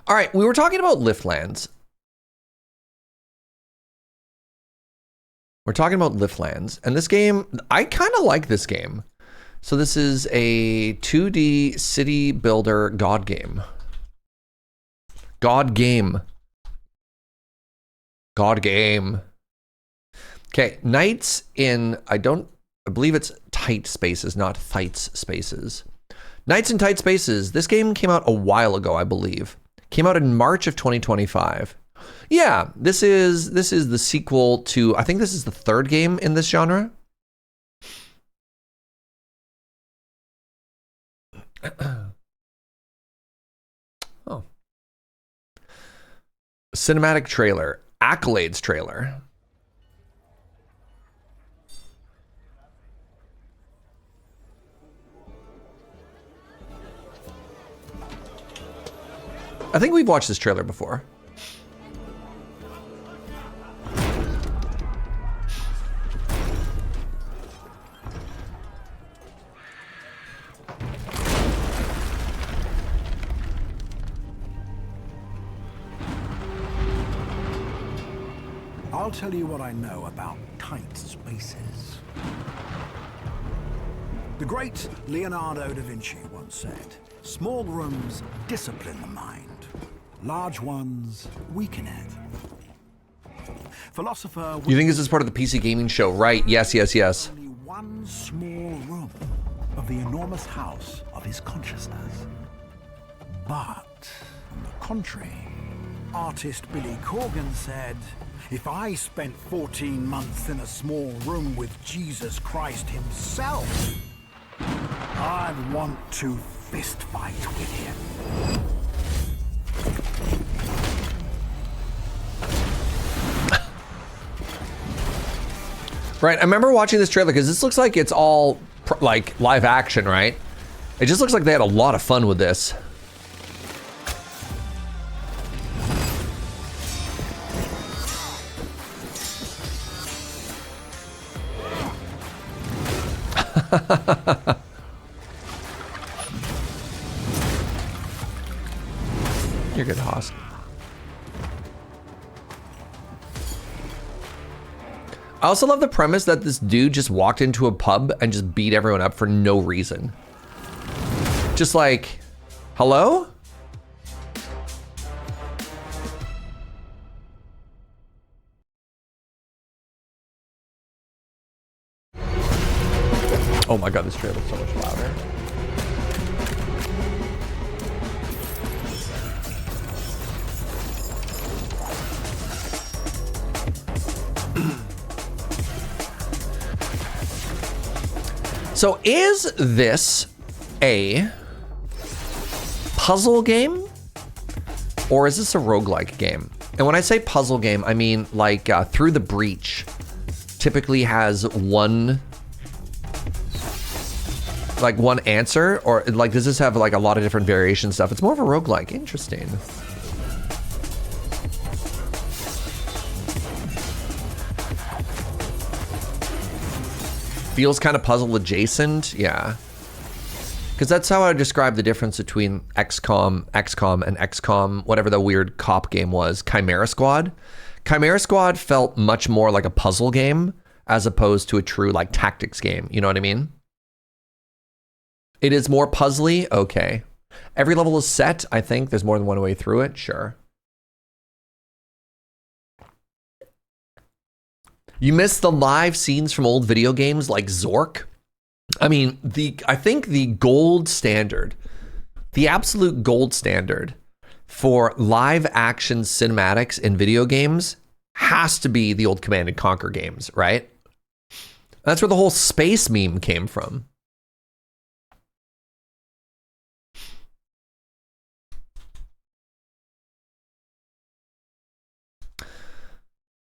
Speaker 1: All right, we were talking about Liftlands. And this game, I kind of like this game. So this is a 2D city builder god game. God game. Okay, Knights in, I believe it's tight spaces, not thights spaces. Knights in Tight Spaces. This game came out a while ago, I believe. Came out in March of 2025. Yeah, this is the sequel to, I think this is the third game in this genre. Oh. Cinematic trailer. Accolades trailer. I think we've watched this trailer before.
Speaker 6: I'll tell you what I know about tight spaces. The great Leonardo da Vinci once said, "Small rooms discipline the mind. Large ones weaken it." Philosopher...
Speaker 1: You think this is part of the PC gaming show, right? Yes.
Speaker 6: Only one small room of the enormous house of his consciousness. But, on the contrary, artist Billy Corgan said, "If I spent 14 months in a small room with Jesus Christ himself, I'd want to fist fight with him."
Speaker 1: Right, I remember watching this trailer because this looks like it's all like live action, right? It just looks like they had a lot of fun with this. You're good, Haas. I also love the premise that this dude just walked into a pub and just beat everyone up for no reason. Just like, hello? Oh my god, this trailer is so much louder. So is this a puzzle game or is this a roguelike game? And when I say puzzle game, I mean like Through the Breach typically has one answer, or like does this have like a lot of different variation stuff? It's more of a roguelike. Interesting. Feels kind of puzzle adjacent, yeah. Because that's how I would describe the difference between XCOM, and XCOM, whatever the weird cop game was, Chimera Squad. Chimera Squad felt much more like a puzzle game as opposed to a true like tactics game, you know what I mean? It is more puzzly, okay. Every level is set, I think. There's more than one way through it, sure. You miss the live scenes from old video games like Zork? I mean, I think the gold standard, the absolute gold standard for live action cinematics in video games has to be the old Command & Conquer games, right? That's where the whole space meme came from.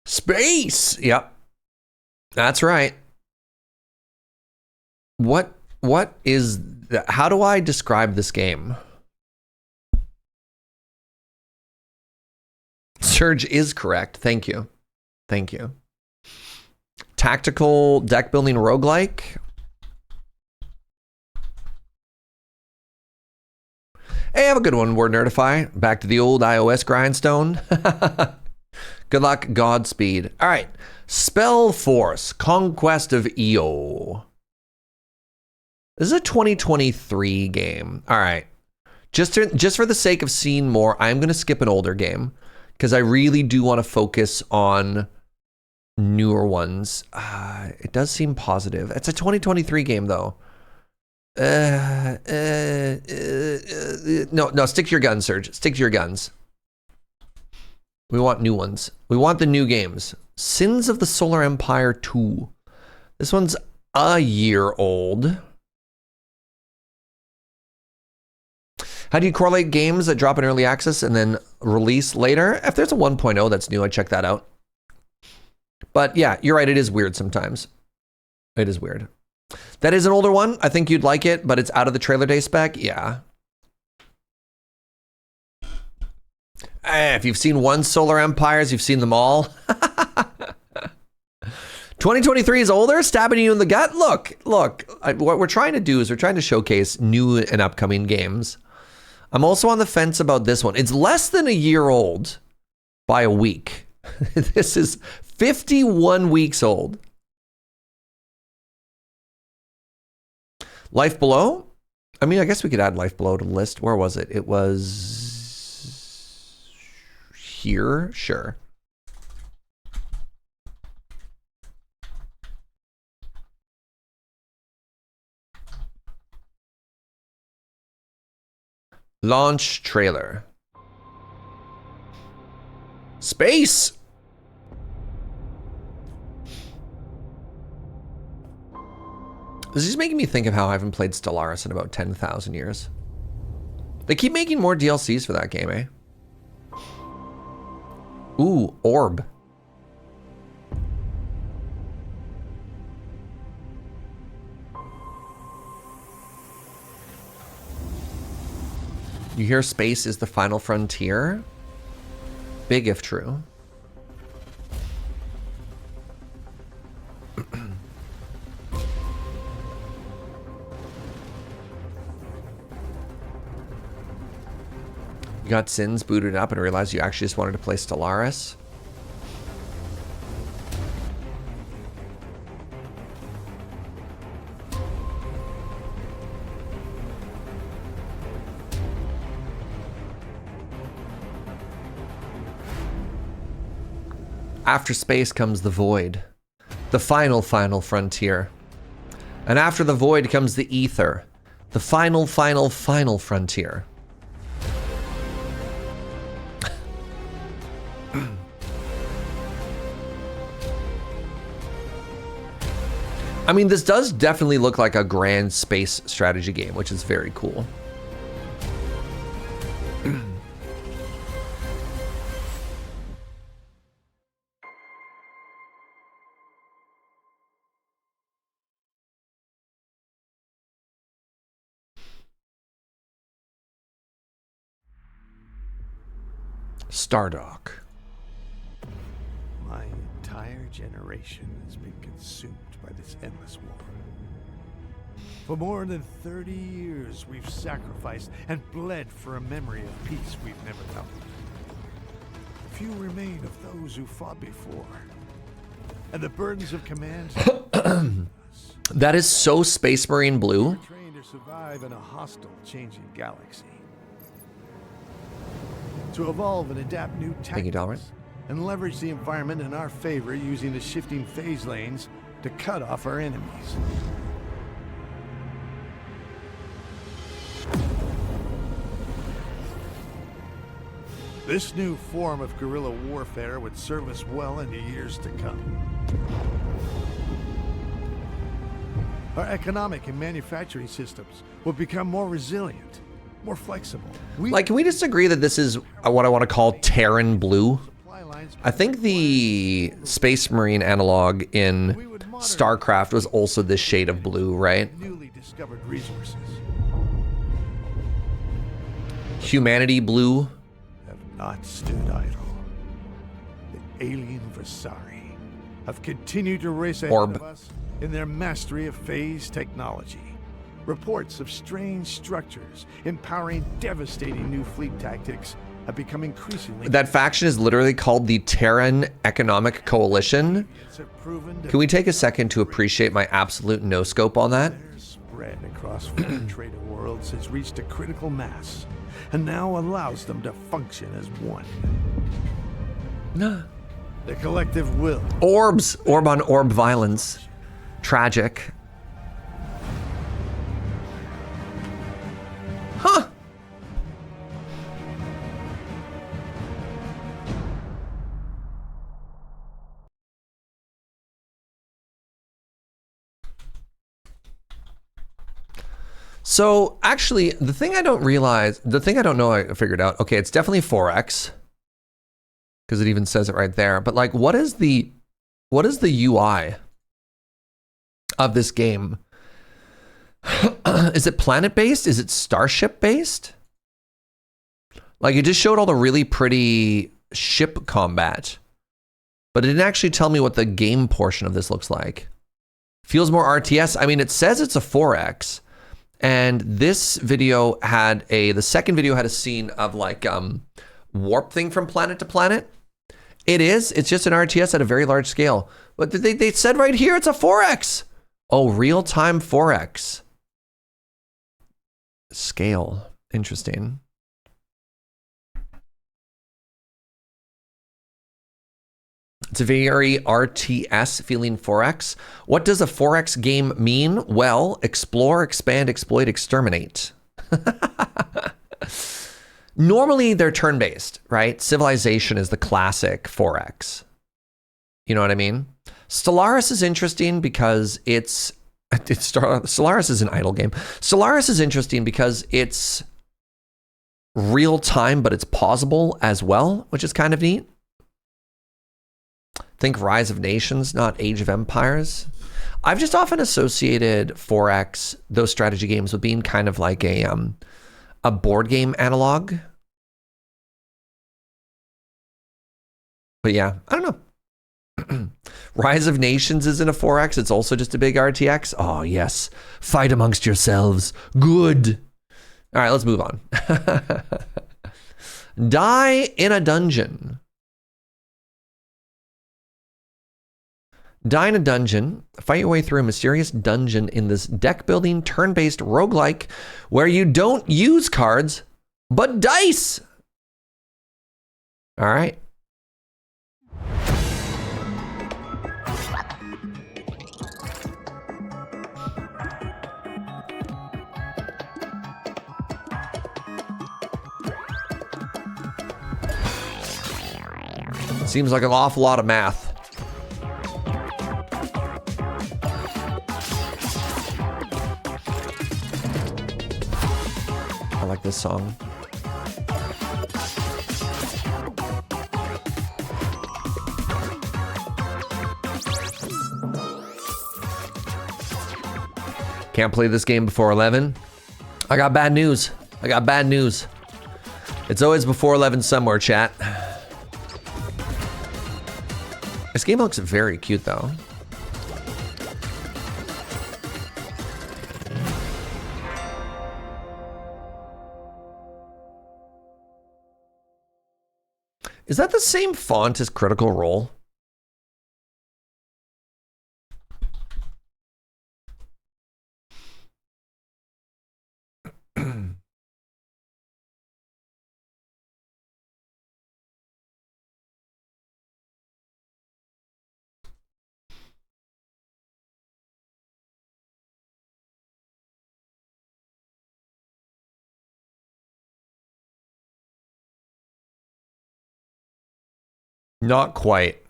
Speaker 1: Space! Yep. That's right. What is that? How do I describe this game? Surge is correct. Thank you. Thank you. Tactical deck building roguelike. Hey, have a good one, Word Nerdify. Back to the old iOS grindstone. Good luck, Godspeed. All right. Spell Force, Conquest of Io. This is a 2023 game. All right. Just for the sake of seeing more, I'm going to skip an older game because I really do want to focus on newer ones. It does seem positive. It's a 2023 game, though. No, stick to your guns, Serge. Stick to your guns. We want new ones. We want the new games. Sins of the Solar Empire 2. This one's a year old. How do you correlate games that drop in early access and then release later? If there's a 1.0 that's new, I'd check that out. But yeah, you're right. It is weird sometimes. It is weird. That is an older one. I think you'd like it, but it's out of the trailer day spec. Yeah. If you've seen one Solar Empires, you've seen them all. 2023 is older, stabbing you in the gut. Look. What we're trying to do is we're trying to showcase new and upcoming games. I'm also on the fence about this one. It's less than a year old by a week. This is 51 weeks old. Life Below? I mean, I guess we could add Life Below to the list. Where was it? It was here? Sure. Launch trailer. Space! This is making me think of how I haven't played Stellaris in about 10,000 years. They keep making more DLCs for that game, eh? Ooh, Orb. You hear space is the final frontier? Big if true. You got Sins booted up and realized you actually just wanted to play Stellaris? After space comes the void, the final frontier. And after the void comes the ether, the final frontier. I mean, this does definitely look like a grand space strategy game, which is very cool. Stardock.
Speaker 7: My entire generation has been consumed by this endless war. For more than 30 years, we've sacrificed and bled for a memory of peace we've never known. Few remain of those who fought before, and the burdens of command.
Speaker 1: That is so Space Marine blue.
Speaker 7: We're trained to survive in a hostile, changing galaxy. To evolve and adapt new tactics and leverage the environment in our favor using the shifting phase lanes to cut off our enemies. This new form of guerrilla warfare would serve us well into years to come. Our economic and manufacturing systems will become more resilient, more flexible.
Speaker 1: Like, can we just agree that this is what I want to call Terran Blue? I think the Space Marine analog in StarCraft was also this shade of blue, right?
Speaker 7: Newly discovered resources
Speaker 1: Humanity blue.
Speaker 7: have not stood idle. The alien Versari have continued to race ahead
Speaker 1: Orb.
Speaker 7: of us in their mastery of phase technology. Reports of strange structures empowering devastating new fleet tactics have become increasingly...
Speaker 1: That faction is literally called the Terran Economic Coalition. Can we take a second to appreciate my absolute no-scope on that?
Speaker 7: Spread across four trader worlds has reached a critical mass and now allows them to function as one. The collective will.
Speaker 1: Orbs. Orb on orb violence. Tragic. Huh. So actually, the thing I don't know I figured out, okay, it's definitely 4X. Because it even says it right there. But like, what is the UI of this game? Is it planet-based? Is it starship-based? Like, it just showed all the really pretty ship combat. But it didn't actually tell me what the game portion of this looks like. Feels more RTS. I mean, it says it's a 4X. And this video had the second video had a scene of like warp thing from planet to planet. It's just an RTS at a very large scale. But they said right here it's a 4X. Oh, real-time 4X. Scale. Interesting. It's a very RTS feeling 4X. What does a 4X game mean? Well, explore, expand, exploit, exterminate. Normally they're turn-based, right? Civilization is the classic 4X. You know what I mean? Stellaris is interesting because Stellaris is an idle game. Stellaris is interesting because it's real time, but it's pausable as well, which is kind of neat. Think Rise of Nations, not Age of Empires. I've just often associated 4X, those strategy games, with being kind of like a board game analog. But yeah, I don't know. Rise of Nations isn't a 4X. It's also just a big RTX. Oh, yes. Fight amongst yourselves. Good. All right, let's move on. Die in a dungeon. Die in a dungeon. Fight your way through a mysterious dungeon in this deck-building, turn-based roguelike where you don't use cards, but dice. All right. Seems like an awful lot of math. I like this song. Can't play this game before 11. I got bad news. It's always before 11 somewhere, chat. This game looks very cute, though. Is that the same font as Critical Role? Not quite.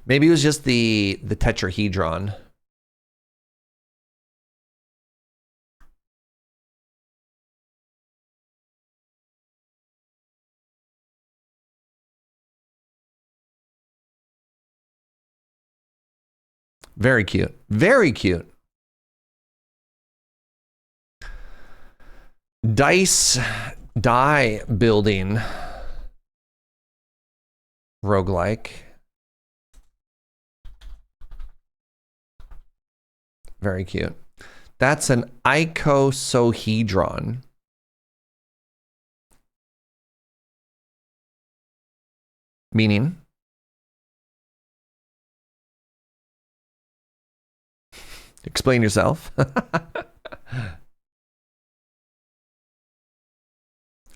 Speaker 1: Maybe it was just the tetrahedron. Very cute. Very cute. Die building roguelike. Very cute. That's an icosahedron. Meaning? Explain yourself. A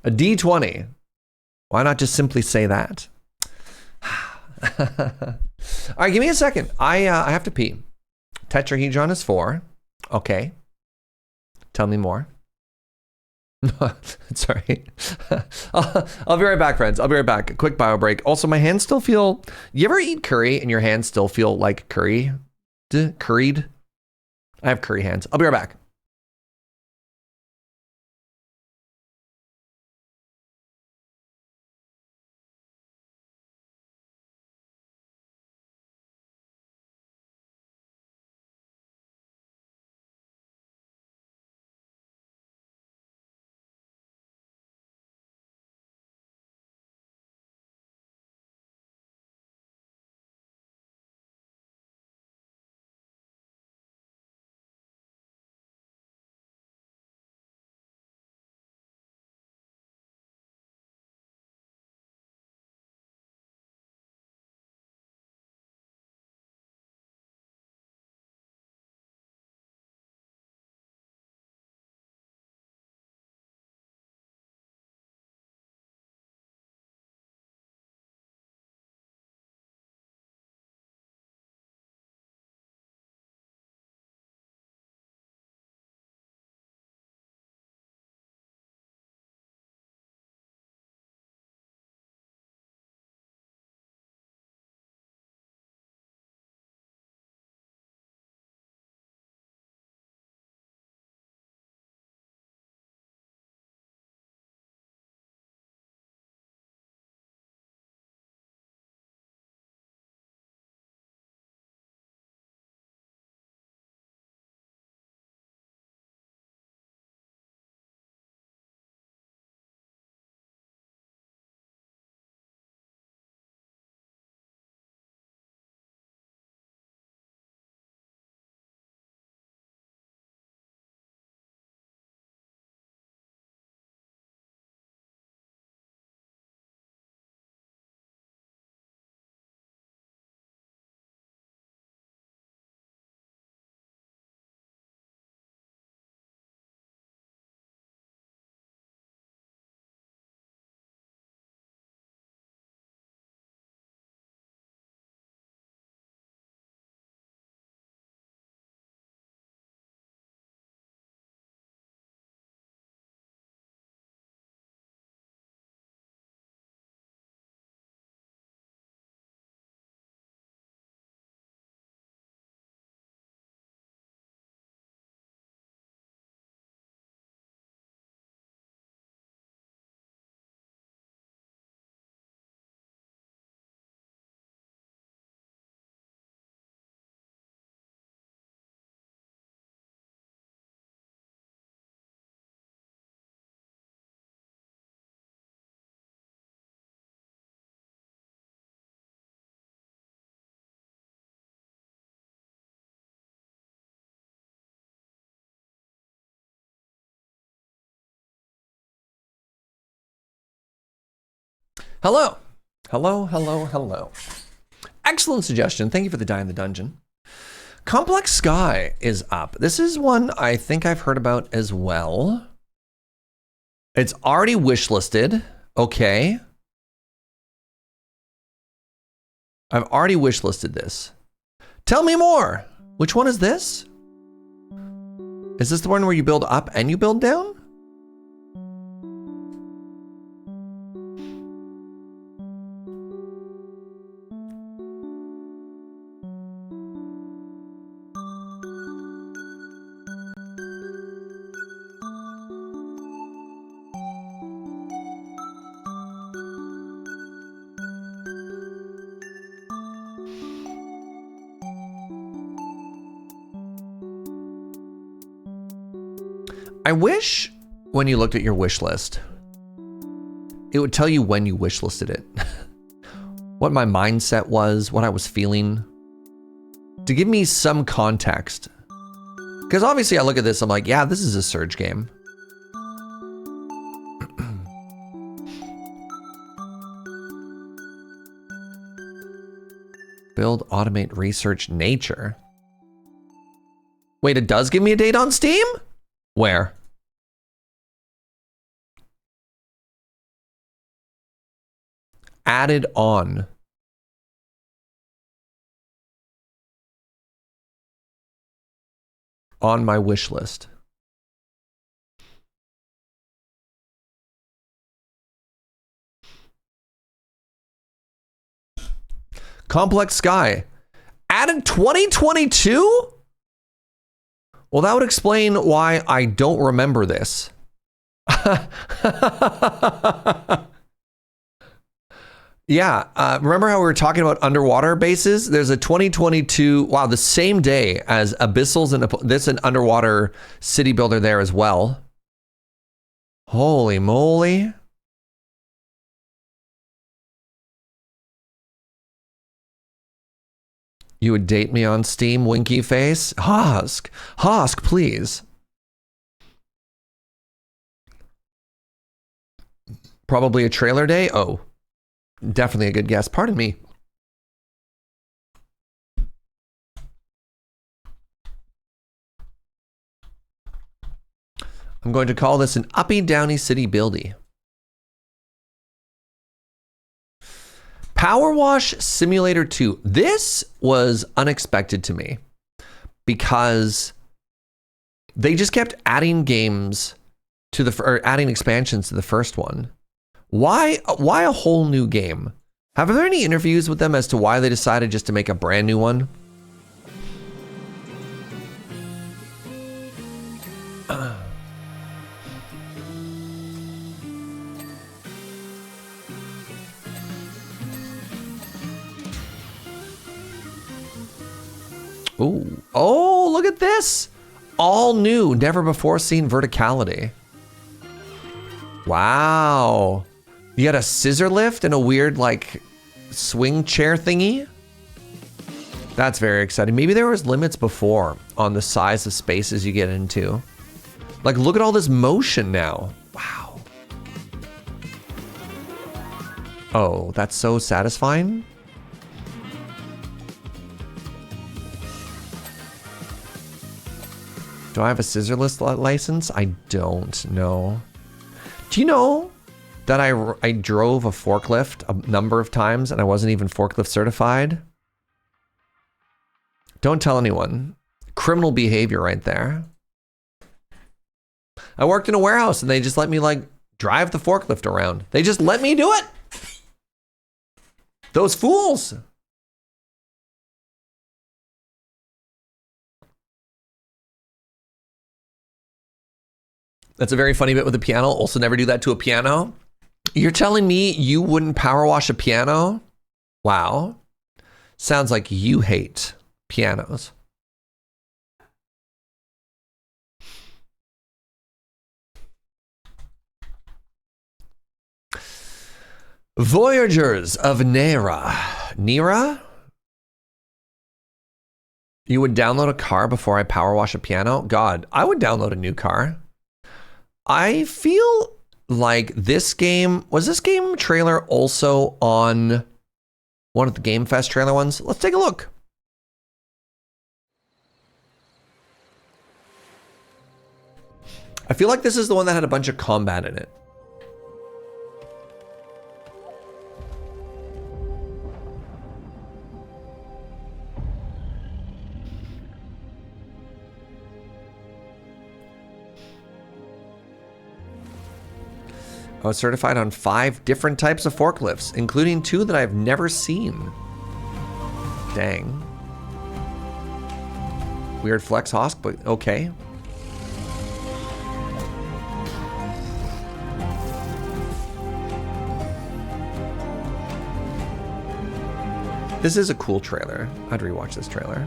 Speaker 1: D20. Why not just simply say that? All right, give me a second. I have to pee. Tetrahedron is 4. Okay. Tell me more. Sorry. I'll be right back, friends. I'll be right back. A quick bio break. Also, my hands still feel... You ever eat curry and your hands still feel like curried? I have curry hands. I'll be right back. Hello. Hello, hello, hello. Excellent suggestion. Thank you for the die in the dungeon. Complex Sky is up. This is one I think I've heard about as well. It's already wishlisted. Okay. I've already wishlisted this. Tell me more. Which one is this? Is this the one where you build up and you build down? I wish when you looked at your wish list, it would tell you when you wish listed it. What my mindset was, what I was feeling. To give me some context. Because obviously I look at this, I'm like, yeah, this is a Surge game. Build, automate, research, nature. Wait, it does give me a date on Steam? Where? Added on. On my wish list. Complex Sky. Added 2022? Well, that would explain why I don't remember this. Yeah, remember how we were talking about underwater bases? There's a 2022, wow, the same day as Abyssals and this an underwater city builder there as well. Holy moly. You would date me on Steam, winky face? Hosk, please. Probably a trailer day? Oh, definitely a good guess. Pardon me. I'm going to call this an uppy downy city buildy. PowerWash Simulator 2. This was unexpected to me because they just kept adding games to the, or adding expansions to the first one. Why a whole new game? Have there any interviews with them as to why they decided just to make a brand new one? Ooh. Oh, look at this. All new, never before seen verticality. Wow. You got a scissor lift and a weird like swing chair thingy. That's very exciting. Maybe there was limits before on the size of spaces you get into. Like, look at all this motion now. Wow. Oh, that's so satisfying. Do I have a scissor lift license? I don't know. Do you know that I drove a forklift a number of times and I wasn't even forklift certified? Don't tell anyone. Criminal behavior right there. I worked in a warehouse and they just let me like drive the forklift around. They just let me do it. Those fools. That's a very funny bit with the piano. Also never do that to a piano. You're telling me you wouldn't power wash a piano? Wow. Sounds like you hate pianos. Voyagers of Nera. Nera? You would download a car before I power wash a piano? God, I would download a new car. I feel like this game, was this game trailer also on one of the Game Fest trailer ones? Let's take a look. I feel like this is the one that had a bunch of combat in it. I was certified on 5 different types of forklifts, including 2 that I've never seen. Dang. Weird flex, Hosk, but okay. This is a cool trailer. I'd rewatch this trailer.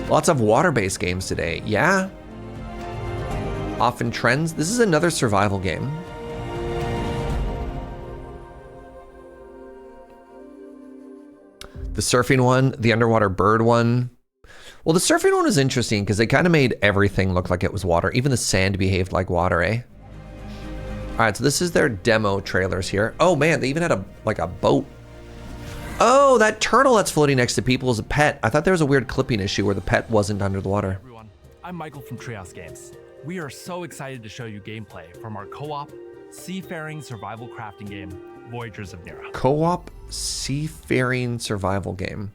Speaker 1: Lots of water-based games today. Yeah. often trends. This is another survival game. The surfing one, the underwater bird one. Well, the surfing one was interesting because they kind of made everything look like it was water. Even the sand behaved like water, eh? All right, so this is their demo trailers here. Oh man, they even had a boat. Oh, that turtle that's floating next to people is a pet. I thought there was a weird clipping issue where the pet wasn't under the water.
Speaker 8: Everyone, I'm Michael from Treehouse Games. We are so excited to show you gameplay from our co-op seafaring survival crafting game, Voyagers of Nera.
Speaker 1: Co-op seafaring survival game.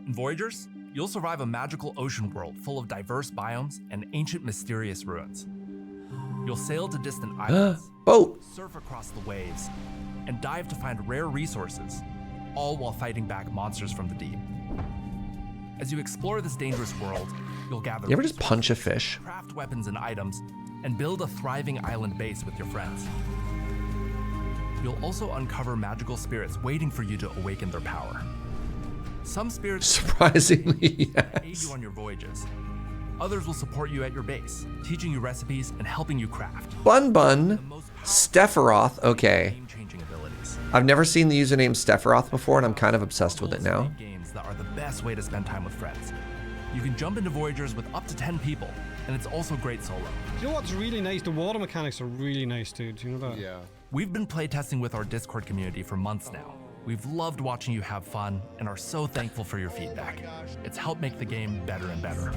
Speaker 8: In Voyagers, you'll survive a magical ocean world full of diverse biomes and ancient mysterious ruins. You'll sail to distant islands,
Speaker 1: boat,
Speaker 8: surf across the waves, and dive to find rare resources, all while fighting back monsters from the deep. As you explore this dangerous world, you'll gather
Speaker 1: You ever just punch a fish?
Speaker 8: craft weapons and items, and build a thriving island base with your friends. You'll also uncover magical spirits waiting for you to awaken their power. Some spirits
Speaker 1: surprisingly
Speaker 8: aid you on your voyages. Others will support you at your base, teaching you recipes and helping you craft.
Speaker 1: Bun Stepharoth. Okay.
Speaker 8: Game-changing abilities.
Speaker 1: I've never seen the username Stepharoth before, and I'm kind of obsessed with it now.
Speaker 8: Games that are the best way to spend time with friends. You can jump into Voyagers with up to 10 people, and it's also great solo.
Speaker 22: You know what's really nice? The water mechanics are really nice, dude. Do you know that?
Speaker 8: Yeah. We've been playtesting with our Discord community for months now. We've loved watching you have fun and are so thankful for your feedback. It's helped make the game better and better.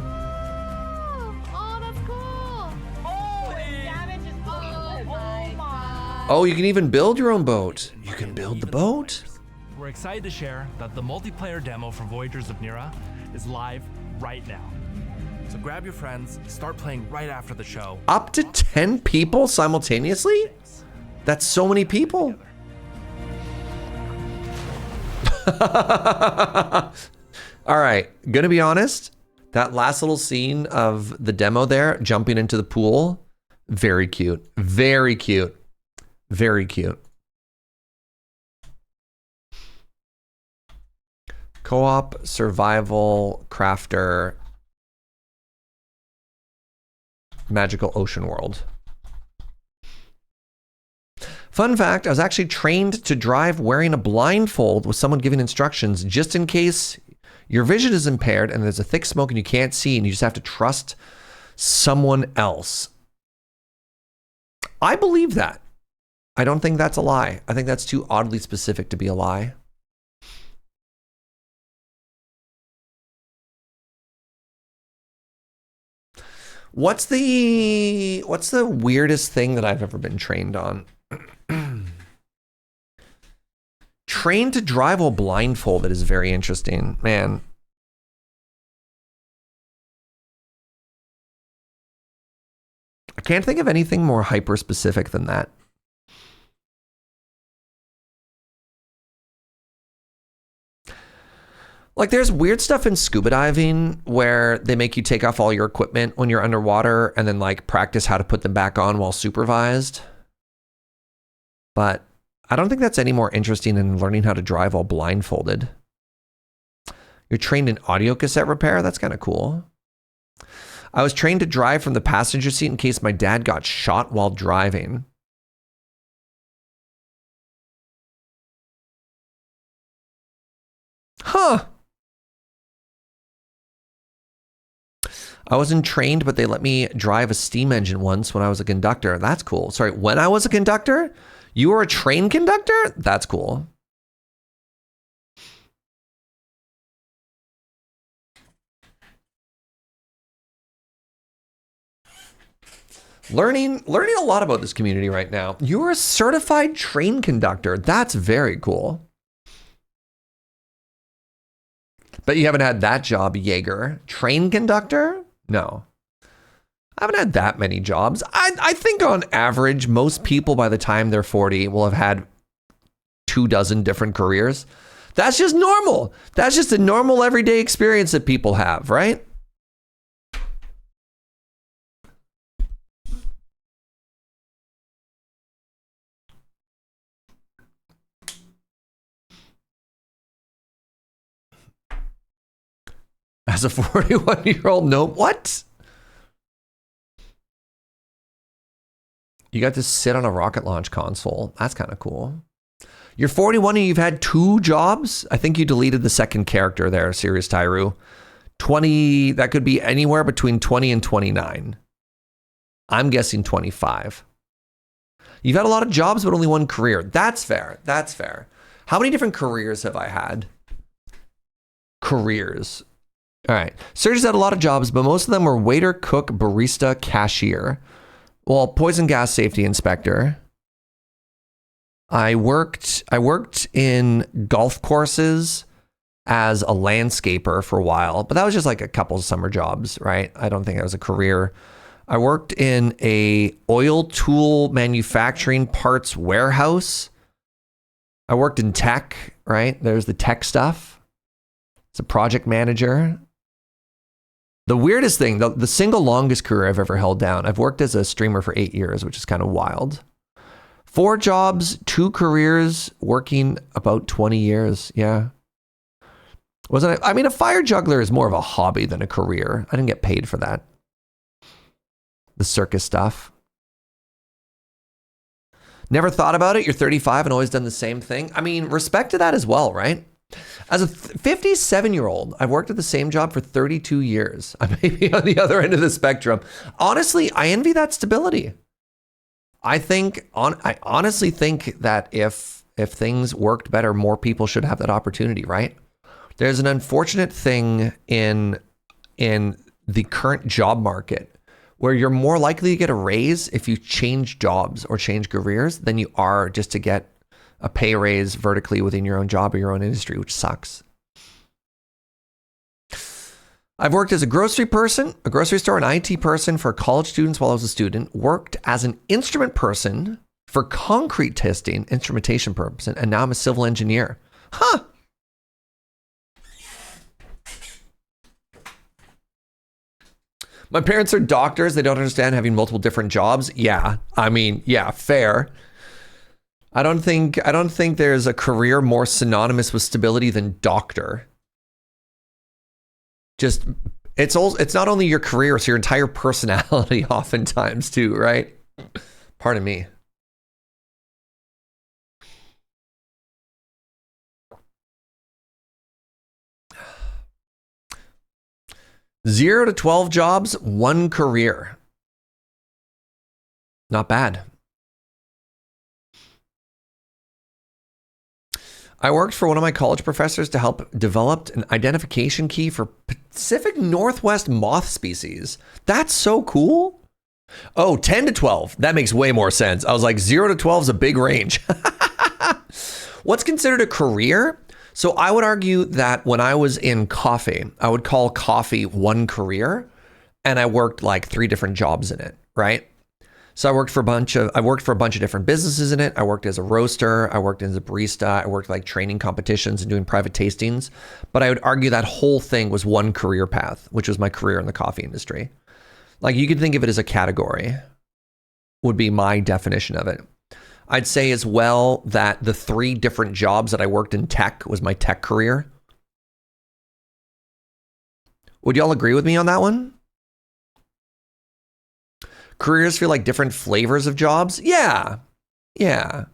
Speaker 11: Oh, that's cool. Oh, it damages. Oh my god.
Speaker 1: Oh, you can even build your own boat. You can build the boat?
Speaker 8: We're excited to share that the multiplayer demo for Voyagers of Nera is live right now. So grab your friends, start playing right after the show.
Speaker 1: Up to 10 people simultaneously? That's so many people. All right, gonna be honest, that last little scene of the demo there, jumping into the pool, very cute, very cute, very cute. Co-op survival crafter magical ocean world. Fun fact, I was actually trained to drive wearing a blindfold with someone giving instructions just in case your vision is impaired and there's a thick smoke and you can't see and you just have to trust someone else. I believe that. I don't think that's a lie. I think that's too oddly specific to be a lie. What's the weirdest thing that I've ever been trained on? Trained to drive while blindfolded is very interesting, man. I can't think of anything more hyper specific than that. Like there's weird stuff in scuba diving where they make you take off all your equipment when you're underwater and then like practice how to put them back on while supervised. But I don't think that's any more interesting than learning how to drive while blindfolded. You're trained in audio cassette repair? That's kind of cool. I was trained to drive from the passenger seat in case my dad got shot while driving. Huh. I wasn't trained, but they let me drive a steam engine once when I was a conductor. That's cool. Sorry, when I was a conductor? You were a train conductor? That's cool. Learning a lot about this community right now. You're a certified train conductor. That's very cool. But you haven't had that job, Jaeger. Train conductor? No. I haven't had that many jobs. I think on average, most people by the time they're 40 will have had 24 different careers. That's just normal. That's just a normal everyday experience that people have, right? As a 41-year-old, no, what? You got to sit on a rocket launch console. That's kind of cool. You're 41 and you've had 2 jobs? I think you deleted the second character there, Sirius Tyru. 20, that could be anywhere between 20 and 29. I'm guessing 25. You've had a lot of jobs, but only 1 career. That's fair. That's fair. How many different careers have I had? Careers. All right. Serge's had a lot of jobs, but most of them were waiter, cook, barista, cashier. Well, poison gas safety inspector. I worked in golf courses as a landscaper for a while, but that was just like a couple of summer jobs, right? I don't think that was a career. I worked in a oil tool manufacturing parts warehouse. I worked in tech, right? There's the tech stuff. It's a project manager. The weirdest thing, the single longest career I've ever held down, I've worked as a streamer for 8 years, which is kind of wild. 4 jobs, 2 careers, working about 20 years. Yeah. Wasn't it? I mean, a fire juggler is more of a hobby than a career. I didn't get paid for that. The circus stuff. Never thought about it. You're 35 and always done the same thing. I mean, respect to that as well, right? As a 57-year-old, I've worked at the same job for 32 years. I may be on the other end of the spectrum. Honestly, I envy that stability. I honestly think that if things worked better, more people should have that opportunity, right? There's an unfortunate thing in the current job market where you're more likely to get a raise if you change jobs or change careers than you are just to get a pay raise vertically within your own job or your own industry, which sucks. I've worked as a grocery person, a grocery store, an IT person for college students while I was a student, worked as an instrument person for concrete testing, instrumentation person, and now I'm a civil engineer. Huh. My parents are doctors. They don't understand having multiple different jobs. Yeah. I mean, yeah, fair. I don't think there's a career more synonymous with stability than doctor. Just it's not only your career, it's your entire personality oftentimes too, right? Pardon me. Zero to 12 jobs, 1 career. Not bad. I worked for one of my college professors to help develop an identification key for Pacific Northwest moth species. That's so cool. Oh, 10 to 12. That makes way more sense. I was like, 0 to 12 is a big range. What's considered a career? So I would argue that when I was in coffee, I would call coffee 1 career, and I worked like 3 different jobs in it, right? So I worked for a bunch of different businesses in it. I worked as a roaster. I worked as a barista. I worked like training competitions and doing private tastings. But I would argue that whole thing was 1 career path, which was my career in the coffee industry. Like you could think of it as a category, would be my definition of it. I'd say as well that the 3 different jobs that I worked in tech was my tech career. Would y'all agree with me on that one? Careers feel like different flavors of jobs? Yeah. Yeah.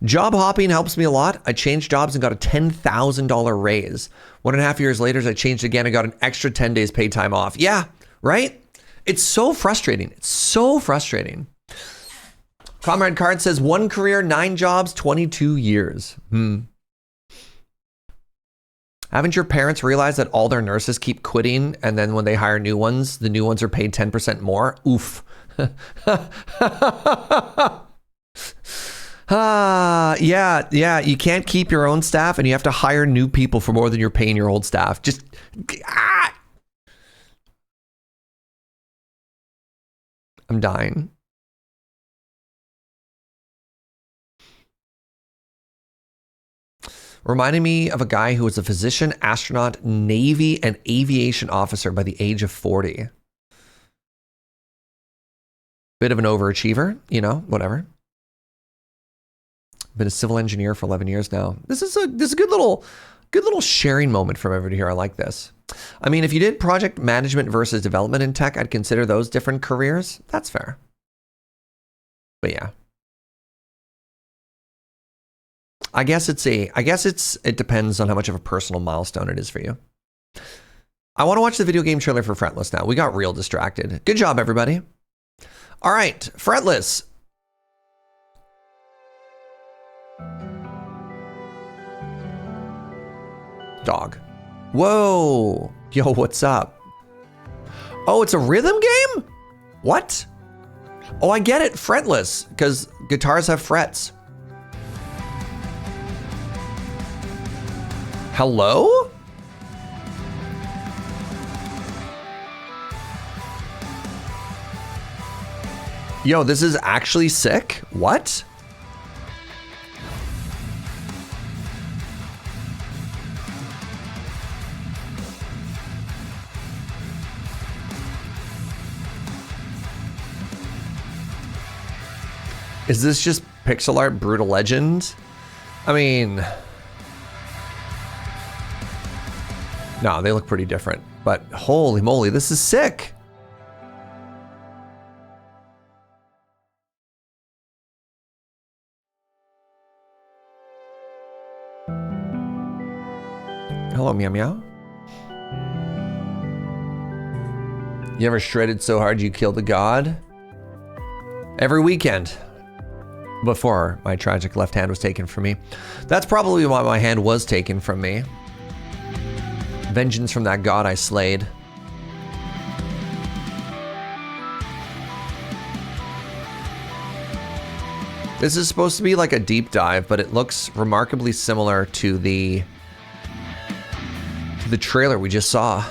Speaker 1: Job hopping helps me a lot. I changed jobs and got a $10,000 raise. 1.5 years later, I changed again and got an extra 10 days paid time off. Yeah, right? It's so frustrating. It's so frustrating. Comrade Card says 1 career, 9 jobs, 22 years. Haven't your parents realized that all their nurses keep quitting and then when they hire new ones, the new ones are paid 10% more? Oof. Yeah, you can't keep your own staff and you have to hire new people for more than you're paying your old staff. Just, I'm dying. Reminded me of a guy who was a physician, astronaut, Navy, and aviation officer by the age of 40. Bit of an overachiever, you know, whatever. Been a civil engineer for 11 years now. This is a good little sharing moment from everybody here. I like this. I mean, if you did project management versus development in tech, I'd consider those different careers. That's fair. But yeah. I guess it depends on how much of a personal milestone it is for you. I want to watch the video game trailer for Fretless now. We got real distracted. Good job, everybody. All right, Fretless. Dog. Whoa. Yo, what's up? Oh, it's a rhythm game? What? Oh, I get it. Fretless, because guitars have frets. Hello? Yo, this is actually sick. What? Is this just pixel art Brutal Legend? I mean, no, they look pretty different, but holy moly, this is sick. Hello, Meow Meow. You ever shredded so hard you killed a god? Every weekend. Before my tragic left hand was taken from me. That's probably why my hand was taken from me. Vengeance from that god I slayed. This is supposed to be like a deep dive, but it looks remarkably similar to the trailer we just saw.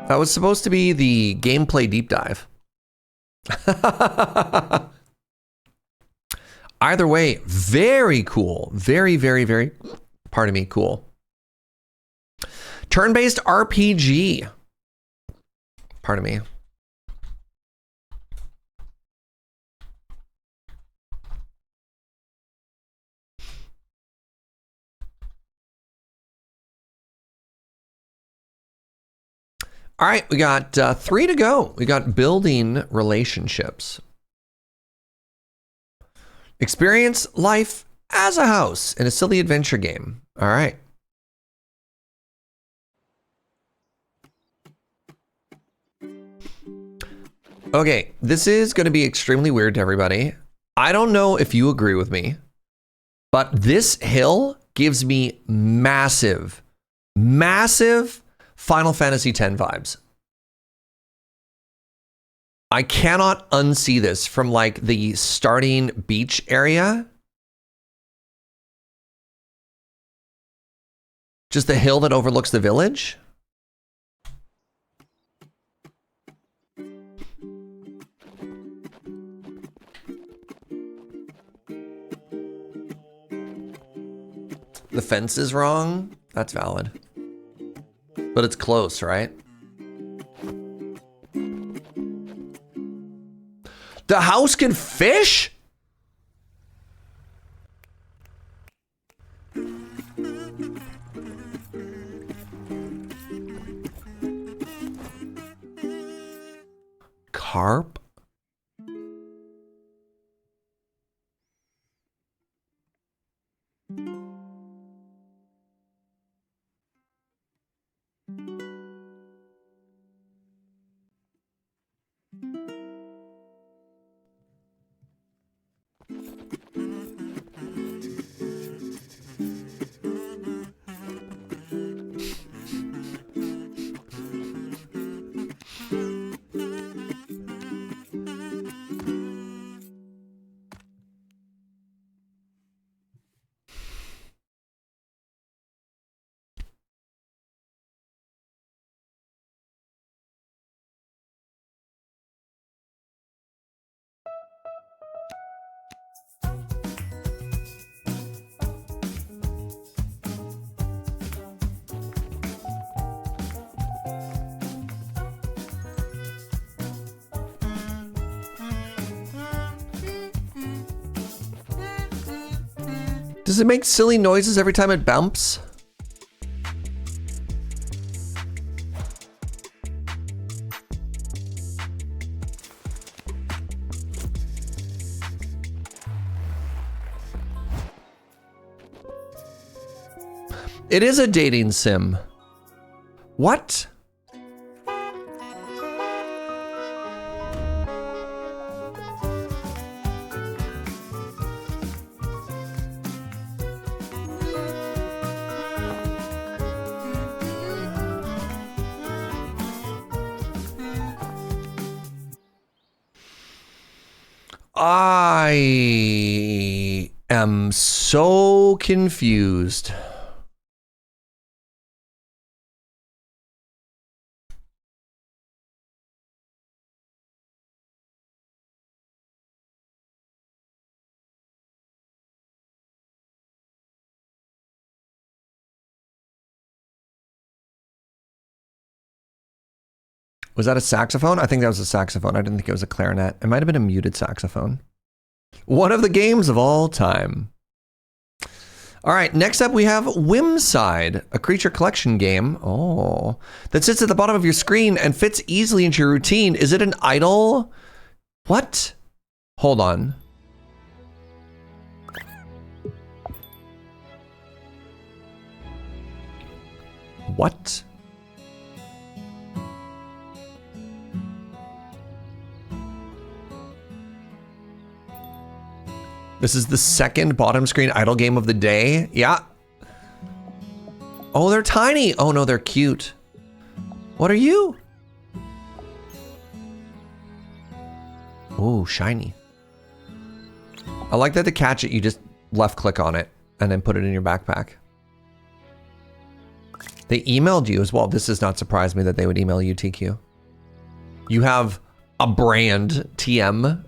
Speaker 1: That was supposed to be the gameplay deep dive. Either way, very cool. Very, very, very, pardon me, cool. Turn-based RPG. Pardon me. All right, we got 3 to go. We got building relationships. Experience life as a house in a silly adventure game. All right. Okay, this is going to be extremely weird to everybody. I don't know if you agree with me, but this hill gives me massive, massive Final Fantasy X vibes. I cannot unsee this from like the starting beach area. Just the hill that overlooks the village. The fence is wrong. That's valid. But it's close, right? The house can fish? Carp? Does it make silly noises every time it bumps? It is a dating sim. What? I am so confused. Was that a saxophone? I think that was a saxophone. I didn't think it was a clarinet. It might have been a muted saxophone. One of the games of all time. All right, next up we have Whimside, a creature collection game. Oh, that sits at the bottom of your screen and fits easily into your routine. Is it an idle? What? Hold on. What? This is the second bottom screen idle game of the day. Yeah. Oh, they're tiny. Oh no, they're cute. What are you? Oh, shiny. I like that to catch it, you just left click on it and then put it in your backpack. They emailed you as well. This does not surprise me that they would email you, TQ. You have a brand, TM.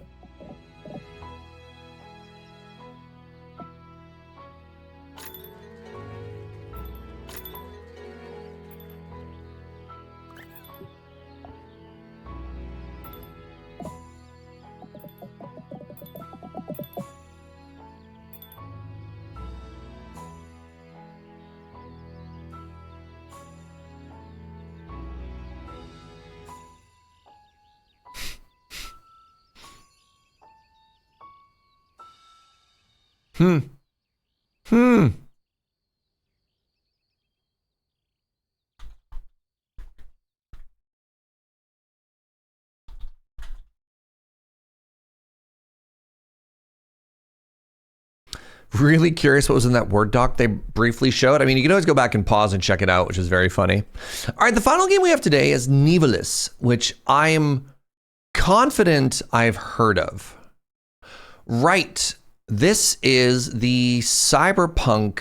Speaker 1: Really curious what was in that Word doc they briefly showed. I mean, you can always go back and pause and check it out, which is very funny. All right, the final game we have today is Nivalis, which I am confident I've heard of. Right, this is the Cyberpunk.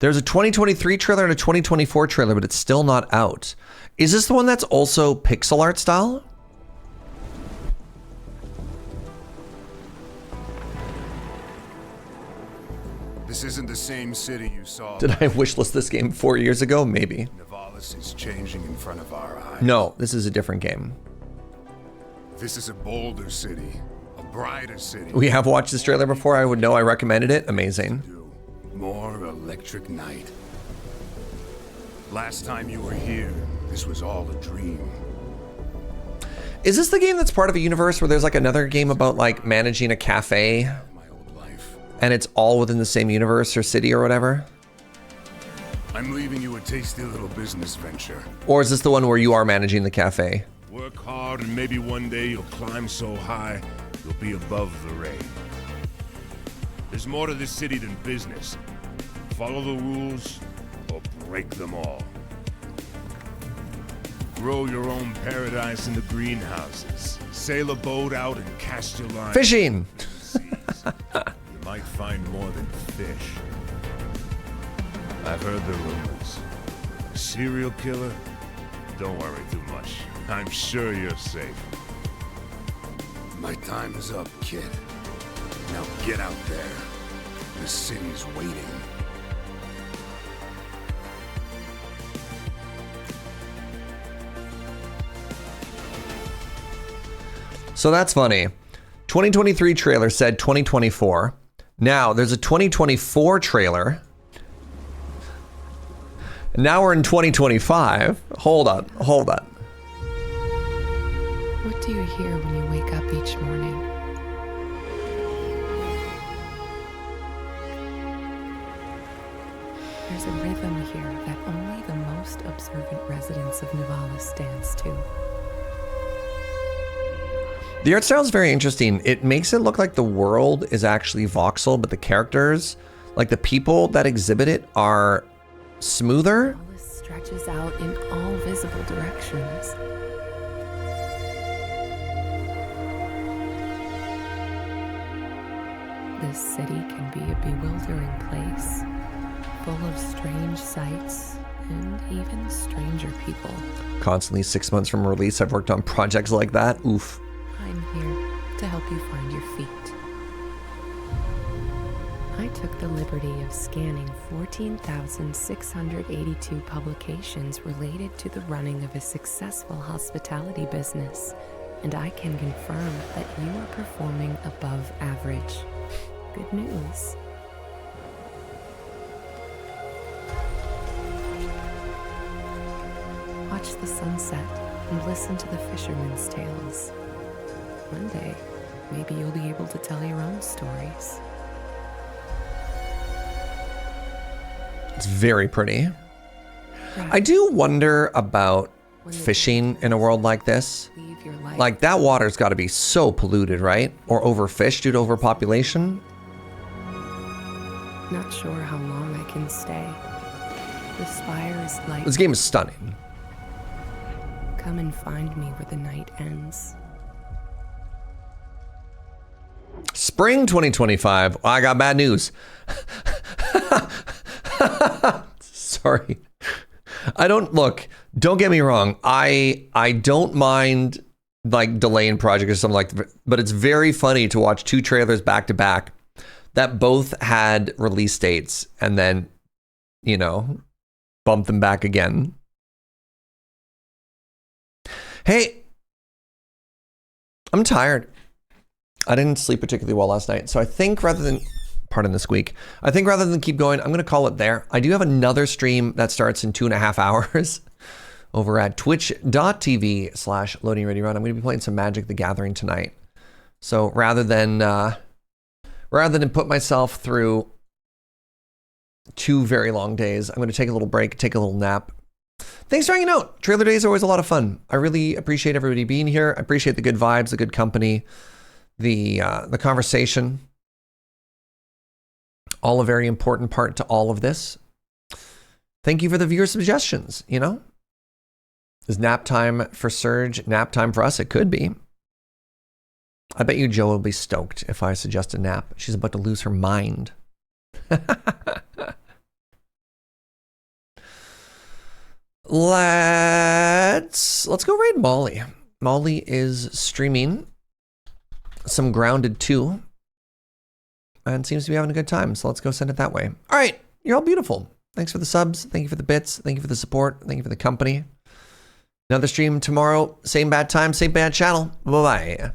Speaker 1: There's a 2023 trailer and a 2024 trailer, but it's still not out. Is this the one that's also pixel art style?
Speaker 5: This isn't the same city you saw.
Speaker 1: Did I wishlist this game 4 years ago? Maybe.
Speaker 5: Nivalis is changing in front of our eyes.
Speaker 1: No, this is a different game.
Speaker 5: This is a bolder city, a brighter city.
Speaker 1: We have watched this trailer before. I would know I recommended it. Amazing.
Speaker 5: More electric night. Last time you were here, this was all a dream.
Speaker 1: Is this the game that's part of a universe where there's like another game about like managing a cafe? And it's all within the same universe or city or whatever?
Speaker 5: I'm leaving you a tasty little business venture.
Speaker 1: Or is this the one where you are managing the cafe?
Speaker 5: Work hard and maybe one day you'll climb so high, you'll be above the rain. There's more to this city than business. Follow the rules or break them all. Grow your own paradise in the greenhouses. Sail a boat out and cast your line.
Speaker 1: Fishing!
Speaker 5: You might find more than fish. I've heard the rumors. A serial killer? Don't worry too much. I'm sure you're safe. My time is up, kid. Now get out there. The city's waiting.
Speaker 1: So that's funny. 2023 trailer said 2024. Now there's a 2024 trailer. And now we're in 2025. Hold on.
Speaker 10: What do you hear when you wake up each morning? There's a rhythm here that only the most observant residents of Nivalis dance to.
Speaker 1: The art style is very interesting. It makes it look like the world is actually voxel, but the characters, like the people that exhibit it, are smoother.
Speaker 10: Nivalis stretches out in all visible directions. This city can be a bewildering place, full of strange sights and even stranger people.
Speaker 1: Constantly 6 months from release, I've worked on projects like that. Oof.
Speaker 10: I'm here to help you find your feet. I took the liberty of scanning 14,682 publications related to the running of a successful hospitality business, and I can confirm that you are performing above average. Good news. Watch the sunset and listen to the fishermen's tales. One day, maybe you'll be able to tell your own stories.
Speaker 1: It's very pretty. I do wonder about fishing in a world like this. Like, that water's got to be so polluted, right? Or overfished due to overpopulation.
Speaker 10: Not sure how long I can stay. The spire is light.
Speaker 1: This game is stunning.
Speaker 10: Come and find me where the night ends.
Speaker 1: Spring 2025. I got bad news. Sorry. Don't get me wrong. I don't mind like delaying project or something like that, but it's very funny to watch two trailers back to back that both had release dates and then, you know, bump them back again. Hey, I'm tired. I didn't sleep particularly well last night, so I think rather than keep going, I'm going to call it there. I do have another stream that starts in 2.5 hours over at twitch.tv/loadingreadyrun. I'm going to be playing some Magic the Gathering tonight. So rather than put myself through 2 very long days, I'm going to take a little break, take a little nap. Thanks for hanging out. Trailer days are always a lot of fun. I really appreciate everybody being here. I appreciate the good vibes, the good company, the conversation. All a very important part to all of this. Thank you for the viewer suggestions, you know? Is nap time for Surge nap time for us? It could be. I bet you Joe will be stoked if I suggest a nap. She's about to lose her mind. Let's go raid Molly. Molly is streaming some Grounded 2 and seems to be having a good time. So let's go send it that way. All right. You're all beautiful. Thanks for the subs. Thank you for the bits. Thank you for the support. Thank you for the company. Another stream tomorrow. Same bad time, same bad channel. Bye-bye.